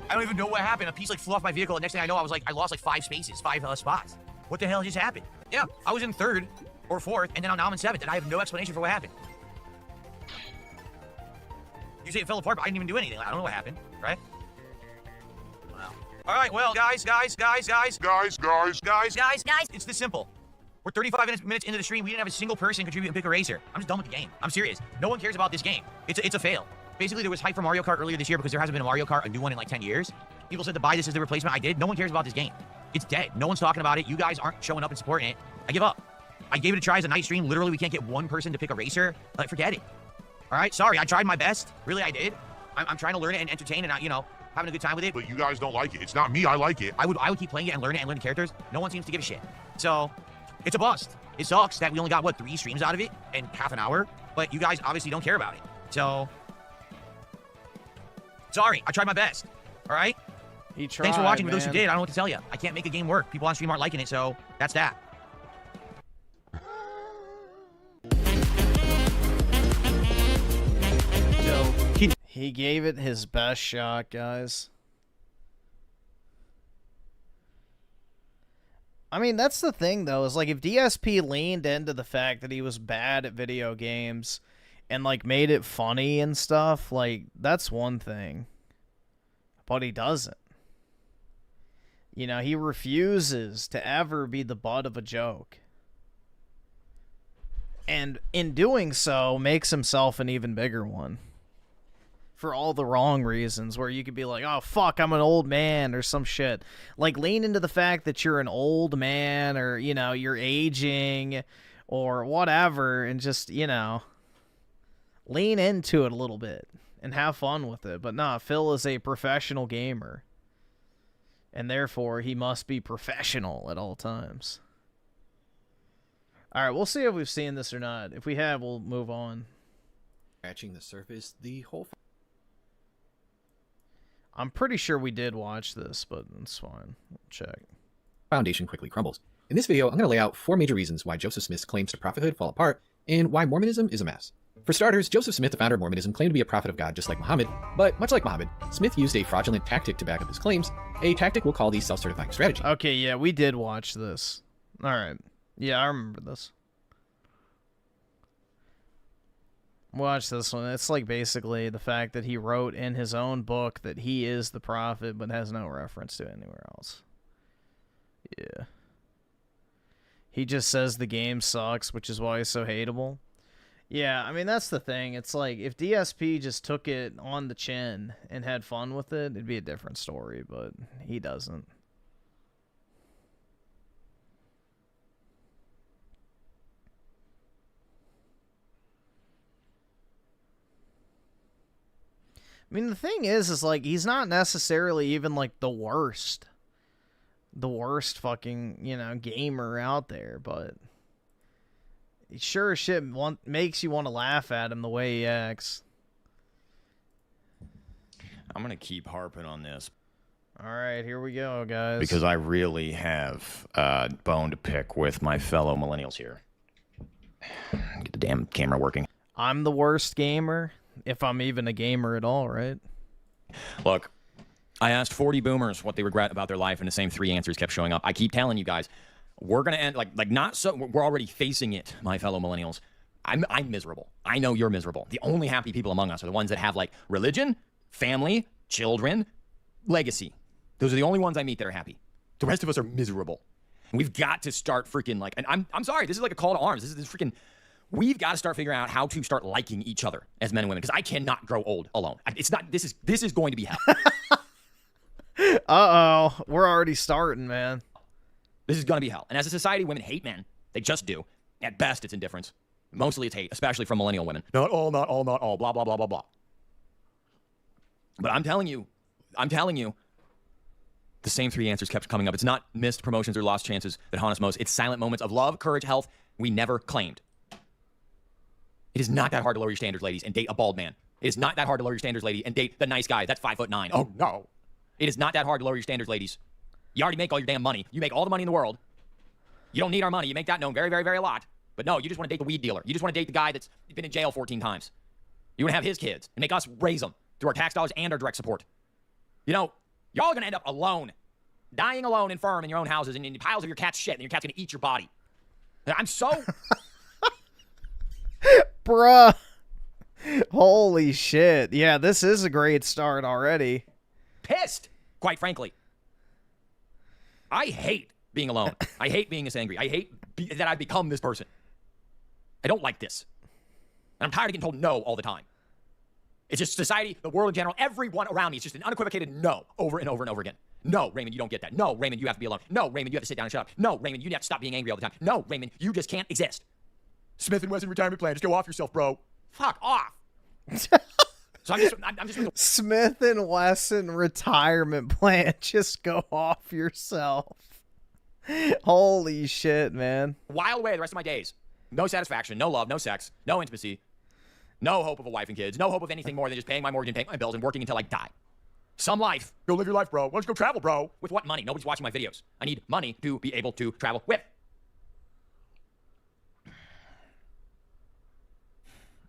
I don't even know what happened. A piece like flew off my vehicle, and next thing I know, I lost like 5 spaces, 5 spots. What the hell just happened? Yeah, I was in 3rd or 4th, and then now I'm in 7th, and I have no explanation for what happened. You say it fell apart, but I didn't even do anything. I don't know what happened, right? Wow. All right, well, guys. It's this simple. We're 35 minutes into the stream. We didn't have a single person contribute and pick a racer. I'm just done with the game. I'm serious. No one cares about this game. It's a fail. Basically, there was hype for Mario Kart earlier this year because there hasn't been a Mario Kart, a new one in like 10 years. People said to buy this as the replacement. I did. No one cares about this game. It's dead. No one's talking about it. You guys aren't showing up and supporting it. I give up. I gave it a try as a night stream. Literally, we can't get one person to pick a racer. Like, forget it. All right, sorry. I tried my best. Really, I did. I'm trying to learn it and entertain and, you know, having a good time with it. But you guys don't like it. It's not me. I like it. I would keep playing it and learn the characters. No one seems to give a shit. So, it's a bust. It sucks that we only got, what, 3 streams out of it in half an hour? But you guys obviously don't care about it. So, sorry. I tried my best. All right? He tried, Thanks for watching. For those who man. did, I don't know what to tell you. I can't make a game work. People on stream aren't liking it, so that's that. He gave it his best shot, guys. I mean, that's the thing, though, is like if DSP leaned into the fact that he was bad at video games and like made it funny and stuff, like that's one thing. But he doesn't. You know, he refuses to ever be the butt of a joke. And in doing so, makes himself an even bigger one. For all the wrong reasons, where you could be like, oh, fuck, I'm an old man, or some shit. Like, lean into the fact that you're an old man, or, you know, you're aging, or whatever, and just, you know, lean into it a little bit, and have fun with it. But nah, Phil is a professional gamer. And therefore, he must be professional at all times. Alright, we'll see if we've seen this or not. If we have, we'll move on. Scratching the surface, the whole... I'm pretty sure we did watch this, but it's fine. We'll check. Foundation quickly crumbles. In this video, I'm going to lay out 4 major reasons why Joseph Smith's claims to prophethood fall apart, and why Mormonism is a mess. For starters, Joseph Smith, the founder of Mormonism, claimed to be a prophet of God just like Muhammad, but much like Muhammad, Smith used a fraudulent tactic to back up his claims, a tactic we'll call the self-certifying strategy. Okay, yeah, we did watch this. Alright. Yeah, I remember this. Watch this one. It's like basically the fact that he wrote in his own book that he is the prophet, but has no reference to it anywhere else. Yeah. He just says the game sucks, which is why he's so hateable. Yeah, I mean, that's the thing. It's like, if DSP just took it on the chin and had fun with it, it'd be a different story, but he doesn't. I mean, the thing is like, he's not necessarily even, like, the worst fucking, you know, gamer out there, but he sure as shit makes you want to laugh at him the way he acts. I'm going to keep harping on this. All right, here we go, guys. Because I really have a bone to pick with my fellow millennials here. Get the damn camera working. I'm the worst gamer, if I'm even a gamer at all, right? Look, I asked 40 boomers what they regret about their life, and the same 3 answers kept showing up. I keep telling you guys, we're going to end, like not so, we're already facing it, my fellow millennials. I'm miserable. I know you're miserable. The only happy people among us are the ones that have, like, religion, family, children, legacy. Those are the only ones I meet that are happy. The rest of us are miserable. And we've got to start freaking, like, and I'm sorry, this is like a call to arms. This is freaking, we've got to start figuring out how to start liking each other as men and women, because I cannot grow old alone. It's not, this is going to be hell. Uh-oh, we're already starting, man. This is going to be hell. And as a society, women hate men. They just do. At best, it's indifference. Mostly it's hate, especially from millennial women. Not all, blah, blah, blah, blah, blah. But I'm telling you, the same 3 answers kept coming up. It's not missed promotions or lost chances that haunt us most. It's silent moments of love, courage, health we never claimed. It is not that hard to lower your standards, ladies, and date a bald man. It is not that hard to lower your standards, lady, and date the nice guy that's 5'9". Oh, no. It is not that hard to lower your standards, ladies. You already make all your damn money. You make all the money in the world. You don't need our money. You make that known very, very, very a lot. But no, you just want to date the weed dealer. You just want to date the guy that's been in jail 14 times. You want to have his kids and make us raise them through our tax dollars and our direct support. You know, y'all are going to end up alone, dying alone, infirm in your own houses, and in piles of your cat's shit, and your cat's going to eat your body. I'm so... Bruh. Holy shit. Yeah, this is a great start already. Pissed, quite frankly. I hate being alone. I hate being this angry. I hate that I've become this person. I don't like this. And I'm tired of getting told no all the time. It's just society, the world in general, everyone around me is just an unequivocated no over and over and over again. No, Raymond, you don't get that. No, Raymond, you have to be alone. No, Raymond, you have to sit down and shut up. No, Raymond, you have to stop being angry all the time. No, Raymond, you just can't exist. Smith & Wesson retirement plan. Just go off yourself, bro. Fuck off. So I'm just Smith & Wesson retirement plan. Just go off yourself. Holy shit, man. Wild away the rest of my days. No satisfaction, no love, no sex, no intimacy, no hope of a wife and kids, no hope of anything more than just paying my mortgage and paying my bills and working until I die. Some life. Go live your life, bro. Why don't you go travel, bro? With what money? Nobody's watching my videos. I need money to be able to travel with.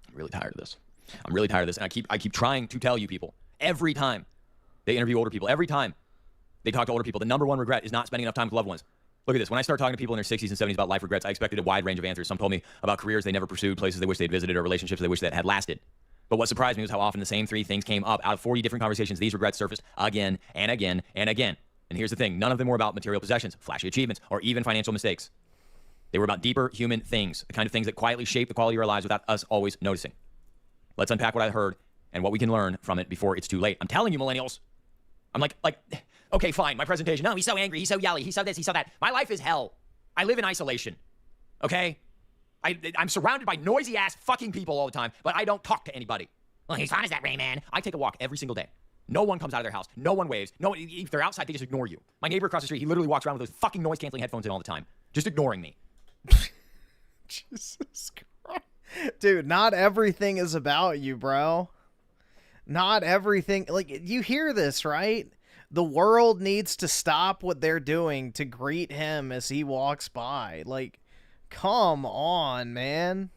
I'm really tired of this. I'm really tired of this, and I keep trying to tell you people, every time they interview older people, every time they talk to older people, the number one regret is not spending enough time with loved ones. Look at this. When I start talking to people in their 60s and 70s about life regrets, I expected a wide range of answers. Some told me about careers they never pursued, places they wish they'd visited, or relationships they wish that had lasted. But what surprised me was how often the same 3 things came up. Out of 40 different conversations, these regrets surfaced again and again and again. And here's the thing. None of them were about material possessions, flashy achievements, or even financial mistakes. They were about deeper human things, the kind of things that quietly shape the quality of our lives without us always noticing. Let's unpack what I heard and what we can learn from it before it's too late. I'm telling you, millennials. I'm like, okay, fine, my presentation. No, he's so angry, he's so yelly, he's so this, he's so that. My life is hell. I live in isolation, okay? I'm surrounded by noisy-ass fucking people all the time, but I don't talk to anybody. Well, whose fun is that, Raymond? I take a walk every single day. No one comes out of their house. No one waves. No, if they're outside, they just ignore you. My neighbor across the street, he literally walks around with those fucking noise-canceling headphones in all the time, just ignoring me. Jesus Christ. Dude, not everything is about you, bro. Not everything. Like, you hear this, right? The world needs to stop what they're doing to greet him as he walks by. Like, come on, man.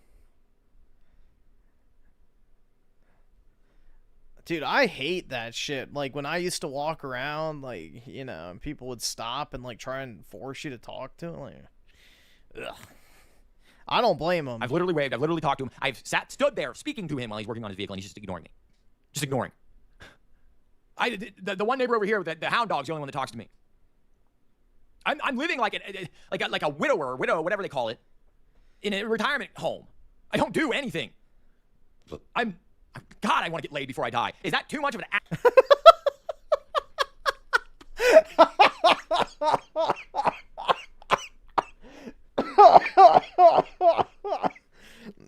Dude, I hate that shit. Like, when I used to walk around, like, you know, and people would stop and, like, try and force you to talk to them. Like, ugh. I don't blame him. I've literally waved. I've literally talked to him. I've stood there speaking to him while he's working on his vehicle, and he's just ignoring me. Just ignoring. The one neighbor over here, the hound dog's the only one that talks to me. I'm living like a widower, whatever they call it, in a retirement home. I don't do anything. God, I want to get laid before I die. Is that too much of an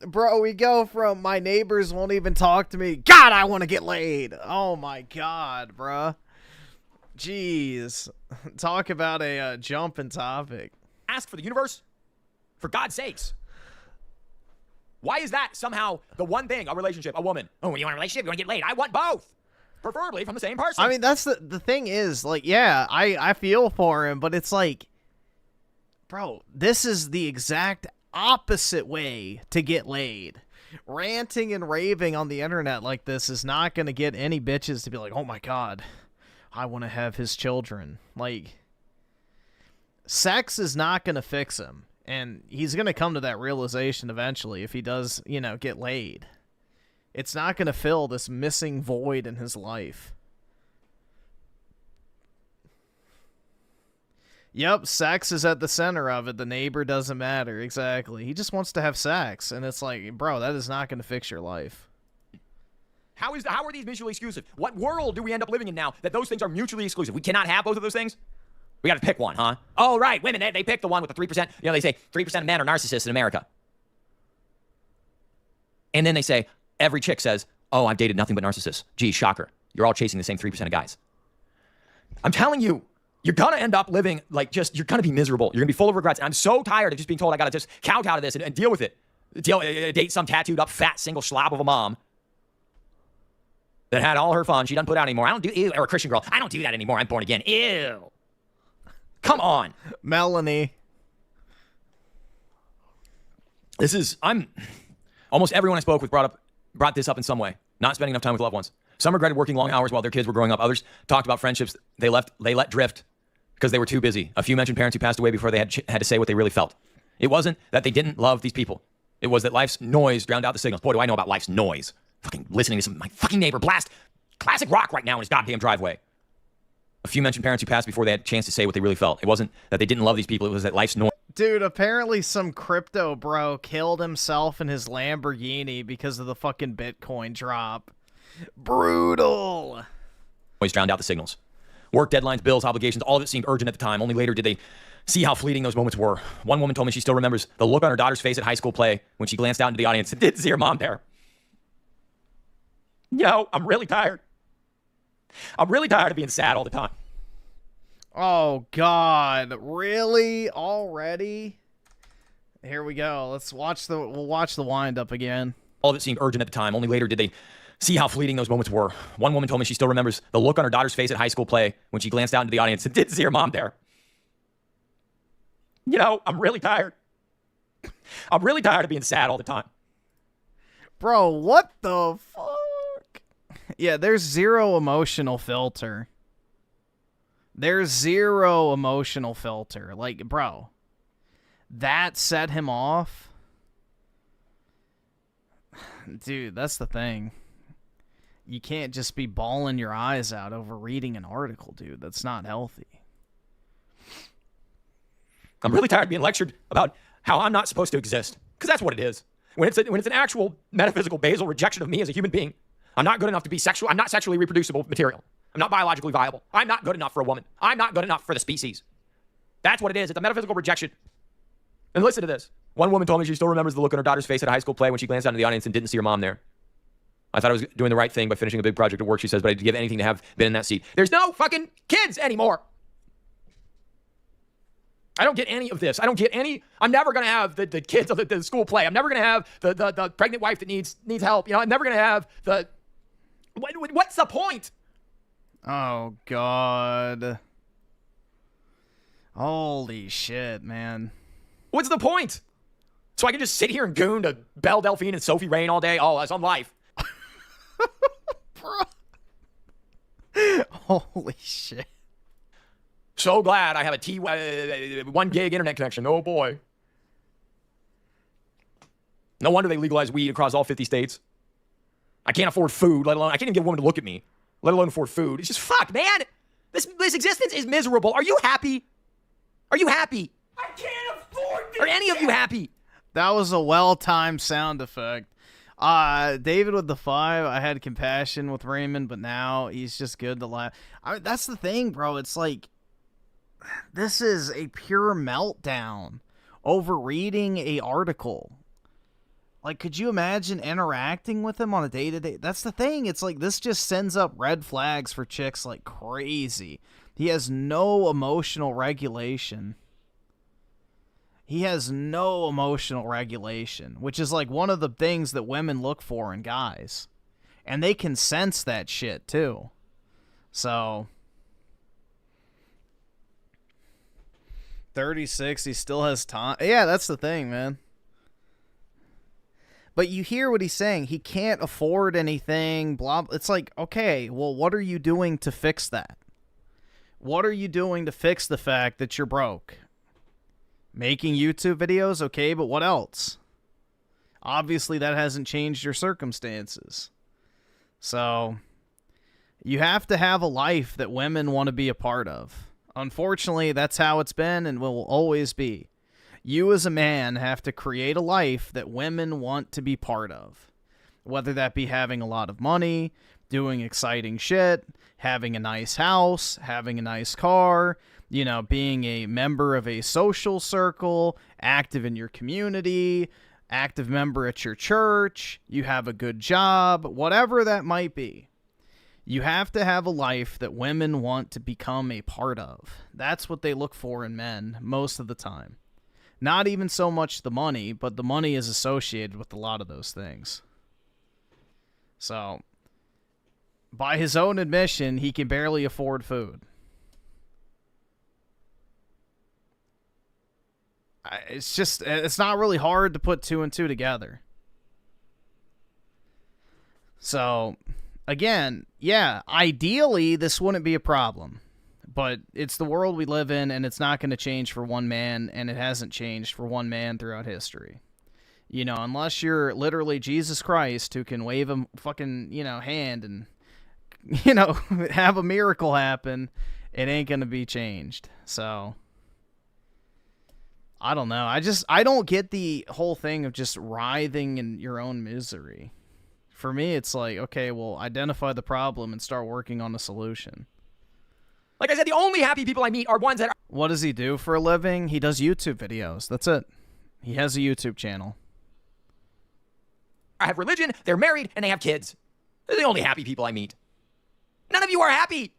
Bro, bro, we go from my neighbors won't even talk to me. God, I want to get laid. Oh my God, bruh. Jeez. Talk about a jumping topic. Ask for the universe? For God's sakes. Why is that somehow the one thing, a relationship, a woman? Oh, when you want a relationship, you want to get laid. I want both. Preferably from the same person. I mean, that's the thing is, like, yeah, I feel for him, but it's like, bro, this is the exact opposite way to get laid. Ranting and raving on the internet like this is not going to get any bitches to be like, oh my God, I want to have his children. Like, sex is not going to fix him. And he's going to come to that realization eventually if he does, you know, get laid. It's not going to fill this missing void in his life. Yep, sex is at the center of it. The neighbor doesn't matter. Exactly. He just wants to have sex. And it's like, bro, that is not going to fix your life. How are these mutually exclusive? What world do we end up living in now that those things are mutually exclusive? We cannot have both of those things? We got to pick one, huh? Oh, right. Women, they pick the one with the 3%. You know, they say 3% of men are narcissists in America. And then they say, every chick says, oh, I've dated nothing but narcissists. Gee, shocker. You're all chasing the same 3% of guys. I'm telling you, you're going to end up living like you're going to be miserable. You're going to be full of regrets. And I'm so tired of just being told I got to just kowtow to this and deal with it. Date some tattooed up fat single slob of a mom that had all her fun. She doesn't put out anymore. Or a Christian girl. I don't do that anymore. I'm born again. Ew. Come on. Melanie. Almost everyone I spoke with brought this up in some way. Not spending enough time with loved ones. Some regretted working long hours while their kids were growing up. Others talked about friendships they let drift because they were too busy. A few mentioned parents who passed away before they had to say what they really felt. It wasn't that they didn't love these people. It was that life's noise drowned out the signals. Boy, do I know about life's noise. Fucking listening to my fucking neighbor blast classic rock right now in his goddamn driveway. A few mentioned parents who passed before they had a chance to say what they really felt. It wasn't that they didn't love these people. It was that life's noise. Dude, apparently some crypto bro killed himself in his Lamborghini because of the fucking Bitcoin drop. Brutal. Noise drowned out the signals. Work deadlines, bills, obligations, all of it seemed urgent at the time. Only later did they see how fleeting those moments were. One woman told me she still remembers the look on her daughter's face at high school play when she glanced out into the audience and didn't see her mom there. I'm really tired. I'm really tired of being sad all the time. Oh, God. Really? Already? Here we go. We'll watch the wind-up again. All of it seemed urgent at the time. Only later did they see how fleeting those moments were. One woman told me she still remembers the look on her daughter's face at high school play when she glanced out into the audience and didn't see her mom there. I'm really tired. I'm really tired of being sad all the time. Bro, what the fuck? Yeah, there's zero emotional filter. There's zero emotional filter. Like, bro, that set him off. Dude, that's the thing. You can't just be bawling your eyes out over reading an article, dude. That's not healthy. I'm really tired of being lectured about how I'm not supposed to exist. Because that's what it is. When it's an actual metaphysical basal rejection of me as a human being. I'm not good enough to be sexual. I'm not sexually reproducible material. I'm not biologically viable. I'm not good enough for a woman. I'm not good enough for the species. That's what it is. It's a metaphysical rejection. And listen to this. One woman told me she still remembers the look on her daughter's face at a high school play when she glanced out into the audience and didn't see her mom there. I thought I was doing the right thing by finishing a big project at work, she says, but I'd give anything to have been in that seat. There's no fucking kids anymore. I don't get any of this. I don't get any. I'm never going to have the kids of the school play. I'm never going to have the pregnant wife that needs help. I'm never going to have the... What's the point? Oh, God. Holy shit, man. What's the point? So I can just sit here and goon to Belle Delphine and Sophie Rain all day? Oh, that's on life. Holy shit. So glad I have a 1 gig internet connection. Oh, boy. No wonder they legalized weed across all 50 states. I can't afford food, let alone, I can't even get a woman to look at me, let alone afford food. It's just, fuck, man. This existence is miserable. Are you happy? Are you happy? I can't afford this. Are any of you happy? That was a well-timed sound effect. David with the 5, I had compassion with Raymond, but now he's just good to laugh. That's the thing, bro. It's like, this is a pure meltdown over reading a article. Like, could you imagine interacting with him on a day-to-day? That's the thing. It's like this just sends up red flags for chicks like crazy. He has no emotional regulation. He has no emotional regulation, which is like one of the things that women look for in guys. And they can sense that shit too. So 36, he still has time. Yeah, that's the thing, man. But you hear what he's saying. He can't afford anything, blah. It's like, okay, well, what are you doing to fix that? What are you doing to fix the fact that you're broke? Making YouTube videos, okay, but what else? Obviously, that hasn't changed your circumstances. So, you have to have a life that women want to be a part of. Unfortunately, that's how it's been and will always be. You as a man have to create a life that women want to be part of. Whether that be having a lot of money, doing exciting shit, having a nice house, having a nice car, you know, being a member of a social circle, active in your community, active member at your church, you have a good job, whatever that might be. You have to have a life that women want to become a part of. That's what they look for in men most of the time. Not even so much the money, but the money is associated with a lot of those things. So, by his own admission, he can barely afford food. It's not really hard to put 2 and 2 together. So, again, yeah, ideally, this wouldn't be a problem. But it's the world we live in, and it's not going to change for one man, and it hasn't changed for one man throughout history. You know, unless you're literally Jesus Christ who can wave a fucking, you know, hand and, you know, have a miracle happen, it ain't going to be changed. So, I don't know. I don't get the whole thing of just writhing in your own misery. For me, it's like, okay, well, identify the problem and start working on a solution. Like I said, the only happy people I meet are ones that are... What does he do for a living? He does YouTube videos. That's it. He has a YouTube channel. I have religion, they're married, and they have kids. They're the only happy people I meet. None of you are happy.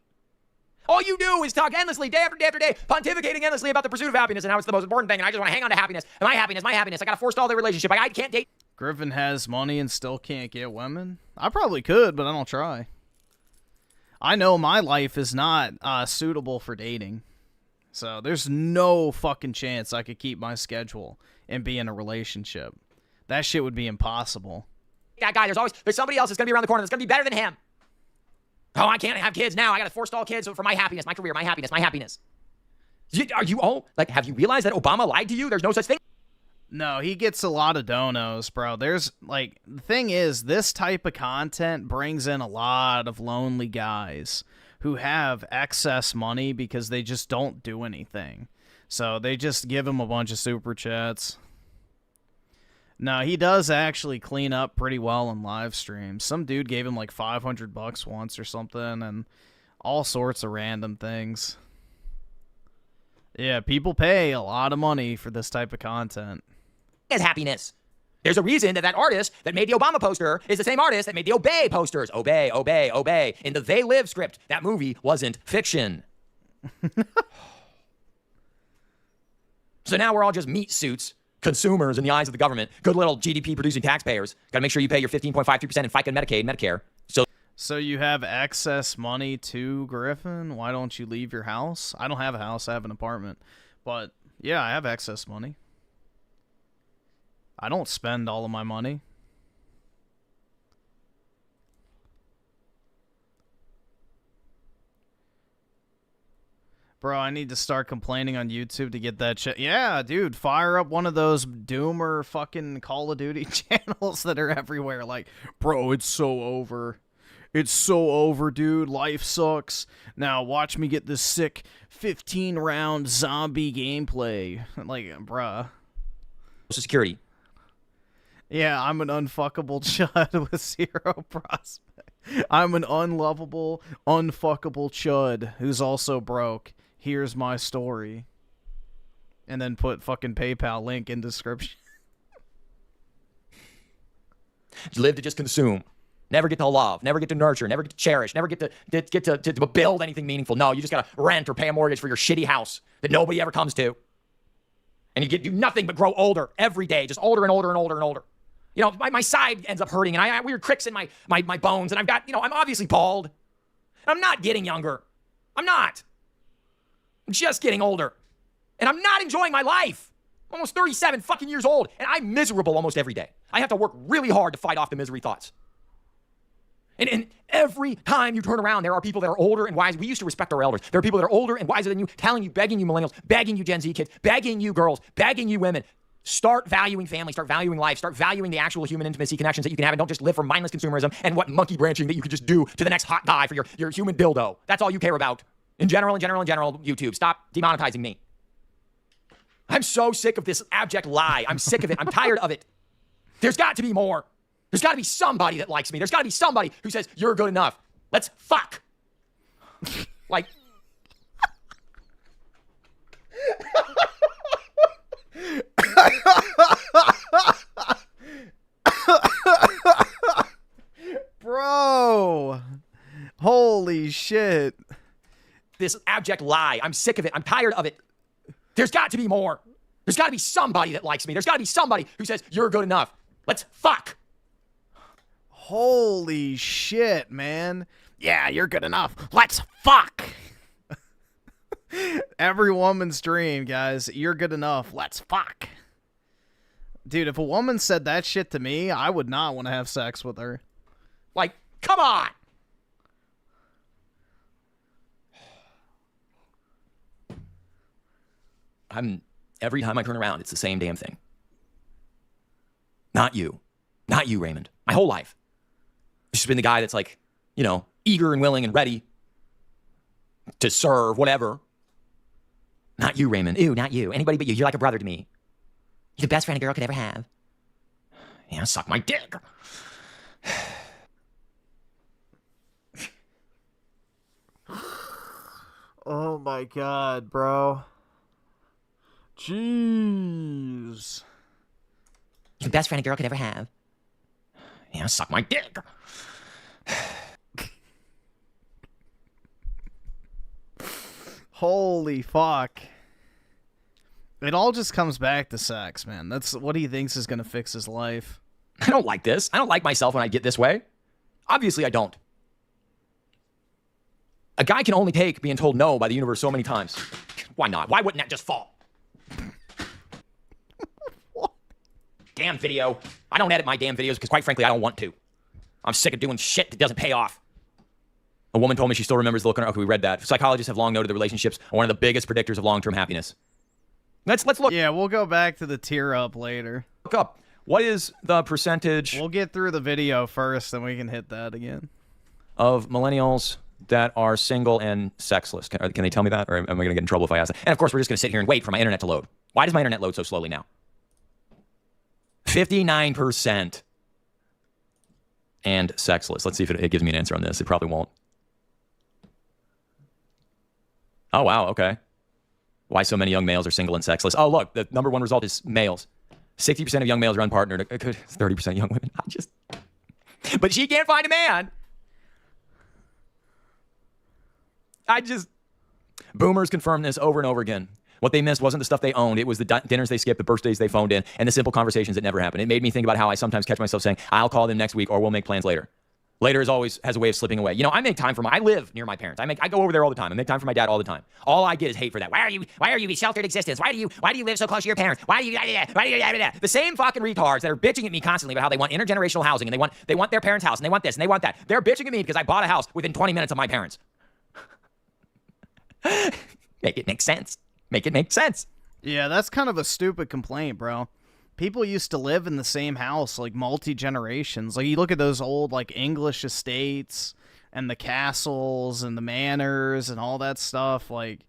All you do is talk endlessly, day after day after day, pontificating endlessly about the pursuit of happiness and how it's the most important thing, and I just want to hang on to happiness. And my happiness, my happiness. I got to forestall their relationship. I can't date. Griffin has money and still can't get women? I probably could, but I don't try. I know my life is not suitable for dating. So there's no fucking chance I could keep my schedule and be in a relationship. That shit would be impossible. That guy, there's somebody else that's going to be around the corner that's going to be better than him. Oh, I can't have kids now. I got to forestall kids for my happiness, my career, my happiness, my happiness. Are you all, like, have you realized that Obama lied to you? There's no such thing. No, he gets a lot of donos, bro. There's, like, the thing is, this type of content brings in a lot of lonely guys who have excess money because they just don't do anything. So they just give him a bunch of super chats. No, he does actually clean up pretty well in live streams. Some dude gave him like $500 once or something, and all sorts of random things. Yeah, people pay a lot of money for this type of content. Is happiness. There's a reason that artist that made the Obama poster is the same artist that made the Obey posters. Obey, obey, obey. In the They Live script, that movie wasn't fiction. So now we're all just meat suits, consumers in the eyes of the government, good little GDP producing taxpayers. Got to make sure you pay your 15.53% in FICA and Medicaid, Medicare. So you have excess money too, Griffin? Why don't you leave your house? I don't have a house, I have an apartment. But yeah, I have excess money. I don't spend all of my money. Bro, I need to start complaining on YouTube to get that shit. Yeah, dude, fire up one of those Doomer fucking Call of Duty channels that are everywhere. Like, bro, it's so over. It's so over, dude. Life sucks. Now watch me get this sick 15-round zombie gameplay. Like, bruh. Social Security. Yeah, I'm an unfuckable chud with zero prospect. I'm an unlovable, unfuckable chud who's also broke. Here's my story. And then put fucking PayPal link in description. live to just consume. Never get to love, never get to nurture, never get to cherish, never get to build anything meaningful. No, you just gotta rent or pay a mortgage for your shitty house that nobody ever comes to. And you do nothing but grow older every day, just older and older and older and older. You know, my side ends up hurting, and I have weird cricks in my bones, and I've got, I'm obviously bald. I'm not getting younger. I'm not. I'm just getting older. And I'm not enjoying my life. I'm almost 37 fucking years old, and I'm miserable almost every day. I have to work really hard to fight off the misery thoughts. And every time you turn around, there are people that are older and wise. We used to respect our elders. There are people that are older and wiser than you, telling you, begging you millennials, begging you Gen Z kids, begging you girls, begging you women. Start valuing family, start valuing life, start valuing the actual human intimacy connections that you can have, and don't just live for mindless consumerism and what monkey branching that you could just do to the next hot guy for your human dildo. That's all you care about. In general, YouTube. Stop demonetizing me. I'm so sick of this abject lie. I'm sick of it. I'm tired of it. There's got to be more. There's got to be somebody that likes me. There's got to be somebody who says, you're good enough. Let's fuck. Like. Bro. Holy shit. This abject lie. I'm sick of it. I'm tired of it. There's got to be more. There's got to be somebody that likes me. There's got to be somebody who says, you're good enough. Let's fuck. Holy shit, man. Yeah, you're good enough. Let's fuck. Every woman's dream, guys. You're good enough. Let's fuck. Dude, if a woman said that shit to me, I would not want to have sex with her. Like, come on. Every time I turn around, it's the same damn thing. Not you. Not you, Raymond. My whole life. I've just been the guy that's like, eager and willing and ready to serve, whatever. Not you, Raymond. Ew, not you. Anybody but you. You're like a brother to me. You're the best friend a girl could ever have. Yeah, suck my dick. Oh my god, bro. Jeez. You're the best friend a girl could ever have. Yeah, suck my dick. Holy fuck. It all just comes back to sex, man. That's what he thinks is going to fix his life. I don't like this. I don't like myself when I get this way. Obviously, I don't. A guy can only take being told no by the universe so many times. Why not? Why wouldn't that just fall? Damn video. I don't edit my damn videos because, quite frankly, I don't want to. I'm sick of doing shit that doesn't pay off. A woman told me she still remembers the look on her. Okay, we read that. Psychologists have long noted the relationships are one of the biggest predictors of long-term happiness. Let's look. Yeah, we'll go back to the tear up later. Look up. What is the percentage? We'll get through the video first, then we can hit that again. Of millennials that are single and sexless. Can they tell me that? Or am I going to get in trouble if I ask that? And of course, we're just going to sit here and wait for my internet to load. Why does my internet load so slowly now? 59%. And sexless. Let's see if it gives me an answer on this. It probably won't. Oh, wow. Okay. Why so many young males are single and sexless? Oh, look. The number one result is males. 60% of young males are unpartnered. 30% young women. But she can't find a man. Boomers confirm this over and over again. What they missed wasn't the stuff they owned. It was the dinners they skipped, the birthdays they phoned in, and the simple conversations that never happened. It made me think about how I sometimes catch myself saying, I'll call them next week or we'll make plans later. Later has a way of slipping away. I make time for I live near my parents. I go over there all the time. I make time for my dad all the time. All I get is hate for that. Why are you a sheltered existence? Why do you live so close to your parents? Why do you the same fucking retards that are bitching at me constantly about how they want intergenerational housing and they want their parents' house and they want this and they want that. They're bitching at me because I bought a house within 20 minutes of my parents. Make it make sense. Make it make sense. Yeah, that's kind of a stupid complaint, bro. People used to live in the same house, like, multi-generations. Like, you look at those old, like, English estates and the castles and the manors and all that stuff. Like,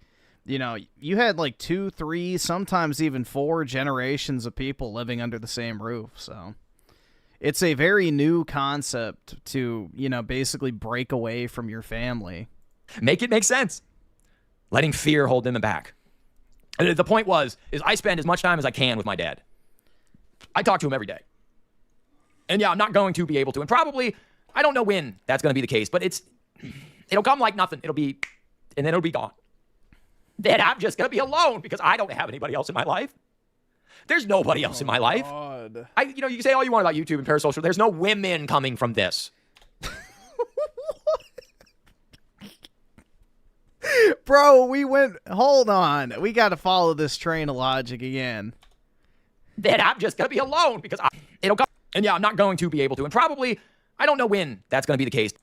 you had, like, 2, 3, sometimes even 4 generations of people living under the same roof. So it's a very new concept to, basically break away from your family. Make it make sense. Letting fear hold them back. And the point is I spend as much time as I can with my dad. I talk to him every day. And yeah, I'm not going to be able to. And probably, I don't know when that's going to be the case, but it'll come like nothing. And then it'll be gone. Then I'm just going to be alone because I don't have anybody else in my life. There's nobody else in my life. God. You can say all you want about YouTube and parasocial. There's no women coming from this. Bro, hold on. We got to follow this train of logic again. Then I'm just going to be alone because it'll come. And yeah, I'm not going to be able to. And probably, I don't know when that's going to be the case.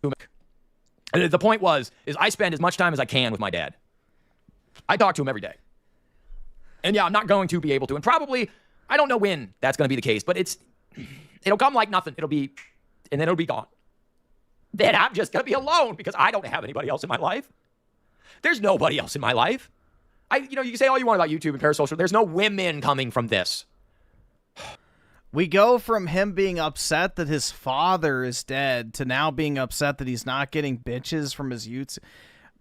And the point is I spend as much time as I can with my dad. I talk to him every day. And yeah, I'm not going to be able to. And probably, I don't know when that's going to be the case, but it'll come like nothing. And then it'll be gone. Then I'm just going to be alone because I don't have anybody else in my life. There's nobody else in my life. You can say all you want about YouTube and parasocial. There's no women coming from this. We go from him being upset that his father is dead to now being upset that he's not getting bitches from his YouTube.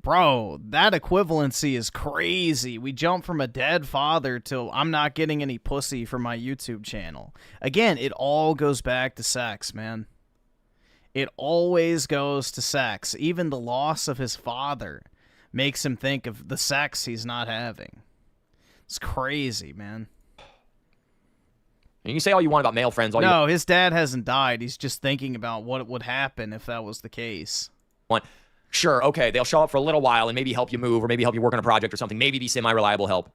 Bro, that equivalency is crazy. We jump from a dead father to I'm not getting any pussy from my YouTube channel. Again, it all goes back to sex, man. It always goes to sex. Even the loss of his father makes him think of the sex he's not having. It's crazy, man. You can say all you want about male friends. No, his dad hasn't died. He's just thinking about what would happen if that was the case. Sure, okay, they'll show up for a little while and maybe help you move or maybe help you work on a project or something. Maybe be semi-reliable help.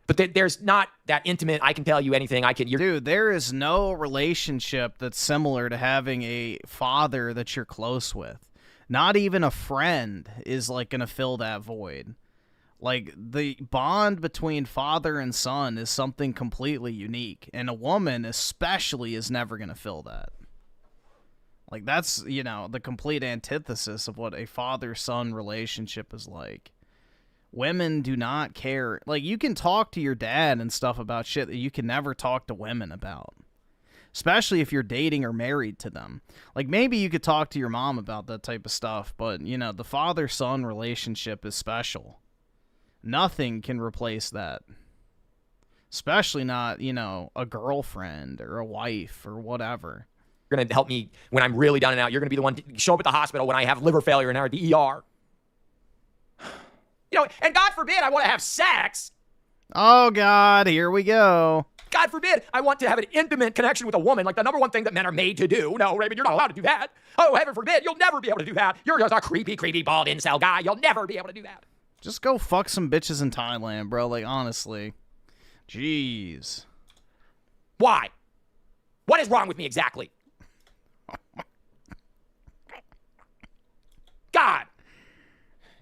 But there's not that intimate, I can tell you anything, Dude, there is no relationship that's similar to having a father that you're close with. Not even a friend is, like, going to fill that void. Like, the bond between father and son is something completely unique. And a woman, especially, is never going to fill that. Like, that's, the complete antithesis of what a father-son relationship is like. Women do not care. Like, you can talk to your dad and stuff about shit that you can never talk to women about. Especially if you're dating or married to them. Like, maybe you could talk to your mom about that type of stuff, but, the father-son relationship is special. Nothing can replace that. Especially not, a girlfriend or a wife or whatever. You're going to help me when I'm really down and out. You're going to be the one to show up at the hospital when I have liver failure and are at the ER. And God forbid I want to have sex. Oh, God, here we go. God forbid I want to have an intimate connection with a woman, like the number one thing that men are made to do. No, Raymond, you're not allowed to do that. Oh, heaven forbid, you'll never be able to do that. You're just a creepy, creepy, bald incel guy. You'll never be able to do that. Just go fuck some bitches in Thailand, bro. Like, honestly. Jeez. Why? What is wrong with me exactly? God.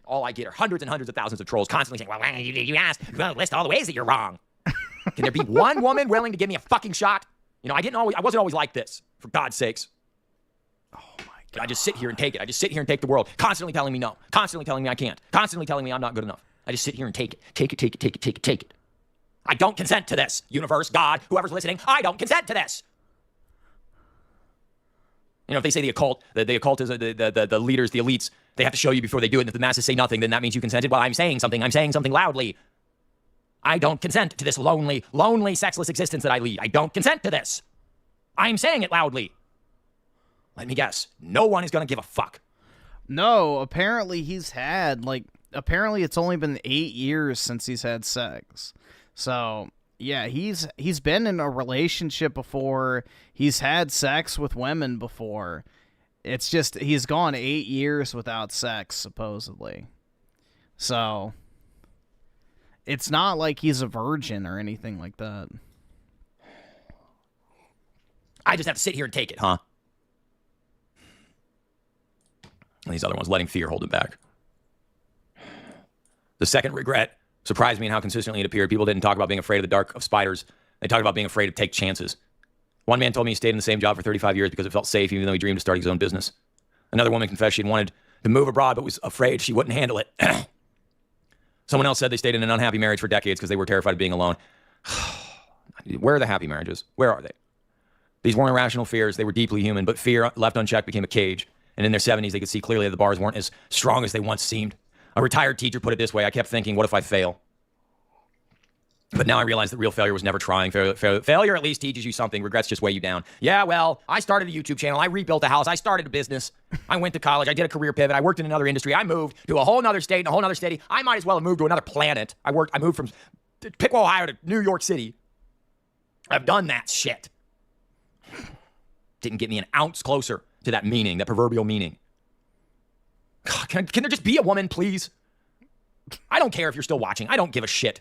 All I get are hundreds and hundreds of thousands of trolls constantly saying, well, you asked, well, list all the ways that you're wrong. Can there be one woman willing to give me a fucking shot? I wasn't always like this, for God's sakes. Oh my God. I just sit here and take it. I just sit here and take the world, constantly telling me no, constantly telling me I can't, constantly telling me I'm not good enough. I just sit here and take it. Take it, take it, take it, take it, take it. I don't consent to this. Universe, God, whoever's listening, I don't consent to this. If they say the occult is the leaders, the elites, they have to show you before they do it. And if the masses say nothing, then that means you consented. Well, I'm saying something loudly. I don't consent to this lonely, sexless existence that I lead. I don't consent to this. I'm saying it loudly. Let me guess. No one is going to give a fuck. No, apparently apparently it's only been 8 years since he's had sex. So, yeah, he's been in a relationship before. He's had sex with women before. It's just he's gone 8 years without sex, supposedly. So, it's not like he's a virgin or anything like that. I just have to sit here and take it, huh? And these other ones letting fear hold him back. The second regret surprised me in how consistently it appeared. People didn't talk about being afraid of the dark of spiders. They talked about being afraid to take chances. One man told me he stayed in the same job for 35 years because it felt safe, even though he dreamed of starting his own business. Another woman confessed she had wanted to move abroad, but was afraid she wouldn't handle it. Someone else said they stayed in an unhappy marriage for decades because they were terrified of being alone. Where are the happy marriages? Where are they? These weren't irrational fears. They were deeply human, but fear left unchecked became a cage. And in their 70s, they could see clearly that the bars weren't as strong as they once seemed. A retired teacher put it this way: I kept thinking, what if I fail? But now I realize that real failure was never trying. Failure at least teaches you something. Regrets just weigh you down. Yeah, well, I started a YouTube channel. I rebuilt a house. I started a business. I went to college. I did a career pivot. I worked in another industry. I moved to a whole nother state and a whole nother city. I might as well have moved to another planet. I moved from Piqua, Ohio to New York City. I've done that shit. Didn't get me an ounce closer to that meaning, that proverbial meaning. God, can there just be a woman, please? I don't care if you're still watching. I don't give a shit.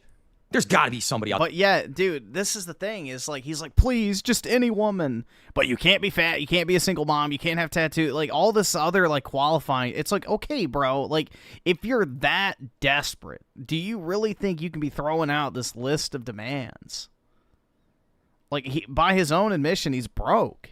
There's got to be somebody else. But yeah, dude, this is the thing. Is like he's like, please, just any woman. But you can't be fat. You can't be a single mom. You can't have tattoo. Like all this other like qualifying. It's like, okay, bro. Like if you're that desperate, do you really think you can be throwing out this list of demands? Like by his own admission, he's broke.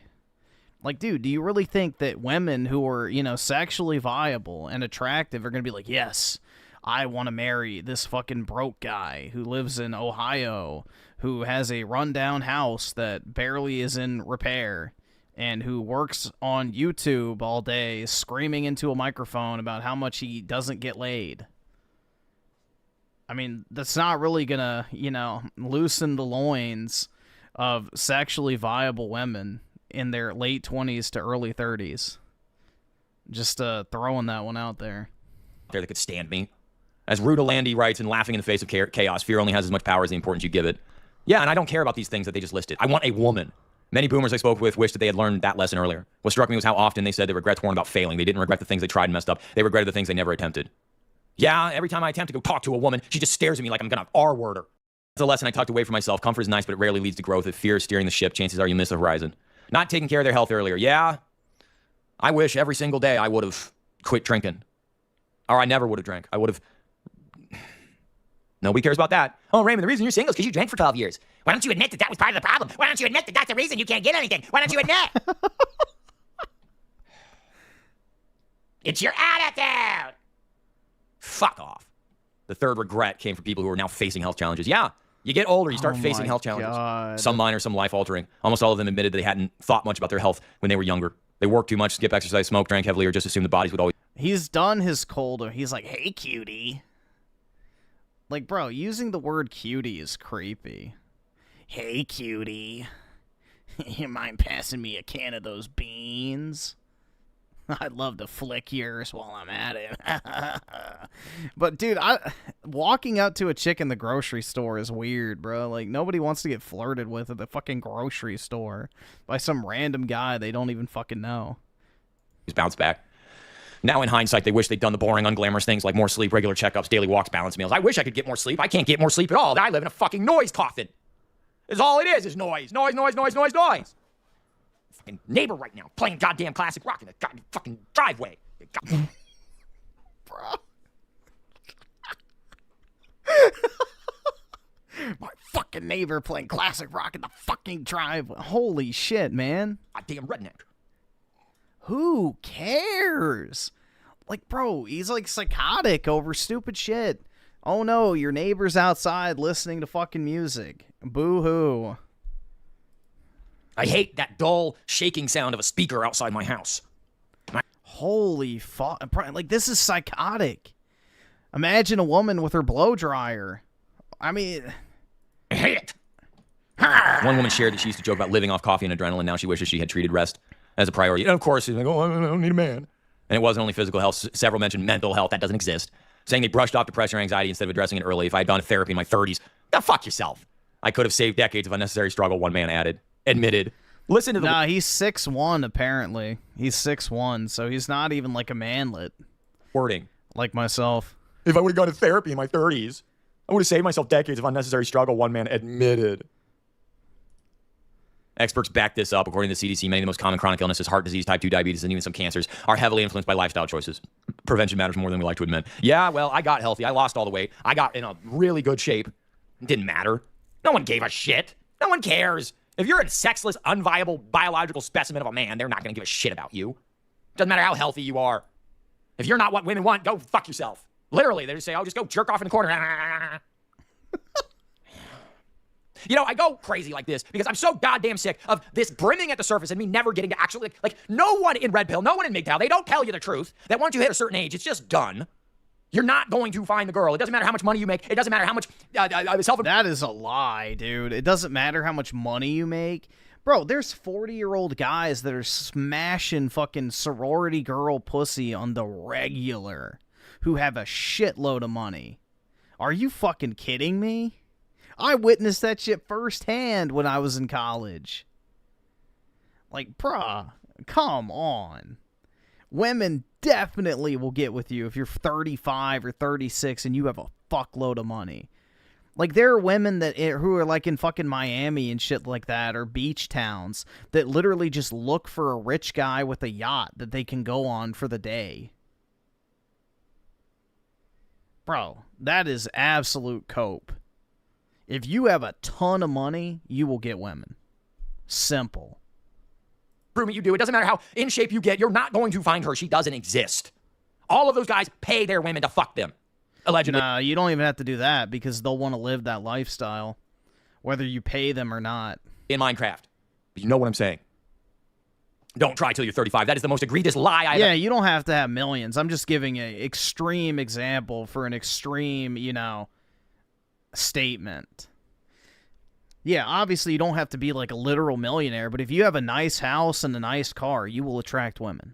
Like, dude, do you really think that women who are, you know, sexually viable and attractive are gonna be like, yes, I want to marry this fucking broke guy who lives in Ohio, who has a rundown house that barely is in repair, and who works on YouTube all day screaming into a microphone about how much he doesn't get laid? I mean, that's not really going to, you know, loosen the loins of sexually viable women in their late 20s to early 30s. Just throwing that one out there. There that could stand me. As Rudalandy writes, in Laughing in the Face of Chaos, fear only has as much power as the importance you give it. Yeah, and I don't care about these things that they just listed. I want a woman. Many boomers I spoke with wished that they had learned that lesson earlier. What struck me was how often they said their regrets weren't about failing. They didn't regret the things they tried and messed up. They regretted the things they never attempted. Yeah, every time I attempt to go talk to a woman, she just stares at me like I'm going to R-word her. That's a lesson I tucked away from myself. Comfort is nice, but it rarely leads to growth. If fear is steering the ship, chances are you miss the horizon. Not taking care of their health earlier. Yeah, I wish every single day I would have quit drinking. Or I never would have drank. I would have... Nobody cares about that. Oh, Raymond, the reason you're single is because you drank for 12 years. Why don't you admit that that was part of the problem? Why don't you admit that that's the reason you can't get anything? Why don't you admit? It's your attitude. Fuck off. The third regret came from people who are now facing health challenges. Yeah, you get older, you start facing health challenges. God. Some minor, some life-altering. Almost all of them admitted they hadn't thought much about their health when they were younger. They worked too much, skipped exercise, smoked, drank heavily, or just assumed the bodies would always... He's done his cold. He's like, hey, cutie. Like, bro, using the word cutie is creepy. Hey, cutie. You mind passing me a can of those beans? I'd love to flick yours while I'm at it. But, dude, walking up to a chick in the grocery store is weird, bro. Like, nobody wants to get flirted with at the fucking grocery store by some random guy they don't even fucking know. He's bounced back. Now, in hindsight, they wish they'd done the boring, unglamorous things like more sleep, regular checkups, daily walks, balanced meals. I wish I could get more sleep. I can't get more sleep at all. I live in a fucking noise coffin. That's all it is noise. Noise, noise, noise, noise, noise. Fucking neighbor right now playing goddamn classic rock in the goddamn fucking driveway. Bro. My fucking neighbor playing classic rock in the fucking driveway. Holy shit, man. Goddamn redneck. Who cares? Like, bro, he's like psychotic over stupid shit. Oh no, your neighbor's outside listening to fucking music. Boo-hoo. I hate that dull, shaking sound of a speaker outside my house. Holy fuck. Like, this is psychotic. Imagine a woman with her blow dryer. I mean... I hate it. One woman shared that she used to joke about living off coffee and adrenaline. Now she wishes she had treated rest as a priority. And of course, she's like, oh, I don't need a man. And it wasn't only physical health. Several mentioned mental health. That doesn't exist. Saying they brushed off depression or anxiety instead of addressing it early. If I had done therapy in my 30s, fuck yourself. I could have saved decades of unnecessary struggle, one man added. Admitted. Listen to the... Nah, he's 6'1", apparently. He's 6'1", so he's not even like a manlet. Wording. Like myself. If I would have gone to therapy in my 30s, I would have saved myself decades of unnecessary struggle, one man admitted. Experts back this up. According to the CDC, many of the most common chronic illnesses, heart disease, type 2 diabetes, and even some cancers, are heavily influenced by lifestyle choices. Prevention matters more than we like to admit. Yeah, well, I got healthy. I lost all the weight. I got in a really good shape. It didn't matter. No one gave a shit. No one cares. If you're a sexless, unviable, biological specimen of a man, they're not going to give a shit about you. Doesn't matter how healthy you are. If you're not what women want, go fuck yourself. Literally, they just say, oh, just go jerk off in the corner. You know, I go crazy like this because I'm so goddamn sick of this brimming at the surface and me never getting to actually, like no one in Red Pill, no one in MGTOW, they don't tell you the truth that once you hit a certain age, it's just done. You're not going to find the girl. It doesn't matter how much money you make. It doesn't matter how much That is a lie, dude. It doesn't matter how much money you make. Bro, there's 40-year-old guys that are smashing fucking sorority girl pussy on the regular who have a shitload of money. Are you fucking kidding me? I witnessed that shit firsthand when I was in college. Like, bruh, come on. Women definitely will get with you if you're 35 or 36 and you have a fuckload of money. Like, there are women who are like in fucking Miami and shit like that, or beach towns, that literally just look for a rich guy with a yacht that they can go on for the day. Bro, that is absolute cope. If you have a ton of money, you will get women. Simple. Improvement you do. It doesn't matter how in shape you get. You're not going to find her. She doesn't exist. All of those guys pay their women to fuck them. Allegedly. Nah, you don't even have to do that because they'll want to live that lifestyle, whether you pay them or not. In Minecraft. You know what I'm saying. Don't try till you're 35. That is the most egregious lie I've Yeah, you don't have to have millions. I'm just giving an extreme example for an extreme, statement. Yeah, obviously you don't have to be like a literal millionaire, but if you have a nice house and a nice car, you will attract women.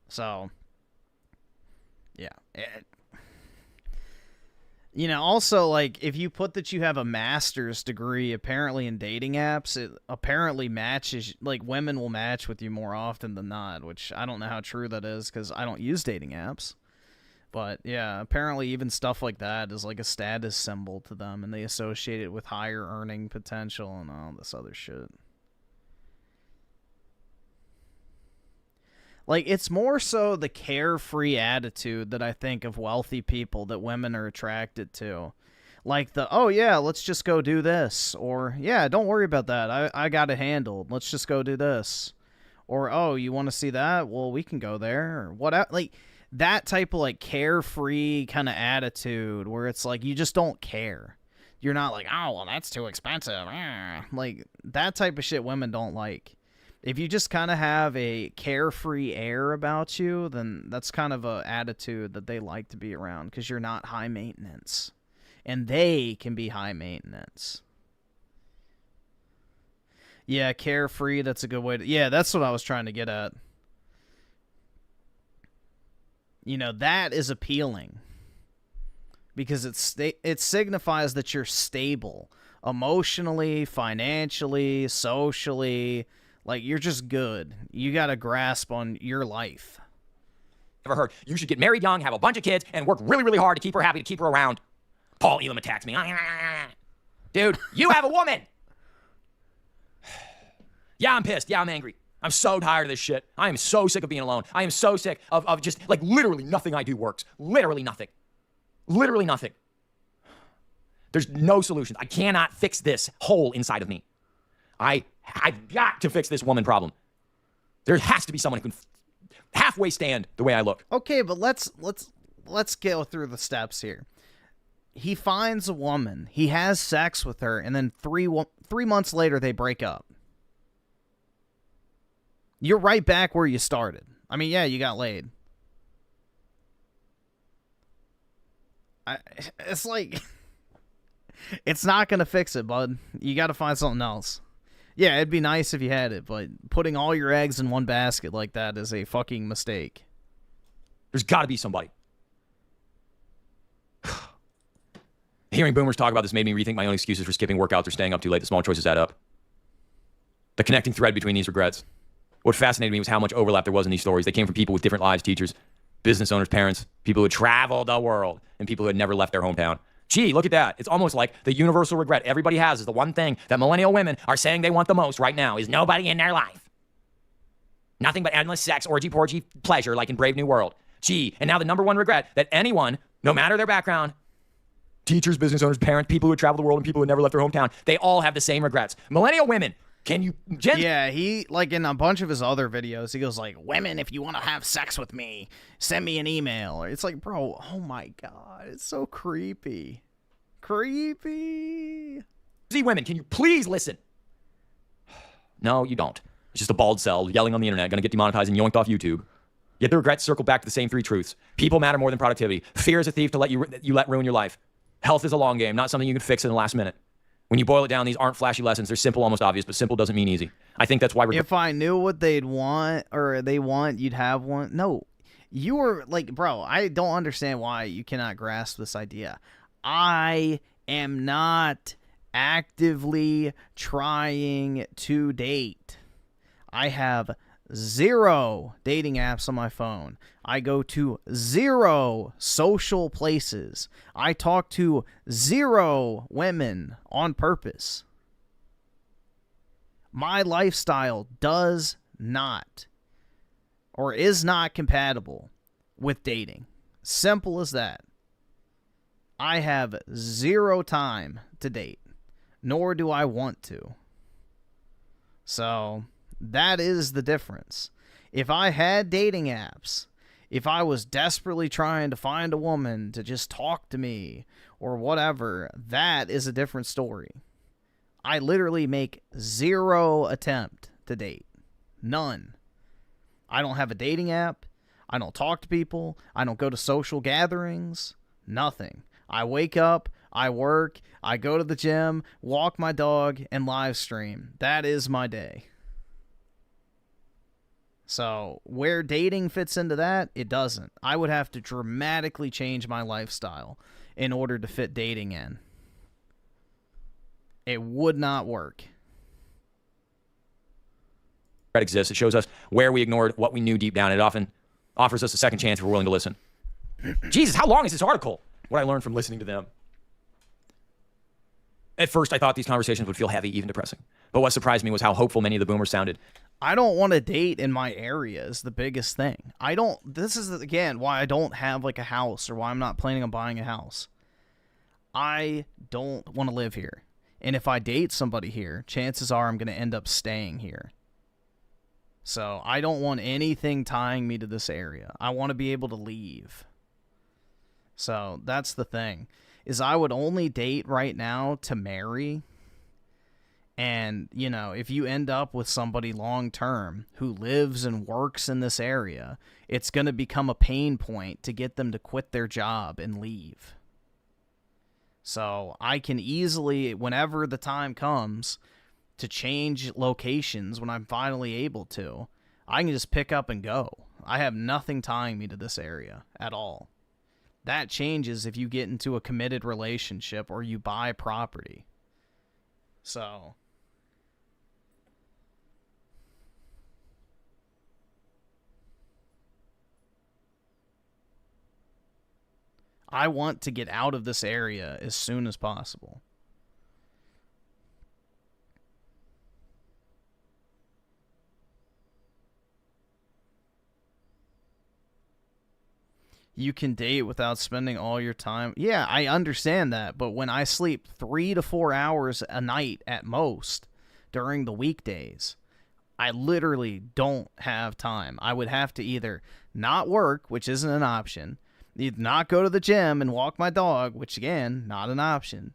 So, yeah. Also, like, if you put that you have a master's degree, apparently in dating apps, it apparently matches, like, women will match with you more often than not, which I don't know how true that is because I don't use dating apps. But, yeah, apparently even stuff like that is like a status symbol to them, and they associate it with higher earning potential and all this other shit. Like, it's more so the carefree attitude that I think of wealthy people that women are attracted to. Like oh yeah, let's just go do this. Or, yeah, don't worry about that. I got it handled. Let's just go do this. Or, oh, you want to see that? Well, we can go there. Or what? Like, that type of, like, carefree kind of attitude where it's like you just don't care. You're not like, oh, well, that's too expensive. Like, that type of shit women don't like. If you just kind of have a carefree air about you, then that's kind of an attitude that they like to be around because you're not high maintenance. And they can be high maintenance. Yeah, carefree, that's a good way to... Yeah, that's what I was trying to get at. That is appealing. Because it signifies that you're stable. Emotionally, financially, socially... Like, you're just good. You got a grasp on your life. Ever heard, you should get married young, have a bunch of kids, and work really, really hard to keep her happy, to keep her around. Paul Elam attacks me. Dude, you have a woman! Yeah, I'm pissed. Yeah, I'm angry. I'm so tired of this shit. I am so sick of being alone. I am so sick of just, like, literally nothing I do works. Literally nothing. Literally nothing. There's no solution. I cannot fix this hole inside of me. I've got to fix this woman problem. There has to be someone who can halfway stand the way I look. Okay, but let's go through the steps here. He finds a woman, he has sex with her, and then 3 months later they break up. You're right back where you started. I mean, yeah, you got laid. It's like, it's not gonna fix it, bud. You got to find something else. Yeah, it'd be nice if you had it, but putting all your eggs in one basket like that is a fucking mistake. There's got to be somebody. Hearing boomers talk about this made me rethink my own excuses for skipping workouts or staying up too late. The small choices add up. The connecting thread between these regrets. What fascinated me was how much overlap there was in these stories. They came from people with different lives, teachers, business owners, parents, people who had traveled the world, and people who had never left their hometown. Gee, look at that. It's almost like the universal regret everybody has is the one thing that millennial women are saying they want the most right now is nobody in their life. Nothing but endless sex, orgy-porgy pleasure like in Brave New World. Gee, and now the number one regret that anyone, no matter their background, teachers, business owners, parents, people who travel the world, and people who never left their hometown, they all have the same regrets. Millennial women, can you... Yeah, he, like in a bunch of his other videos, he goes like, women, if you want to have sex with me, send me an email. It's like, bro, oh my God, it's so creepy. Creepy. Women, can you please listen? No, you don't. It's just a bald cell yelling on the internet, gonna get demonetized and yoinked off YouTube. Yet the regrets circle back to the same three truths. People matter more than productivity. Fear is a thief to let you let ruin your life. Health is a long game, not something you can fix in the last minute. When you boil it down, these aren't flashy lessons. They're simple, almost obvious, but simple doesn't mean easy. I think that's why we're... If I knew what they'd want, or they want, you'd have one. No. You were like, bro, I don't understand why you cannot grasp this idea. I am not actively trying to date. I have 0 dating apps on my phone. I go to 0 social places. I talk to 0 women on purpose. My lifestyle does not or is not compatible with dating. Simple as that. I have 0 time to date, nor do I want to. So that is the difference. If I had dating apps, if I was desperately trying to find a woman to just talk to me or whatever, that is a different story. I literally make 0 attempt to date. None. I don't have a dating app. I don't talk to people. I don't go to social gatherings. Nothing. I wake up, I work, I go to the gym, walk my dog, and live stream. That is my day. So where dating fits into that, it doesn't. I would have to dramatically change my lifestyle in order to fit dating in. It would not work. Regret exists. It shows us where we ignored what we knew deep down. It often offers us a second chance if we're willing to listen. Jesus, how long is this article? What I learned from listening to them. At first, I thought these conversations would feel heavy, even depressing. But what surprised me was how hopeful many of the boomers sounded. I don't want to date in my area is the biggest thing. This is, again, why I don't have, like, a house or why I'm not planning on buying a house. I don't want to live here. And if I date somebody here, chances are I'm going to end up staying here. So I don't want anything tying me to this area. I want to be able to leave. So that's the thing, is I would only date right now to marry. And, you know, if you end up with somebody long-term who lives and works in this area, it's going to become a pain point to get them to quit their job and leave. So I can easily, whenever the time comes to change locations, when I'm finally able to, I can just pick up and go. I have nothing tying me to this area at all. That changes if you get into a committed relationship or you buy property. So I want to get out of this area as soon as possible. You can date without spending all your time. Yeah, I understand that, but when I sleep 3 to 4 hours a night at most during the weekdays, I literally don't have time. I would have to either not work, which isn't an option, either not go to the gym and walk my dog, which again, not an option,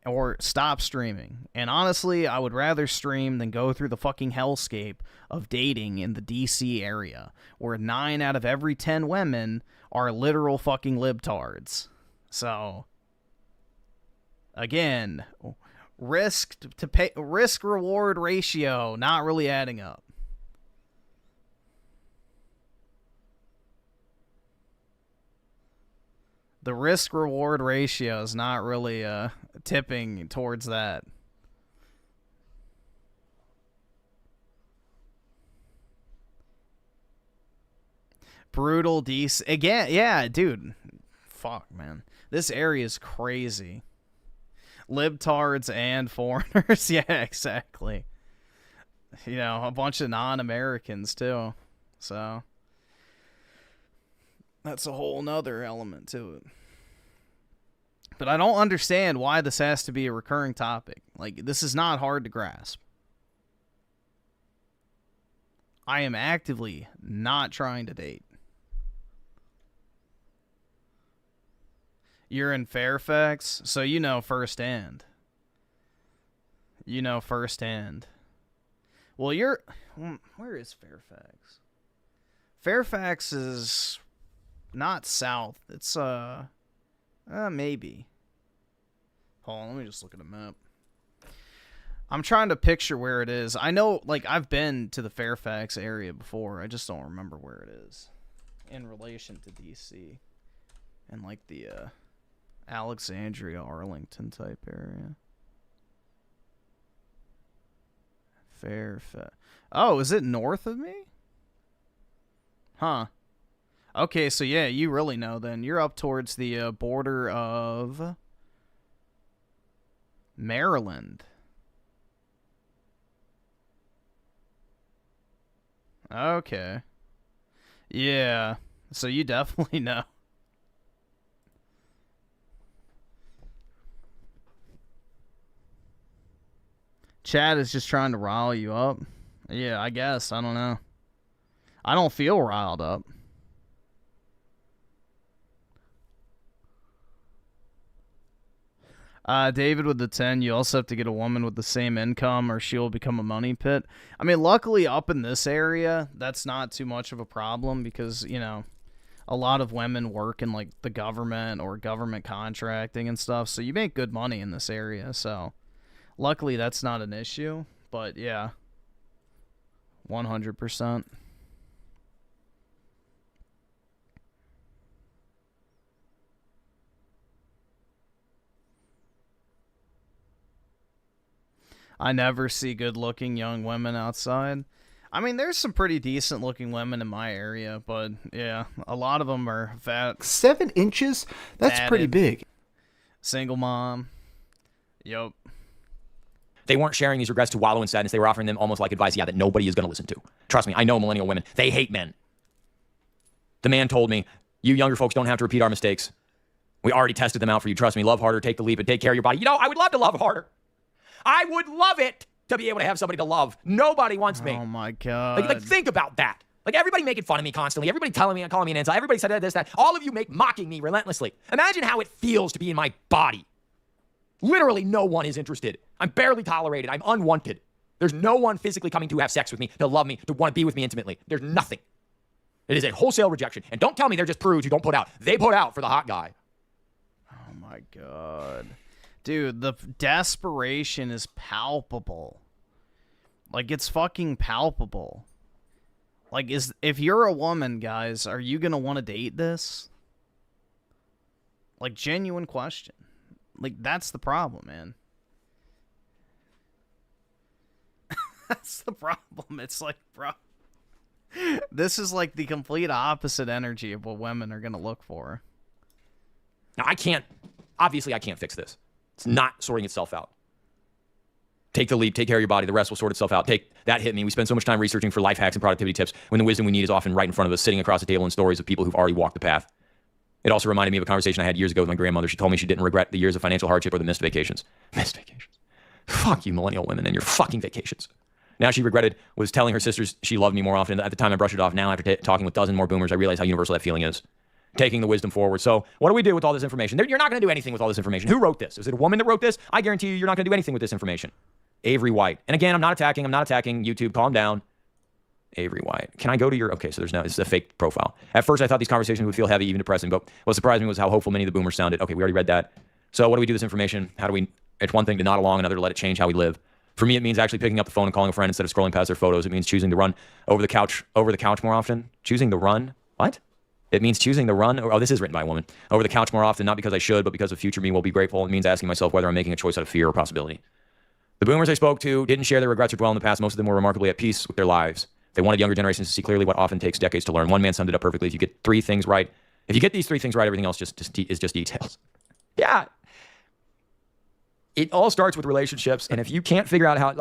or stop streaming. And honestly, I would rather stream than go through the fucking hellscape of dating in the DC area, where 9 out of every 10 women are literal fucking libtards. So, again, risk reward ratio not really adding up. The risk reward ratio is not really tipping towards that. Brutal DC again. Yeah, dude. Fuck, man. This area is crazy. Libtards and foreigners. Yeah, exactly. You know, a bunch of non-Americans too. So that's a whole nother element to it. But I don't understand why this has to be a recurring topic. Like, this is not hard to grasp. I am actively not trying to date. You're in Fairfax, so you know firsthand. You know firsthand. Well, where is Fairfax? Fairfax is not south. It's maybe. Hold on, let me just look at a map. I'm trying to picture where it is. I know, like, I've been to the Fairfax area before. I just don't remember where it is in relation to DC and like the Alexandria, Arlington type area. Fairfax. Oh, is it north of me? Huh. Okay, so yeah, you really know then. You're up towards the border of Maryland. Okay. Yeah. So you definitely know. Chad is just trying to rile you up. Yeah, I guess. I don't know. I don't feel riled up. David with the 10, you also have to get a woman with the same income or she will become a money pit. I mean, luckily up in this area, that's not too much of a problem because, you know, a lot of women work in, like, the government or government contracting and stuff, so you make good money in this area, so luckily that's not an issue, but yeah, 100%. I never see good-looking young women outside. I mean, there's some pretty decent-looking women in my area, but yeah, a lot of them are fat. 7 inches? That's pretty big. Single mom. Yup. They weren't sharing these regrets to wallow in sadness. They were offering them almost like advice, that nobody is going to listen to. Trust me, I know millennial women. They hate men. The man told me, you younger folks don't have to repeat our mistakes. We already tested them out for you. Trust me, love harder, take the leap, and take care of your body. You know, I would love to love harder. I would love it to be able to have somebody to love. Nobody wants me. Oh, my God. Like think about that. Like, everybody making fun of me constantly. Everybody telling me and calling me an insult. Everybody said this, that. All of you mocking me relentlessly. Imagine how it feels to be in my body. Literally no one is interested. I'm barely tolerated. I'm unwanted. There's no one physically coming to have sex with me, to love me, to want to be with me intimately. There's nothing. It is a wholesale rejection. And don't tell me they're just prudes who don't put out. They put out for the hot guy. Oh, my God. Dude, the desperation is palpable. Like, it's fucking palpable. Like, if you're a woman, guys, are you gonna want to date this? Like, genuine question. Like, that's the problem, man. That's the problem. It's like, bro, this is like the complete opposite energy of what women are gonna look for. Now, obviously I can't fix this. It's not sorting itself out. Take the leap, take care of your body, the rest will sort itself out. That hit me. We spend so much time researching for life hacks and productivity tips when the wisdom we need is often right in front of us, sitting across the table in stories of people who've already walked the path. It also reminded me of a conversation I had years ago with my grandmother. She told me she didn't regret the years of financial hardship or the missed vacations. Missed vacations. Fuck you millennial women and your fucking vacations. Now she was telling her sisters she loved me more often. At the time I brushed it off. Now after talking with dozens more boomers, I realize how universal that feeling is. Taking the wisdom forward. So what do we do with all this information? You're not going to do anything with all this information. Who wrote this? Is it a woman that wrote this? I guarantee you're not going to do anything with this information. Avery White. And again, I'm not attacking YouTube. Calm down. Avery White. Can I go to your... Okay, so this is a fake profile. At first, I thought these conversations would feel heavy, even depressing, but what surprised me was how hopeful many of the boomers sounded. Okay, we already read that. So what do we do with this information? It's one thing to nod along, another to let it change how we live. For me, it means actually picking up the phone and calling a friend instead of scrolling past their photos. It means choosing to run over the couch more often. Choosing the run? What? It means choosing the run. Oh, this is written by a woman. Over the couch more often, not because I should, but because of future me will be grateful. It means asking myself whether I'm making a choice out of fear or possibility. The boomers I spoke to didn't share their regrets or dwell in the past. Most of them were remarkably at peace with their lives. They wanted younger generations to see clearly what often takes decades to learn. One man summed it up perfectly. If you get 3 things right, if you get these 3 things right, everything else is just details. Yeah. It all starts with relationships. And if you can't figure out how,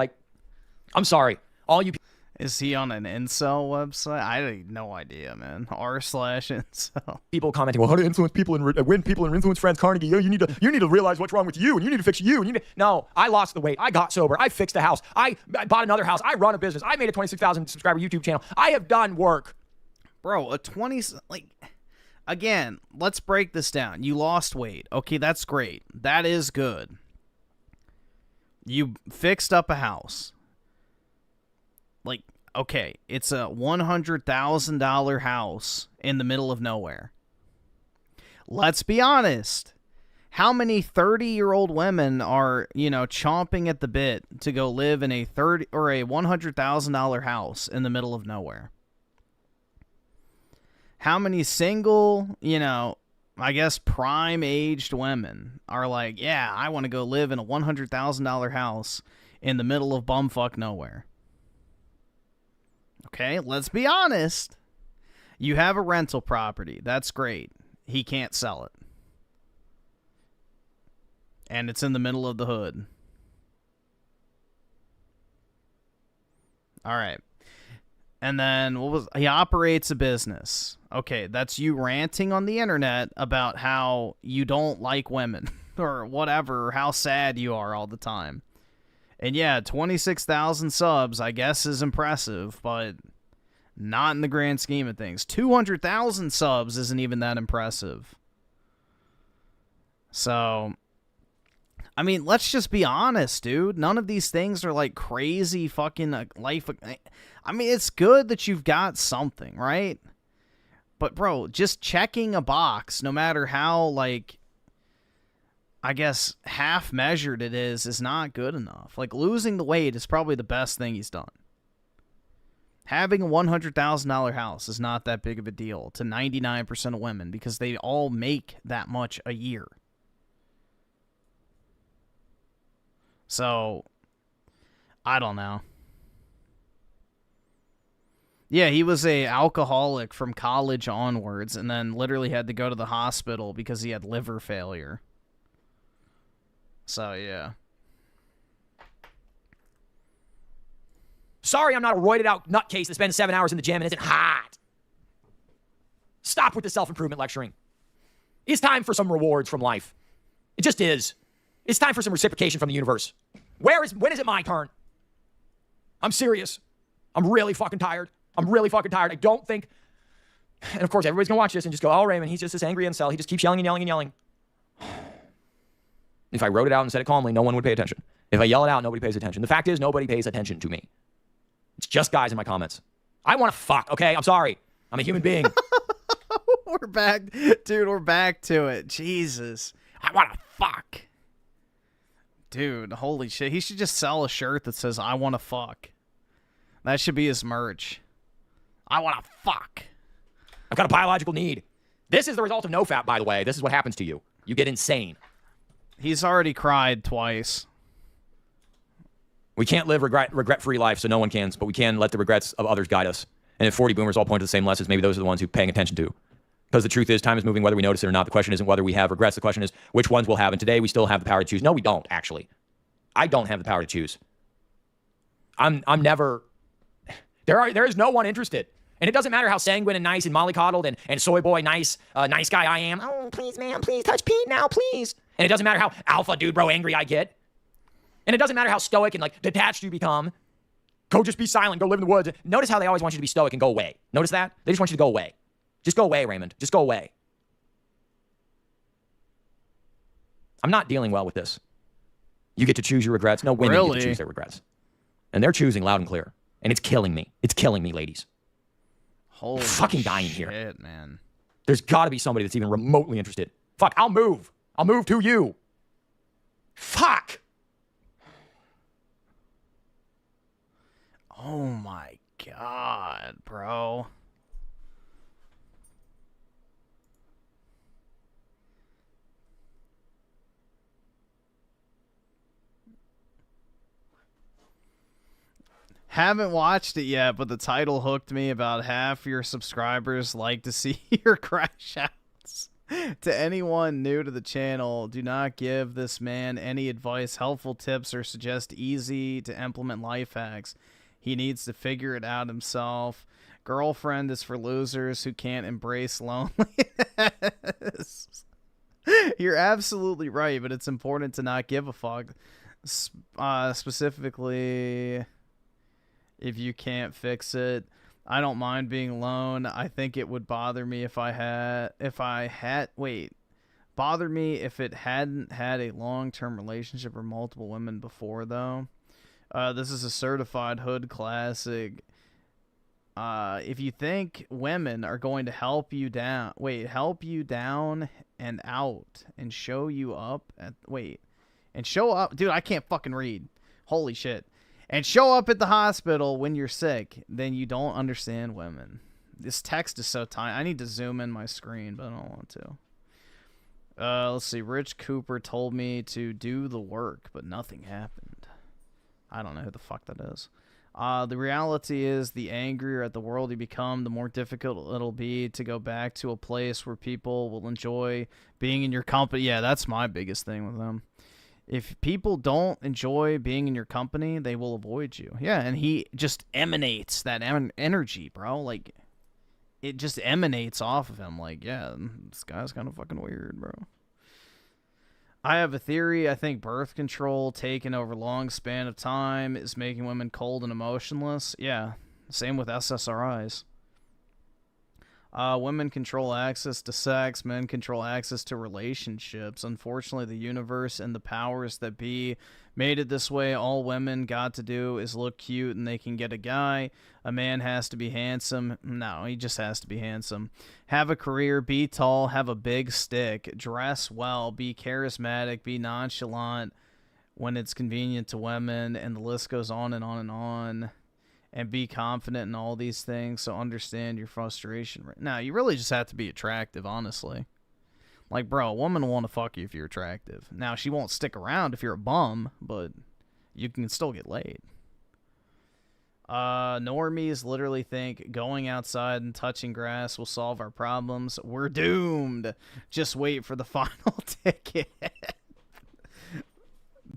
I'm sorry, all you Is he on an incel website? I have no idea, man. r/incel. People commenting, well, how to influence people and win people and influence friends, Carnegie. You need to realize what's wrong with you, and you need to fix you. No, I lost the weight. I got sober. I fixed a house. I bought another house. I run a business. I made a 26,000 subscriber YouTube channel. I have done work. Bro, again, let's break this down. You lost weight. Okay, that's great. That is good. You fixed up a house. okay, it's a $100,000 house in the middle of nowhere. Let's be honest. How many 30-year-old women are, you know, chomping at the bit to go live in a $100,000 house in the middle of nowhere? How many single, you know, I guess prime-aged women are like, yeah, I want to go live in a $100,000 house in the middle of bumfuck nowhere? Okay, let's be honest. You have a rental property. That's great. He can't sell it. And it's in the middle of the hood. All right. And then he operates a business. Okay, that's you ranting on the internet about how you don't like women or whatever, or how sad you are all the time. And yeah, 26,000 subs, I guess, is impressive, but not in the grand scheme of things. 200,000 subs isn't even that impressive. So, I mean, let's just be honest, dude. None of these things are like crazy fucking life. I mean, it's good that you've got something, right? But, bro, just checking a box, no matter how, like, I guess half-measured it is not good enough. Like, losing the weight is probably the best thing he's done. Having a $100,000 house is not that big of a deal to 99% of women because they all make that much a year. So, I don't know. Yeah, he was a alcoholic from college onwards and then literally had to go to the hospital because he had liver failure. So, yeah. Sorry I'm not a roided out nutcase that spends 7 hours in the gym and isn't hot. Stop with the self-improvement lecturing. It's time for some rewards from life. It just is. It's time for some reciprocation from the universe. When is it my turn? I'm serious. I'm really fucking tired. I don't think... And of course, everybody's going to watch this and just go, oh, Raymond, he's just this angry incel. He just keeps yelling and yelling and yelling. If I wrote it out and said it calmly, no one would pay attention. If I yell it out, nobody pays attention. The fact is, nobody pays attention to me. It's just guys in my comments. I want to fuck, okay? I'm sorry. I'm a human being. We're back. Dude, we're back to it. Jesus. I want to fuck. Dude, holy shit. He should just sell a shirt that says, I want to fuck. That should be his merch. I want to fuck. I've got a biological need. This is the result of NoFap, by the way. This is what happens to you. You get insane. He's already cried twice. We can't live regret-free life, so no one can, but we can let the regrets of others guide us. And if 40 boomers all point to the same lessons, maybe those are the ones who are paying attention to. Because the truth is, time is moving whether we notice it or not. The question isn't whether we have regrets. The question is which ones we'll have. And today we still have the power to choose. No, we don't, actually. I don't have the power to choose. I'm never... There is no one interested. And it doesn't matter how sanguine and nice and mollycoddled and soy boy nice guy I am. Oh, please, man, please touch Pete now, please. And it doesn't matter how alpha dude bro angry I get. And it doesn't matter how stoic and like detached you become. Go just be silent. Go live in the woods. Notice how they always want you to be stoic and go away. Notice that? They just want you to go away. Just go away, Raymond. Just go away. I'm not dealing well with this. You get to choose your regrets. No, women get to choose their regrets. And they're choosing loud and clear. And it's killing me. It's killing me, ladies. Holy fucking dying here. Shit, man. There's got to be somebody that's even remotely interested. Fuck, I'll move. I'll move to you. Fuck. Oh my God, bro. Haven't watched it yet, but the title hooked me. About half your subscribers like to see your crash outs. To anyone new to the channel, do not give this man any advice, helpful tips, or suggest easy to implement life hacks. He needs to figure it out himself. Girlfriend is for losers who can't embrace loneliness. You're absolutely right, but it's important to not give a fuck. Specifically... if you can't fix it. I don't mind being alone. I think it would bother me if it hadn't had a long-term relationship or multiple women before, though. This is a certified hood classic. If you think women are going to help you down and out and show you up and show up, dude, I can't fucking read. Holy shit. And show up at the hospital when you're sick, then you don't understand women. This text is so tiny. I need to zoom in my screen, but I don't want to. Let's see. Rich Cooper told me to do the work, but nothing happened. I don't know who the fuck that is. The reality is, the angrier at the world you become, the more difficult it'll be to go back to a place where people will enjoy being in your company. Yeah, that's my biggest thing with them. If people don't enjoy being in your company, they will avoid you. Yeah, and he just emanates that energy, bro. Like, it just emanates off of him. Like, yeah, this guy's kind of fucking weird, bro. I have a theory. I think birth control taken over a long span of time is making women cold and emotionless. Yeah, same with SSRIs. Women control access to sex. Men control access to relationships. Unfortunately, the universe and the powers that be made it this way. All women got to do is look cute and they can get a guy. A man has to be handsome. No, he just has to be handsome. Have a career. Be tall. Have a big stick. Dress well. Be charismatic. Be nonchalant when it's convenient to women. And the list goes on and on and on. And be confident in all these things, so understand your frustration. Now, you really just have to be attractive, honestly. Like, bro, a woman will want to fuck you if you're attractive. Now, she won't stick around if you're a bum, but you can still get laid. Normies literally think going outside and touching grass will solve our problems. We're doomed. Just wait for the final ticket.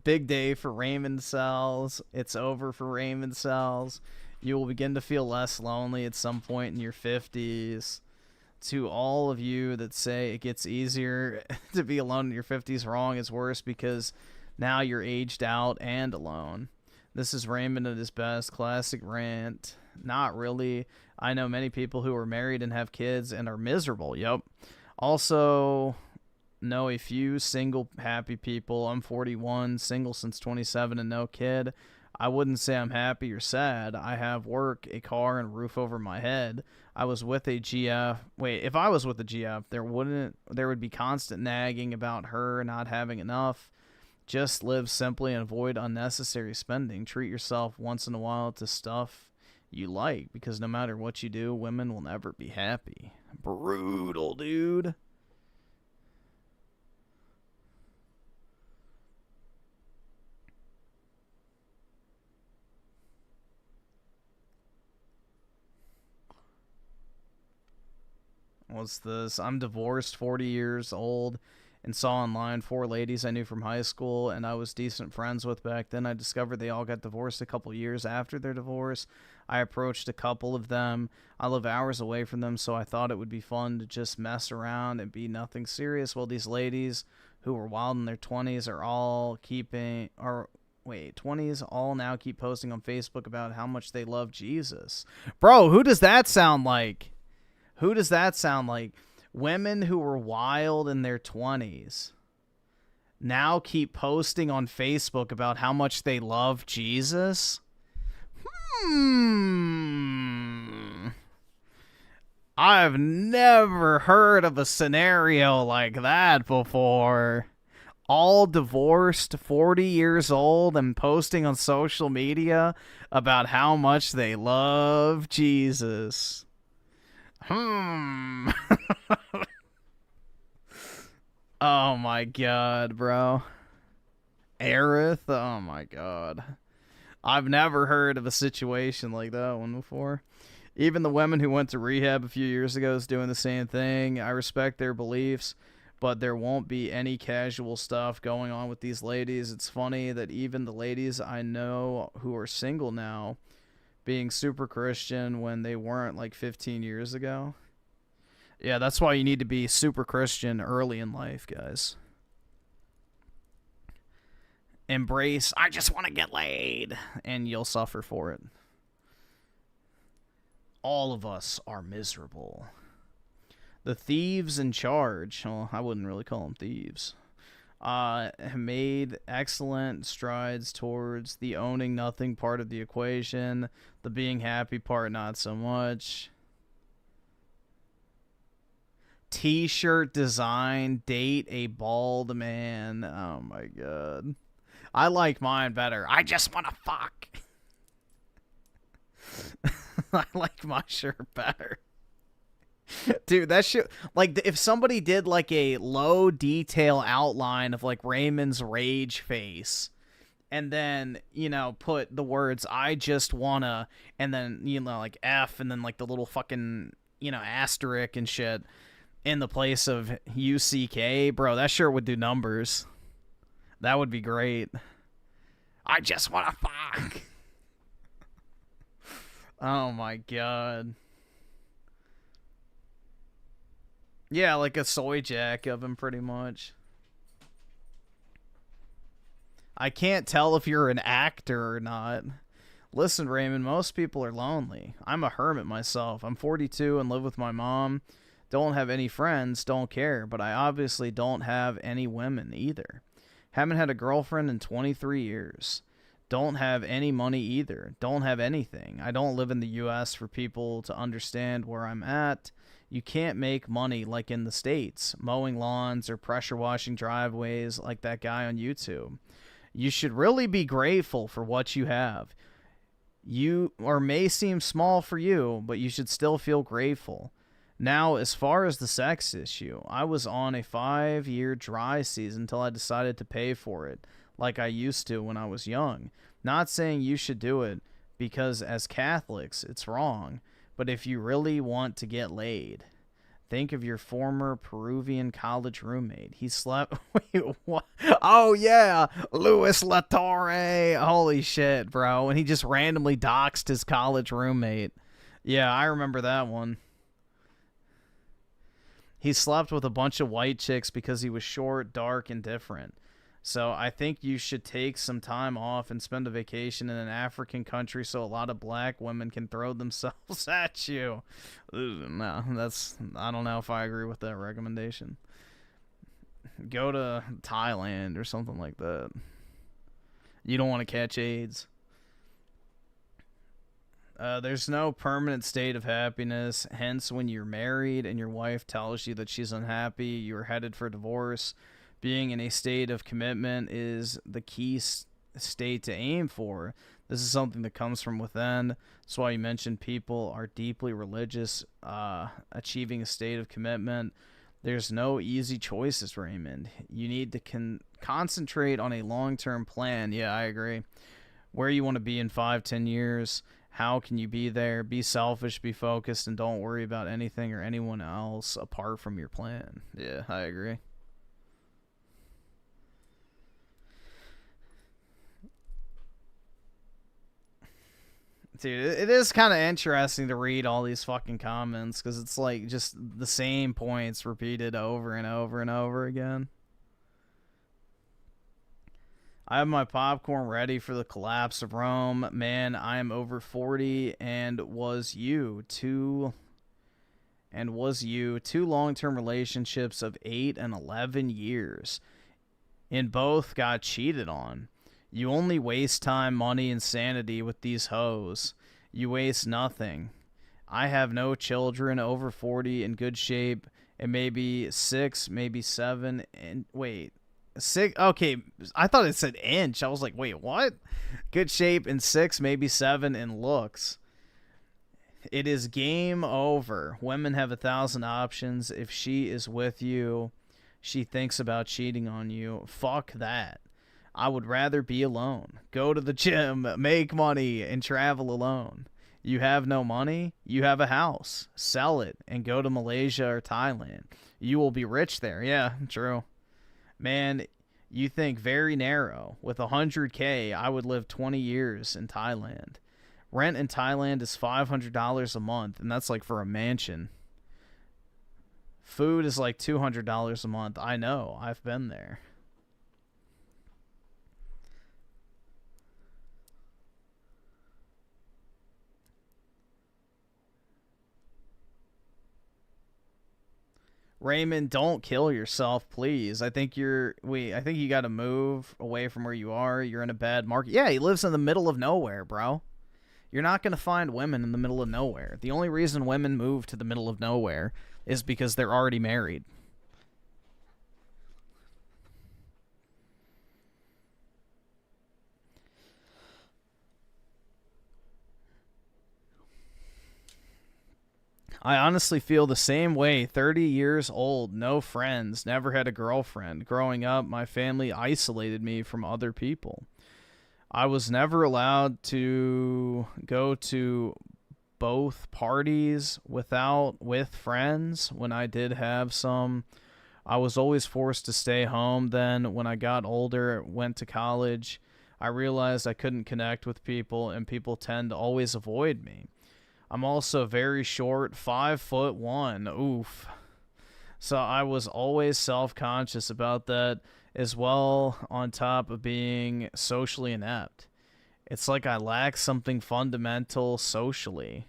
Big day for Raymond cells. It's over for Raymond cells. You will begin to feel less lonely at some point in your 50s. To all of you that say it gets easier to be alone in your 50s, wrong. It's worse because now you're aged out and alone. This is Raymond at his best. Classic rant. Not really. I know many people who are married and have kids and are miserable. Yep. Also know a few single happy people. I'm 41, single since 27 and no kid. I wouldn't say I'm happy or sad. I have work, a car, and a roof over my head. I was with a GF. Wait, if I was with a GF, there would be constant nagging about her not having enough. Just live simply and avoid unnecessary spending. Treat yourself once in a while to stuff you like, because no matter what you do, women will never be happy. Brutal, dude. What's this? I'm divorced, 40 years old, and saw online 4 ladies I knew from high school and I was decent friends with back then. I discovered they all got divorced a couple years after their divorce. I approached a couple of them. I live hours away from them, so I thought it would be fun to just mess around and be nothing serious. Well, these ladies who were wild in their 20s are all 20s all now keep posting on Facebook about how much they love Jesus. Bro, who does that sound like? Who does that sound like? Women who were wild in their 20s now keep posting on Facebook about how much they love Jesus? I've never heard of a scenario like that before. All divorced, 40 years old, and posting on social media about how much they love Jesus. Oh my god, bro. Aerith? Oh my god. I've never heard of a situation like that one before. Even the women who went to rehab a few years ago is doing the same thing. I respect their beliefs, but there won't be any casual stuff going on with these ladies. It's funny that even the ladies I know who are single now being super Christian when they weren't like 15 years ago. Yeah, that's why you need to be super Christian early in life, guys. Embrace, I just want to get laid, and you'll suffer for it. All of us are miserable. The thieves in charge, well, I wouldn't really call them thieves, made excellent strides towards the owning nothing part of the equation, the being happy part not so much. T-shirt design, date a bald man. Oh my god. I like mine better. I just want to fuck. I like my shirt better. Dude, that shit, like, if somebody did, like, a low detail outline of, like, Raymond's rage face, and then, you know, put the words, I just wanna, and then, you know, like, F, and then, like, the little fucking, you know, asterisk and shit, in the place of UCK, bro, that shirt would do numbers. That would be great. I just wanna fuck. Oh my god. Yeah, like a soy jack of him, pretty much. I can't tell if you're an actor or not. Listen, Raymond, most people are lonely. I'm a hermit myself. I'm 42 and live with my mom. Don't have any friends, don't care, but I obviously don't have any women either. Haven't had a girlfriend in 23 years. Don't have any money either. Don't have anything. I don't live in the U.S. for people to understand where I'm at. You can't make money like in the States, mowing lawns or pressure washing driveways like that guy on YouTube. You should really be grateful for what you have. You, or may seem small for you, but you should still feel grateful. Now, as far as the sex issue, I was on a 5-year dry season until I decided to pay for it, like I used to when I was young. Not saying you should do it, because as Catholics, it's wrong. But if you really want to get laid, think of your former Peruvian college roommate. He slept... Wait, what? Oh, yeah! Luis Latorre! Holy shit, bro. And he just randomly doxed his college roommate. Yeah, I remember that one. He slept with a bunch of white chicks because he was short, dark, and different. So I think you should take some time off and spend a vacation in an African country so a lot of black women can throw themselves at you. No, I don't know if I agree with that recommendation. Go to Thailand or something like that. You don't want to catch AIDS. There's no permanent state of happiness. Hence, when you're married and your wife tells you that she's unhappy, you're headed for divorce. Being in a state of commitment is the key state to aim for. This is something that comes from within. That's why you mentioned people are deeply religious, achieving a state of commitment. There's no easy choices, Raymond. You need to concentrate on a long-term plan. Yeah, I agree. Where you want to be in 5-10 years. How can you be there? Be selfish, be focused, and don't worry about anything or anyone else apart from your plan. Yeah, I agree. Dude, it is kind of interesting to read all these fucking comments because it's like just the same points repeated over and over and over again. I have my popcorn ready for the collapse of Rome. Man, I am over 40 and was you. Two long-term relationships of 8 and 11 years. And both got cheated on. You only waste time, money, and sanity with these hoes. You waste nothing. I have no children, over 40, in good shape, and maybe 6, maybe 7, and wait, 6, okay, I thought it said inch. I was like, wait, what? Good shape, and 6, maybe 7, in looks. It is game over. Women have 1,000 options. If she is with you, she thinks about cheating on you. Fuck that. I would rather be alone. Go to the gym, make money, and travel alone. You have no money? You have a house. Sell it and go to Malaysia or Thailand. You will be rich there. Yeah, true. Man, you think very narrow. With 100K, I would live 20 years in Thailand. Rent in Thailand is $500 a month, and that's like for a mansion. Food is like $200 a month. I know. I've been there. Raymond, don't kill yourself, please. I think I think you got to move away from where you are. You're in a bad market. Yeah, he lives in the middle of nowhere, bro. You're not going to find women in the middle of nowhere. The only reason women move to the middle of nowhere is because they're already married. I honestly feel the same way. 30 years old, no friends, never had a girlfriend. Growing up, my family isolated me from other people. I was never allowed to go to both parties with friends. When I did have some, I was always forced to stay home. Then when I got older, went to college, I realized I couldn't connect with people, and people tend to always avoid me. I'm also very short, 5'1". Oof. So I was always self-conscious about that as well, on top of being socially inept. It's like I lack something fundamental socially.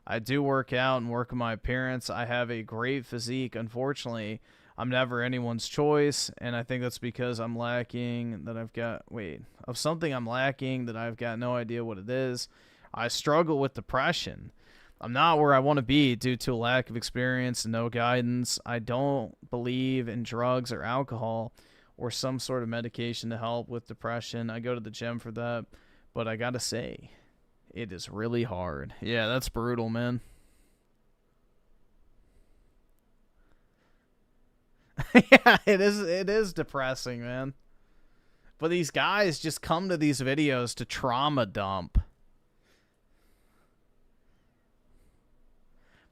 I do work out and work on my appearance. I have a great physique. Unfortunately, I'm never anyone's choice, and I think that's because I'm lacking that I've got... Wait. Of something I'm lacking that I've got no idea what it is. I struggle with depression. I'm not where I want to be due to a lack of experience and no guidance. I don't believe in drugs or alcohol or some sort of medication to help with depression. I go to the gym for that, but I gotta say, it is really hard. Yeah, that's brutal, man. Yeah, it is depressing, man. But these guys just come to these videos to trauma dump.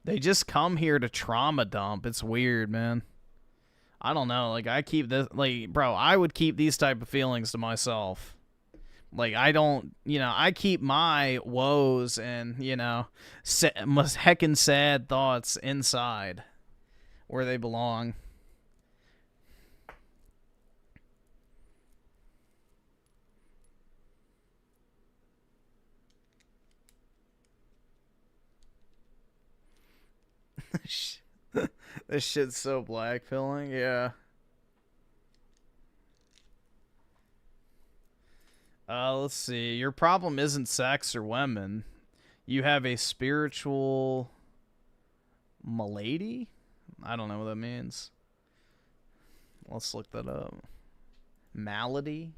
They just come here to trauma dump. It's weird, man. I don't know. Like, I keep this... Like, bro, I would keep these type of feelings to myself. Like, I don't... You know, I keep my woes and, you know, heckin' sad thoughts inside where they belong. This shit's so black-pilling, yeah. Let's see. Your problem isn't sex or women. You have a spiritual malady? I don't know what that means. Let's look that up. Malady?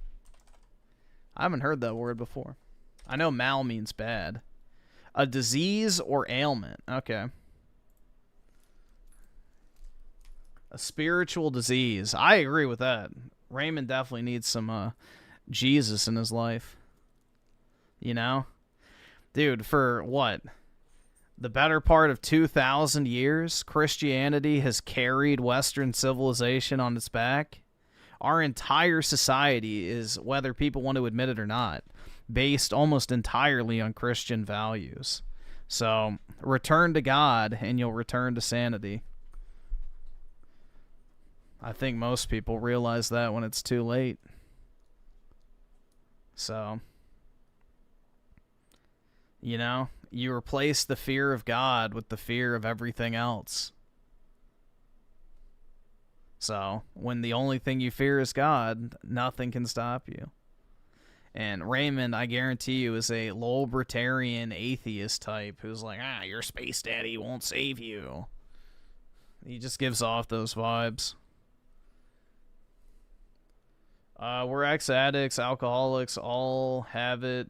I haven't heard that word before. I know mal means bad. A disease or ailment. Okay. A spiritual disease. I agree with that. Raymond definitely needs some Jesus in his life. You know? Dude, for what? The better part of 2,000 years, Christianity has carried Western civilization on its back. Our entire society is, whether people want to admit it or not, based almost entirely on Christian values. So, return to God and you'll return to sanity. I think most people realize that when it's too late. So, you know, you replace the fear of God with the fear of everything else. So, when the only thing you fear is God, nothing can stop you. And Raymond, I guarantee you, is a libertarian atheist type who's like, your space daddy won't save you. He just gives off those vibes. We're ex-addicts, alcoholics, all have it,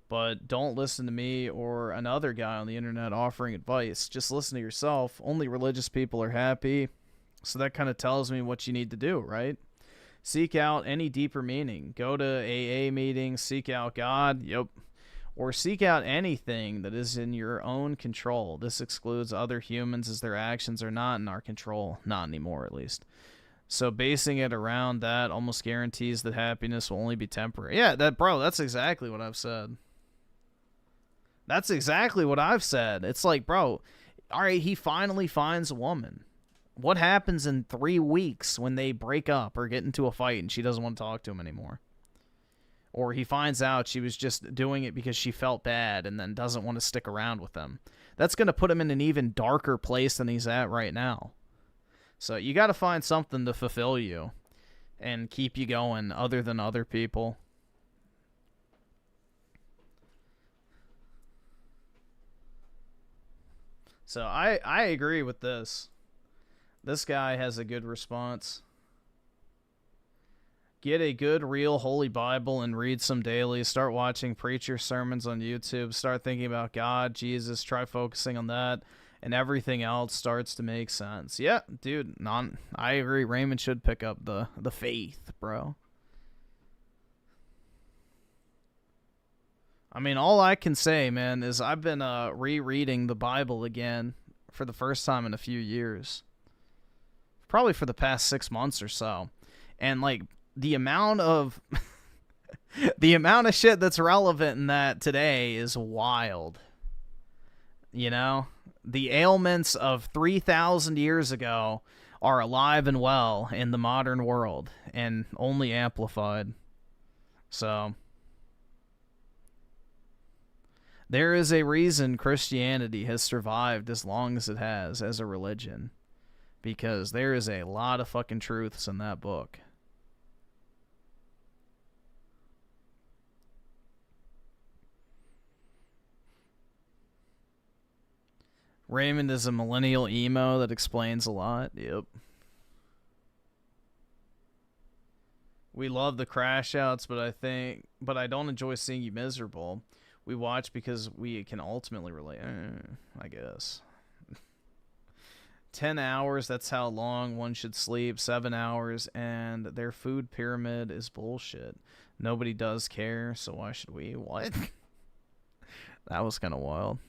but don't listen to me or another guy on the internet offering advice. Just listen to yourself. Only religious people are happy, so that kind of tells me what you need to do, right? Seek out any deeper meaning. Go to AA meetings, seek out God, yep. Or seek out anything that is in your own control. This excludes other humans as their actions are not in our control. Not anymore, at least. So basing it around that almost guarantees that happiness will only be temporary. Yeah, that's exactly what I've said. That's exactly what I've said. It's like, bro, all right, he finally finds a woman. What happens in 3 weeks when they break up or get into a fight and she doesn't want to talk to him anymore? Or he finds out she was just doing it because she felt bad and then doesn't want to stick around with them. That's going to put him in an even darker place than he's at right now. So you got to find something to fulfill you and keep you going other than other people. So I agree with this. This guy has a good response. Get a good, real Holy Bible and read some daily. Start watching preacher sermons on YouTube. Start thinking about God, Jesus. Try focusing on that. And everything else starts to make sense. Yeah, dude, I agree. Raymond should pick up the faith, bro. I mean, all I can say, man, is I've been rereading the Bible again for the first time in a few years. Probably for the past 6 months or so. And, like, the amount of shit that's relevant in that today is wild. You know? The ailments of 3,000 years ago are alive and well in the modern world and only amplified. So there is a reason Christianity has survived as long as it has as a religion, because there is a lot of fucking truths in that book. Raymond is a millennial emo that explains a lot. Yep. We love the crash outs, but I don't enjoy seeing you miserable. We watch because we can ultimately relate. I guess. 10 hours, that's how long one should sleep. 7 hours, and their food pyramid is bullshit. Nobody does care, so why should we? What? That was kind of wild.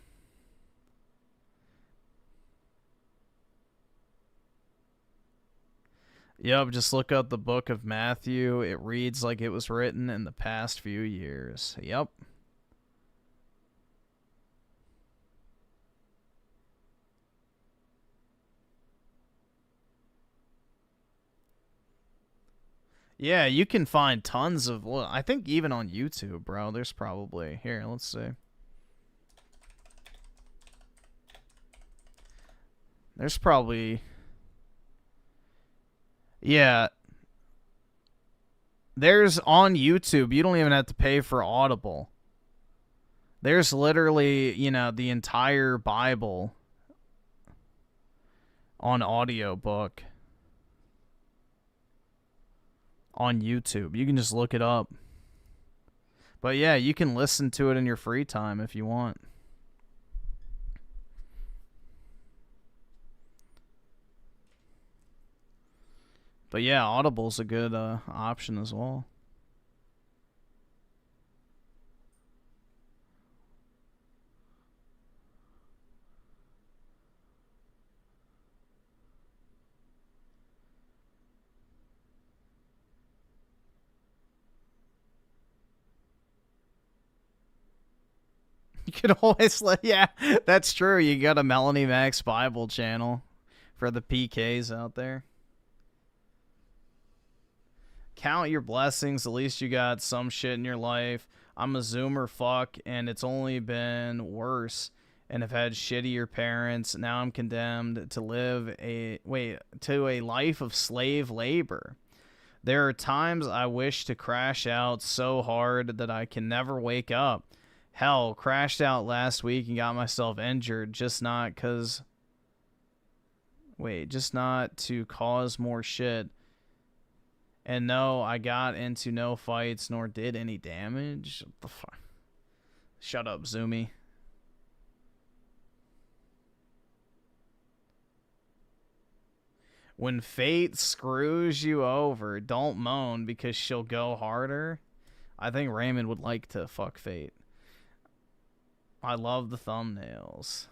Yep, just look up the book of Matthew. It reads like it was written in the past few years. Yep. Yeah, you can find tons of... Well, I think even on YouTube, bro, there's probably... Here, let's see. There's probably... Yeah. There's on YouTube, you don't even have to pay for Audible. There's literally, you know, the entire Bible on audiobook on YouTube. You can just look it up. But yeah, you can listen to it in your free time if you want. But yeah, Audible's a good option as well. You could always yeah, that's true. You got a Melanie Max Bible channel for the PKs out there. Count your blessings. At least you got some shit in your life. I'm a Zoomer fuck, and it's only been worse. And have had shittier parents. Now I'm condemned to live a life of slave labor. There are times I wish to crash out so hard that I can never wake up. Hell, crashed out last week and got myself injured. Just not to cause more shit. And no, I got into no fights nor did any damage. What the fuck? Shut up, Zoomy. When fate screws you over, don't moan because she'll go harder. I think Raymond would like to fuck fate. I love the thumbnails.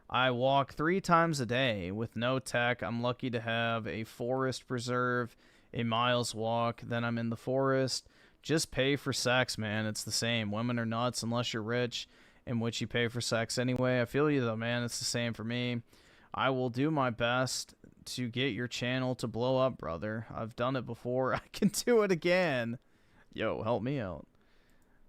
I walk 3 times a day with no tech. I'm lucky to have a forest preserve, a mile's walk. Then I'm in the forest. Just pay for sex, man. It's the same. Women are nuts unless you're rich, in which you pay for sex anyway. I feel you, though, man. It's the same for me. I will do my best to get your channel to blow up, brother. I've done it before. I can do it again. Yo, help me out.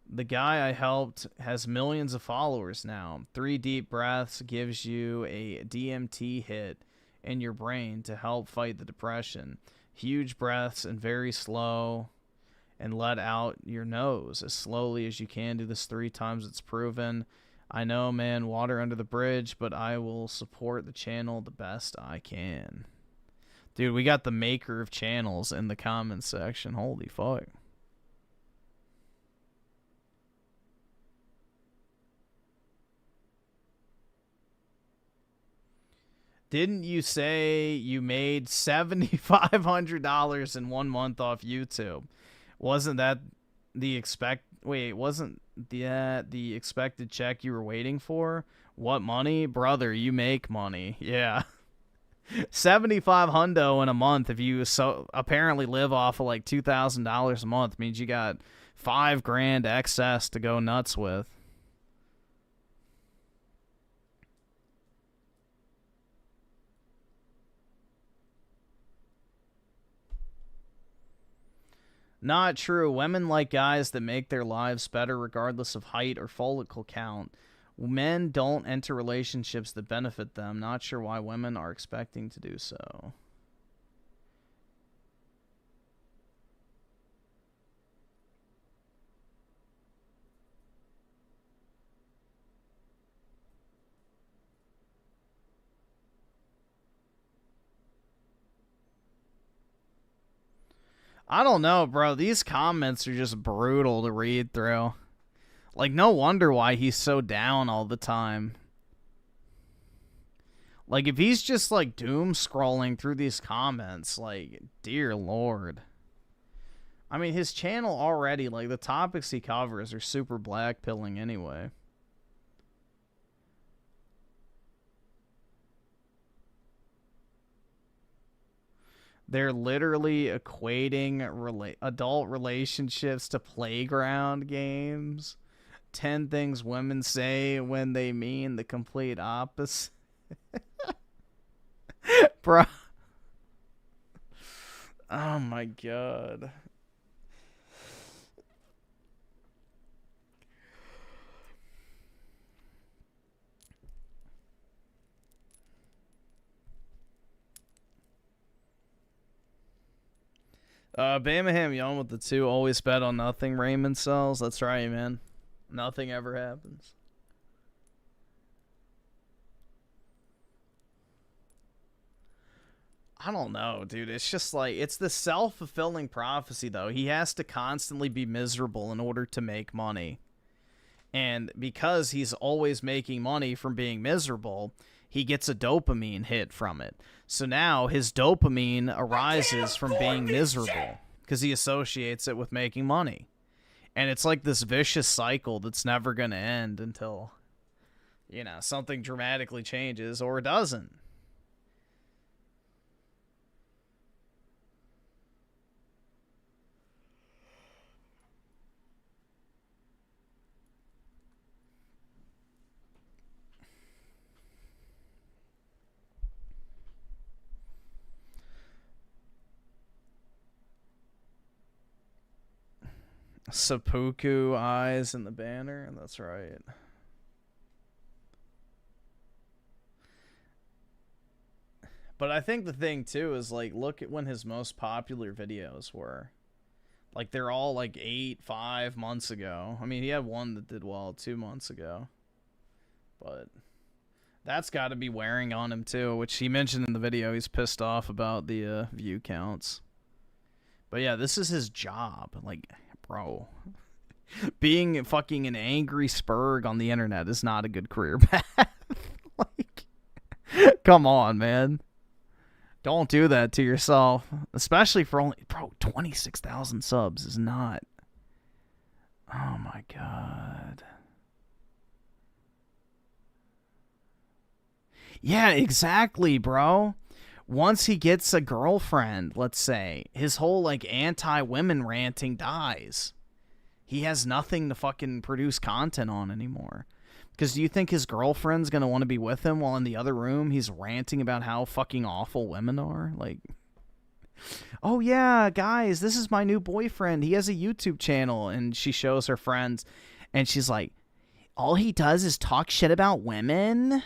The guy I helped has millions of followers now. 3 deep breaths gives you a DMT hit in your brain to help fight the depression. Huge breaths and very slow, and let out your nose as slowly as you can. Do this 3 times. It's proven. I know, man, water under the bridge, but I will support the channel the best I can. Dude, we got the maker of channels in the comments section. Holy fuck. Didn't you say you made $7,500 in 1 month off YouTube? Wasn't that the wasn't the expected check you were waiting for? What money? Brother, you make money. Yeah. 75 hundo in a month if you apparently live off of like $2,000 a month means you got $5,000 excess to go nuts with. Not true. Women like guys that make their lives better regardless of height or follicle count. Men don't enter relationships that benefit them. Not sure why women are expecting to do so. I don't know, bro. These comments are just brutal to read through. Like, no wonder why he's so down all the time. Like, if he's just, like, doom scrolling through these comments, like, dear Lord. I mean, his channel already, like, the topics he covers are super blackpilling anyway. They're literally equating adult relationships to playground games. 10 things women say when they mean the complete opposite. Bro. Oh my god. Bamaham Young with the 2 always bet on nothing Raymond sells. That's right, man. Nothing ever happens. I don't know, dude. It's just like, it's the self-fulfilling prophecy, though. He has to constantly be miserable in order to make money. And because he's always making money from being miserable, he gets a dopamine hit from it. So now his dopamine arises from being miserable because he associates it with making money. And it's like this vicious cycle that's never going to end until, you know, something dramatically changes or doesn't. Seppuku eyes in the banner. That's right. But I think the thing too is, like, look at when his most popular videos were. Like, they're all like 5 months ago. I mean, he had one that did well 2 months ago. But that's got to be wearing on him too, which he mentioned in the video. He's pissed off about the view counts. But yeah, this is his job. Like, bro, being fucking an angry spurg on the internet is not a good career path. Like, come on, man. Don't do that to yourself. Especially for only, bro, 26,000 subs is not. Oh my god. Yeah, exactly, bro. Once he gets a girlfriend, let's say, his whole, like, anti-women ranting dies. He has nothing to fucking produce content on anymore. Because do you think his girlfriend's going to want to be with him while in the other room he's ranting about how fucking awful women are? Like, oh yeah, guys, this is my new boyfriend. He has a YouTube channel. And she shows her friends. And she's like, all he does is talk shit about women?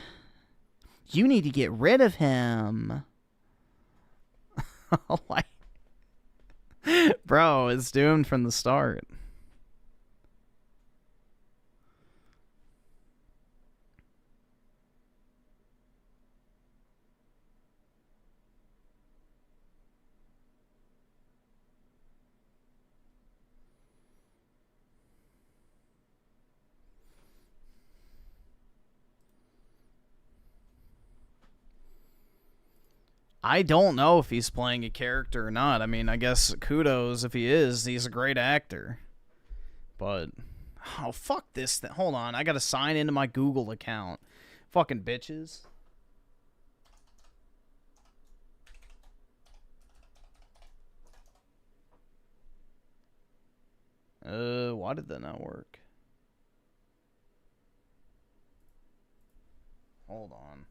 You need to get rid of him. Like, bro, it's doomed from the start. I don't know if he's playing a character or not. I mean, I guess kudos if he is. He's a great actor. But, oh, fuck this thing. Hold on. I got to sign into my Google account. Fucking bitches. Why did that not work? Hold on.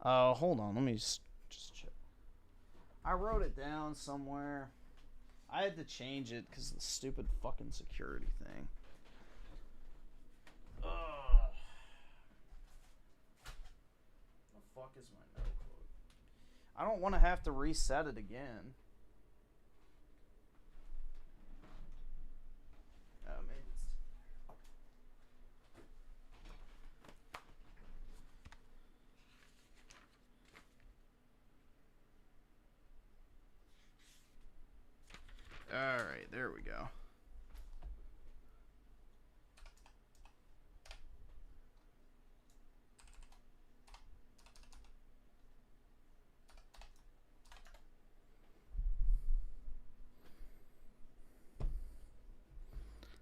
Oh, hold on. Let me just check. I wrote it down somewhere. I had to change it because of the stupid fucking security thing. Ugh. The fuck is my notebook? I don't want to have to reset it again. Alright, there we go.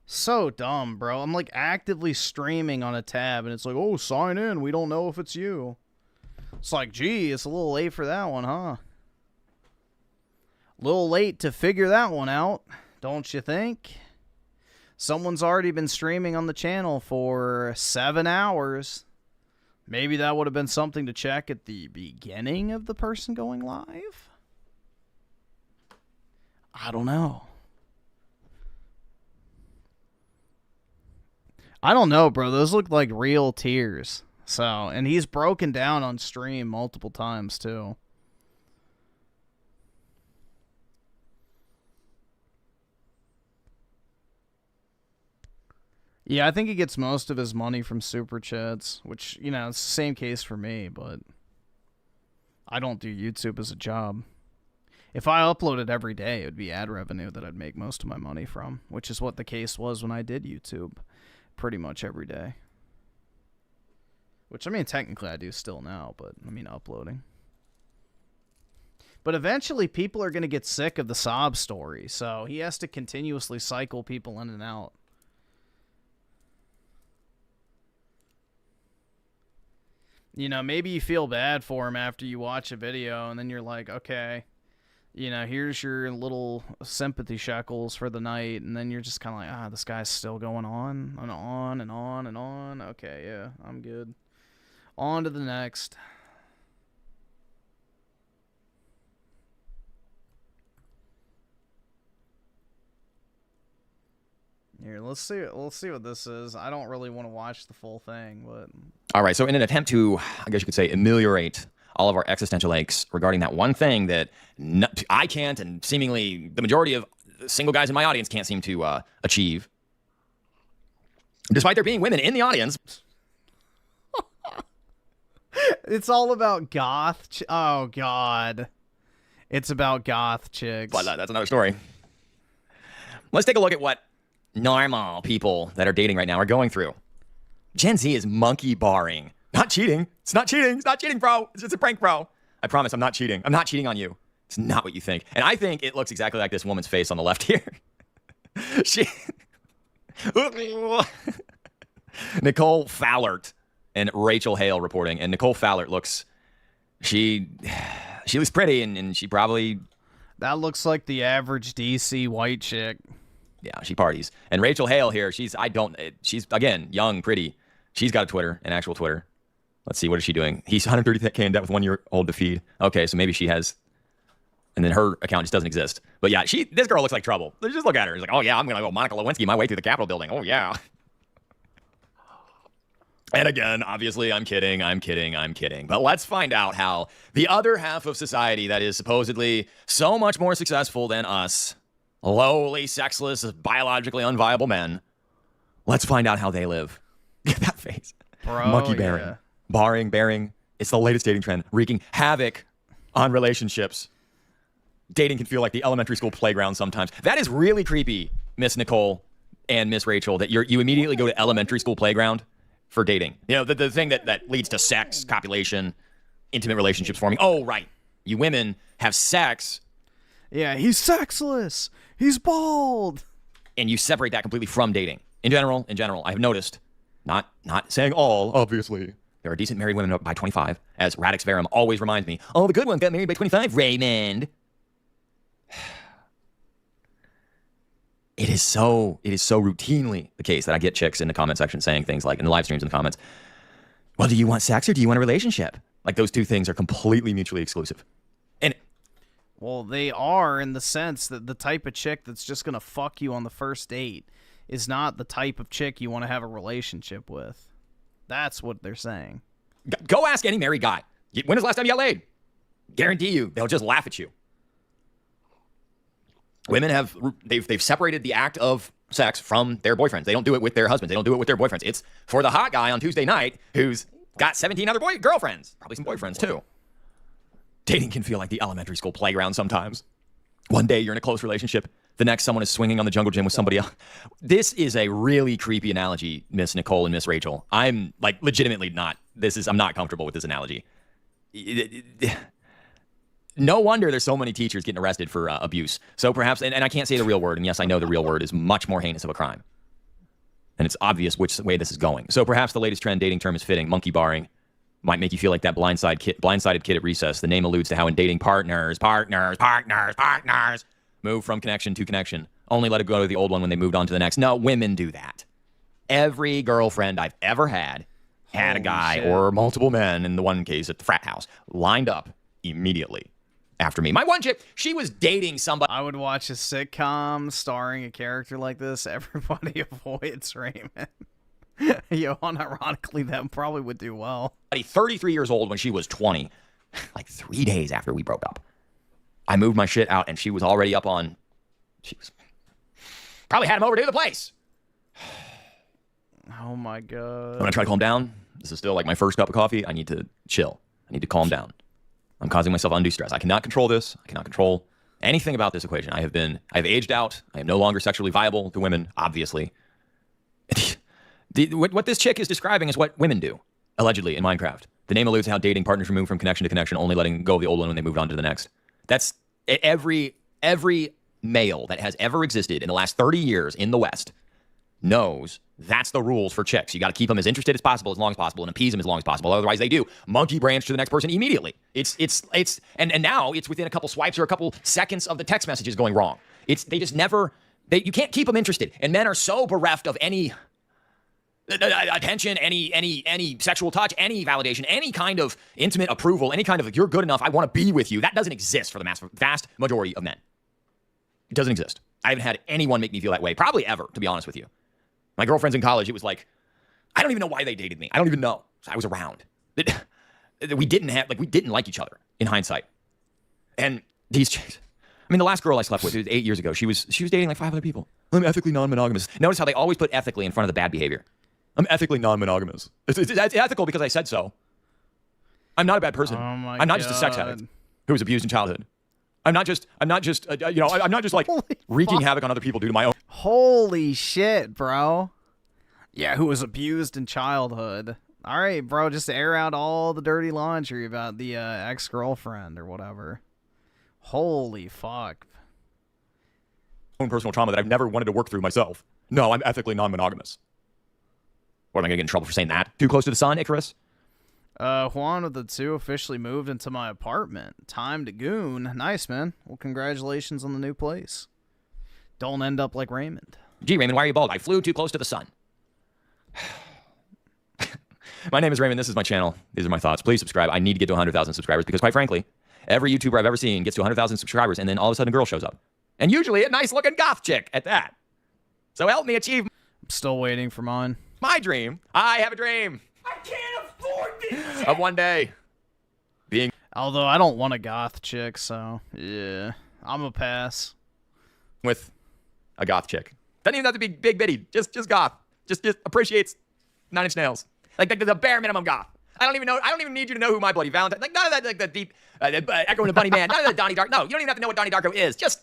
So dumb, bro. I'm like actively streaming on a tab and it's like, oh, sign in. We don't know if it's you. It's like, gee, it's a little late for that one, huh? Little late to figure that one out, don't you think? Someone's already been streaming on the channel for 7 hours. Maybe that would have been something to check at the beginning of the person going live? I don't know. I don't know, bro. Those look like real tears. So, and he's broken down on stream multiple times, too. Yeah, I think he gets most of his money from Super Chats, which, you know, it's the same case for me, but I don't do YouTube as a job. If I uploaded every day, it would be ad revenue that I'd make most of my money from, which is what the case was when I did YouTube pretty much every day. Which, I mean, technically I do still now, but, I mean, uploading. But eventually people are going to get sick of the sob story, so he has to continuously cycle people in and out. You know, maybe you feel bad for him after you watch a video, and then you're like, okay, you know, here's your little sympathy shekels for the night, and then you're just kind of like, ah, this guy's still going on and on and on and on. Okay, yeah, I'm good. On to the next. Here, let's see what this is. I don't really want to watch the full thing, but... All right, so in an attempt to, I guess you could say, ameliorate all of our existential aches regarding that one thing that I can't, and seemingly the majority of single guys in my audience can't seem to achieve, despite there being women in the audience. It's all about goth. Oh, God. It's about goth chicks. But that's another story. Let's take a look at what normal people that are dating right now are going through. Gen Z is monkey barring. Not cheating. It's not cheating. It's not cheating, bro. It's just a prank, bro. I promise I'm not cheating. I'm not cheating on you. It's not what you think. And I think it looks exactly like this woman's face on the left here. Nicole Fallert and Rachel Hale reporting. And Nicole Fallert looks, she looks pretty, and she probably... That looks like the average DC white chick. Yeah, she parties. And Rachel Hale here, she's, again, young, pretty. She's got a Twitter, an actual Twitter. Let's see, what is she doing? He's 130K in debt with 1-year-old to feed. Okay, so maybe she has, and then her account just doesn't exist. But yeah, this girl looks like trouble. Just look at her. It's like, oh yeah, I'm going to go Monica Lewinsky my way through the Capitol building. Oh yeah. And again, obviously, I'm kidding. But let's find out how the other half of society that is supposedly so much more successful than us, lowly, sexless, biologically unviable men, let's find out how they live. Get that face. Bro, Monkey bearing. Bearing. It's the latest dating trend, wreaking havoc on relationships. Dating can feel like the elementary school playground sometimes. That is really creepy, Miss Nicole and Miss Rachel, that you immediately go to elementary school playground for dating. You know, the thing that leads to sex, copulation, intimate relationships forming. Oh, right. You women have sex. Yeah, he's sexless. He's bald. And you separate that completely from dating. In general, I've noticed, not saying all, obviously, there are decent married women by 25, as Radix Verum always reminds me. Oh, the good ones got married by 25, Raymond. It is so routinely the case that I get chicks in the comment section saying things like, in the live streams in the comments, well, do you want sex or do you want a relationship? Like, those two things are completely mutually exclusive. And well, they are, in the sense that the type of chick that's just going to fuck you on the first date is not the type of chick you want to have a relationship with. That's what they're saying. Go ask any married guy. When was the last time you got laid? Guarantee you, they'll just laugh at you. Women they've separated the act of sex from their boyfriends. They don't do it with their husbands. They don't do it with their boyfriends. It's for the hot guy on Tuesday night who's got 17 other girlfriends, probably some boyfriends too. Dating can feel like the elementary school playground sometimes. One day you're in a close relationship. The next, someone is swinging on the jungle gym with somebody else. This is a really creepy analogy, Miss Nicole and Miss Rachel. I'm like legitimately not. I'm not comfortable with this analogy. No wonder there's so many teachers getting arrested for abuse. So perhaps, and I can't say the real word, and yes, I know the real word is much more heinous of a crime. And it's obvious which way this is going. So perhaps the latest trend dating term is fitting. Monkey barring might make you feel like that blindsided kid at recess. The name alludes to how in dating partners move from connection to connection. Only let it go to the old one when they moved on to the next. No, women do that. Every girlfriend I've ever had a guy or multiple men, in the one case at the frat house, lined up immediately after me. My one chick, she was dating somebody. I would watch a sitcom starring a character like this. Everybody avoids Raymond. Yo, unironically, that probably would do well. 33 years old when she was 20, like 3 days after we broke up. I moved my shit out and she was already up on, probably had him over to the place. Oh my God. When I try to calm down, this is still like my first cup of coffee. I need to chill. I need to calm down. I'm causing myself undue stress. I cannot control this. I cannot control anything about this equation. I've aged out. I am no longer sexually viable to women, obviously. What this chick is describing is what women do, allegedly, in Minecraft. The name alludes to how dating partners remove from connection to connection, only letting go of the old one when they moved on to the next. That's every male that has ever existed in the last 30 years in the West knows that's the rules for chicks. You got to keep them as interested as possible, as long as possible, and appease them as long as possible. Otherwise, they do monkey branch to the next person immediately. And now it's within a couple swipes or a couple seconds of the text messages going wrong. They just never. You can't keep them interested. And men are so bereft of any attention, any sexual touch, any validation, any kind of intimate approval, any kind of you're good enough, I want to be with you. That doesn't exist for the vast majority of men. It doesn't exist. I haven't had anyone make me feel that way, probably ever, to be honest with you. My girlfriends in college, it was like, I don't even know why they dated me. I don't even know. I was around. We didn't like each other in hindsight. And these chicks, I mean, the last girl I slept with, it was 8 years ago. She was dating like 5 other people. I'm ethically non-monogamous. Notice how they always put ethically in front of the bad behavior. I'm ethically non-monogamous. It's ethical because I said so. I'm not a bad person. Oh my I'm not just a sex addict who was abused in childhood. I'm not just like wreaking havoc on other people due to my own. Holy shit, bro. Yeah, who was abused in childhood. All right, bro, just air out all the dirty laundry about the ex-girlfriend or whatever. Holy fuck. Own personal trauma that I've never wanted to work through myself. No, I'm ethically non-monogamous. What, am I going to get in trouble for saying that? Too close to the sun, Icarus? Juan of the two officially moved into my apartment. Time to goon. Nice, man. Well, congratulations on the new place. Don't end up like Raymond. Gee, Raymond, why are you bald? I flew too close to the sun. My name is Raymond. This is my channel. These are my thoughts. Please subscribe. I need to get to 100,000 subscribers because, quite frankly, every YouTuber I've ever seen gets to 100,000 subscribers and then all of a sudden a girl shows up. And usually a nice-looking goth chick at that. So help me achieve... I'm still waiting for mine. My dream. I have a dream. I can't afford this. Of one day. Being. Although I don't want a goth chick, so yeah, I'm a pass. With a goth chick. Doesn't even have to be big bitty. Just goth. Just appreciates 9 Inch Nails. Like the bare minimum goth. I don't even need you to know who My Bloody Valentine. Like none of that. Like the deep Echo and the Bunny Man. None of that Donnie Darko. No, you don't even have to know what Donnie Darko is. Just.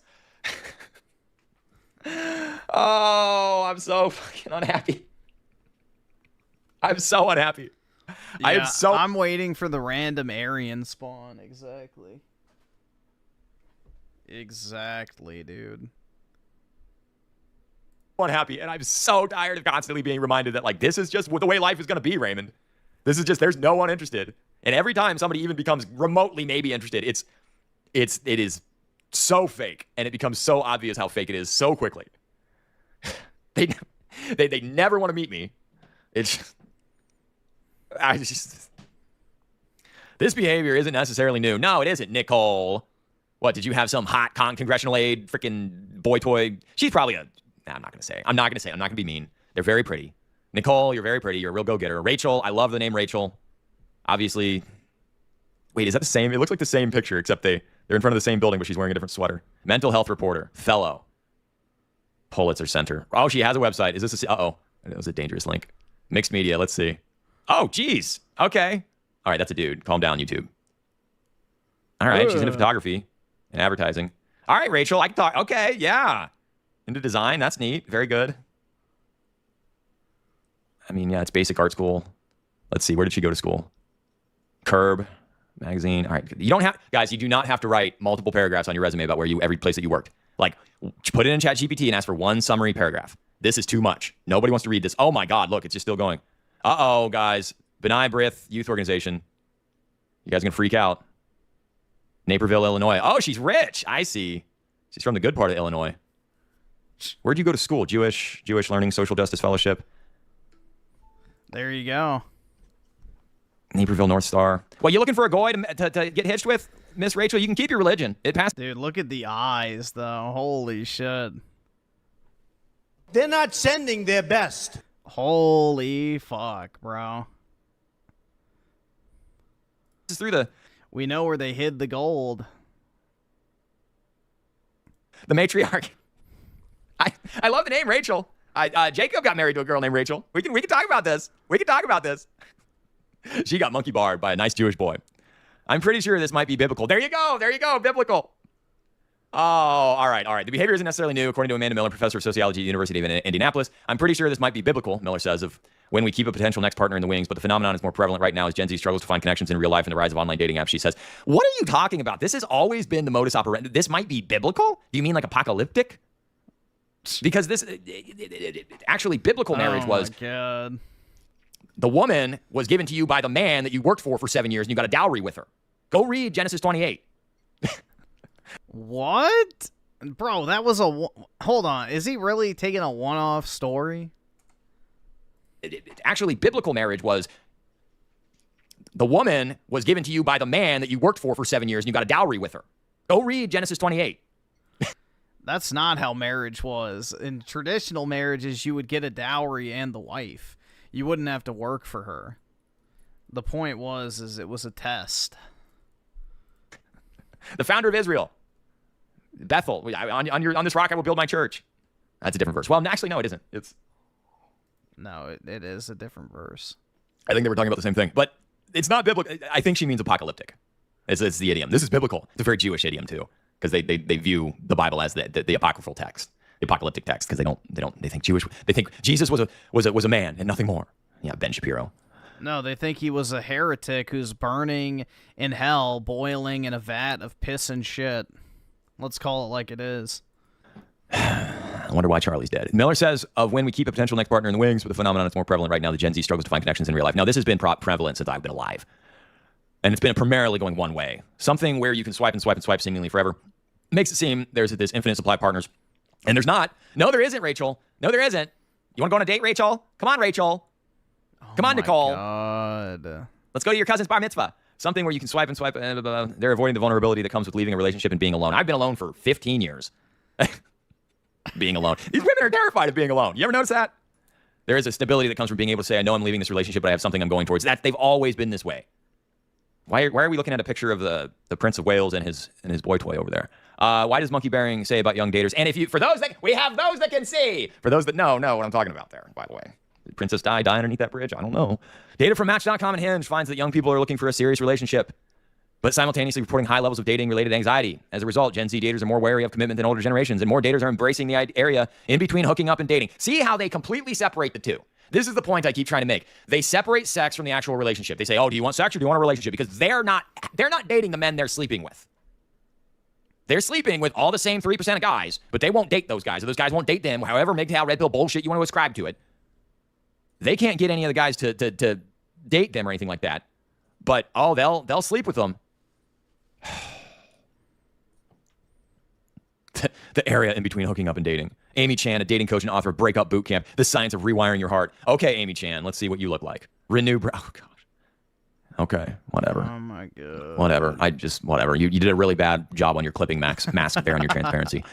Oh, I'm so fucking unhappy. I'm so unhappy. Yeah, I'm waiting for the random Aryan spawn. Exactly, dude. Unhappy, and I'm so tired of constantly being reminded that like this is just the way life is going to be, Raymond. This is just there's no one interested, and every time somebody even becomes remotely maybe interested, it is so fake, and it becomes so obvious how fake it is so quickly. They never want to meet me. This behavior isn't necessarily new. No, it isn't, Nicole. What, did you have some hot congressional aide freaking boy toy? She's probably I'm not going to say. I'm not going to be mean. They're very pretty. Nicole, you're very pretty. You're a real go-getter. Rachel, I love the name Rachel. Obviously. Wait, is that the same? It looks like the same picture, except they're in front of the same building, but she's wearing a different sweater. Mental health reporter. Fellow. Pulitzer Center. Oh, she has a website. Is this uh-oh. That was a dangerous link. Mixed media. Let's see. Oh, geez. Okay. All right, that's a dude. Calm down, YouTube. All right, she's into photography and advertising. All right, Rachel, I can talk. Okay, yeah. Into design. That's neat. Very good. I mean, yeah, it's basic art school. Let's see. Where did she go to school? Curb magazine. All right. You don't have, guys, you do not have to write multiple paragraphs on your resume about every place that you worked. Like, put it in ChatGPT and ask for one summary paragraph. This is too much. Nobody wants to read this. Oh my God, look, it's just still going. Uh-oh, guys. Benai Brith Youth Organization. You guys gonna freak out. Naperville, Illinois. Oh, she's rich. I see. She's from the good part of Illinois. Where'd you go to school? Jewish Learning Social Justice Fellowship. There you go. Naperville North Star. Well, you looking for a goy to get hitched with, Miss Rachel? You can keep your religion. It passed. Dude, look at the eyes, though. Holy shit. They're not sending their best. Holy fuck, bro. This is through the... We know where they hid the gold. The matriarch. I love the name Rachel. Jacob got married to a girl named Rachel. We can talk about this. We can talk about this. She got monkey barred by a nice Jewish boy. I'm pretty sure this might be biblical. There you go. There you go. Biblical. Oh, all right. The behavior isn't necessarily new, according to Amanda Miller, professor of sociology at the University of Indianapolis. I'm pretty sure this might be biblical, Miller says, of when we keep a potential next partner in the wings, but the phenomenon is more prevalent right now as Gen Z struggles to find connections in real life and the rise of online dating apps. She says, what are you talking about? This has always been the modus operandi. This might be biblical? Do you mean like apocalyptic? Because this, actually, biblical marriage was... Oh, my God. The woman was given to you by the man that you worked for 7 years, and you got a dowry with her. Go read Genesis 28. What? Bro, that was a... Hold on. Is he really taking a one-off story? Actually, biblical marriage was... The woman was given to you by the man that you worked for 7 years, and you got a dowry with her. Go read Genesis 28. That's not how marriage was. In traditional marriages, you would get a dowry and the wife. You wouldn't have to work for her. The point was it was a test. The founder of Israel, Bethel. On this rock I will build my church. That's a different verse. Well, actually, no, it isn't. No, it is a different verse. I think they were talking about the same thing, but it's not biblical. I think she means apocalyptic. It's the idiom. This is biblical. It's a very Jewish idiom too, because they view the Bible as the apocryphal text, the apocalyptic text, because they think Jesus was a man and nothing more. Yeah, Ben Shapiro. No, they think he was a heretic who's burning in hell, boiling in a vat of piss and shit. Let's call it like it is. I wonder why Charlie's dead. Miller says, of when we keep a potential next partner in the wings, but the phenomenon that's more prevalent right now, the Gen Z struggles to find connections in real life. Now, this has been prevalent since I've been alive. And it's been primarily going one way. Something where you can swipe and swipe and swipe seemingly forever. Makes it seem there's this infinite supply of partners. And there's not. No, there isn't, Rachel. No, there isn't. You want to go on a date, Rachel? Come on, Rachel. Come on, Nicole. God. Let's go to your cousin's bar mitzvah. Something where you can swipe and swipe. They're avoiding the vulnerability that comes with leaving a relationship and being alone. I've been alone for 15 years. Being alone. These women are terrified of being alone. You ever notice that? There is a stability that comes from being able to say, I know I'm leaving this relationship, but I have something I'm going towards. They've always been this way. Why are we looking at a picture of the Prince of Wales and his boy toy over there? Why does monkey bearing say about young daters? And for those that, we have those that can see. For those that know what I'm talking about there, by the way. Did Princess die underneath that bridge? I don't know. Data from Match.com and Hinge finds that young people are looking for a serious relationship, but simultaneously reporting high levels of dating-related anxiety. As a result, Gen Z daters are more wary of commitment than older generations, and more daters are embracing the area in between hooking up and dating. See how they completely separate the two. This is the point I keep trying to make. They separate sex from the actual relationship. They say, oh, do you want sex or do you want a relationship? Because they're not dating the men they're sleeping with. They're sleeping with all the same 3% of guys, but they won't date those guys, or those guys won't date them, however MGTOW, red pill bullshit you want to ascribe to it. They can't get any of the guys to date them or anything like that. But, they'll sleep with them. The area in between hooking up and dating. Amy Chan, a dating coach and author of Breakup Boot Camp, The Science of Rewiring Your Heart. Okay, Amy Chan, let's see what you look like. Oh, God. Okay, whatever. Oh, my God. Whatever. Whatever. You did a really bad job on your clipping mask there on your transparency.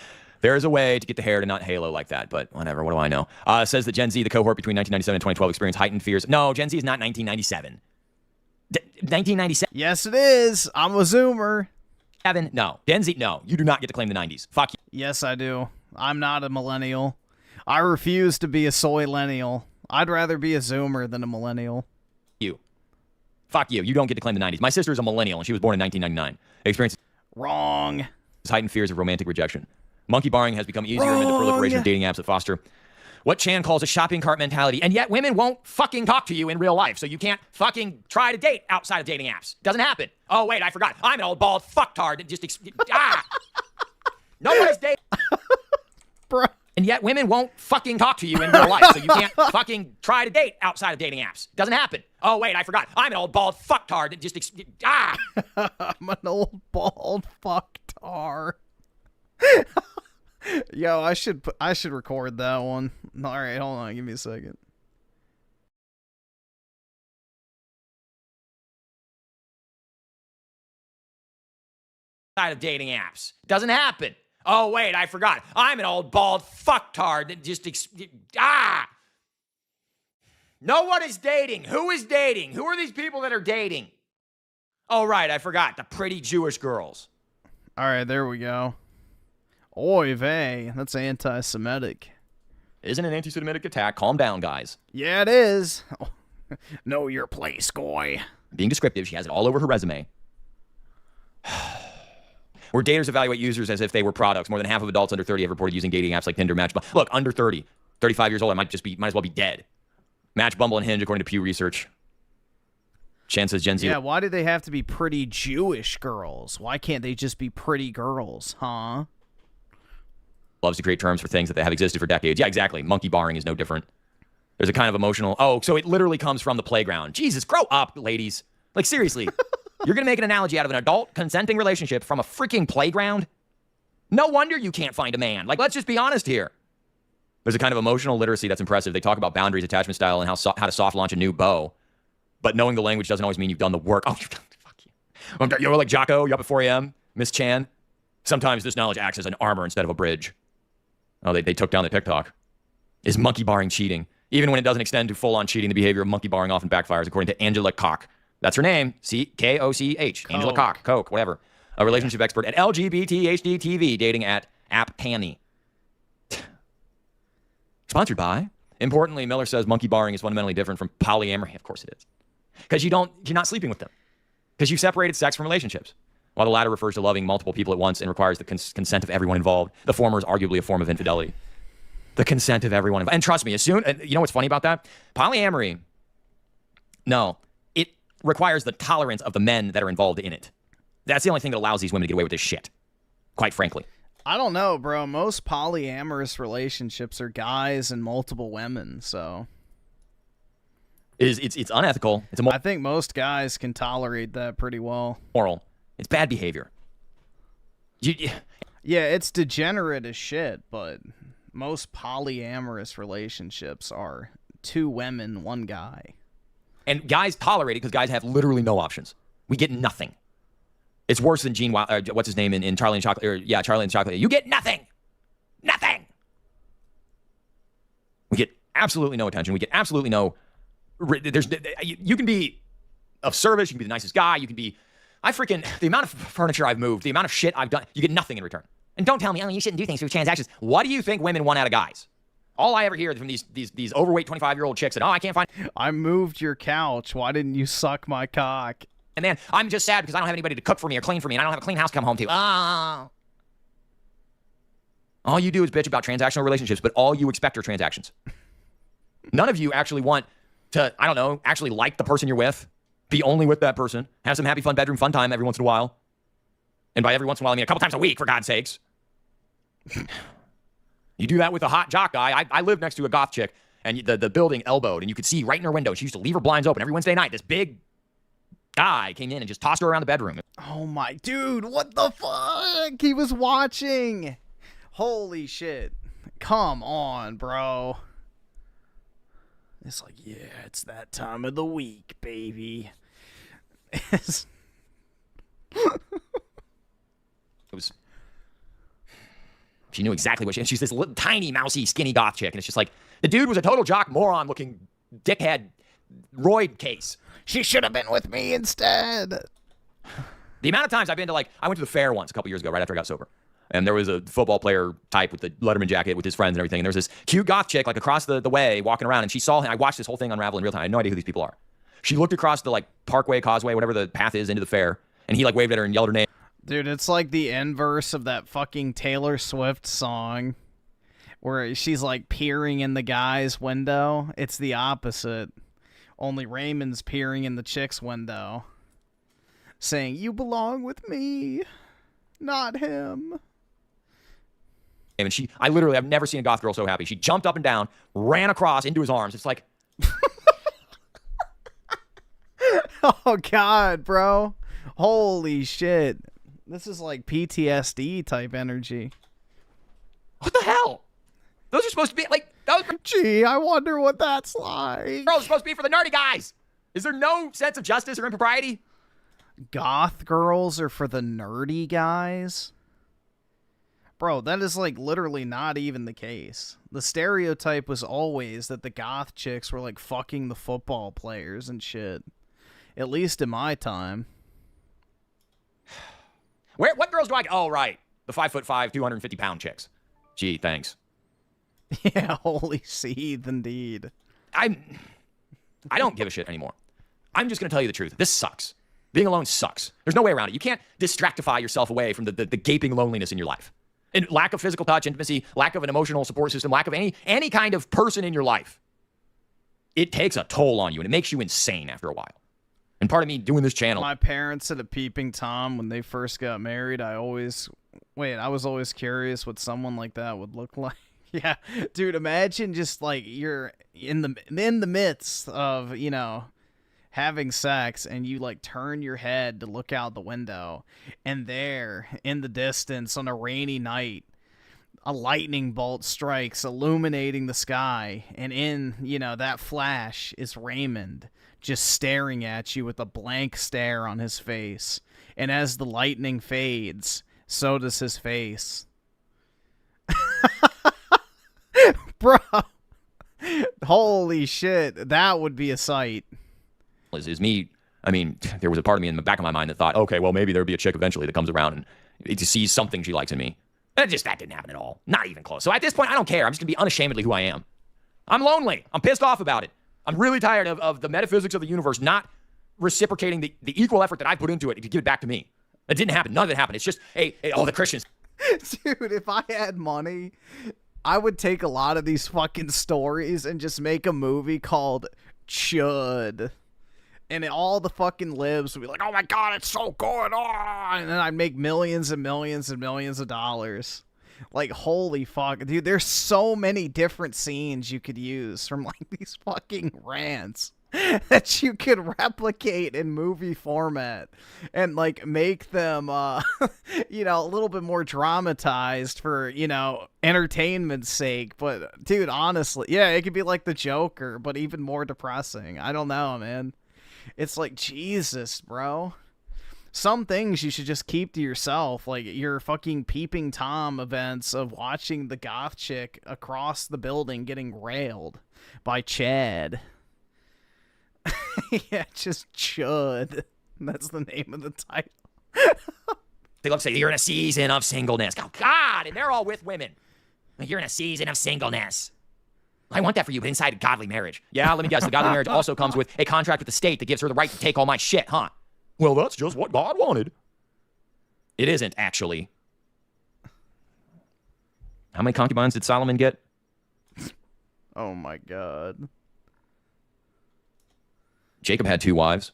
There is a way to get the hair to not halo like that, but whatever. What do I know? Says that Gen Z, the cohort between 1997 and 2012, experienced heightened fears. No, Gen Z is not 1997. 1997. Yes, it is. I'm a Zoomer. Evan, no. Gen Z, no. You do not get to claim the 90s. Fuck you. Yes, I do. I'm not a millennial. I refuse to be a soy-lennial. I'd rather be a Zoomer than a millennial. You. Fuck you. You don't get to claim the 90s. My sister is a millennial, and she was born in 1999. Experienced wrong. Heightened fears of romantic rejection. Monkey barring has become easier amid the proliferation of dating apps that foster what Chan calls a shopping cart mentality, and yet women won't fucking talk to you in real life, so you can't fucking try to date outside of dating apps. Doesn't happen. Oh, wait, I forgot. I'm an old bald fucktard that just... No one is dating... Bro. And yet women won't fucking talk to you in real life, so you can't fucking try to date outside of dating apps. Doesn't happen. Oh, wait, I forgot. I'm an old bald fucktard that just... I'm an old bald fucktard. Yo, I should record that one. All right, hold on. Give me a second. Outside of dating apps. Doesn't happen. Oh, wait, I forgot. I'm an old bald fucktard that just... No one is dating. Who is dating? Who are these people that are dating? Oh, right, I forgot. The pretty Jewish girls. All right, there we go. Oy vey, that's anti-Semitic. Isn't an anti-Semitic attack. Calm down, guys. Yeah, it is. Oh, know your place, goy. Being descriptive, she has it all over her resume. Where daters evaluate users as if they were products. More than half of adults under 30 have reported using dating apps like Tinder, Match. Look, under 30, 35 years old, I might as well be dead. Match, Bumble, and Hinge, according to Pew Research. Chan says Gen Z. Yeah, why do they have to be pretty Jewish girls? Why can't they just be pretty girls, huh? Loves to create terms for things that have existed for decades. Yeah, exactly. Monkey barring is no different. There's a kind of emotional... Oh, so it literally comes from the playground. Jesus, grow up, ladies. Like, seriously. You're going to make an analogy out of an adult consenting relationship from a freaking playground? No wonder you can't find a man. Like, let's just be honest here. There's a kind of emotional literacy that's impressive. They talk about boundaries, attachment style, and how to soft launch a new beau. But knowing the language doesn't always mean you've done the work. Oh, fuck you. You're like Jocko, you up at 4 a.m., Miss Chan. Sometimes this knowledge acts as an armor instead of a bridge. Oh, they took down the TikTok. Is monkey barring cheating? Even when it doesn't extend to full-on cheating, the behavior of monkey barring often backfires, according to Angela Koch. That's her name. Koch. Angela Koch. Koch, whatever. A relationship expert at LGBT TV, dating at App Panny. Sponsored by. Importantly, Miller says monkey barring is fundamentally different from polyamory. Of course it is. Because you're not sleeping with them. Because you separated sex from relationships. While the latter refers to loving multiple people at once and requires the consent of everyone involved, the former is arguably a form of infidelity. The consent of everyone involved. And trust me, you know what's funny about that? Polyamory, no, it requires the tolerance of the men that are involved in it. That's the only thing that allows these women to get away with this shit, quite frankly. I don't know, bro. Most polyamorous relationships are guys and multiple women, so... It's unethical. I think most guys can tolerate that pretty well. Moral. It's bad behavior. Yeah, it's degenerate as shit, but most polyamorous relationships are 2 women, 1 guy. And guys tolerate it because guys have literally no options. We get nothing. It's worse than what's his name in Charlie and Chocolate? Charlie and Chocolate. You get nothing. Nothing. We get absolutely no attention. We get absolutely no. You can be of service. You can be the nicest guy. You can be. The amount of furniture I've moved, the amount of shit I've done, you get nothing in return. And don't tell me, oh, you shouldn't do things through transactions. What do you think women want out of guys? All I ever hear from these overweight 25-year-old chicks that, oh, I can't find. I moved your couch. Why didn't you suck my cock? And then I'm just sad because I don't have anybody to cook for me or clean for me, and I don't have a clean house to come home to. Oh. All you do is bitch about transactional relationships, but all you expect are transactions. None of you actually want to, I don't know, actually like the person you're with, be only with that person, have some happy, fun bedroom fun time every once in a while. And by every once in a while, I mean a couple times a week, for God's sakes. You do that with a hot jock guy. I lived next to a goth chick, and the building elbowed, and you could see right in her window. She used to leave her blinds open every Wednesday night. This big guy came in and just tossed her around the bedroom. Oh my dude, what the fuck? He was watching. Holy shit. Come on, bro. It's like, yeah, it's that time of the week, baby. It was. She knew exactly what she. And she's this little, tiny, mousy, skinny goth chick, and it's just like the dude was a total jock, moron-looking dickhead, roid case. She should have been with me instead. The amount of times I've been to, like, I went to the fair once a couple years ago, right after I got sober, and there was a football player type with the Letterman jacket with his friends and everything, and there was this cute goth chick, like, across the way walking around, and she saw him. I watched this whole thing unravel in real time. I had no idea who these people are. She looked across the, like, parkway, causeway, whatever the path is, into the fair, and he, like, waved at her and yelled her name. Dude, it's like the inverse of that fucking Taylor Swift song where she's like peering in the guy's window. It's the opposite. Only Raymond's peering in the chick's window, saying, "You belong with me, not him." And I've never seen a goth girl so happy. She jumped up and down, ran across into his arms. It's like, oh God, bro. Holy shit. This is like PTSD type energy. What the hell? Those are supposed to be like, gee, I wonder what that's like. Bro, it's supposed to be for the nerdy guys. Is there no sense of justice or impropriety? Goth girls are for the nerdy guys? Bro, that is like literally not even the case. The stereotype was always that the goth chicks were like fucking the football players and shit. At least in my time. What girls do I... Oh, right. The 5'5", 250-pound chicks. Gee, thanks. Yeah, holy seed, indeed. I don't give a shit anymore. I'm just going to tell you the truth. This sucks. Being alone sucks. There's no way around it. You can't distractify yourself away from the gaping loneliness in your life. And lack of physical touch, intimacy, lack of an emotional support system, lack of any kind of person in your life. It takes a toll on you, and it makes you insane after a while. And part of me doing this channel... My parents at a Peeping Tom, when they first got married, I was always curious what someone like that would look like. Yeah, dude, imagine just like you're in the midst of, you know, having sex, and you like turn your head to look out the window, and there in the distance on a rainy night, a lightning bolt strikes, illuminating the sky, and in, you know, that flash is Raymond just staring at you with a blank stare on his face. And as the lightning fades, so does his face. Bro. Holy shit. That would be a sight. Is me. I mean, there was a part of me in the back of my mind that thought, okay, well, maybe there'll be a chick eventually that comes around and sees something she likes in me. And that didn't happen at all. Not even close. So at this point, I don't care. I'm just going to be unashamedly who I am. I'm lonely. I'm pissed off about it. I'm really tired of the metaphysics of the universe not reciprocating the equal effort that I put into it to give it back to me. That didn't happen. None of it happened. It's just, hey, the Christians. Dude, if I had money, I would take a lot of these fucking stories and just make a movie called Chud. And all the fucking libs would be like, oh my God, it's so going on. And then I'd make millions and millions and millions of dollars. Like, holy fuck. Dude, there's so many different scenes you could use from, like, these fucking rants that you could replicate in movie format and, like, make them, you know, a little bit more dramatized for, you know, entertainment's sake. But, dude, honestly, yeah, it could be like the Joker, but even more depressing. I don't know, man. It's like, Jesus, bro. Some things you should just keep to yourself, like your fucking Peeping Tom events of watching the goth chick across the building getting railed. by Chad. Yeah, just Chud. That's the name of the title. They love to say, you're in a season of singleness. Oh, God, and they're all with women. Like, you're in a season of singleness. I want that for you, but inside a godly marriage. Yeah, let me guess, the godly marriage also comes with a contract with the state that gives her the right to take all my shit, huh? Well, that's just what God wanted. It isn't, actually. How many concubines did Solomon get? Oh, my God. Jacob had 2 wives.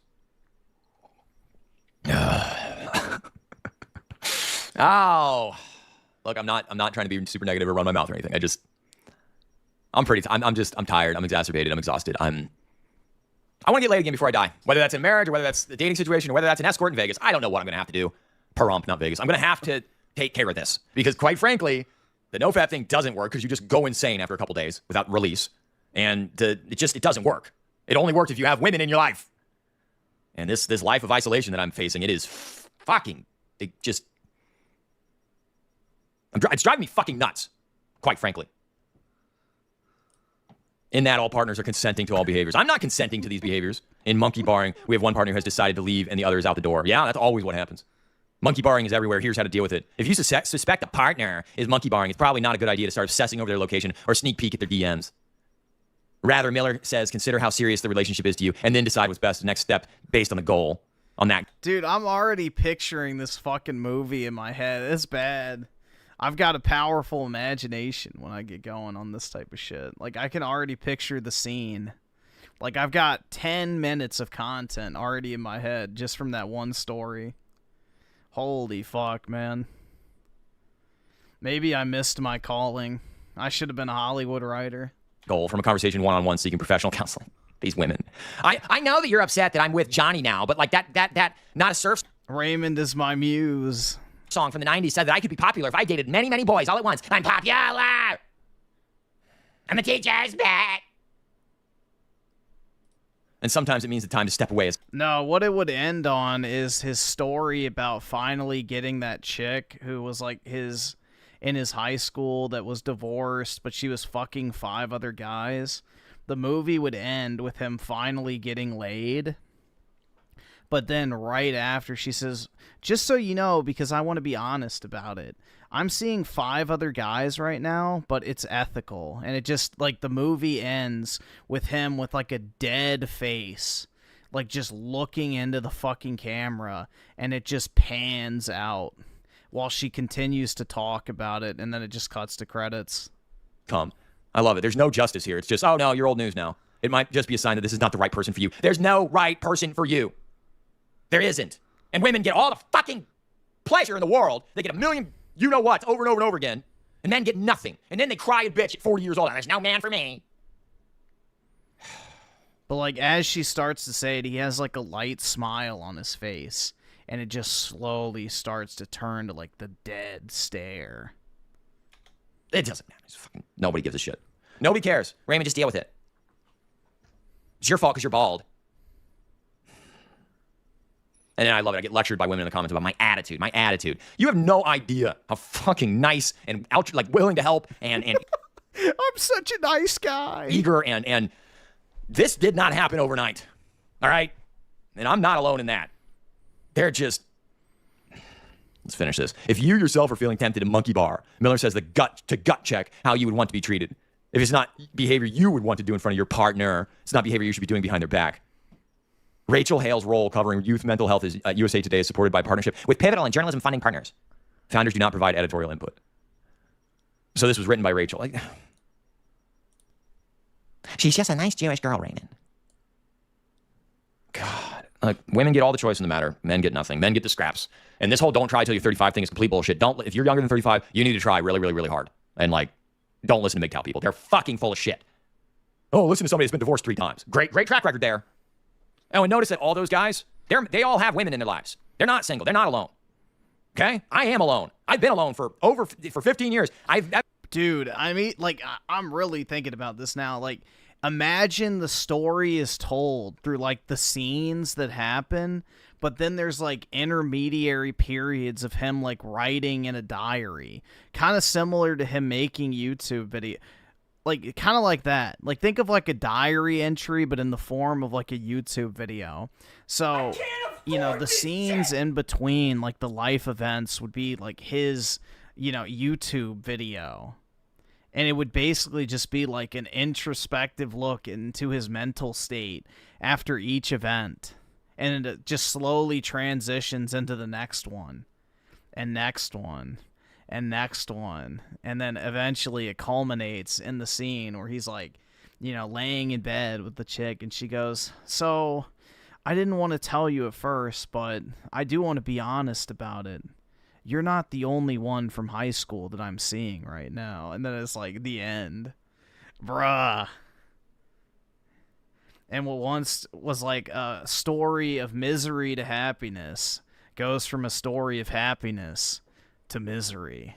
Oh, look, I'm not trying to be super negative or run my mouth or anything. I'm tired. I'm exacerbated. I'm exhausted. I want to get laid again before I die. Whether that's in marriage or whether that's the dating situation or whether that's an escort in Vegas, I don't know what I'm going to have to do. Pahrump, not Vegas. I'm going to have to take care of this because, quite frankly, the no-fap thing doesn't work because you just go insane after a couple days without release, and it doesn't work. It only works if you have women in your life. And this life of isolation that I'm facing, it is fucking. It's driving me fucking nuts, quite frankly. In that all partners are consenting to all behaviors. I'm not consenting to these behaviors. In monkey barring, we have one partner who has decided to leave and the other is out the door. Yeah, that's always what happens. Monkey barring is everywhere. Here's how to deal with it. If you suspect a partner is monkey barring, it's probably not a good idea to start obsessing over their location or sneak peek at their DMs. Rather, Miller says, consider how serious the relationship is to you and then decide what's best, the next step based on the goal on that. Dude, I'm already picturing this fucking movie in my head. It's bad. I've got a powerful imagination when I get going on this type of shit. Like, I can already picture the scene. Like, I've got 10 minutes of content already in my head just from that one story. Holy fuck, man. Maybe I missed my calling. I should have been a Hollywood writer. Goal from a conversation one-on-one seeking professional counseling. These women. I know that you're upset that I'm with Johnny now, but like that not a surf. Raymond is my muse. Song from the 90s said that I could be popular if I dated many, many boys all at once. I'm popular. I'm the teacher's pet. And sometimes it means the time to step away. No, what it would end on is his story about finally getting that chick who was like in his high school that was divorced, but she was fucking 5 other guys. The movie would end with him finally getting laid. But then right after she says, just so you know, because I want to be honest about it, I'm seeing 5 other guys right now, but it's ethical. And it just, like, the movie ends with him with, like, a dead face, like, just looking into the fucking camera, and it just pans out while she continues to talk about it, and then it just cuts to credits. I love it. There's no justice here. It's just, oh, no, you're old news now. It might just be a sign that this is not the right person for you. There's no right person for you. There isn't. And women get all the fucking pleasure in the world. They get a million you-know-whats over and over and over again, and men get nothing. And then they cry and bitch at 40 years old. There's no man for me. But, like, as she starts to say it, he has, like, a light smile on his face, and it just slowly starts to turn to, like, the dead stare. It doesn't matter. Nobody gives a shit. Nobody cares. Raymond, just deal with it. It's your fault because you're bald. And then I love it. I get lectured by women in the comments about my attitude. My attitude. You have no idea how fucking nice and willing to help and I'm such a nice guy. Eager and this did not happen overnight. All right? And I'm not alone in that. They're just... Let's finish this. If you yourself are feeling tempted to monkey bar, Miller says the gut check how you would want to be treated. If it's not behavior you would want to do in front of your partner, it's not behavior you should be doing behind their back. Rachel Hale's role covering youth mental health is USA Today is supported by partnership with Pivotal and journalism funding partners. Founders do not provide editorial input. So this was written by Rachel. Like, she's just a nice Jewish girl, Raymond. God. Women get all the choice in the matter. Men get nothing. Men get the scraps. And this whole don't try till you're 35 thing is complete bullshit. If you're younger than 35, you need to try really, really, really hard. And like, don't listen to MGTOW people. They're fucking full of shit. Oh, listen to somebody that's been divorced 3 times. Great track record there. Oh, and notice that all those guys, they all have women in their lives. They're not single. They're not alone. Okay? I am alone. I've been alone for 15 years. Dude, I mean, like, I'm really thinking about this now. Like, imagine the story is told through, like, the scenes that happen, but then there's, like, intermediary periods of him, like, writing in a diary. Kind of similar to him making YouTube video. Like, kind of like that. Like, think of like a diary entry, but in the form of like a YouTube video. So, you know, the scenes in between, like the life events, would be like his, you know, YouTube video. And it would basically just be like an introspective look into his mental state after each event. And it just slowly transitions into the next one. And next one. And next one. And then eventually it culminates in the scene where he's like, you know, laying in bed with the chick. And she goes, so, I didn't want to tell you at first, but I do want to be honest about it. You're not the only one from high school that I'm seeing right now. And then it's like the end. Bruh. And what once was like a story of misery to happiness goes from a story of happiness to misery.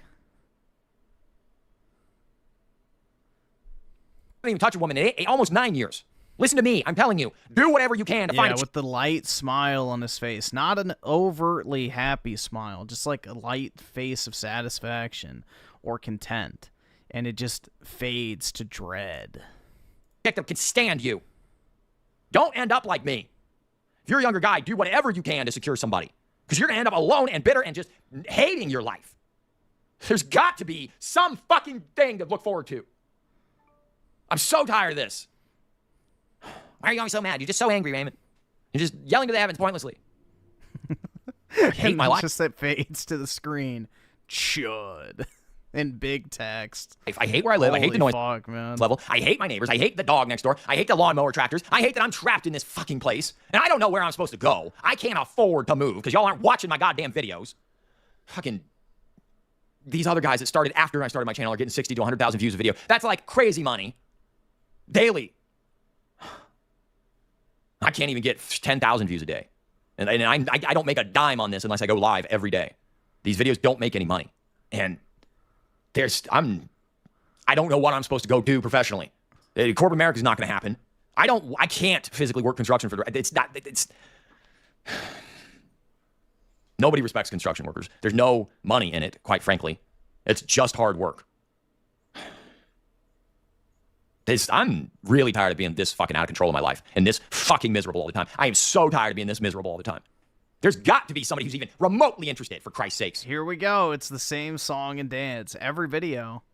I didn't even touch a woman in almost 9 years. Listen to me. I'm telling you. Do whatever you can to find Yeah, with the light smile on his face. Not an overtly happy smile. Just like a light face of satisfaction or content. And it just fades to dread. That can stand you. Don't end up like me. If you're a younger guy, do whatever you can to secure somebody. Because you're going to end up alone and bitter and just hating your life. There's got to be some fucking thing to look forward to. I'm so tired of this. Why are you always so mad? You're just so angry, Raymond. You're just yelling to the heavens pointlessly. I hate my life. Just that fades to the screen. Chud. In big text. I hate where I live. I hate the noise fuck, man. level. I hate my neighbors. I hate the dog next door. I hate the lawnmower tractors. I hate that I'm trapped in this fucking place. And I don't know where I'm supposed to go. I can't afford to move because y'all aren't watching my goddamn videos. Fucking these other guys that started after I started my channel are getting 60 to 100,000 views a video. That's like crazy money. Daily. I can't even get 10,000 views a day. And I don't make a dime on this unless I go live every day. These videos don't make any money. And I don't know what I'm supposed to go do professionally. Corporate America is not going to happen. I can't physically work construction for nobody respects construction workers. There's no money in it, quite frankly. It's just hard work. I'm really tired of being this fucking out of control in my life and this fucking miserable all the time. I am so tired of being this miserable all the time. There's got to be somebody who's even remotely interested, for Christ's sakes. Here we go. It's the same song and dance. Every video.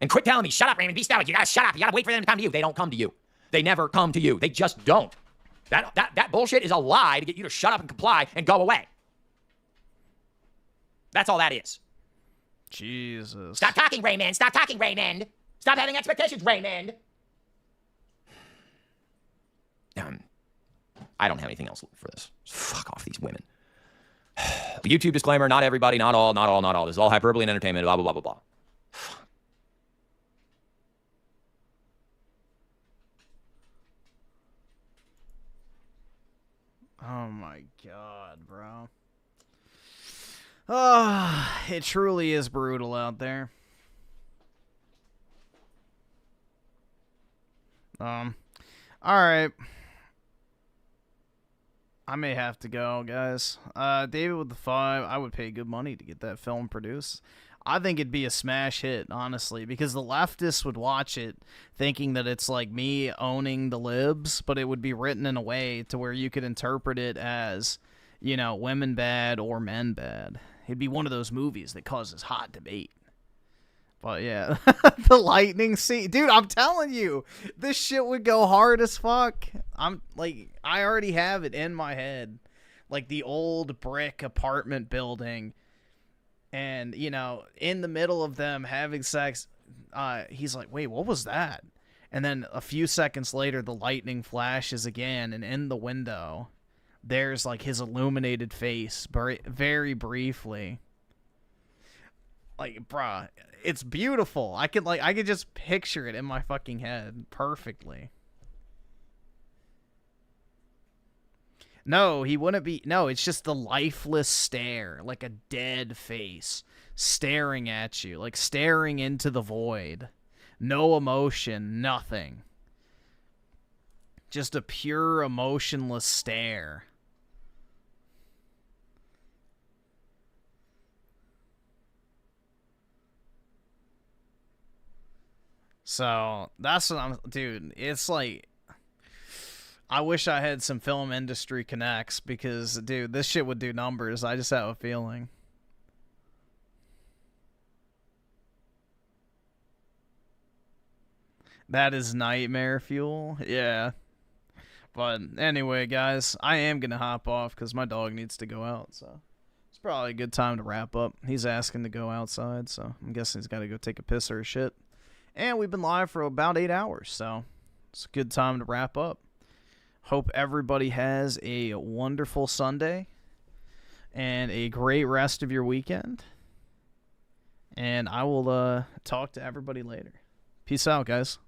And quit telling me, shut up, Raymond, be stoic. You gotta shut up. You gotta wait for them to come to you. They don't come to you. They never come to you. They just don't. That bullshit is a lie to get you to shut up and comply and go away. That's all that is. Jesus. Stop talking, Raymond. Stop talking, Raymond. Stop having expectations, Raymond. I don't have anything else for this. Fuck off these women. YouTube disclaimer, not everybody, not all. This is all hyperbole and entertainment, blah, blah, blah, blah, blah. Oh my god, bro. Oh, it truly is brutal out there. Alright. I may have to go, guys. David with the 5, I would pay good money to get that film produced. I think it'd be a smash hit, honestly, because the leftists would watch it thinking that it's like me owning the libs, but it would be written in a way to where you could interpret it as, you know, women bad or men bad. It'd be one of those movies that causes hot debate. But yeah, the lightning scene. Dude, I'm telling you, this shit would go hard as fuck. I already have it in my head. Like the old brick apartment building. And, you know, in the middle of them having sex, he's like, wait, what was that? And then a few seconds later, the lightning flashes again. And in the window, there's like his illuminated face very briefly. Like, bruh, it's beautiful. I could just picture it in my fucking head perfectly. No, he wouldn't be. No, it's just the lifeless stare, like a dead face staring at you, like staring into the void. No emotion, nothing. Just a pure emotionless stare. So that's what I'm, dude. It's like, I wish I had some film industry connects because, dude, this shit would do numbers. I just have a feeling. That is nightmare fuel. Yeah. But anyway, guys, I am going to hop off because my dog needs to go out. So it's probably a good time to wrap up. He's asking to go outside, so I'm guessing he's got to go take a piss or a shit. And we've been live for about 8 hours, so it's a good time to wrap up. Hope everybody has a wonderful Sunday and a great rest of your weekend. And I will talk to everybody later. Peace out, guys.